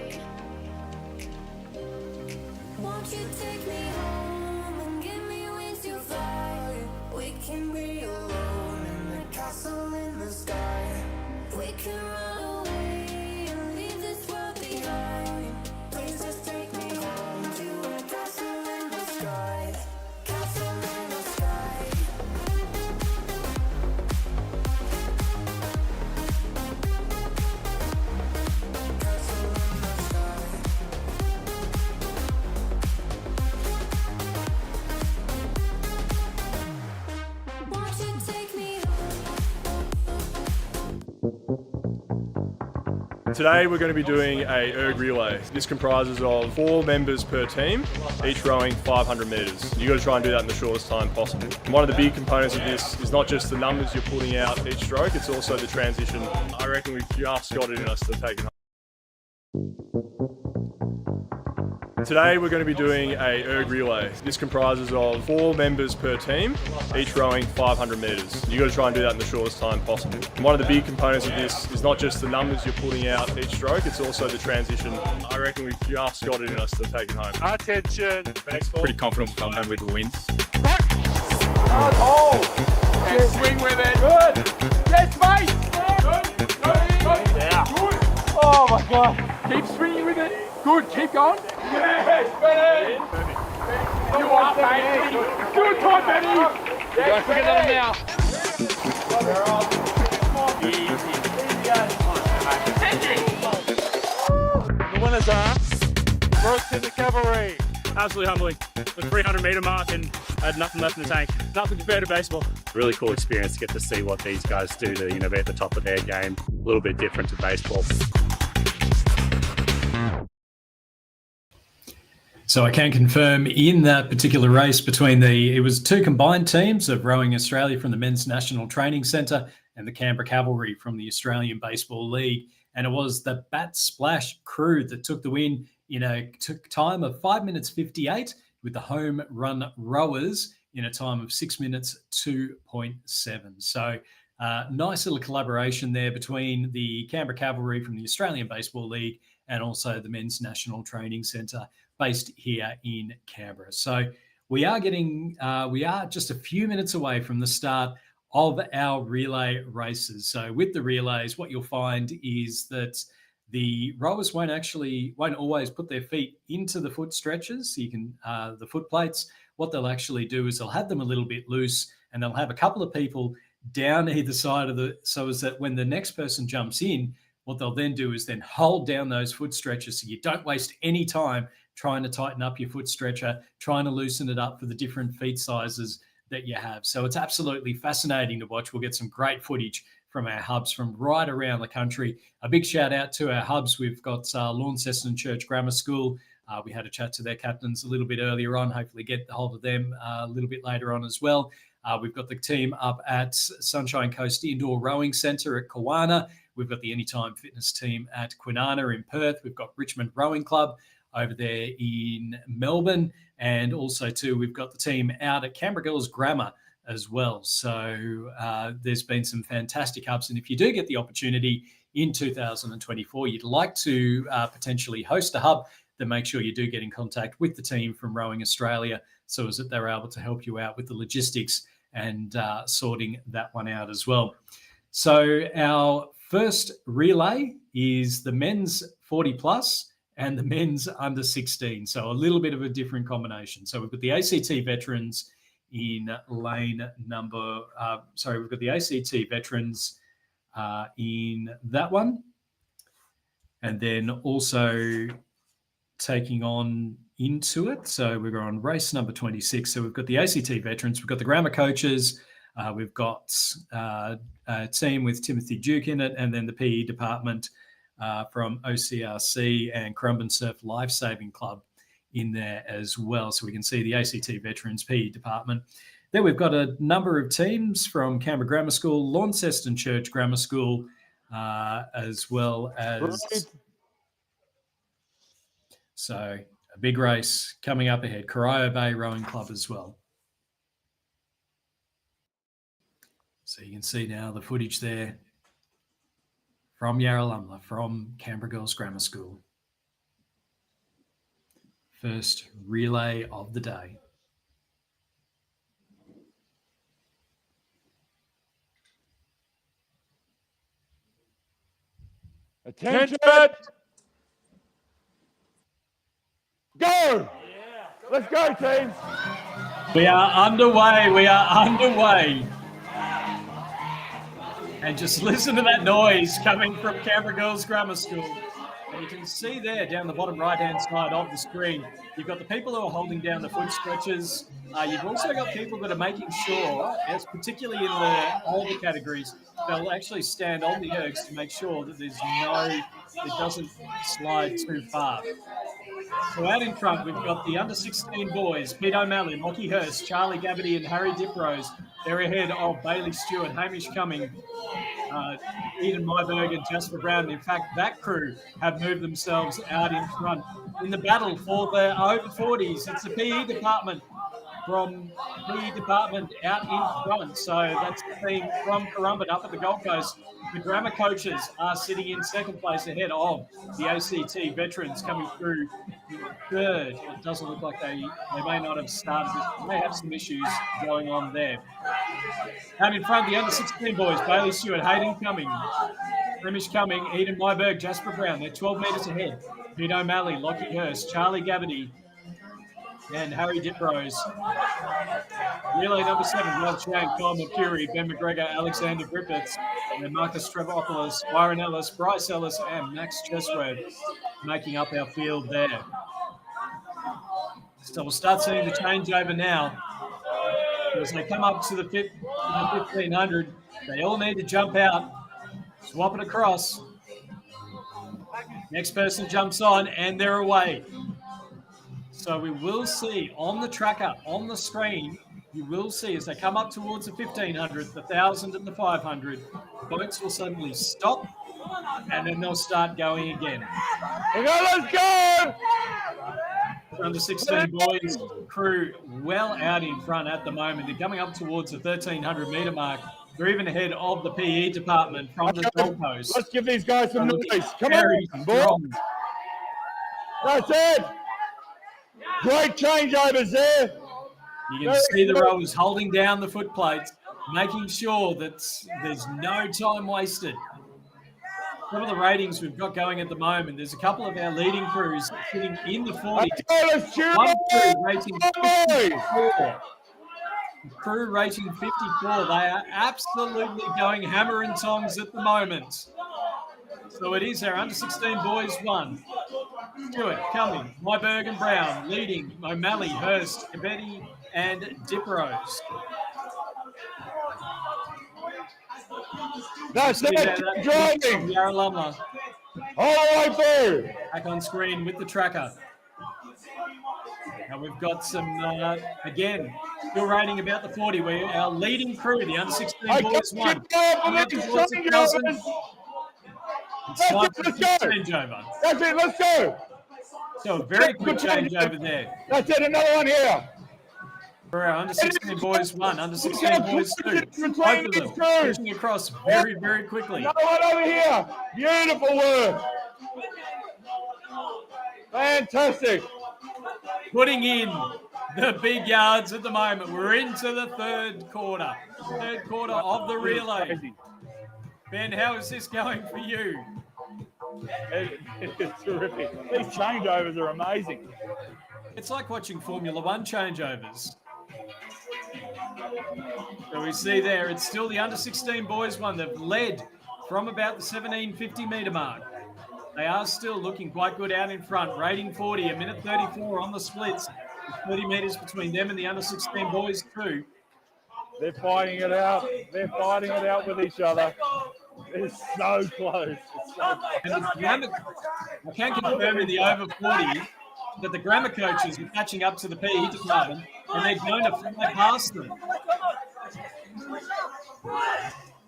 Won't you take me home and give me wings to fly? We can be alone in the castle in the sky. We can run away and leave this world behind. Please just take me home to a castle in the sky. Castle in the sky. Castle in the sky. Won't you take me Today we're going to be doing a erg relay. This comprises of 4 members per team, each rowing 500 metres. You've got to try and do that in the shortest time possible. And one of the big components of this is not just the numbers you're putting out each stroke, it's also the transition. I reckon we've just got it in us to take it home. Today we're going to be doing a erg relay. This comprises of 4 members per team, each rowing 500 metres. You've got to try and do that in the shortest time possible. And one of the big components of this is not just the numbers you're putting out each stroke, it's also the transition. I reckon we've just got it in us to take it home. Attention! Pretty confident we'll come home with the win. Oh! And swing with it. Good. Yes, mate. Good. Yeah. Good. Oh my God. Keep swinging with it. Good. Keep going. Yes, Benny. You are Benny. Good time, Benny. Yes, quicker than him now. The winners are Brooks and the Cavalry. Absolutely humbling. The 300 metre mark and I had nothing left in the tank. Nothing compared to baseball. Really cool experience to get to see what these guys do to, be at the top of their game. A little bit different to baseball. So I can confirm in that particular race between it was 2 combined teams of Rowing Australia from the Men's National Training Centre and the Canberra Cavalry from the Australian Baseball League. And it was the Bat Splash crew that took the win in a time of 5 minutes 58 with the home run rowers in a time of 6 minutes 2.7. So nice little collaboration there between the Canberra Cavalry from the Australian Baseball League and also the Men's National Training Centre based here in Canberra. So we are just a few minutes away from the start of our relay races. So with the relays, what you'll find is that the rowers won't always put their feet into the foot stretchers. The foot plates. What they'll actually do is they'll have them a little bit loose, and they'll have a couple of people down either side so as that when the next person jumps in, what they'll then do is then hold down those foot stretchers so you don't waste any time trying to tighten up your foot stretcher, trying to loosen it up for the different feet sizes that you have. So it's absolutely fascinating to watch. We'll get some great footage from our hubs from right around the country. A big shout out to our hubs. We've got Launceston Church Grammar School. We had a chat to their captains a little bit earlier on, hopefully get a hold of them a little bit later on as well. We've got the team up at Sunshine Coast Indoor Rowing Centre at Kawana. We've got the Anytime Fitness team at Kwinana in Perth. We've got Richmond Rowing Club over there in Melbourne. And also, too, we've got the team out at Canberra Girls Grammar as well. So there's been some fantastic hubs. And if you do get the opportunity in 2024, you'd like to potentially host a hub, then make sure you do get in contact with the team from Rowing Australia so as that they're able to help you out with the logistics and sorting that one out as well. So our first relay is the men's 40 plus and the men's under 16. So a little bit of a different combination. So we've got the ACT veterans in lane number, we've got the ACT veterans in that one. And then also taking on into it. So we're on race number 26. So we've got the ACT veterans, we've got the grammar coaches, we've got a team with Timothy Duke in it, and then the PE department from OCRC and Currumbin Surf Lifesaving Club in there as well. So we can see the ACT Veterans PE department. Then we've got a number of teams from Canberra Grammar School, Launceston Church Grammar School, as well as... So a big race coming up ahead. Corio Bay Rowing Club as well. So you can see now the footage there from Yarralumla, from Canberra Girls Grammar School. First relay of the day. Attention! Go! Let's go, teams! We are underway. We are underway. And just listen to that noise coming from Canberra Girls Grammar School. And you can see there down the bottom right-hand side of the screen, you've got the people who are holding down the foot stretchers. You've also got people that are making sure, as particularly in the older categories, they'll actually stand on the ergs to make sure that it doesn't slide too far. So out in front, we've got the under-16 boys, Pete O'Malley, Lockie Hurst, Charlie Gabberty and Harry Diprose. They're ahead of Bailey Stewart, Hamish Cumming, Eden Myberg and Jasper Brown. In fact, that crew have moved themselves out in front in the battle for the over 40s. It's the PE department from PE department out in front. So that's the team from Currumbin up at the Gold Coast. The grammar coaches are sitting in second place ahead of the ACT veterans coming through third. It doesn't look like they may not have started. They may have some issues going on there. Out in front, the under-16 boys, Bailey Stewart, Hayden Cumming, Hamish Cumming, Eden Myberg, Jasper Brown. They're 12 metres ahead. Pete O'Malley, Lockie Hurst, Charlie Gabberty, and Harry Diprose. Relay number 7, Rob Chang, Kyle Mercury, Ben McGregor, Alexander Griffiths, and Marcus Trevopoulos, Byron Ellis, Bryce Ellis, and Max Chesweb making up our field there. So we'll start seeing the changeover now. As they come up to the 1500, they all need to jump out, swap it across. Next person jumps on, and they're away. So we will see on the tracker, on the screen, you will see as they come up towards the 1500, the 1000 and the 500, boats will suddenly stop and then they'll start going again. Let's go! Under 16 boys crew well out in front at the moment. They're coming up towards the 1300 metre mark. They're even ahead of the PE department from the Gold Coast. Let's give these guys some noise. Come on, boys. That's it. Great changeovers there. You can see the rowers holding down the foot plates, making sure that there's no time wasted. Some of the ratings we've got going at the moment, there's a couple of our leading crews sitting in the 40s. One crew rating 54. Crew rating 54. They are absolutely going hammer and tongs at the moment. So it is our under-16 boys 1. Stewart, Cumming, Myberg and Brown, leading O'Malley, Hurst, Gabberty and Diprose. That's it, driving. Yarralumla. All the way through. Back on screen with the tracker. Now we've got some, again, still rating about the 40. We're our leading crew, the under-16 boys 1. It's time for the changeover. That's it, let's go. So a very quick change over there. That's it, another one here. For our under 16 boys 1, under 16 boys 2. Both of them pushing across very, very quickly. Another one over here. Beautiful work. Fantastic. Putting in the big yards at the moment. We're into the third quarter of the relay. Ben, how is this going for you? It's terrific. These changeovers are amazing. It's like watching Formula One changeovers. So we see there, it's still the under 16 boys 1. They've led from about the 1750 metre mark. They are still looking quite good out in front. Rating 40, a minute 34 on the splits. 30 metres between them and the under 16 boys 2. They're fighting it out. They're fighting it out with each other. It's so close. It's so close. And I can confirm in the over 40 that the grammar coaches are catching up to the PE department and they're going to fly past them.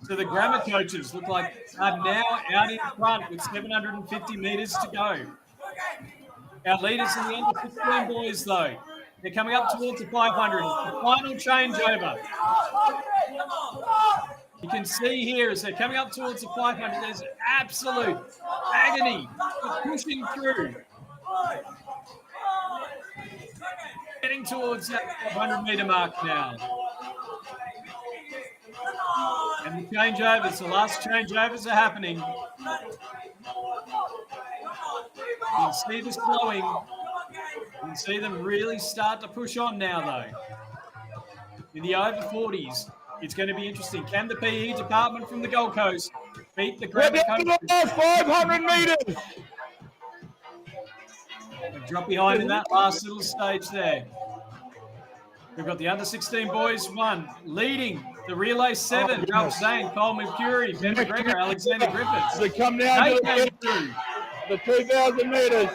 So the grammar coaches look like are now out in front with 750 metres to go. Our leaders in the under 16 boys, though, they're coming up towards the 500. The final changeover. You can see here as they're coming up towards the 500, there's absolute agony pushing through. Getting towards that 500 metre mark now. And the changeovers, the last changeovers are happening. You can see the slowing. You can see them really start to push on now, though. In the over 40s, it's going to be interesting. Can the PE department from the Gold Coast beat the grammar coaches? 500 metres. Drop behind in that last little stage there. We've got the under 16 boys 1 leading the relay 7. Ralph Zane, Cole Mercury, Ben McGregor, Alexander Griffiths. They come down to the 2,000 metres.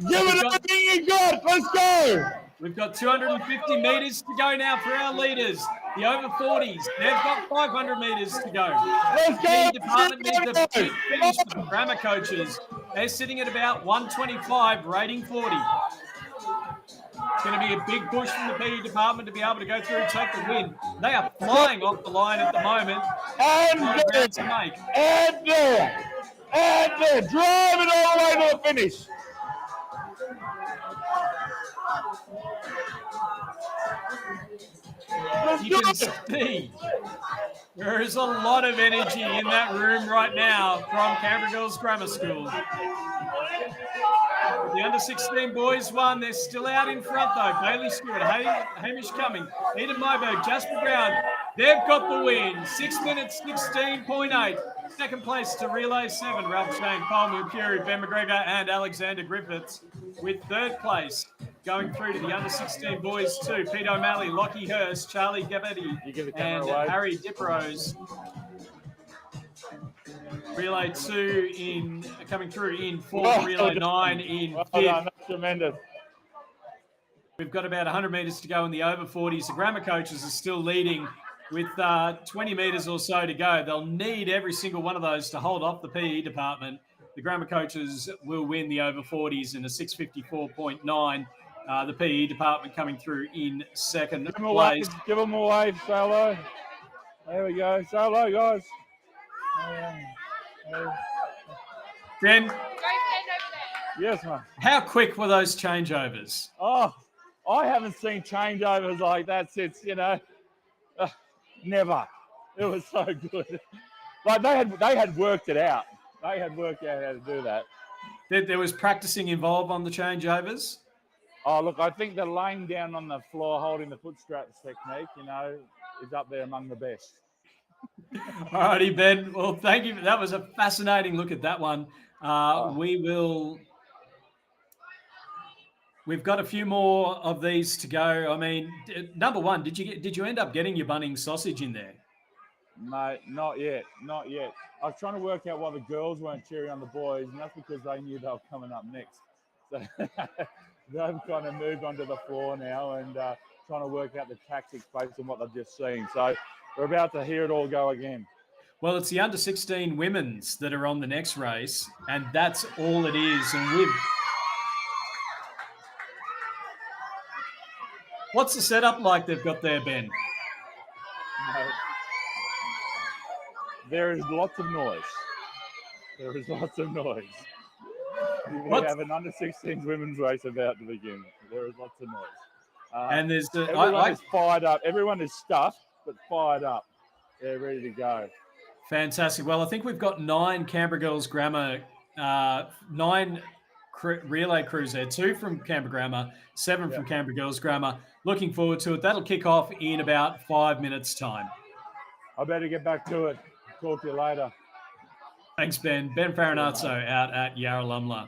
Give it everything you got. Let's go. We've got 250 metres to go now for our leaders. The over 40s, they've got 500 metres to go. Let's go. The department needs a big finish for the grammar coaches. They're sitting at about 125, rating 40. It's going to be a big push from the PE department to be able to go through and take the win. They are flying off the line at the moment. And there. Drive it all the way to the finish. You can see there is a lot of energy in that room right now from Canberra Girls Grammar School. The under 16 boys 1, they're still out in front though. Bailey Stewart, Hamish Cumming, Eden Myberg, Jasper Brown. They've got the win. 6 minutes 16.8. Second place to relay 7. Ralph Shane, Cole Mercury, Ben McGregor, and Alexander Griffiths. With third place going through to the under 16 boys 2. Pete O'Malley, Lockie Hurst, Charlie Gabetti, and Harry Diprose. Relay 2 coming through in 4th, relay 9 in 5th. That's tremendous. We've got about 100 metres to go in the over 40s. The grammar coaches are still leading with 20 metres or so to go. They'll need every single one of those to hold off the PE department. The grammar coaches will win the over 40s in a 6:54.9. The PE department coming through in second place. Give them a wave, Solo. There we go. Solo, guys. Ben, yes, mate. How quick were those changeovers? Oh, I haven't seen changeovers like that since, never. It was so good. Like they had worked it out. They had worked out how to do that. There was practicing involved on the changeovers? Oh, look, I think the laying down on the floor, holding the foot straps technique, is up there among the best. All righty, Ben. Well, thank you. That was a fascinating look at that one. We've got a few more of these to go. I mean, number one, did you end up getting your Bunnings sausage in there? Mate, not yet. Not yet. I was trying to work out why the girls weren't cheering on the boys, and that's because they knew they were coming up next. So they've kind of moved onto the floor now and trying to work out the tactics based on what they've just seen. So we're about to hear it all go again. Well, it's the under 16 women's that are on the next race, and that's all it is. And what's the setup like they've got there, Ben? There is lots of noise. There is lots of noise. We have an under 16s women's race about to begin. There is lots of noise. And there's everyone is fired up. Everyone is stuffed, but fired up. They're ready to go. Fantastic. Well, I think we've got 9 Canberra Girls Grammar, 9 relay crews there, 2 from Canberra Grammar, 7 from Canberra Girls Grammar. Looking forward to it. That'll kick off in about 5 minutes' time. I better get back to it. Talk to you later. Thanks, Ben. Ben Farinazzo out at Yarralumla.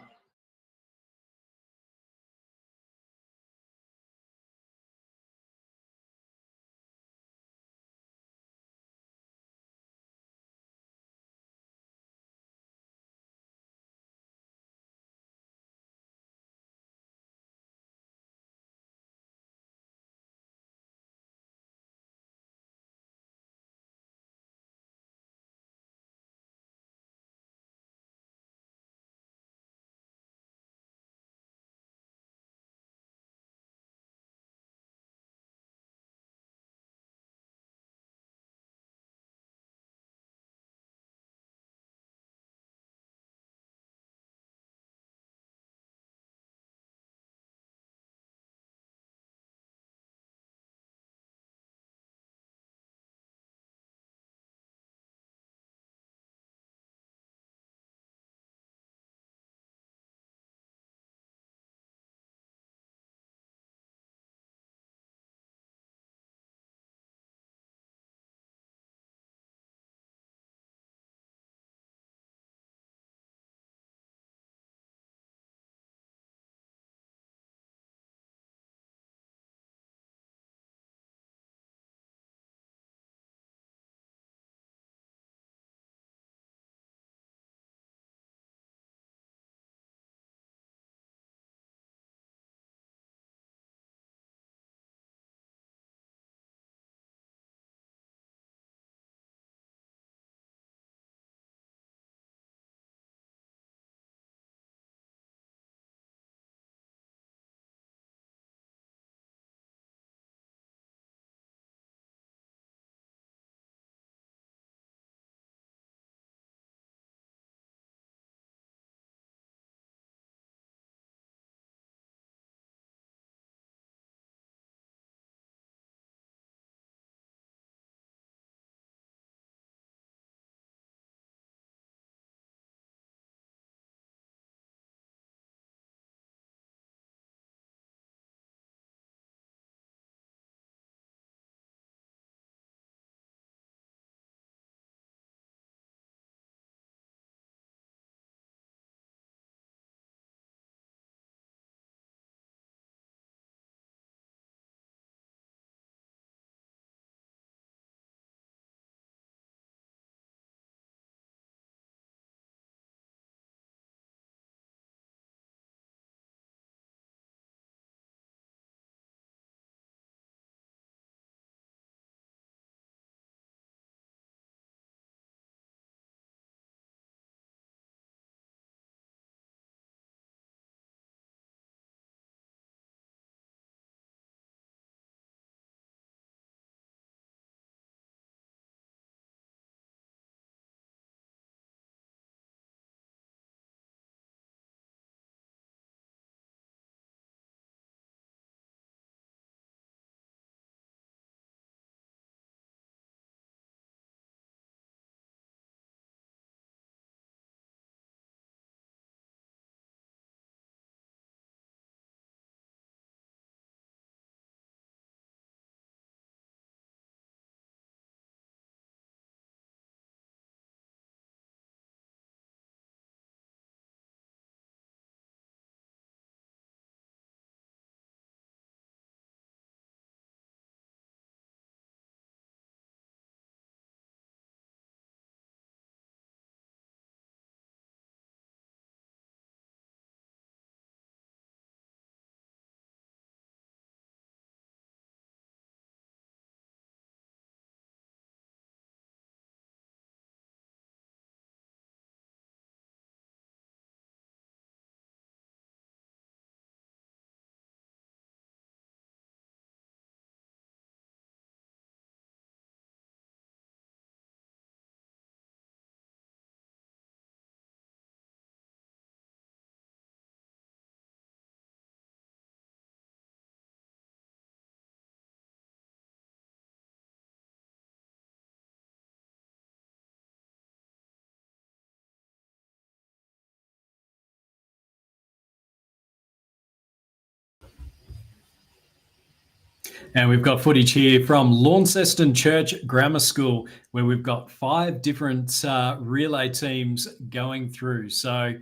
And we've got footage here from Launceston Church Grammar School, where we've got 5 different relay teams going through. So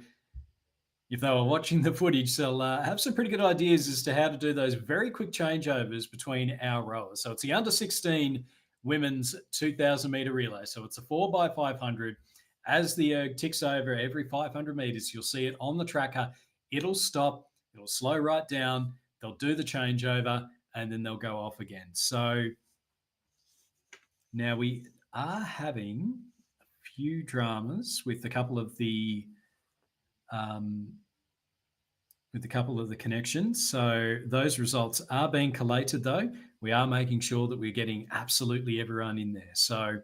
if they were watching the footage, they'll have some pretty good ideas as to how to do those very quick changeovers between our rowers. So it's the under 16 women's 2,000 meter relay. So it's a 4x500. As the erg ticks over every 500 meters, you'll see it on the tracker. It'll stop, it'll slow right down. They'll do the changeover and then they'll go off again. So now we are having a few dramas with a couple of the connections. So those results are being collated, though. We are making sure that we're getting absolutely everyone in there. So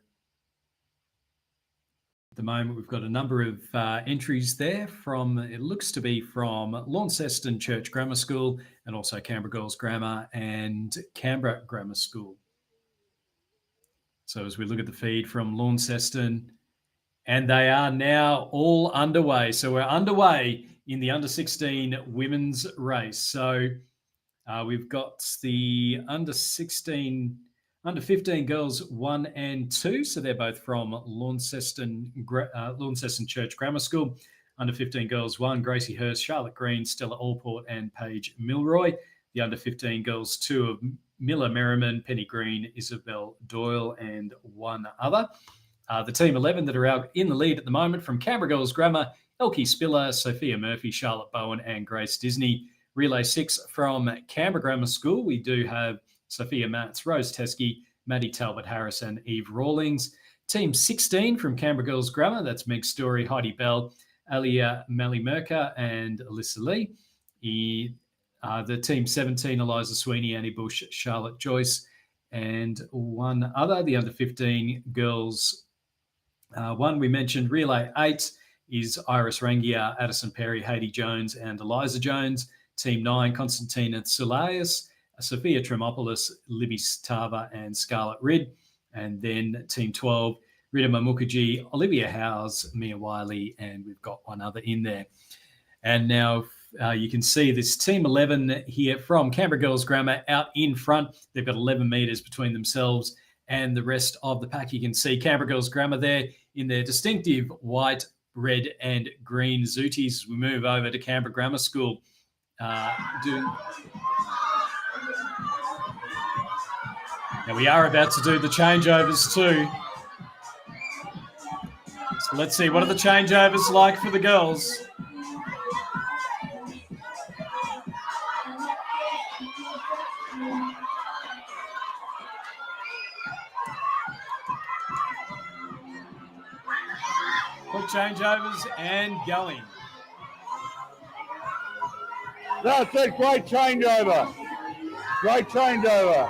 at the moment, we've got a number of entries there from, it looks to be from Launceston Church Grammar School and also Canberra Girls Grammar and Canberra Grammar School. So as we look at the feed from Launceston, and they are now all underway. So we're underway in the under 16 women's race. So we've got the under 15 girls 1 and 2. So they're both from Launceston Church Grammar School. Under 15 girls 1, Gracie Hurst, Charlotte Green, Stella Allport, and Paige Milroy. The under 15 girls 2 of Miller Merriman, Penny Green, Isabel Doyle, and one other. The team 11 that are out in the lead at the moment from Canberra Girls Grammar, Elkie Spiller, Sophia Murphy, Charlotte Bowen, and Grace Disney. Relay 6 from Canberra Grammar School. We do have Sophia Matz, Rose Teskey, Maddie Talbot Harris, and Eve Rawlings. Team 16 from Canberra Girls Grammar, that's Meg Story, Heidi Bell, Alia Mally-Merker, and Alyssa Lee. The team 17, Eliza Sweeney, Annie Bush, Charlotte Joyce, and one other. The under 15 girls one we mentioned, Relay 8 is Iris Rangia, Addison Perry, Haiti Jones, and Eliza Jones. Team 9, Constantina Tsoulias, Sophia Tremopoulos, Libby Stava, and Scarlett Ridd. And then Team 12, Rita Mukherjee, Olivia Howes, Mia Wiley, and we've got one other in there. And now you can see this Team 11 here from Canberra Girls Grammar out in front. They've got 11 metres between themselves and the rest of the pack. You can see Canberra Girls Grammar there in their distinctive white, red, and green zooties. As we move over to Canberra Grammar School. Now we are about to do the changeovers too. So let's see, what are the changeovers like for the girls? Quick changeovers and going. That's a great changeover. Great changeover.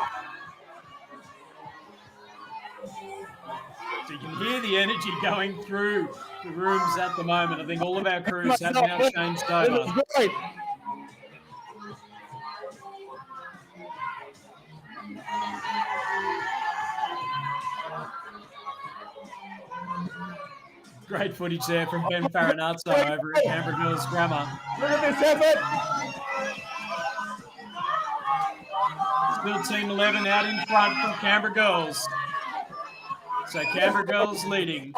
So you can hear the energy going through the rooms at the moment. I think all of our crews have now changed over. It was great. Great footage there from Ben Farinazzo over at Canberra Girls Grammar. Look at this effort. Still Team 11 out in front from Canberra Girls. So Canberra Girls leading.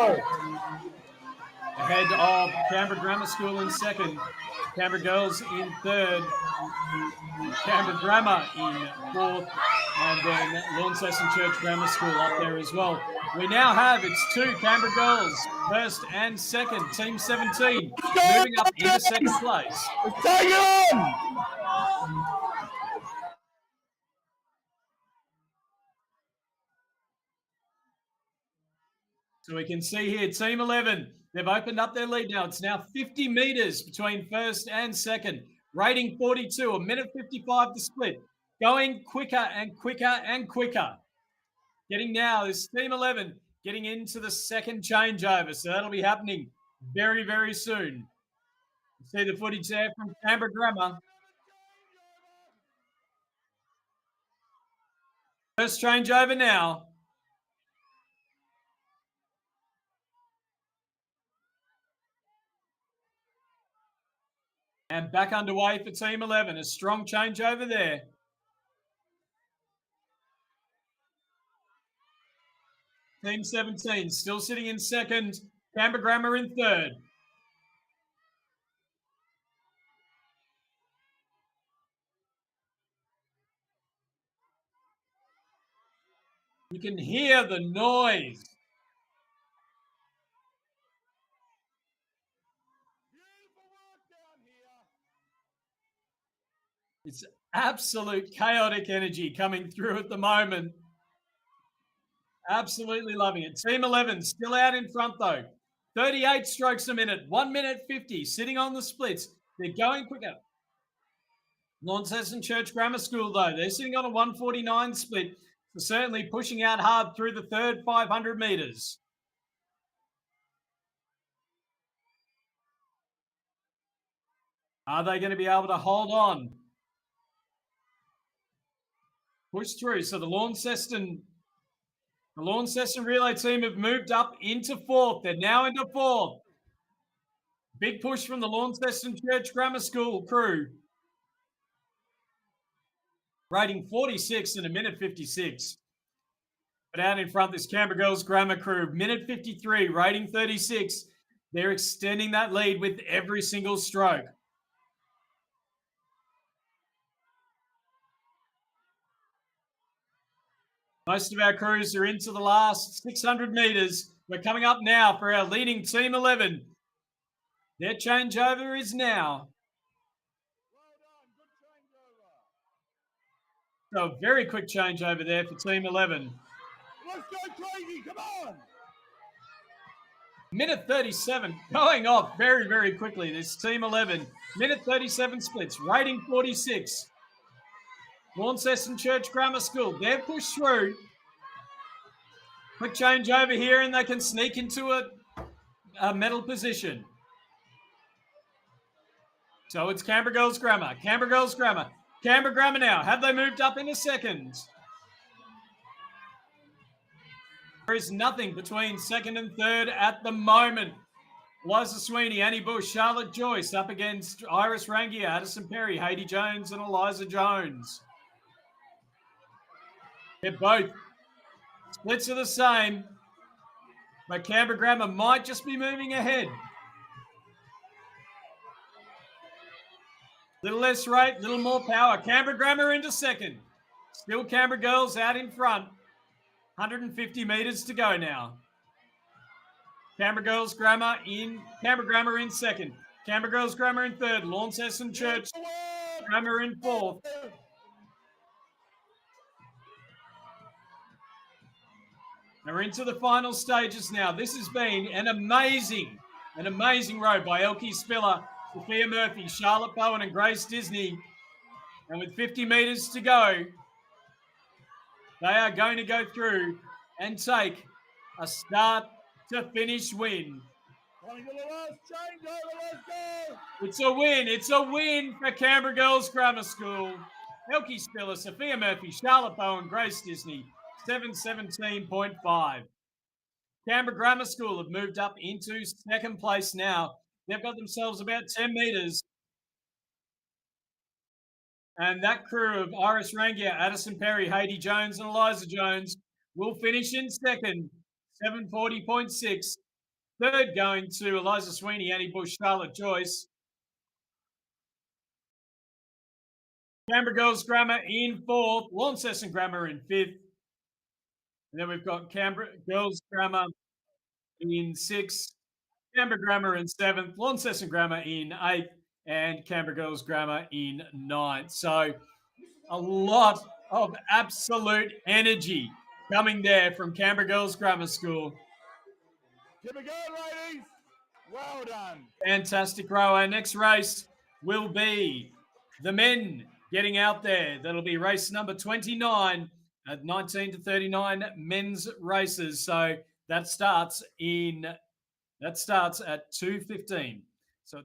Ahead of Canberra Grammar School in second. Canberra Girls in third. Canberra Grammar in fourth. And then Launceston Church Grammar School up there as well. We now have, it's 2 Canberra Girls, first and second. Team 17 moving up into second place. Take it on! So we can see here, Team 11, they've opened up their lead now. It's now 50 metres between first and second. Rating 42, a minute 55 to split. Going quicker and quicker and quicker. Getting now is Team 11 getting into the second changeover. So that'll be happening very, very soon. See the footage there from Canberra Grammar. First changeover now. And back underway for Team 11. A strong changeover there. Team 17 still sitting in second. Canberra Grammar in third. You can hear the noise. It's absolute chaotic energy coming through at the moment. Absolutely loving it. Team 11 still out in front though. 38 strokes a minute, 1 minute 50, sitting on the splits. They're going quicker. Launceston Church Grammar School though, they're sitting on a 149 split. So certainly pushing out hard through the third 500 metres. Are they going to be able to hold on? Push through. So the Launceston relay team have moved up into fourth. They're now into fourth. Big push from the Launceston Church Grammar School crew. Rating 46 in a minute 56. But out in front, this Canberra Girls Grammar crew, minute 53, rating 36. They're extending that lead with every single stroke. Most of our crews are into the last 600 metres. We're coming up now for our leading Team 11. Their changeover is now. So a very quick changeover there for Team 11. Let's go crazy, come on! Minute 37, going off very, very quickly. This Team 11, minute 37 splits, rating 46. Launceston Church Grammar School, they've pushed through. Quick change over here and they can sneak into a medal position. So it's Canberra Girls Grammar, Canberra Girls Grammar. Canberra Grammar now, have they moved up in a second? There is nothing between second and third at the moment. Liza Sweeney, Annie Bush, Charlotte Joyce up against Iris Rangia, Addison Perry, Haiti Jones and Eliza Jones. They're both splits are the same, but Canberra Grammar might just be moving ahead. Little less rate, little more power. Canberra Grammar into second. Still Canberra Girls out in front. 150 metres to go now. Canberra Girls Grammar in second. Canberra Girls Grammar in third. Launceston Church Grammar in fourth. We're into the final stages now. This has been an amazing row by Elkie Spiller, Sophia Murphy, Charlotte Bowen and Grace Disney. And with 50 metres to go, they are going to go through and take a start to finish win. It's a win. It's a win for Canberra Girls Grammar School. Elkie Spiller, Sophia Murphy, Charlotte Bowen, Grace Disney, 7:17.5. Canberra Grammar School have moved up into second place now. They've got themselves about 10 metres. And that crew of Iris Rangia, Addison Perry, Haiti Jones and Eliza Jones will finish in second, 7:40.6. Third going to Eliza Sweeney, Annie Bush, Charlotte Joyce. Canberra Girls Grammar in fourth, Launceston Grammar in fifth. And then we've got Canberra Girls Grammar in sixth, Canberra Grammar in seventh, Launceston Grammar in eighth, and Canberra Girls Grammar in ninth. So a lot of absolute energy coming there from Canberra Girls Grammar School. Keep it going, ladies. Well done. Fantastic row. Our next race will be the men getting out there. That'll be race number 29 at 19 to 39 men's races. So that starts at 2:15. So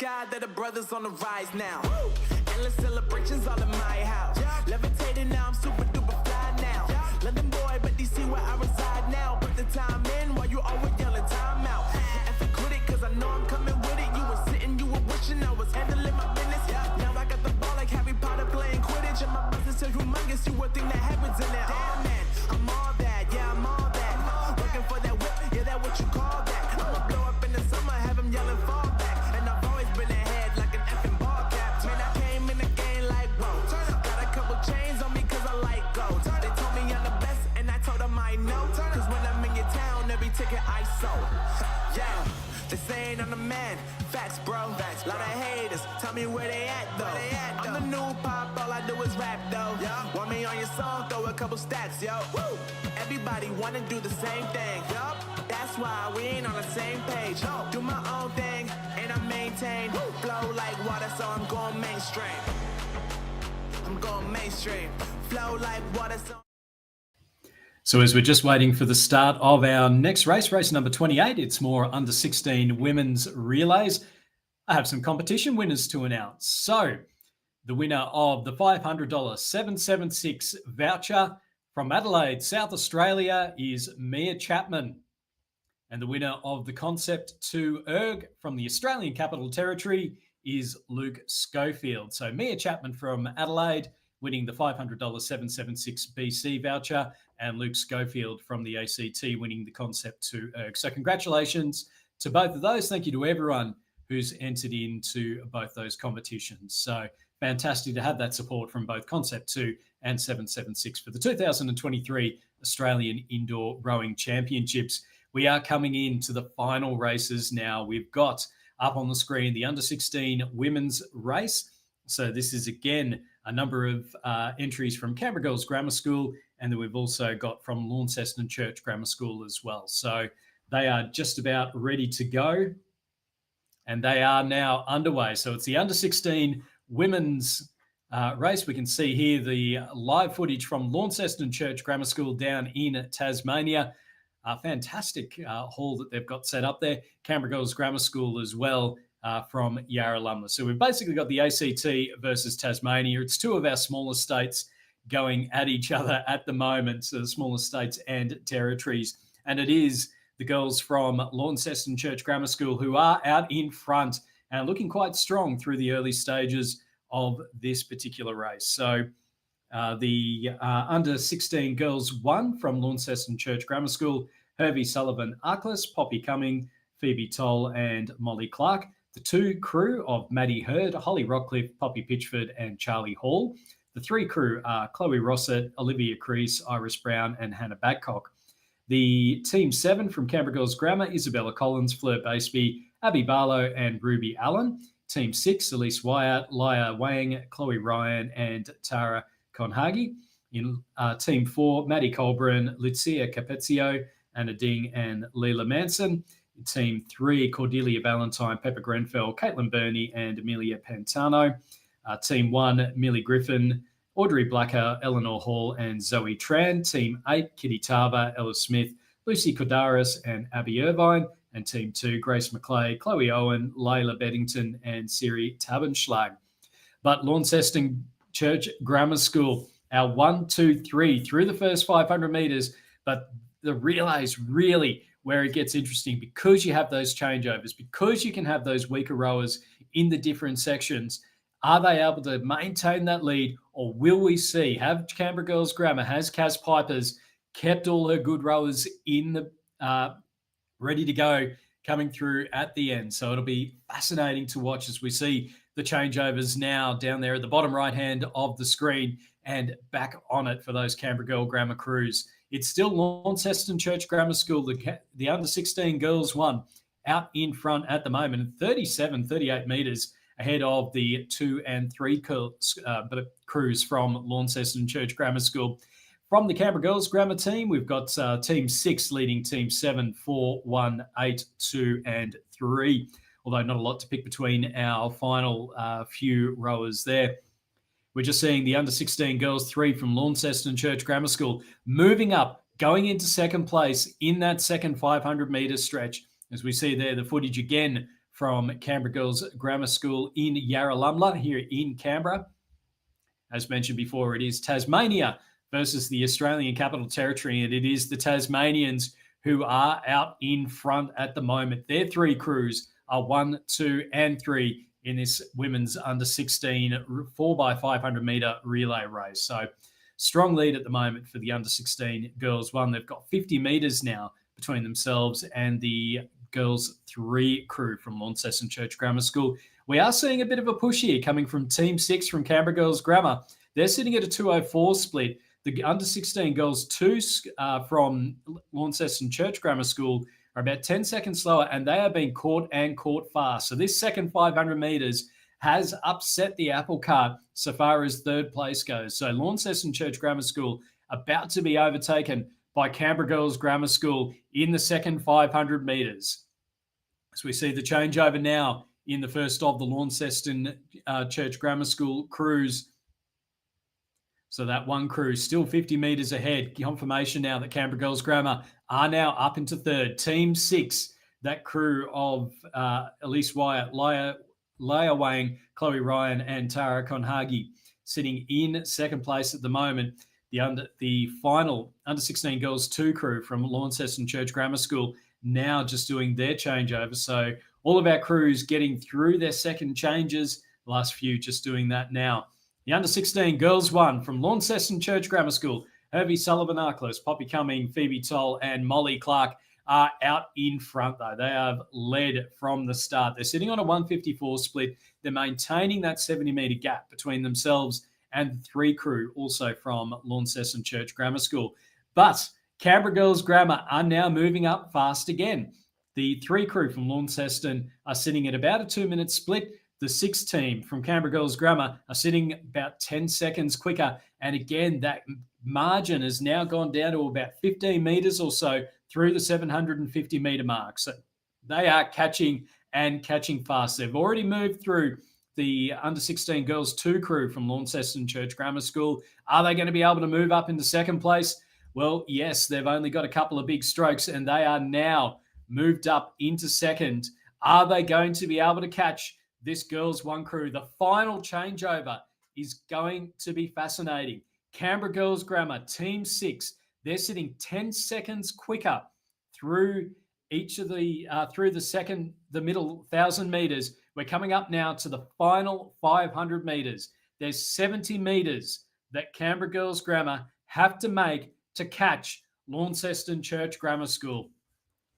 sky that the brothers on the rise now. Endless celebrations all in my house. Levitating now, I'm super duper fly now. London boy, but DC where I reside now. Put the time in while you always yelling time out. And if quit it, cause I know I'm coming with it. You were sitting, you were wishing I was handling my business. Now I got the ball like Harry Potter playing Quidditch. And my business is humongous, you would think that happens in there. Oh man, I'm all that, yeah, I'm all that. Working for that whip, yeah, that what you call that. I'ma blow up in the summer, have them yelling fall back. And I've always been ahead like an effing ball cap. Man, I came in the game like, whoa. Got a couple chains on me cause I like gold. They told me I'm the best and I told them I know. Cause when I'm in your town, every ticket I sold. Yeah, they saying I'm the man. Facts, bro. Facts, lot of haters. Tell me where they at though. I'm the new pop, all I do is rap though. Want me on your song, throw a couple stats, yo. Woo! Everybody wanna do the same thing. Yup, that's why we ain't on the same page. Do my own thing, and I maintain. Flow like water, so I'm going mainstream. I'm going mainstream. Flow like water, so. So as we're just waiting for the start of our next race, race number 28, it's more under 16 women's relays. I have some competition winners to announce. So the winner of the $500 776 voucher from Adelaide, South Australia is Mia Chapman. And the winner of the Concept 2 ERG from the Australian Capital Territory is Luke Schofield. So Mia Chapman from Adelaide winning the $500 776 BC voucher, and Luke Schofield from the ACT winning the Concept 2 ERG. So congratulations to both of those. Thank you to everyone who's entered into both those competitions. So fantastic to have that support from both Concept 2 and 776 for the 2023 Australian Indoor Rowing Championships. We are coming into the final races now. We've got up on the screen the under 16 women's race. So this is again a number of entries from Canberra Girls Grammar School, and then we've also got from Launceston Church Grammar School as well. So they are just about ready to go, and they are now underway. So it's the under 16 women's race. We can see here the live footage from Launceston Church Grammar School down in Tasmania. A fantastic hall that they've got set up there. Canberra Girls Grammar School as well from Yarralumla. So we've basically got the ACT versus Tasmania. It's two of our smaller states going at each other at the moment, so the smaller states and territories. And it is the girls from Launceston Church Grammar School who are out in front and looking quite strong through the early stages of this particular race. So the under 16 girls won from Launceston Church Grammar School, Hervey Sullivan Arkless, Poppy Cumming, Phoebe Toll and Molly Clark. The two crew of Maddie Hurd, Holly Rockcliffe, Poppy Pitchford and Charlie Hall. The three crew are Chloe Rossett, Olivia Crease, Iris Brown and Hannah Badcock. The team 7 from Canberra Girls Grammar, Isabella Collins, Fleur Baseby, Abby Barlow and Ruby Allen. Team 6, Elise Wyatt, Laya Wang, Chloe Ryan and Tara Conhagi. In Team 4, Maddie Colburn, Lucia Capezio, Anna Ding and Leela Manson. In Team 3, Cordelia Valentine, Pepper Grenfell, Caitlin Burney and Amelia Pantano. Team 1, Millie Griffin, Audrey Blacker, Eleanor Hall and Zoe Tran. Team 8, Kitty Tarver, Ella Smith, Lucy Kodaris and Abby Irvine. And Team 2, Grace McClay, Chloe Owen, Layla Beddington and Siri Tabenschlag. But Launceston Church Grammar School, our 1, 2, 3 through the first 500 metres, but the relays really where it gets interesting because you have those changeovers, because you can have those weaker rowers in the different sections. Are they able to maintain that lead, or will we see, have Canberra Girls Grammar, has Kaz Pipers kept all her good rowers in the ready to go coming through at the end? So it'll be fascinating to watch as we see the changeovers now down there at the bottom right hand of the screen and back on it for those Canberra Girl Grammar crews. It's still Launceston Church Grammar School, the under 16 girls won out in front at the moment, 38 metres ahead of the 2 and 3 crews from Launceston Church Grammar School. From the Canberra Girls Grammar team, we've got Team 6 leading Team 7, 4, 1, 8, 2 and 3, although not a lot to pick between our final few rowers there. We're just seeing the under 16 girls 3 from Launceston Church Grammar School moving up, going into second place in that second 500 metre stretch. As we see there, the footage again from Canberra Girls Grammar School in Yarralumla here in Canberra. As mentioned before, it is Tasmania versus the Australian Capital Territory, and it is the Tasmanians who are out in front at the moment. Their three crews are 1, 2, and 3 in this women's under 16 4x500 metre relay race. So strong lead at the moment for the under 16 girls one. They've got 50 metres now between themselves and the girls 3 crew from Launceston Church Grammar School. We are seeing a bit of a push here coming from Team 6 from Canberra Girls Grammar. They're sitting at a 2:04 split. The under 16 girls 2 from Launceston Church Grammar School are about 10 seconds slower, and they are being caught fast. So this second 500 metres has upset the apple cart so far as third place goes. So Launceston Church Grammar School about to be overtaken by Canberra Girls Grammar School in the second 500 metres. So we see the changeover now in the first of the Launceston Church Grammar School crews. So that one crew still 50 metres ahead. Confirmation now that Canberra Girls Grammar are now up into third. Team 6, that crew of Elise Wyatt, Leah Wang, Chloe Ryan, and Tara Conhagi sitting in second place at the moment. The final under 16 girls 2 crew from Launceston Church Grammar School now just doing their changeover. So all of our crews getting through their second changes. The last few just doing that now. The under 16 girls 1 from Launceston Church Grammar School, Hervey Sullivan-Arklis, Poppy Cumming, Phoebe Toll, and Molly Clark are out in front, though. They have led from the start. They're sitting on a 1:54 split. They're maintaining that 70-metre gap between themselves and the 3 crew, also from Launceston Church Grammar School. But Canberra Girls Grammar are now moving up fast again. The 3 crew from Launceston are sitting at about a 2-minute split. The 6 team from Canberra Girls Grammar are sitting about 10 seconds quicker. And again, that margin has now gone down to about 15 metres or so through the 750 metre mark. So they are catching fast. They've already moved through the under 16 girls 2 crew from Launceston Church Grammar School. Are they going to be able to move up into second place? Well, yes, they've only got a couple of big strokes and they are now moved up into second. Are they going to be able to catch this girls 1 crew? The final changeover is going to be fascinating. Canberra Girls Grammar, Team 6, they're sitting 10 seconds quicker through each of the the middle 1,000 metres. We're coming up now to the final 500 metres. There's 70 metres that Canberra Girls Grammar have to make to catch Launceston Church Grammar School.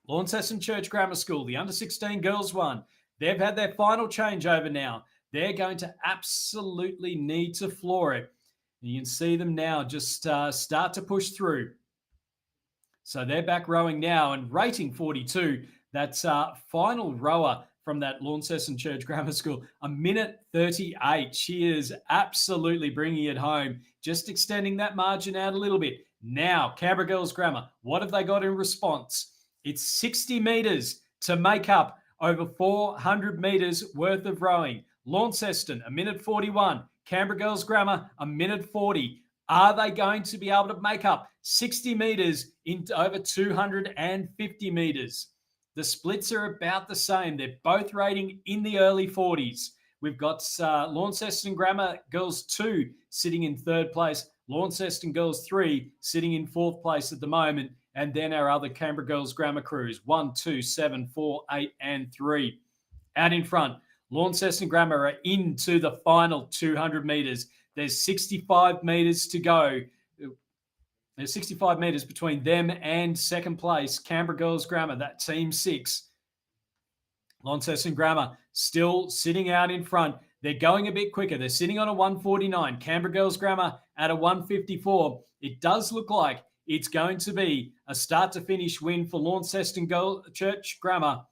Launceston Church Grammar School, the under 16 girls 1, they've had their final changeover now. They're going to absolutely need to floor it. You can see them now just start to push through. So they're back rowing now and rating 42. That's final rower from that Launceston Church Grammar School, 1:38. She is absolutely bringing it home, just extending that margin out a little bit. Now, Canberra Girls Grammar, what have they got in response? It's 60 metres to make up over 400 metres worth of rowing. Launceston, 1:41. Canberra Girls Grammar, 1:40. Are they going to be able to make up 60 metres into over 250 metres? The splits are about the same. They're both rating in the early 40s. We've got Launceston Grammar Girls 2 sitting in third place. Launceston Girls 3 sitting in fourth place at the moment. And then our other Canberra Girls Grammar crews, 1, 2, 7, 4, 8, and 3. Out in front, Launceston Grammar are into the final 200 metres. There's 65 metres to go. There's 65 metres between them and second place, Canberra Girls Grammar, that Team 6. Launceston Grammar still sitting out in front. They're going a bit quicker. They're sitting on a 1:49. Canberra Girls Grammar at a 1:54. It does look like it's going to be a start-to-finish win for Launceston Church Grammar.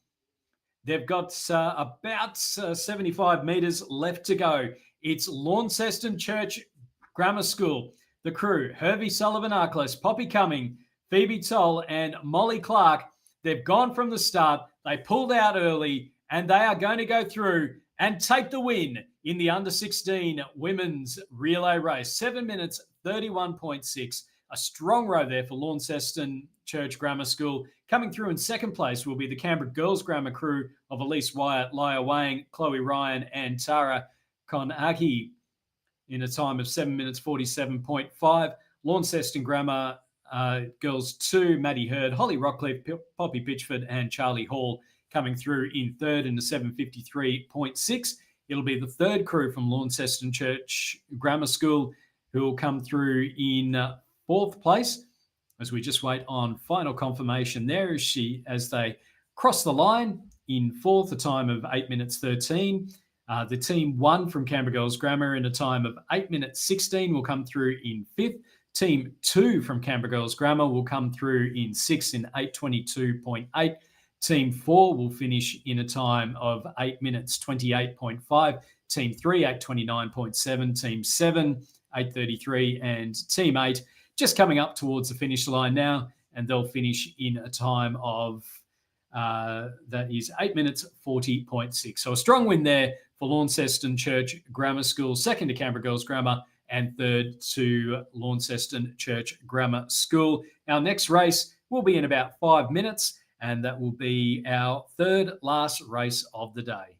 They've got about 75 metres left to go. It's Launceston Church Grammar School. The crew, Hervey Sullivan-Arklis, Poppy Cumming, Phoebe Toll, and Molly Clark. They've gone from the start. They pulled out early, and they are going to go through and take the win in the under-16 women's relay race. 7 minutes, 31.6. A strong row there for Launceston Church Grammar School. Coming through in second place will be the Canberra Girls Grammar crew of Elise Wyatt, Laya Wang, Chloe Ryan, and Tara Konagi in a time of 7 minutes 47.5. Launceston Grammar Girls 2, Maddie Hurd, Holly Rockcliffe, Poppy Pitchford, and Charlie Hall coming through in third in a 7:53.6. It'll be the third crew from Launceston Church Grammar School who will come through in fourth place, as we just wait on final confirmation. There is she as they cross the line in fourth, a time of 8 minutes 13. The team 1 from Canberra Girls Grammar in a time of 8 minutes 16 will come through in fifth. Team 2 from Canberra Girls Grammar will come through in sixth in 8:22.8. Team 4 will finish in a time of 8 minutes 28.5. Team 3, 8:29.7. Team 7, 8:33. And Team 8 just coming up towards the finish line now, and they'll finish in a time of, that is 8 minutes 40.6. So a strong win there for Launceston Church Grammar School, second to Canberra Girls Grammar, and third to Launceston Church Grammar School. Our next race will be in about 5 minutes, and that will be our third last race of the day.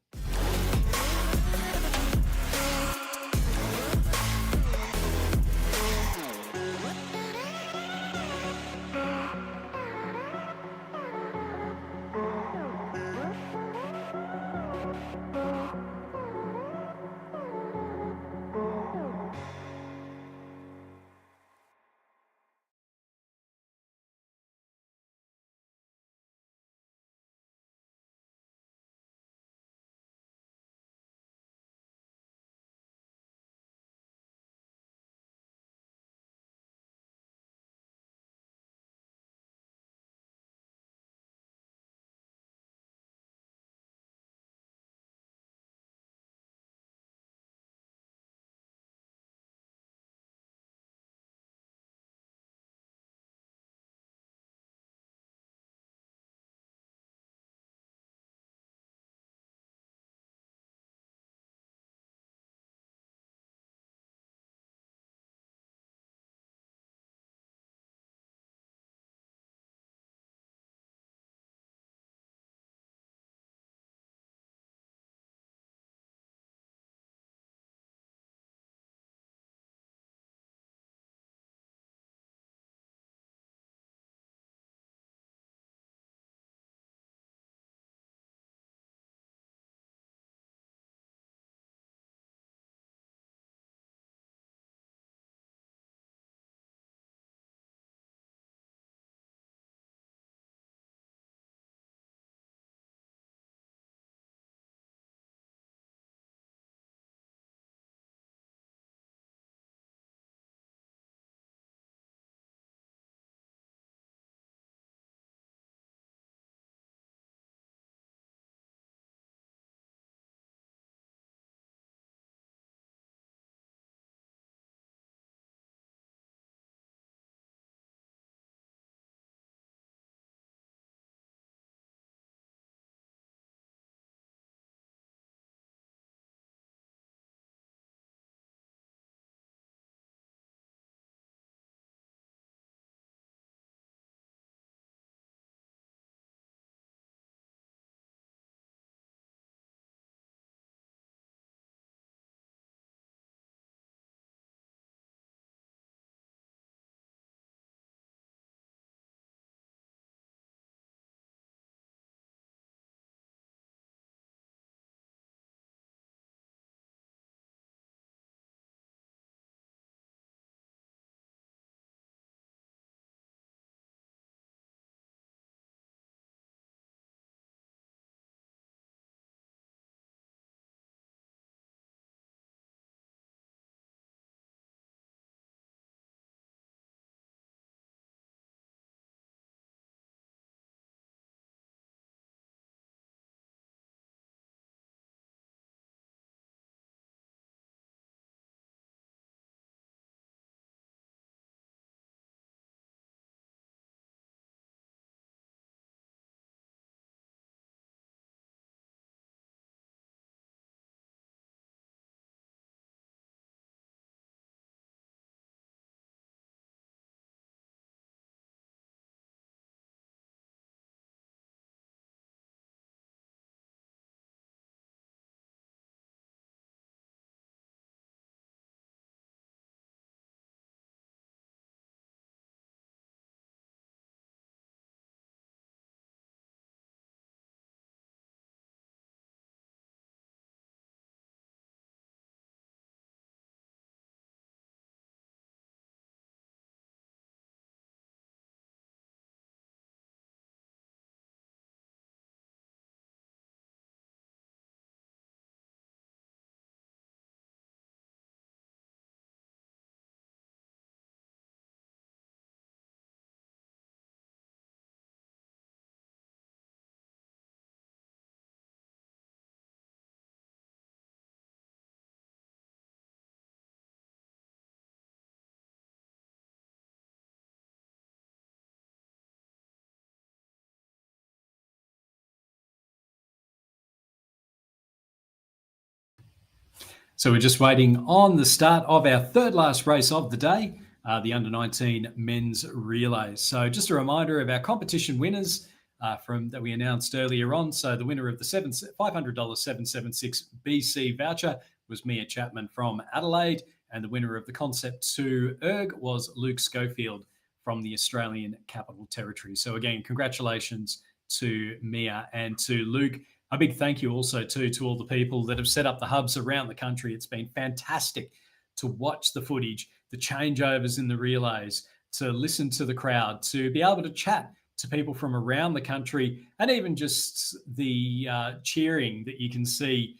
So we're just waiting on the start of our third last race of the day, the under-19 men's relay. So just a reminder of our competition winners that we announced earlier on. So the winner of the $500 776 BC voucher was Mia Chapman from Adelaide, and the winner of the Concept 2 ERG was Luke Schofield from the Australian Capital Territory. So again, congratulations to Mia and to Luke. A big thank you also to all the people that have set up the hubs around the country. It's been fantastic to watch the footage, the changeovers in the relays, to listen to the crowd, to be able to chat to people from around the country, and even just the cheering that you can see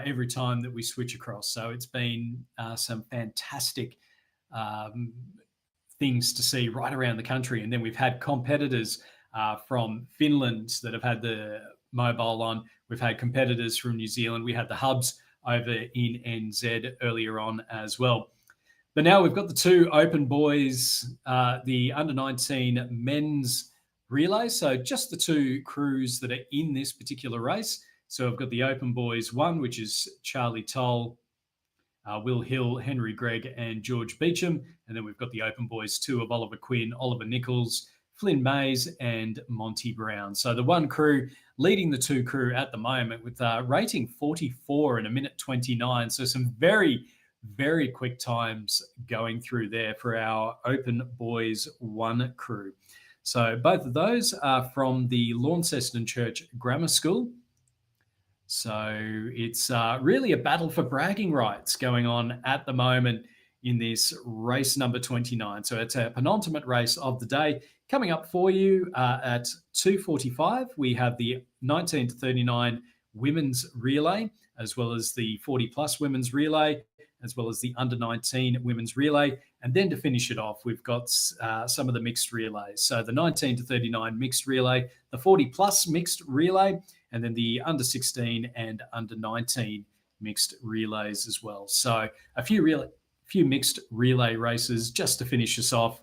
every time that we switch across. So it's been some fantastic things to see right around the country. And then we've had competitors from Finland that have had the mobile on. We've had competitors from New Zealand. We had the hubs over in NZ earlier on as well. But now we've got the two open boys, the under-19 men's relay. So just the two crews that are in this particular race. So I've got the open boys 1, which is Charlie Toll, Will Hill, Henry Gregg, and George Beecham. And then we've got the open boys 2 of Oliver Quinn, Oliver Nichols, Flynn Mays, and Monty Brown. So the one crew leading the two crew at the moment with rating 44 in 1:29. So some very, very quick times going through there for our open boys 1 crew. So both of those are from the Launceston Church Grammar School. So it's really a battle for bragging rights going on at the moment in this race number 29. So it's a penultimate race of the day. Coming up for you at 2:45, we have the 19 to 39 women's relay, as well as the 40-plus women's relay, as well as the under-19 women's relay. And then to finish it off, we've got some of the mixed relays. So the 19 to 39 mixed relay, the 40-plus mixed relay, and then the under-16 and under-19 mixed relays as well. So a few mixed relay races just to finish us off.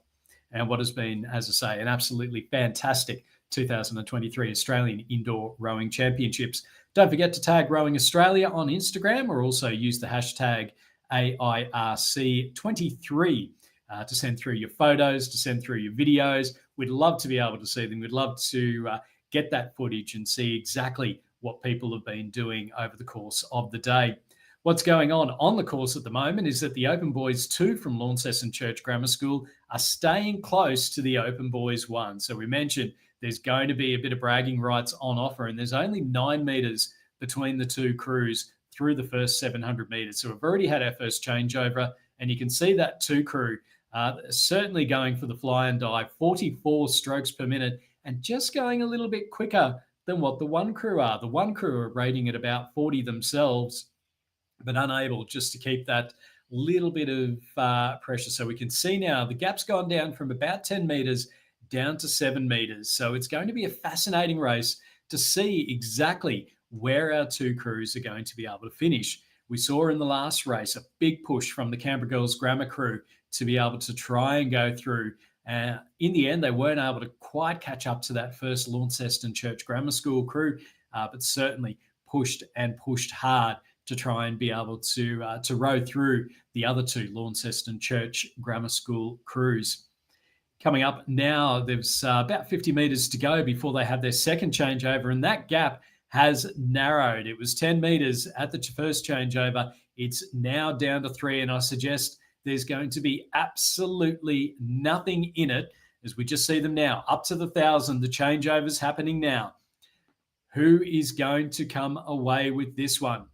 And what has been, as I say, an absolutely fantastic 2023 Australian Indoor Rowing Championships. Don't forget to tag Rowing Australia on Instagram, or also use the hashtag AIRC23 to send through your photos, to send through your videos. We'd love to be able to see them. We'd love to get that footage and see exactly what people have been doing over the course of the day. What's going on the course at the moment is that the Open Boys 2 from Launceston Church Grammar School are staying close to the Open Boys 1. So we mentioned there's going to be a bit of bragging rights on offer, and there's only 9 metres between the two crews through the first 700 metres. So we've already had our first changeover, and you can see that 2 crew certainly going for the fly and dive, 44 strokes per minute, and just going a little bit quicker than what the 1 crew are. The 1 crew are rating at about 40 themselves, but unable just to keep that little bit of pressure. So we can see now the gap's gone down from about 10 metres down to 7 metres. So it's going to be a fascinating race to see exactly where our 2 crews are going to be able to finish. We saw in the last race a big push from the Canberra Girls Grammar crew to be able to try and go through. In the end, they weren't able to quite catch up to that first Launceston Church Grammar School crew, but certainly pushed hard to try and be able to row through the other 2 Launceston Church Grammar School crews. Coming up now, there's about 50 metres to go before they have their second changeover, and that gap has narrowed. It was 10 metres at the first changeover. It's now down to 3, and I suggest there's going to be absolutely nothing in it as we just see them now. Up to the 1,000, the changeover's happening now. Who is going to come away with this one?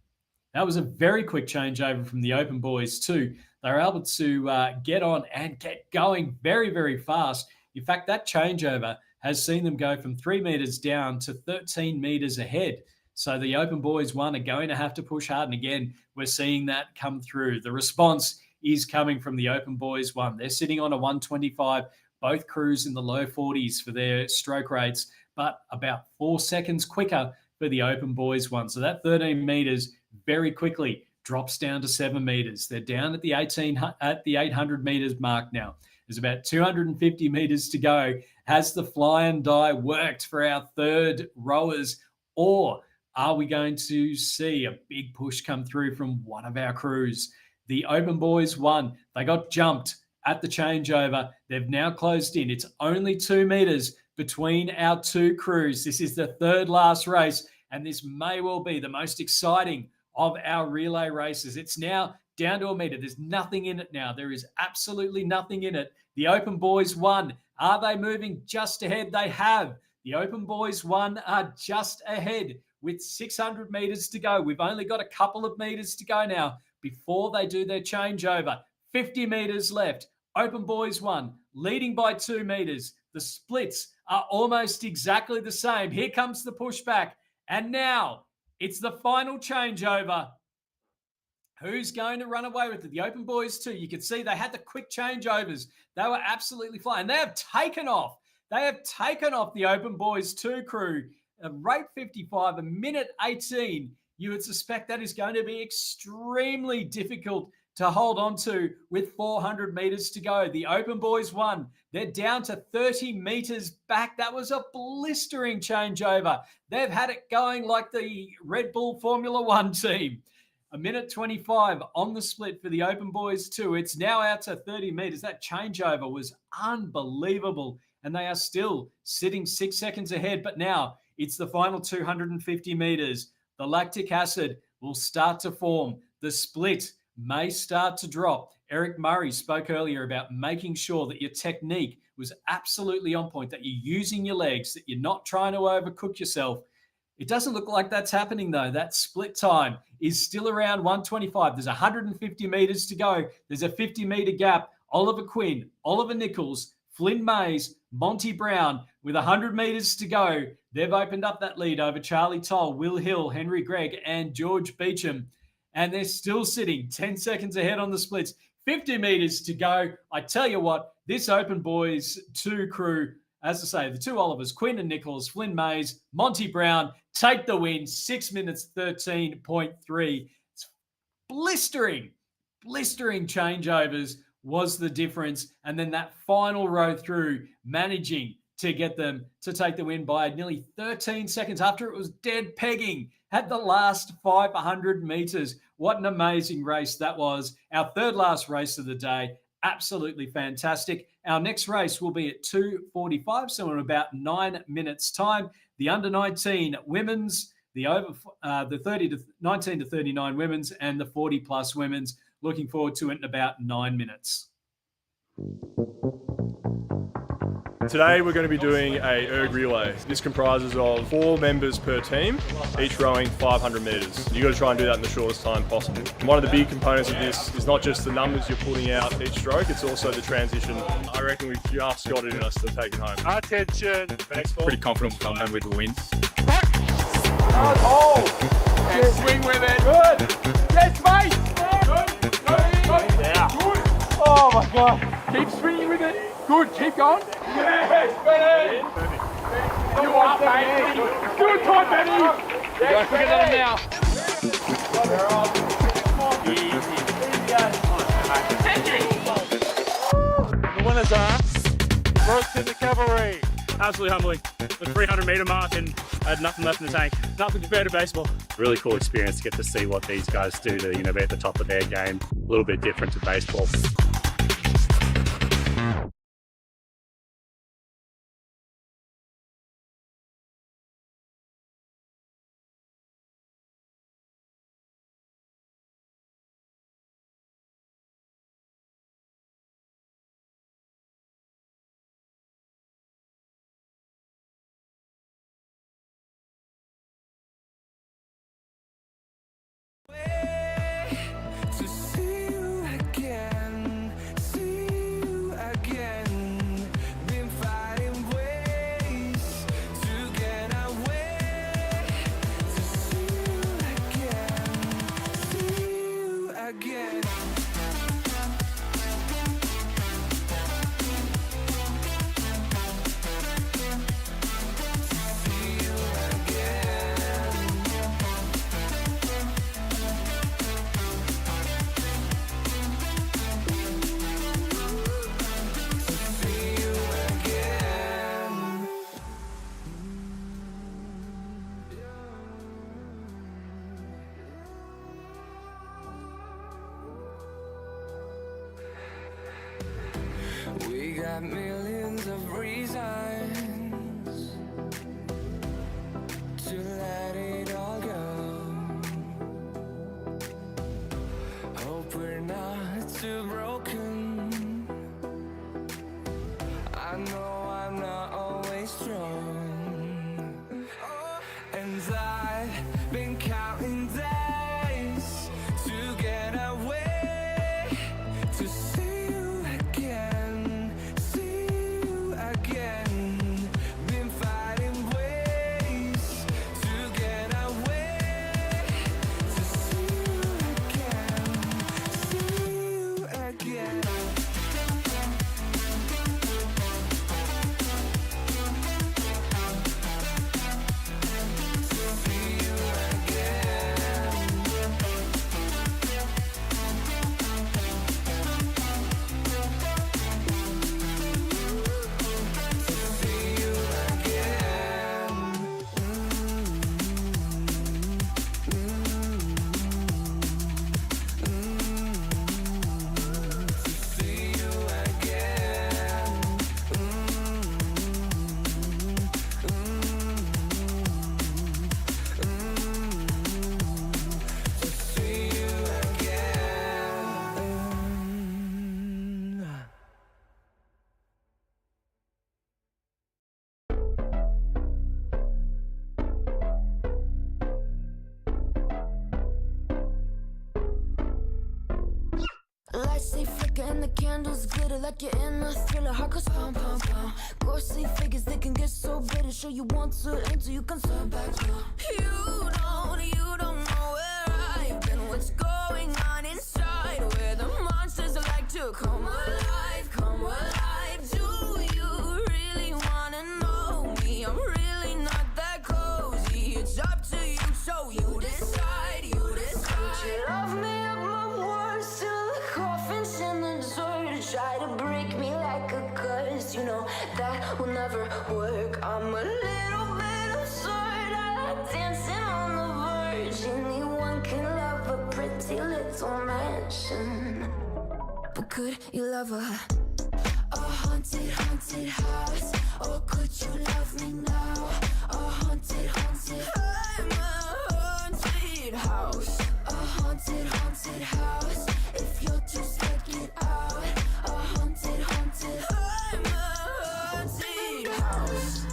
That was a very quick changeover from the Open Boys too. They were able to get on and get going very, very fast. In fact, that changeover has seen them go from 3 metres down to 13 metres ahead. So the Open Boys 1 are going to have to push hard. And again, we're seeing that come through. The response is coming from the Open Boys 1. They're sitting on a 125, both crews in the low 40s for their stroke rates, but about 4 seconds quicker for the Open Boys 1. So that 13 metres very quickly drops down to 7 metres. They're down at the 800 metres mark now. There's about 250 metres to go. Has the fly and die worked for our third rowers, or Are we going to see a big push come through from one of our crews? The Open Boys won. They got jumped at the changeover. They've now closed in. It's only 2 meters between our two crews. This is the third last race, and this may well be the most exciting of our relay races. It's now down to a meter. There's nothing in it now. There is absolutely nothing in it. The Open Boys won. Are they moving just ahead? They have. The Open Boys won are just ahead with 600 meters to go. We've only got a couple of meters to go now before they do their changeover. 50 meters left. Open Boys won, leading by 2 meters. The splits are almost exactly the same. Here comes the pushback. And now it's the final changeover. Who's going to run away with it? The Open Boys too. You could see they had the quick changeovers. They were absolutely flying. They have taken off. They have taken off the Open Boys 2 crew. A rate 55, a minute 18. You would suspect that is going to be extremely difficult to hold on to with 400 meters to go. The Open Boys won. They're down to 30 meters back. That was a blistering changeover. They've had it going like the Red Bull Formula One team. A minute 25 on the split for the Open Boys too. It's now out to 30 meters. That changeover was unbelievable. And they are still sitting 6 seconds ahead. But now it's the final 250 meters. The lactic acid will start to form. The split may start to drop. Eric Murray spoke earlier about making sure that your technique was absolutely on point, that you're using your legs, that you're not trying to overcook yourself. It doesn't look like that's happening though. That split time is still around 125. There's 150 meters to go. There's a 50-meter gap. Oliver Quinn, Oliver Nichols, Flynn Mays, Monty Brown with 100 meters to go. They've opened up that lead over Charlie Toll, Will Hill, Henry Gregg, and George Beecham. And they're still sitting 10 seconds ahead on the splits. 50 meters to go. I tell you what, this Open Boys 2 crew, as I say, the two Olivers, Quinn and Nichols, Flynn Mays, Monty Brown, take the win, 6 minutes 13.3. It's blistering changeovers was the difference. And then that final row through, managing to get them to take the win by nearly 13 seconds after it was dead pegging at the last 500 meters. What an amazing race that was. Our third last race of the day. Absolutely fantastic. Our next race will be at 2:45, so in about 9 minutes' time. The under-19 women's, the 19 to 39 women's, and the 40-plus women's. Looking forward to it in about 9 minutes. Today we're going to be doing a erg relay. This comprises of 4 members per team, each rowing 500 metres. You've got to try and do that in the shortest time possible. And one of the big components of this is not just the numbers you're putting out each stroke, it's also the transition. I reckon we've just got it in us to take it home. Attention! Pretty confident we'll come home with the win. Oh! Yes, swing with it. Good. Yes, mate. Good. Yeah. Good. Oh my God. Keep swinging with it. Good. Keep going. Yes, Benny. You are, Benny. Good time, Benny. Yes, quicker than him now. The winners are Brooks the Cavalry. Absolutely humbling. The 300-meter mark and I had nothing left in the tank. Nothing compared to baseball. Really cool experience to get to see what these guys do to, be at the top of their game. A little bit different to baseball. To see you again. got millions of reasons to let it all go. Hope we're not too broken. I know I'm not always strong, and I've been counting days to get away, to see you again, see you again. Been finding ways to get away, to see you again. Lights they flicker and the candles glitter like you're in a thriller. Heart goes pum pum pum. Ghostly figures they can get so bitter. Sure you want to enter, you can turn back. You don't know where I've been. What's going on inside? Where the monsters like to come alive, come alive. Do you really wanna know me? I'm really not that cozy. It's up to you, so you decide, you decide. Would you love me up my words till the coffin's in the dirt? Try to break me like a curse, you know that will never work. I'm a little bit absurd. I like dancing on the verge. Anyone can love a pretty little mansion, but could you love a haunted, haunted house? Or could you love me now? A haunted, haunted. I'm a haunted house. A haunted, haunted house. If you're just like it out. A haunted, haunted. I'm a haunted house.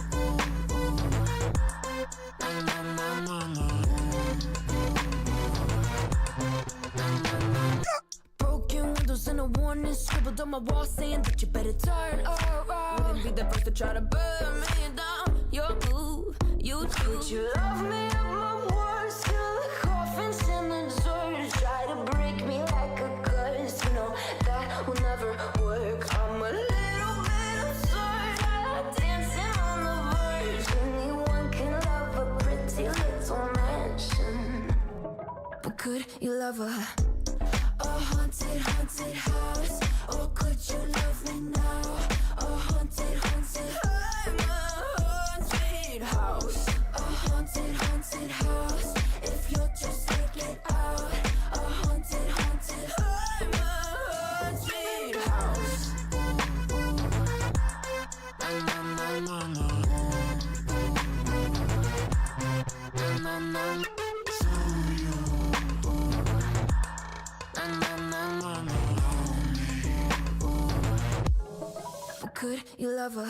Na, na, na, na, na. Broken windows and a warning scribbled on my wall saying that you better turn around. Wouldn't be the first to try to burn me down. Your move, you do. Would you love me up my words till the coffin's in the dirt? Try to break me like a curse, you know that will never work. I'm a little bit absurd. I like dancing on the verge. Anyone can love a pretty little mansion, but could you love a haunted, haunted house? Or could you love me now? A haunted, haunted. I'm a haunted house. A haunted, haunted house. If you're just like it out. A haunted, haunted. I'm a haunted house. Na, na, na, na, na. Na, na, na, na. Could you love a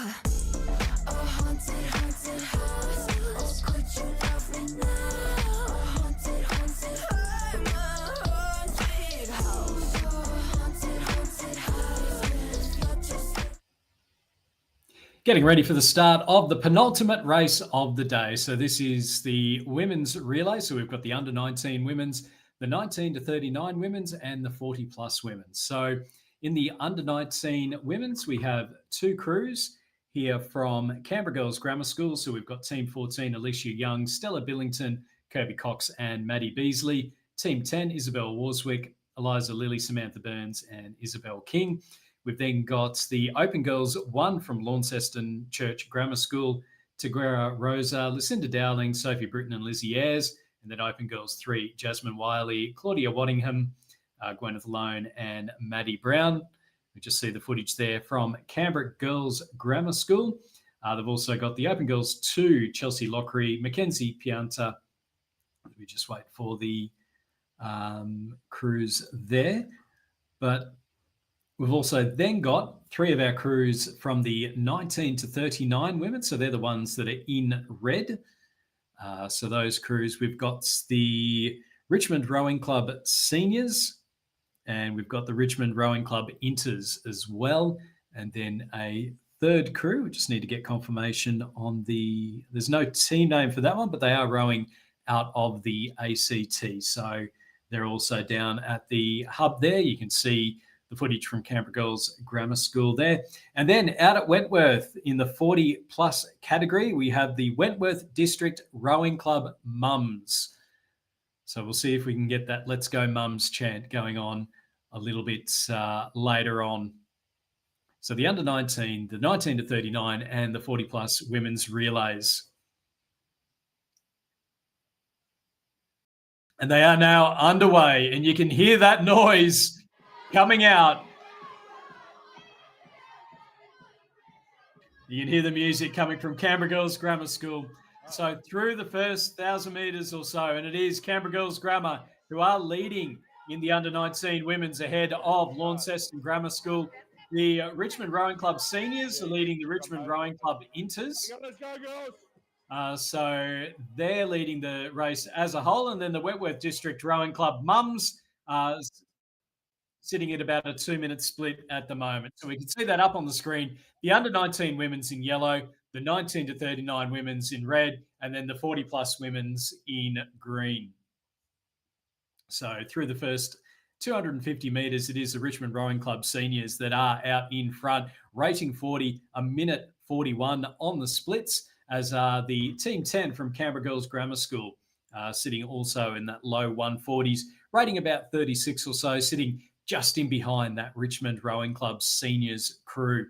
haunted, haunted house? Or could you love me now? A haunted, haunted. I'm a haunted house. A haunted, haunted house. You're just Getting ready for the start of the penultimate race of the day. So this is the women's relay. So we've got the under 19 women's, the 19 to 39 women's, and the 40 plus women's. So in the under 19 women's, we have two crews here from Canberra Girls Grammar School. So we've got Team 14, Alicia Young, Stella Billington, Kirby Cox, and Maddie Beasley. Team 10, Isabel Warswick, Eliza Lilly, Samantha Burns, and Isabel King. We've then got the Open Girls 1 from Launceston Church Grammar School, Taguera Rosa, Lucinda Dowling, Sophie Britton, and Lizzie Ayres. And then Open Girls 3, Jasmine Wiley, Claudia Waddingham, Gwyneth Lone, and Maddie Brown. We just see the footage there from Canberra Girls Grammar School. They've also got the Open Girls 2, Chelsea Lockery, Mackenzie Pianta. We just wait for the crews there. But we've also then got 3 of our crews from the 19 to 39 women. So they're the ones that are in red. So those crews, we've got the Richmond Rowing Club Seniors, and we've got the Richmond Rowing Club Inters as well. And then a third crew. We just need to get confirmation on there's no team name for that one, but they are rowing out of the ACT. So they're also down at the hub there. You can see the footage from Canberra Girls Grammar School there. And then out at Wentworth in the 40 plus category, we have the Wentworth District Rowing Club Mums. So we'll see if we can get that Let's Go Mums chant going on a little bit later on. So the under 19, the 19 to 39 and the 40 plus women's relays. And they are now underway, and you can hear that noise coming out. You can hear the music coming from Canberra Girls Grammar School. So through the first 1,000 metres or so, and it is Canberra Girls Grammar who are leading in the under 19 women's ahead of Launceston Grammar School. The Richmond Rowing Club Seniors are leading the Richmond Rowing Club Inters. Let's go, girls. So they're leading the race as a whole. And then the Wentworth District Rowing Club Mums sitting at about a 2-minute split at the moment. So we can see that up on the screen. The under 19 women's in yellow, the 19 to 39 women's in red, and then the 40 plus women's in green. So through the first 250 metres, it is the Richmond Rowing Club Seniors that are out in front, rating 40, a minute 41 on the splits, as are the Team 10 from Canberra Girls Grammar School, sitting also in that low 140s, rating about 36 or so, sitting just in behind that Richmond Rowing Club Seniors crew.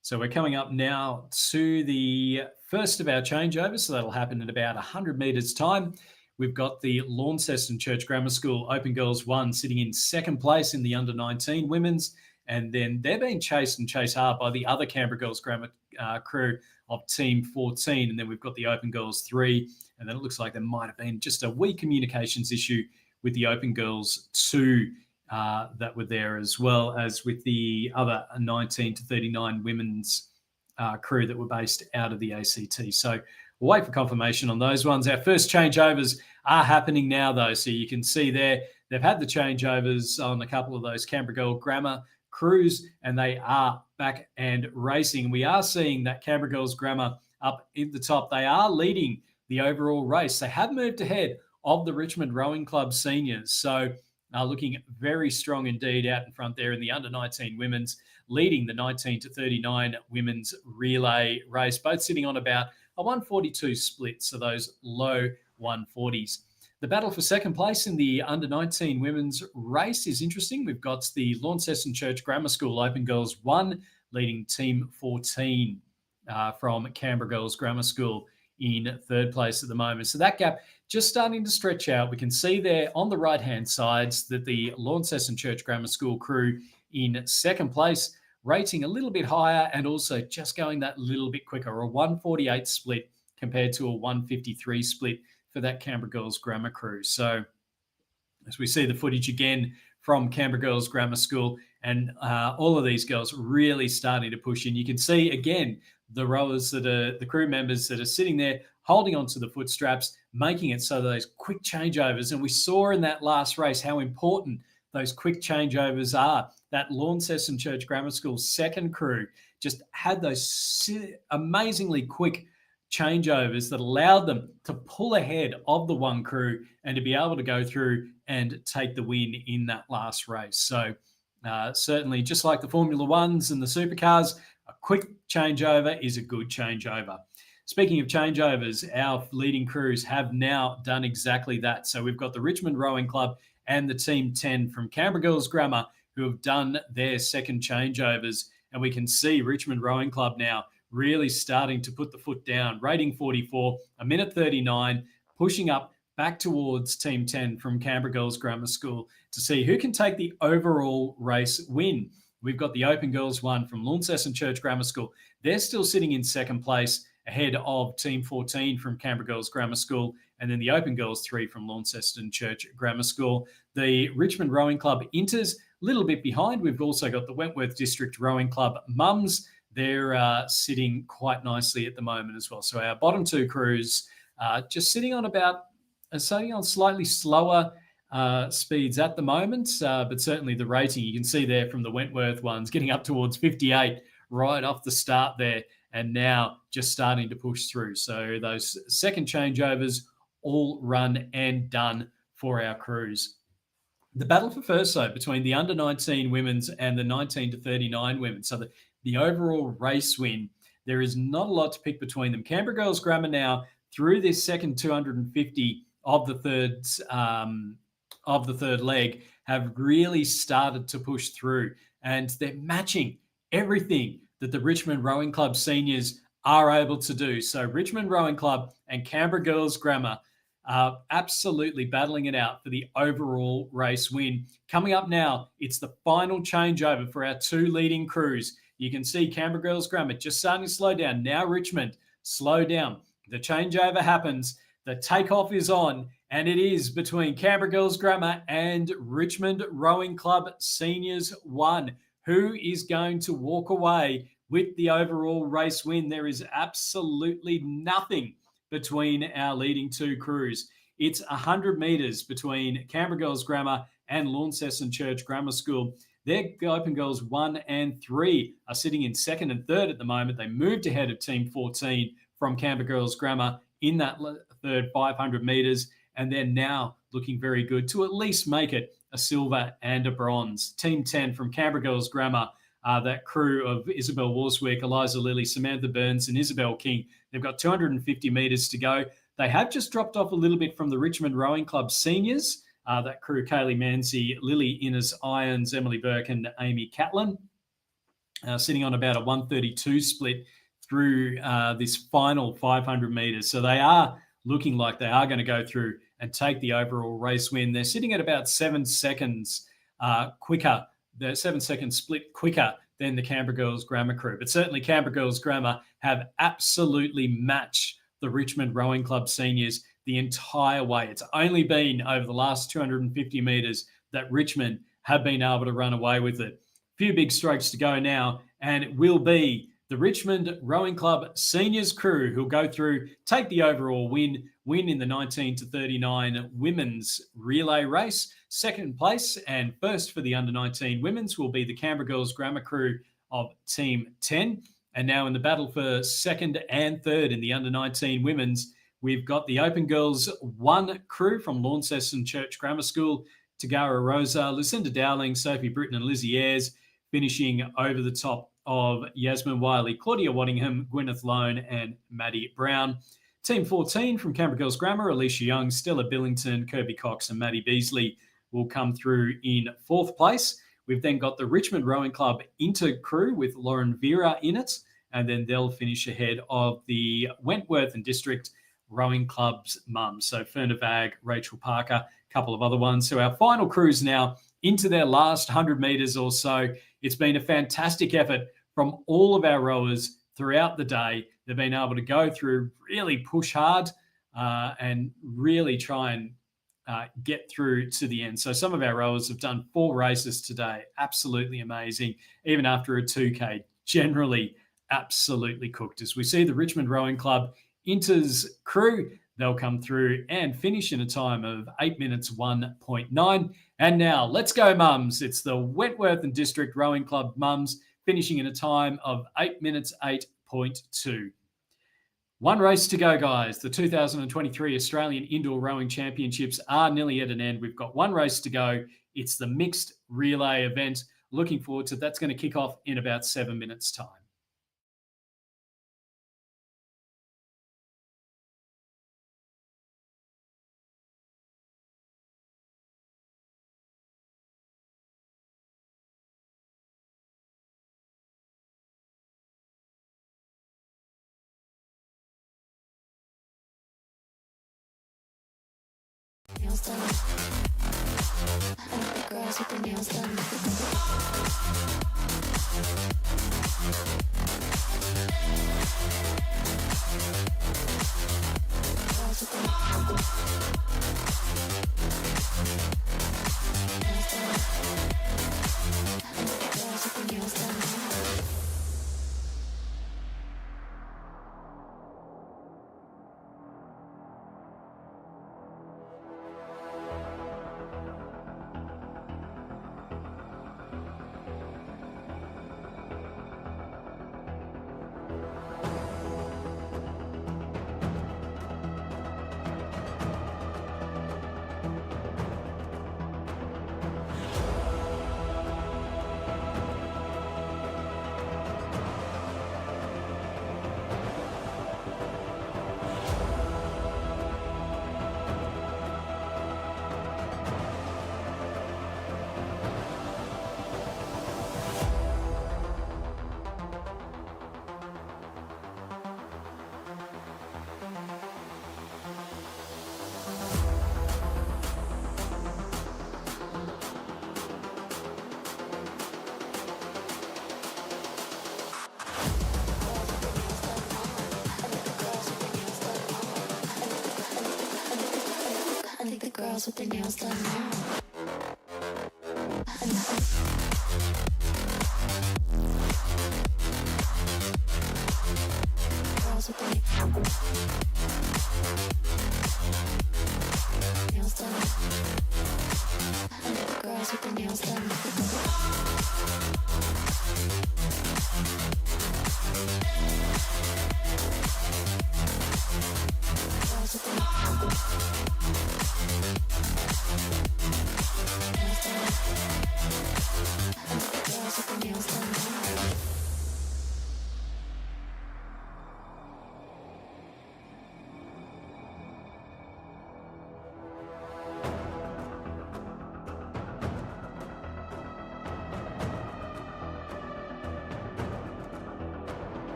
So we're coming up now to the first of our changeovers, so that'll happen in about 100 metres time. We've got the Launceston Church Grammar School Open Girls 1 sitting in second place in the under 19 women's, and then they're being chased hard by the other Canberra Girls Grammar crew of Team 14, and then we've got the Open Girls 3, and then it looks like there might have been just a wee communications issue with the Open Girls 2 that were there, as well as with the other 19 to 39 women's crew that were based out of the ACT. So we'll wait for confirmation on those ones. Our first changeovers are happening now, though. So you can see there, they've had the changeovers on a couple of those Canberra Girl Grammar crews, and they are back and racing. We are seeing that Canberra Girls Grammar up in the top. They are leading the overall race. They have moved ahead of the Richmond Rowing Club Seniors. So looking very strong indeed out in front there in the under 19 women's, leading the 19 to 39 women's relay race, both sitting on about a 142 split, so those low 140s. The battle for second place in the under 19 women's race is interesting. We've got the Launceston Church Grammar School Open Girls 1 leading Team 14 from Canberra Girls Grammar School in third place at the moment. So that gap just starting to stretch out. We can see there on the right-hand sides that the Launceston Church Grammar School crew in second place, rating a little bit higher and also just going that little bit quicker, a 148 split compared to a 153 split for that Canberra Girls Grammar crew. So as we see the footage again from Canberra Girls Grammar School, and all of these girls really starting to push in. You can see again the rowers that are the crew members that are sitting there holding onto the foot straps, making it so those quick changeovers. And we saw in that last race how important those quick changeovers are. That Launceston Church Grammar School second crew just had those amazingly quick changeovers that allowed them to pull ahead of the one crew and to be able to go through and take the win in that last race. So certainly, just like the Formula Ones and the supercars, a quick changeover is a good changeover. Speaking of changeovers, our leading crews have now done exactly that. So we've got the Richmond Rowing Club and the Team 10 from Canberra Girls Grammar who have done their second changeovers. And we can see Richmond Rowing Club now really starting to put the foot down, rating 44, a minute 39, pushing up back towards Team 10 from Canberra Girls Grammar School to see who can take the overall race win. we've got the Open Girls 1 from Launceston Church Grammar School. They're still sitting in second place ahead of Team 14 from Canberra Girls Grammar School, and then the Open Girls 3 from Launceston Church Grammar School. The Richmond Rowing Club Inters, a little bit behind. We've also got the Wentworth District Rowing Club Mums. They're sitting quite nicely at the moment as well. So our bottom two crews just sitting on slightly slower speeds at the moment, but certainly the rating you can see there from the Wentworth ones getting up towards 58 right off the start there, and now just starting to push through. So those second changeovers all run and done for our crews. The battle for first, though, between the under-19 women's and the 19 to 39 women. So the overall race win, there is not a lot to pick between them. Canberra Girls Grammar now through this second 250 of the third leg have really started to push through, and they're matching everything that the Richmond Rowing Club seniors are able to do. So Richmond Rowing Club and Canberra Girls Grammar are absolutely battling it out for the overall race win. Coming up now, it's the final changeover for our two leading crews. You can see Canberra Girls Grammar just starting to slow down. Now Richmond, slow down. The changeover happens. The takeoff is on, and it is between Canberra Girls Grammar and Richmond Rowing Club Seniors 1. Who is going to walk away with the overall race win? There is absolutely nothing between our leading two crews. It's 100 metres between Canberra Girls Grammar and Launceston Church Grammar School. Their Open Girls 1 and 3 are sitting in second and third at the moment. They moved ahead of Team 14 from Canberra Girls Grammar in that third 500 metres, and they're now looking very good to at least make it a silver and a bronze. Team 10 from Canberra Girls Grammar, that crew of Isabel Warswick, Eliza Lilly, Samantha Burns and Isabel King, they've got 250 metres to go. They have just dropped off a little bit from the Richmond Rowing Club seniors, that crew, Kaylee Manzi, Lily Innes Irons, Emily Burke and Amy Catlin, sitting on about a 132 split through this final 500 metres. So they are looking like they are going to go through and take the overall race win. They're sitting at about 7 seconds quicker, the 7 second split quicker than the Canberra Girls Grammar crew. But certainly Canberra Girls Grammar have absolutely matched the Richmond Rowing Club seniors the entire way. It's only been over the last 250 metres that Richmond have been able to run away with it. A few big strokes to go now, and it will be the Richmond Rowing Club seniors crew who'll go through, take the overall win in the 19 to 39 women's relay race. Second place and first for the under-19 women's will be the Canberra Girls Grammar crew of Team 10. And now in the battle for second and third in the under-19 women's, we've got the Open Girls 1 crew from Launceston Church Grammar School, Tagara Rosa, Lucinda Dowling, Sophie Britton and Lizzie Ayres, finishing over the top of Yasmin Wiley, Claudia Waddingham, Gwyneth Lone and Maddie Brown. Team 14 from Canberra Girls Grammar, Alicia Young, Stella Billington, Kirby Cox and Maddie Beasley will come through in fourth place. We've then got the Richmond Rowing Club Inter crew with Lauren Vera in it, and then they'll finish ahead of the Wentworth and District Rowing Club's mums. So Ferna Vag, Rachel Parker, a couple of other ones. So our final crews now into their last 100 metres or so. It's been a fantastic effort from all of our rowers throughout the day. They've been able to go through, really push hard and really try and get through to the end. So some of our rowers have done 4 races today. Absolutely amazing. Even after a 2K, generally absolutely cooked. As we see the Richmond Rowing Club Inter's crew, they'll come through and finish in a time of 8 minutes 1.9. And now let's go mums. It's the Wentworth and District Rowing Club mums finishing in a time of 8 minutes 8.2. One race to go, guys. The 2023 Australian Indoor Rowing Championships are nearly at an end. We've got one race to go. It's the mixed relay event. Looking forward to it. That's going to kick off in about 7 minutes' time. Girls girls with their nails done. I think the girls with their nails done now. Girls with their nails done. I think the girls with their nails done. Girls with their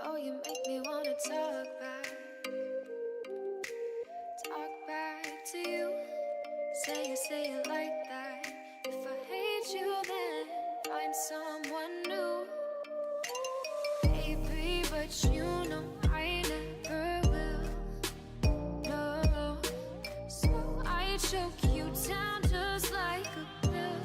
Oh, you make me wanna talk back to you. Say it like that. If I hate you, then find someone new. Baby, but you know I never will. No, so I choke you down just like a pill.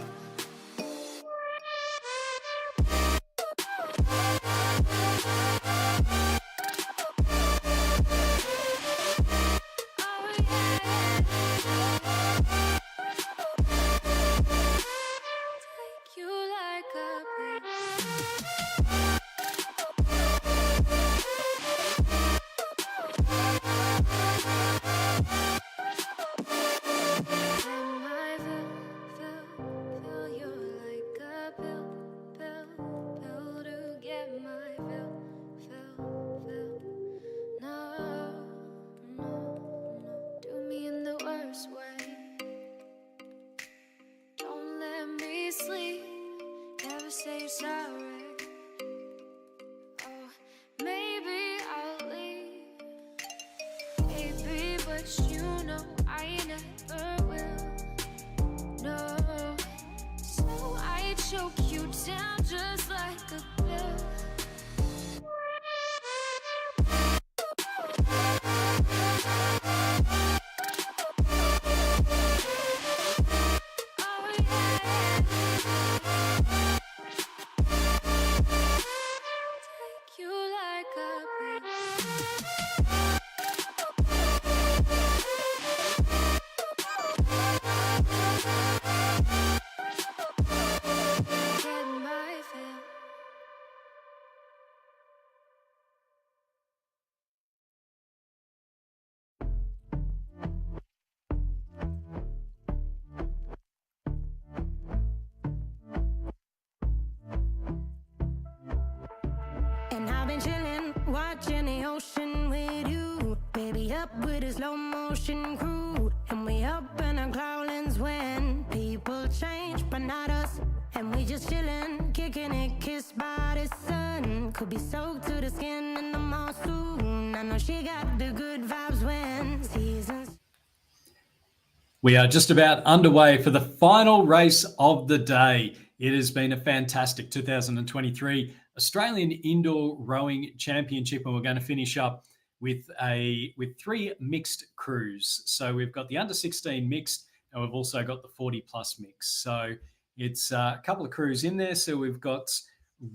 Say sorry. Oh, maybe I'll leave, baby, but you know I never will. No, so I choke you down just like a pill. And I've been chillin', watching the ocean with you. Baby up with a slow motion crew. And we up in our growlings when people change, but not us. And we just chillin', kicking it, kissed by the sun. Could be soaked to the skin in the mall soon. I know she got the good vibes when seasons. We are just about underway for the final race of the day. It has been a fantastic 2023 Australian Indoor Rowing Championship, and we're going to finish up with three mixed crews. So we've got the under 16 mixed, and we've also got the 40 plus mixed. So it's a couple of crews in there. So we've got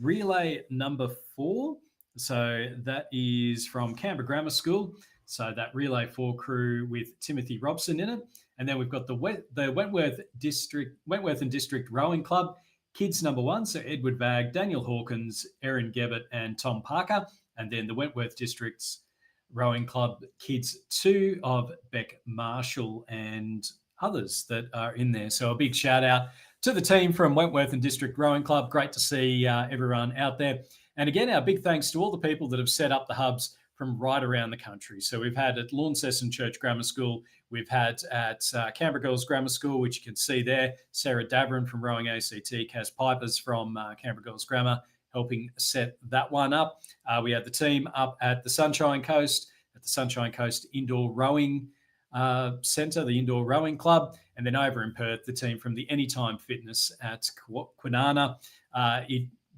relay number 4. So that is from Canberra Grammar School. So that relay 4 crew with Timothy Robson in it. And then we've got the Wentworth and District Rowing Club, kids number 1. So Edward Vagg, Daniel Hawkins, Erin Gebbett, and Tom Parker. And then the Wentworth District's Rowing Club, kids 2 of Beck Marshall and others that are in there. So a big shout out to the team from Wentworth and District Rowing Club. Great to see everyone out there. And again, our big thanks to all the people that have set up the hubs from right around the country. So we've had at Launceston Church Grammar School, we've had at Canberra Girls Grammar School, which you can see there, Sarah Davern from Rowing ACT, Kaz Pipers from Canberra Girls Grammar, helping set that one up. We had the team up at the Sunshine Coast, at the Sunshine Coast Indoor Rowing Centre, the Indoor Rowing Club, and then over in Perth, the team from the Anytime Fitness at Kwinana.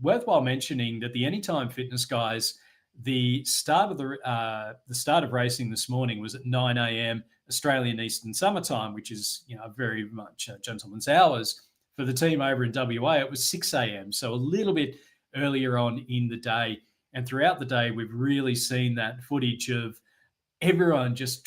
Worthwhile mentioning that the Anytime Fitness guys, the start of racing this morning was at 9 a.m. Australian Eastern Summertime, which is very much gentleman's hours. For the team over in WA, it was 6 a.m., so a little bit earlier on in the day. And throughout the day, we've really seen that footage of everyone just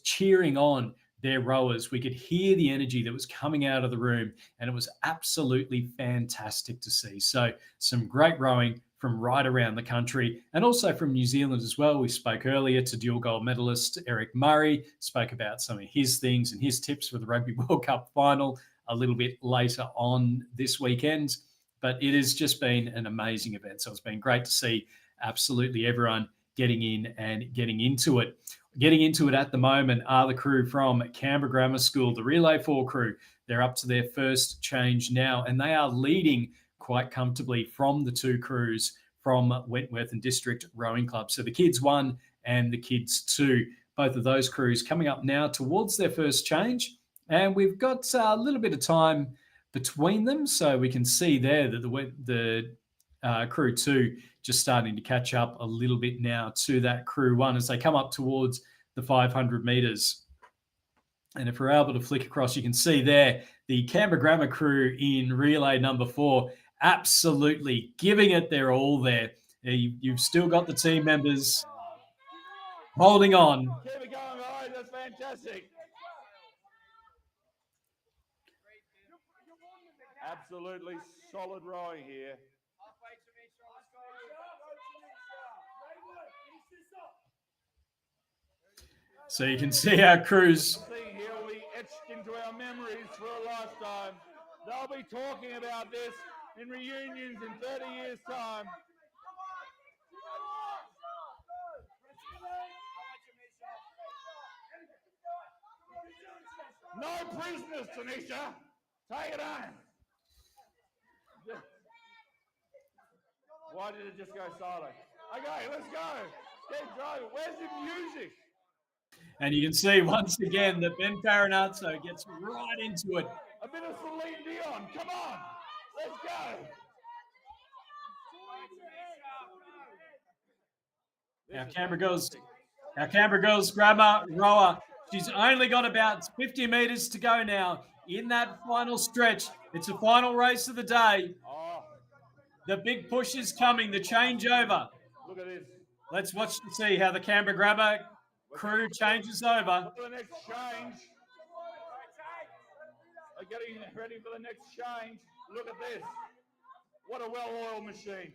cheering on their rowers. We could hear the energy that was coming out of the room, and it was absolutely fantastic to see. So some great rowing from right around the country and also from New Zealand as well. We spoke earlier to dual gold medalist Eric Murray, spoke about some of his things and his tips for the Rugby World Cup final a little bit later on this weekend. But it has just been an amazing event. So it's been great to see absolutely everyone getting in and getting into it. Getting into it at the moment are the crew from Canberra Grammar School, the Relay 4 crew. They're up to their first change now, and they are leading quite comfortably from the 2 crews from Wentworth and District Rowing Club. So the kids 1 and the kids 2, both of those crews coming up now towards their first change. And we've got a little bit of time between them. So we can see there that the crew 2 just starting to catch up a little bit now to that crew 1 as they come up towards the 500 metres. And if we're able to flick across, you can see there the Canberra Grammar crew in relay number 4 absolutely giving it their all there. You've still got the team members holding on. Keep it going, guys. That's fantastic. Absolutely solid rowing here. So you can see our crews. Here will be etched into our memories for a lifetime. They'll be talking about this in reunions in 30 years' time. No prisoners, Tanisha. Take it on. Why did it just go silent? Okay, let's go. Keep driving. Where's the music? And you can see once again that Ben Farinazzo gets right into it. A bit of Celine Dion. Come on. Let's go. Our Canberra Girls Grammar rower. She's only got about 50 metres to go now in that final stretch. It's a final race of the day. The big push is coming, the changeover. Look at this. Let's watch to see how the Canberra Grammar crew changes over. For the next change. They're getting ready for the next change. Look at this. What a well-oiled machine.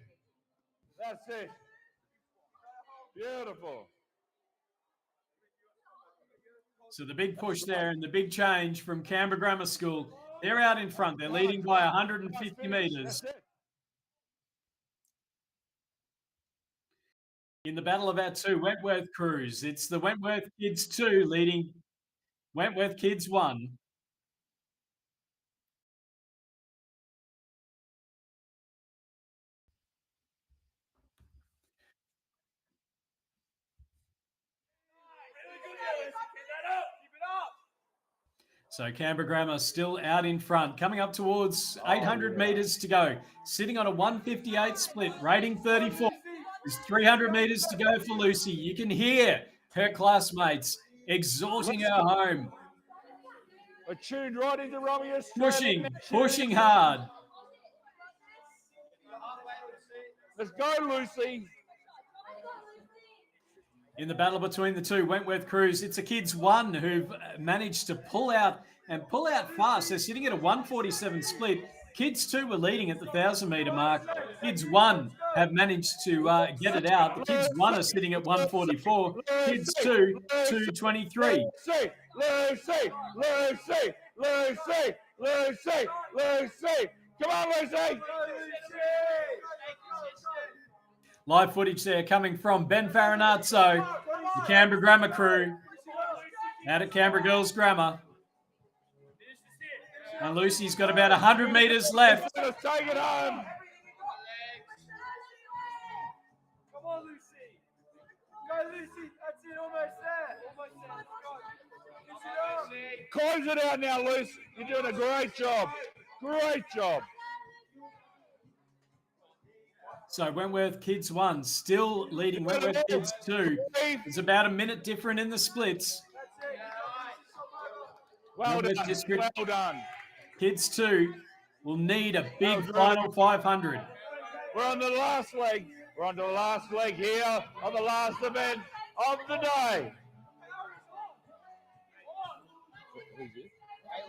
That's it. Beautiful. So the big push there and the big change from Canberra Grammar School. They're out in front. They're leading by 150 metres. In the battle of our 2 Wentworth crews, it's the Wentworth kids 2 leading Wentworth Kids 1. So Canberra Grammar still out in front, coming up towards 800 metres to go, sitting on a 158 split, rating 34. There's 300 metres to go for Lucy. You can hear her classmates exhorting her home. We're tuned right into Romeo. Pushing hard. Let's go, Lucy. In the battle between the two, Wentworth Crews, it's a Kids 1 who've managed to pull out fast. They're sitting at a 147 split. Kids 2 were leading at the 1,000-metre mark. Kids 1 have managed to get it out. The Kids 1 are sitting at 144. Kids 2, 223. Lucy, Lucy, Lucy, Lucy, Lucy, Lucy. Come on, Lucy. Live footage there coming from Ben Farinazzo, the Canberra Grammar crew, out at Canberra Girls Grammar. And Lucy's got about 100 metres left. Let's take it home. Come on, Lucy. Go, Lucy. That's it. Almost there. Almost there. Close it out now, Lucy. You're doing a great job. Great job. So Wentworth Kids 1 still leading Wentworth Kids 2. It's about a minute different in the splits. Well done. Well done. Kids 2 will need a big final 500. We're on the last leg. We're on the last leg here on the last event of the day.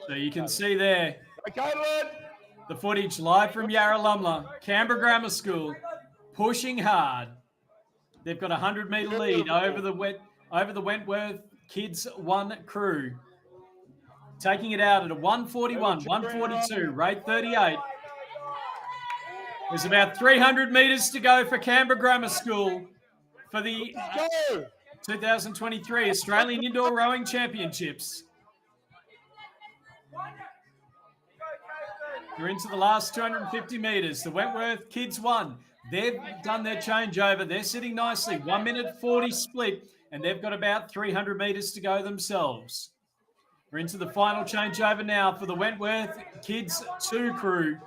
So you can see there Caitlin. the footage live from Yarralumla, Canberra Grammar School, pushing hard. They've got a 100-metre lead over the Wentworth Kids 1 crew. Taking it out at a 141, 142, rate 38. There's about 300 metres to go for Canberra Grammar School for the 2023 Australian Indoor Rowing Championships. We're into the last 250 metres. The Wentworth Kids 1, they've done their changeover. They're sitting nicely, 1 minute 40 split, and they've got about 300 metres to go themselves. We're into the final changeover now for the Wentworth Kids 2 crew.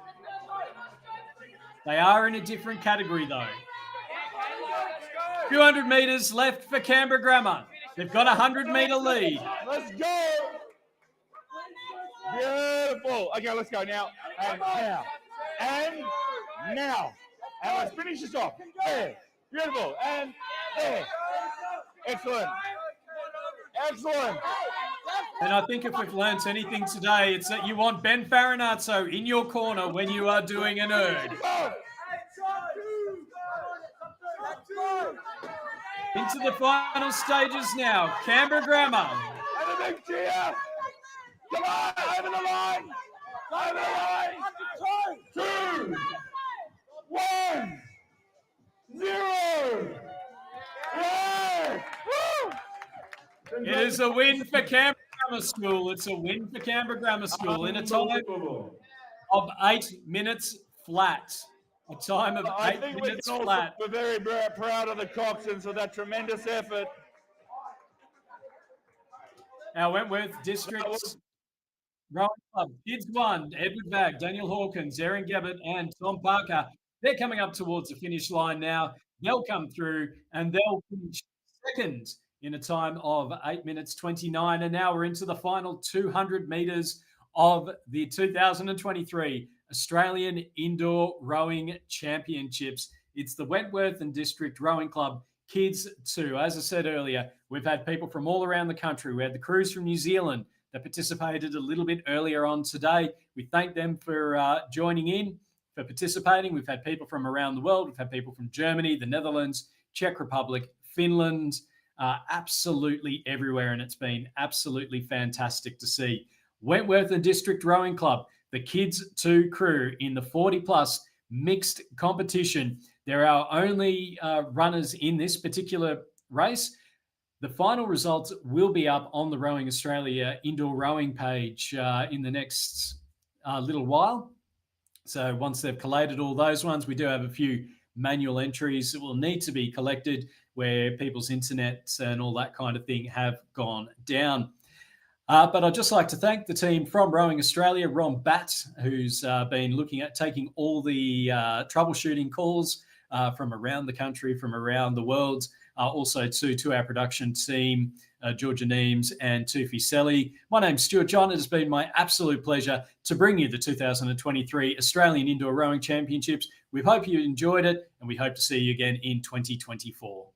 They are in a different category though. 200 metres left for Canberra Grammar. They've got a 100-metre lead. Let's go. Beautiful. Okay, let's go now. And now. And now. And let's finish this off. There. Beautiful. And there. Excellent. Excellent. And I think if we've learnt anything today, it's that you want Ben Farinazzo in your corner when you are doing an erg. Into the final stages now. Canberra Grammar. And a big cheer. Come on, over the line. Over the line. 2, 1, 0. Yeah. Woo. It is a win for Canberra Grammar School. It's a win for Canberra Grammar School in a time of 8 minutes flat. A time of I 8 think minutes we can flat. also be very proud of the Coxons for that tremendous effort. Our Wentworth District's Rowing Club, Kids 1, Edward Vagg, Daniel Hawkins, Erin Gabbett, and Tom Parker. They're coming up towards the finish line now. They'll come through and they'll finish second in a time of 8 minutes 29. And now we're into the final 200 metres of the 2023 Australian Indoor Rowing Championships. It's the Wentworth and District Rowing Club Kids 2. As I said earlier, we've had people from all around the country. We had the crews from New Zealand that participated a little bit earlier on today. We thank them for joining in, for participating. We've had people from around the world. We've had people from Germany, the Netherlands, Czech Republic, Finland, absolutely everywhere. And it's been absolutely fantastic to see. Wentworth and District Rowing Club, the Kids 2 crew in the 40-plus mixed competition. They're our only runners in this particular race. The final results will be up on the Rowing Australia indoor rowing page in the next little while. So once they've collated all those ones, we do have a few manual entries that will need to be collected where people's internets and all that kind of thing have gone down. But I'd just like to thank the team from Rowing Australia, Ron Batt, who's been looking at taking all the troubleshooting calls from around the country, from around the world, also to our production team, Georgia Neems and Tufi Selly. My name's Stuart John. It has been my absolute pleasure to bring you the 2023 Australian Indoor Rowing Championships. We hope you enjoyed it, and we hope to see you again in 2024.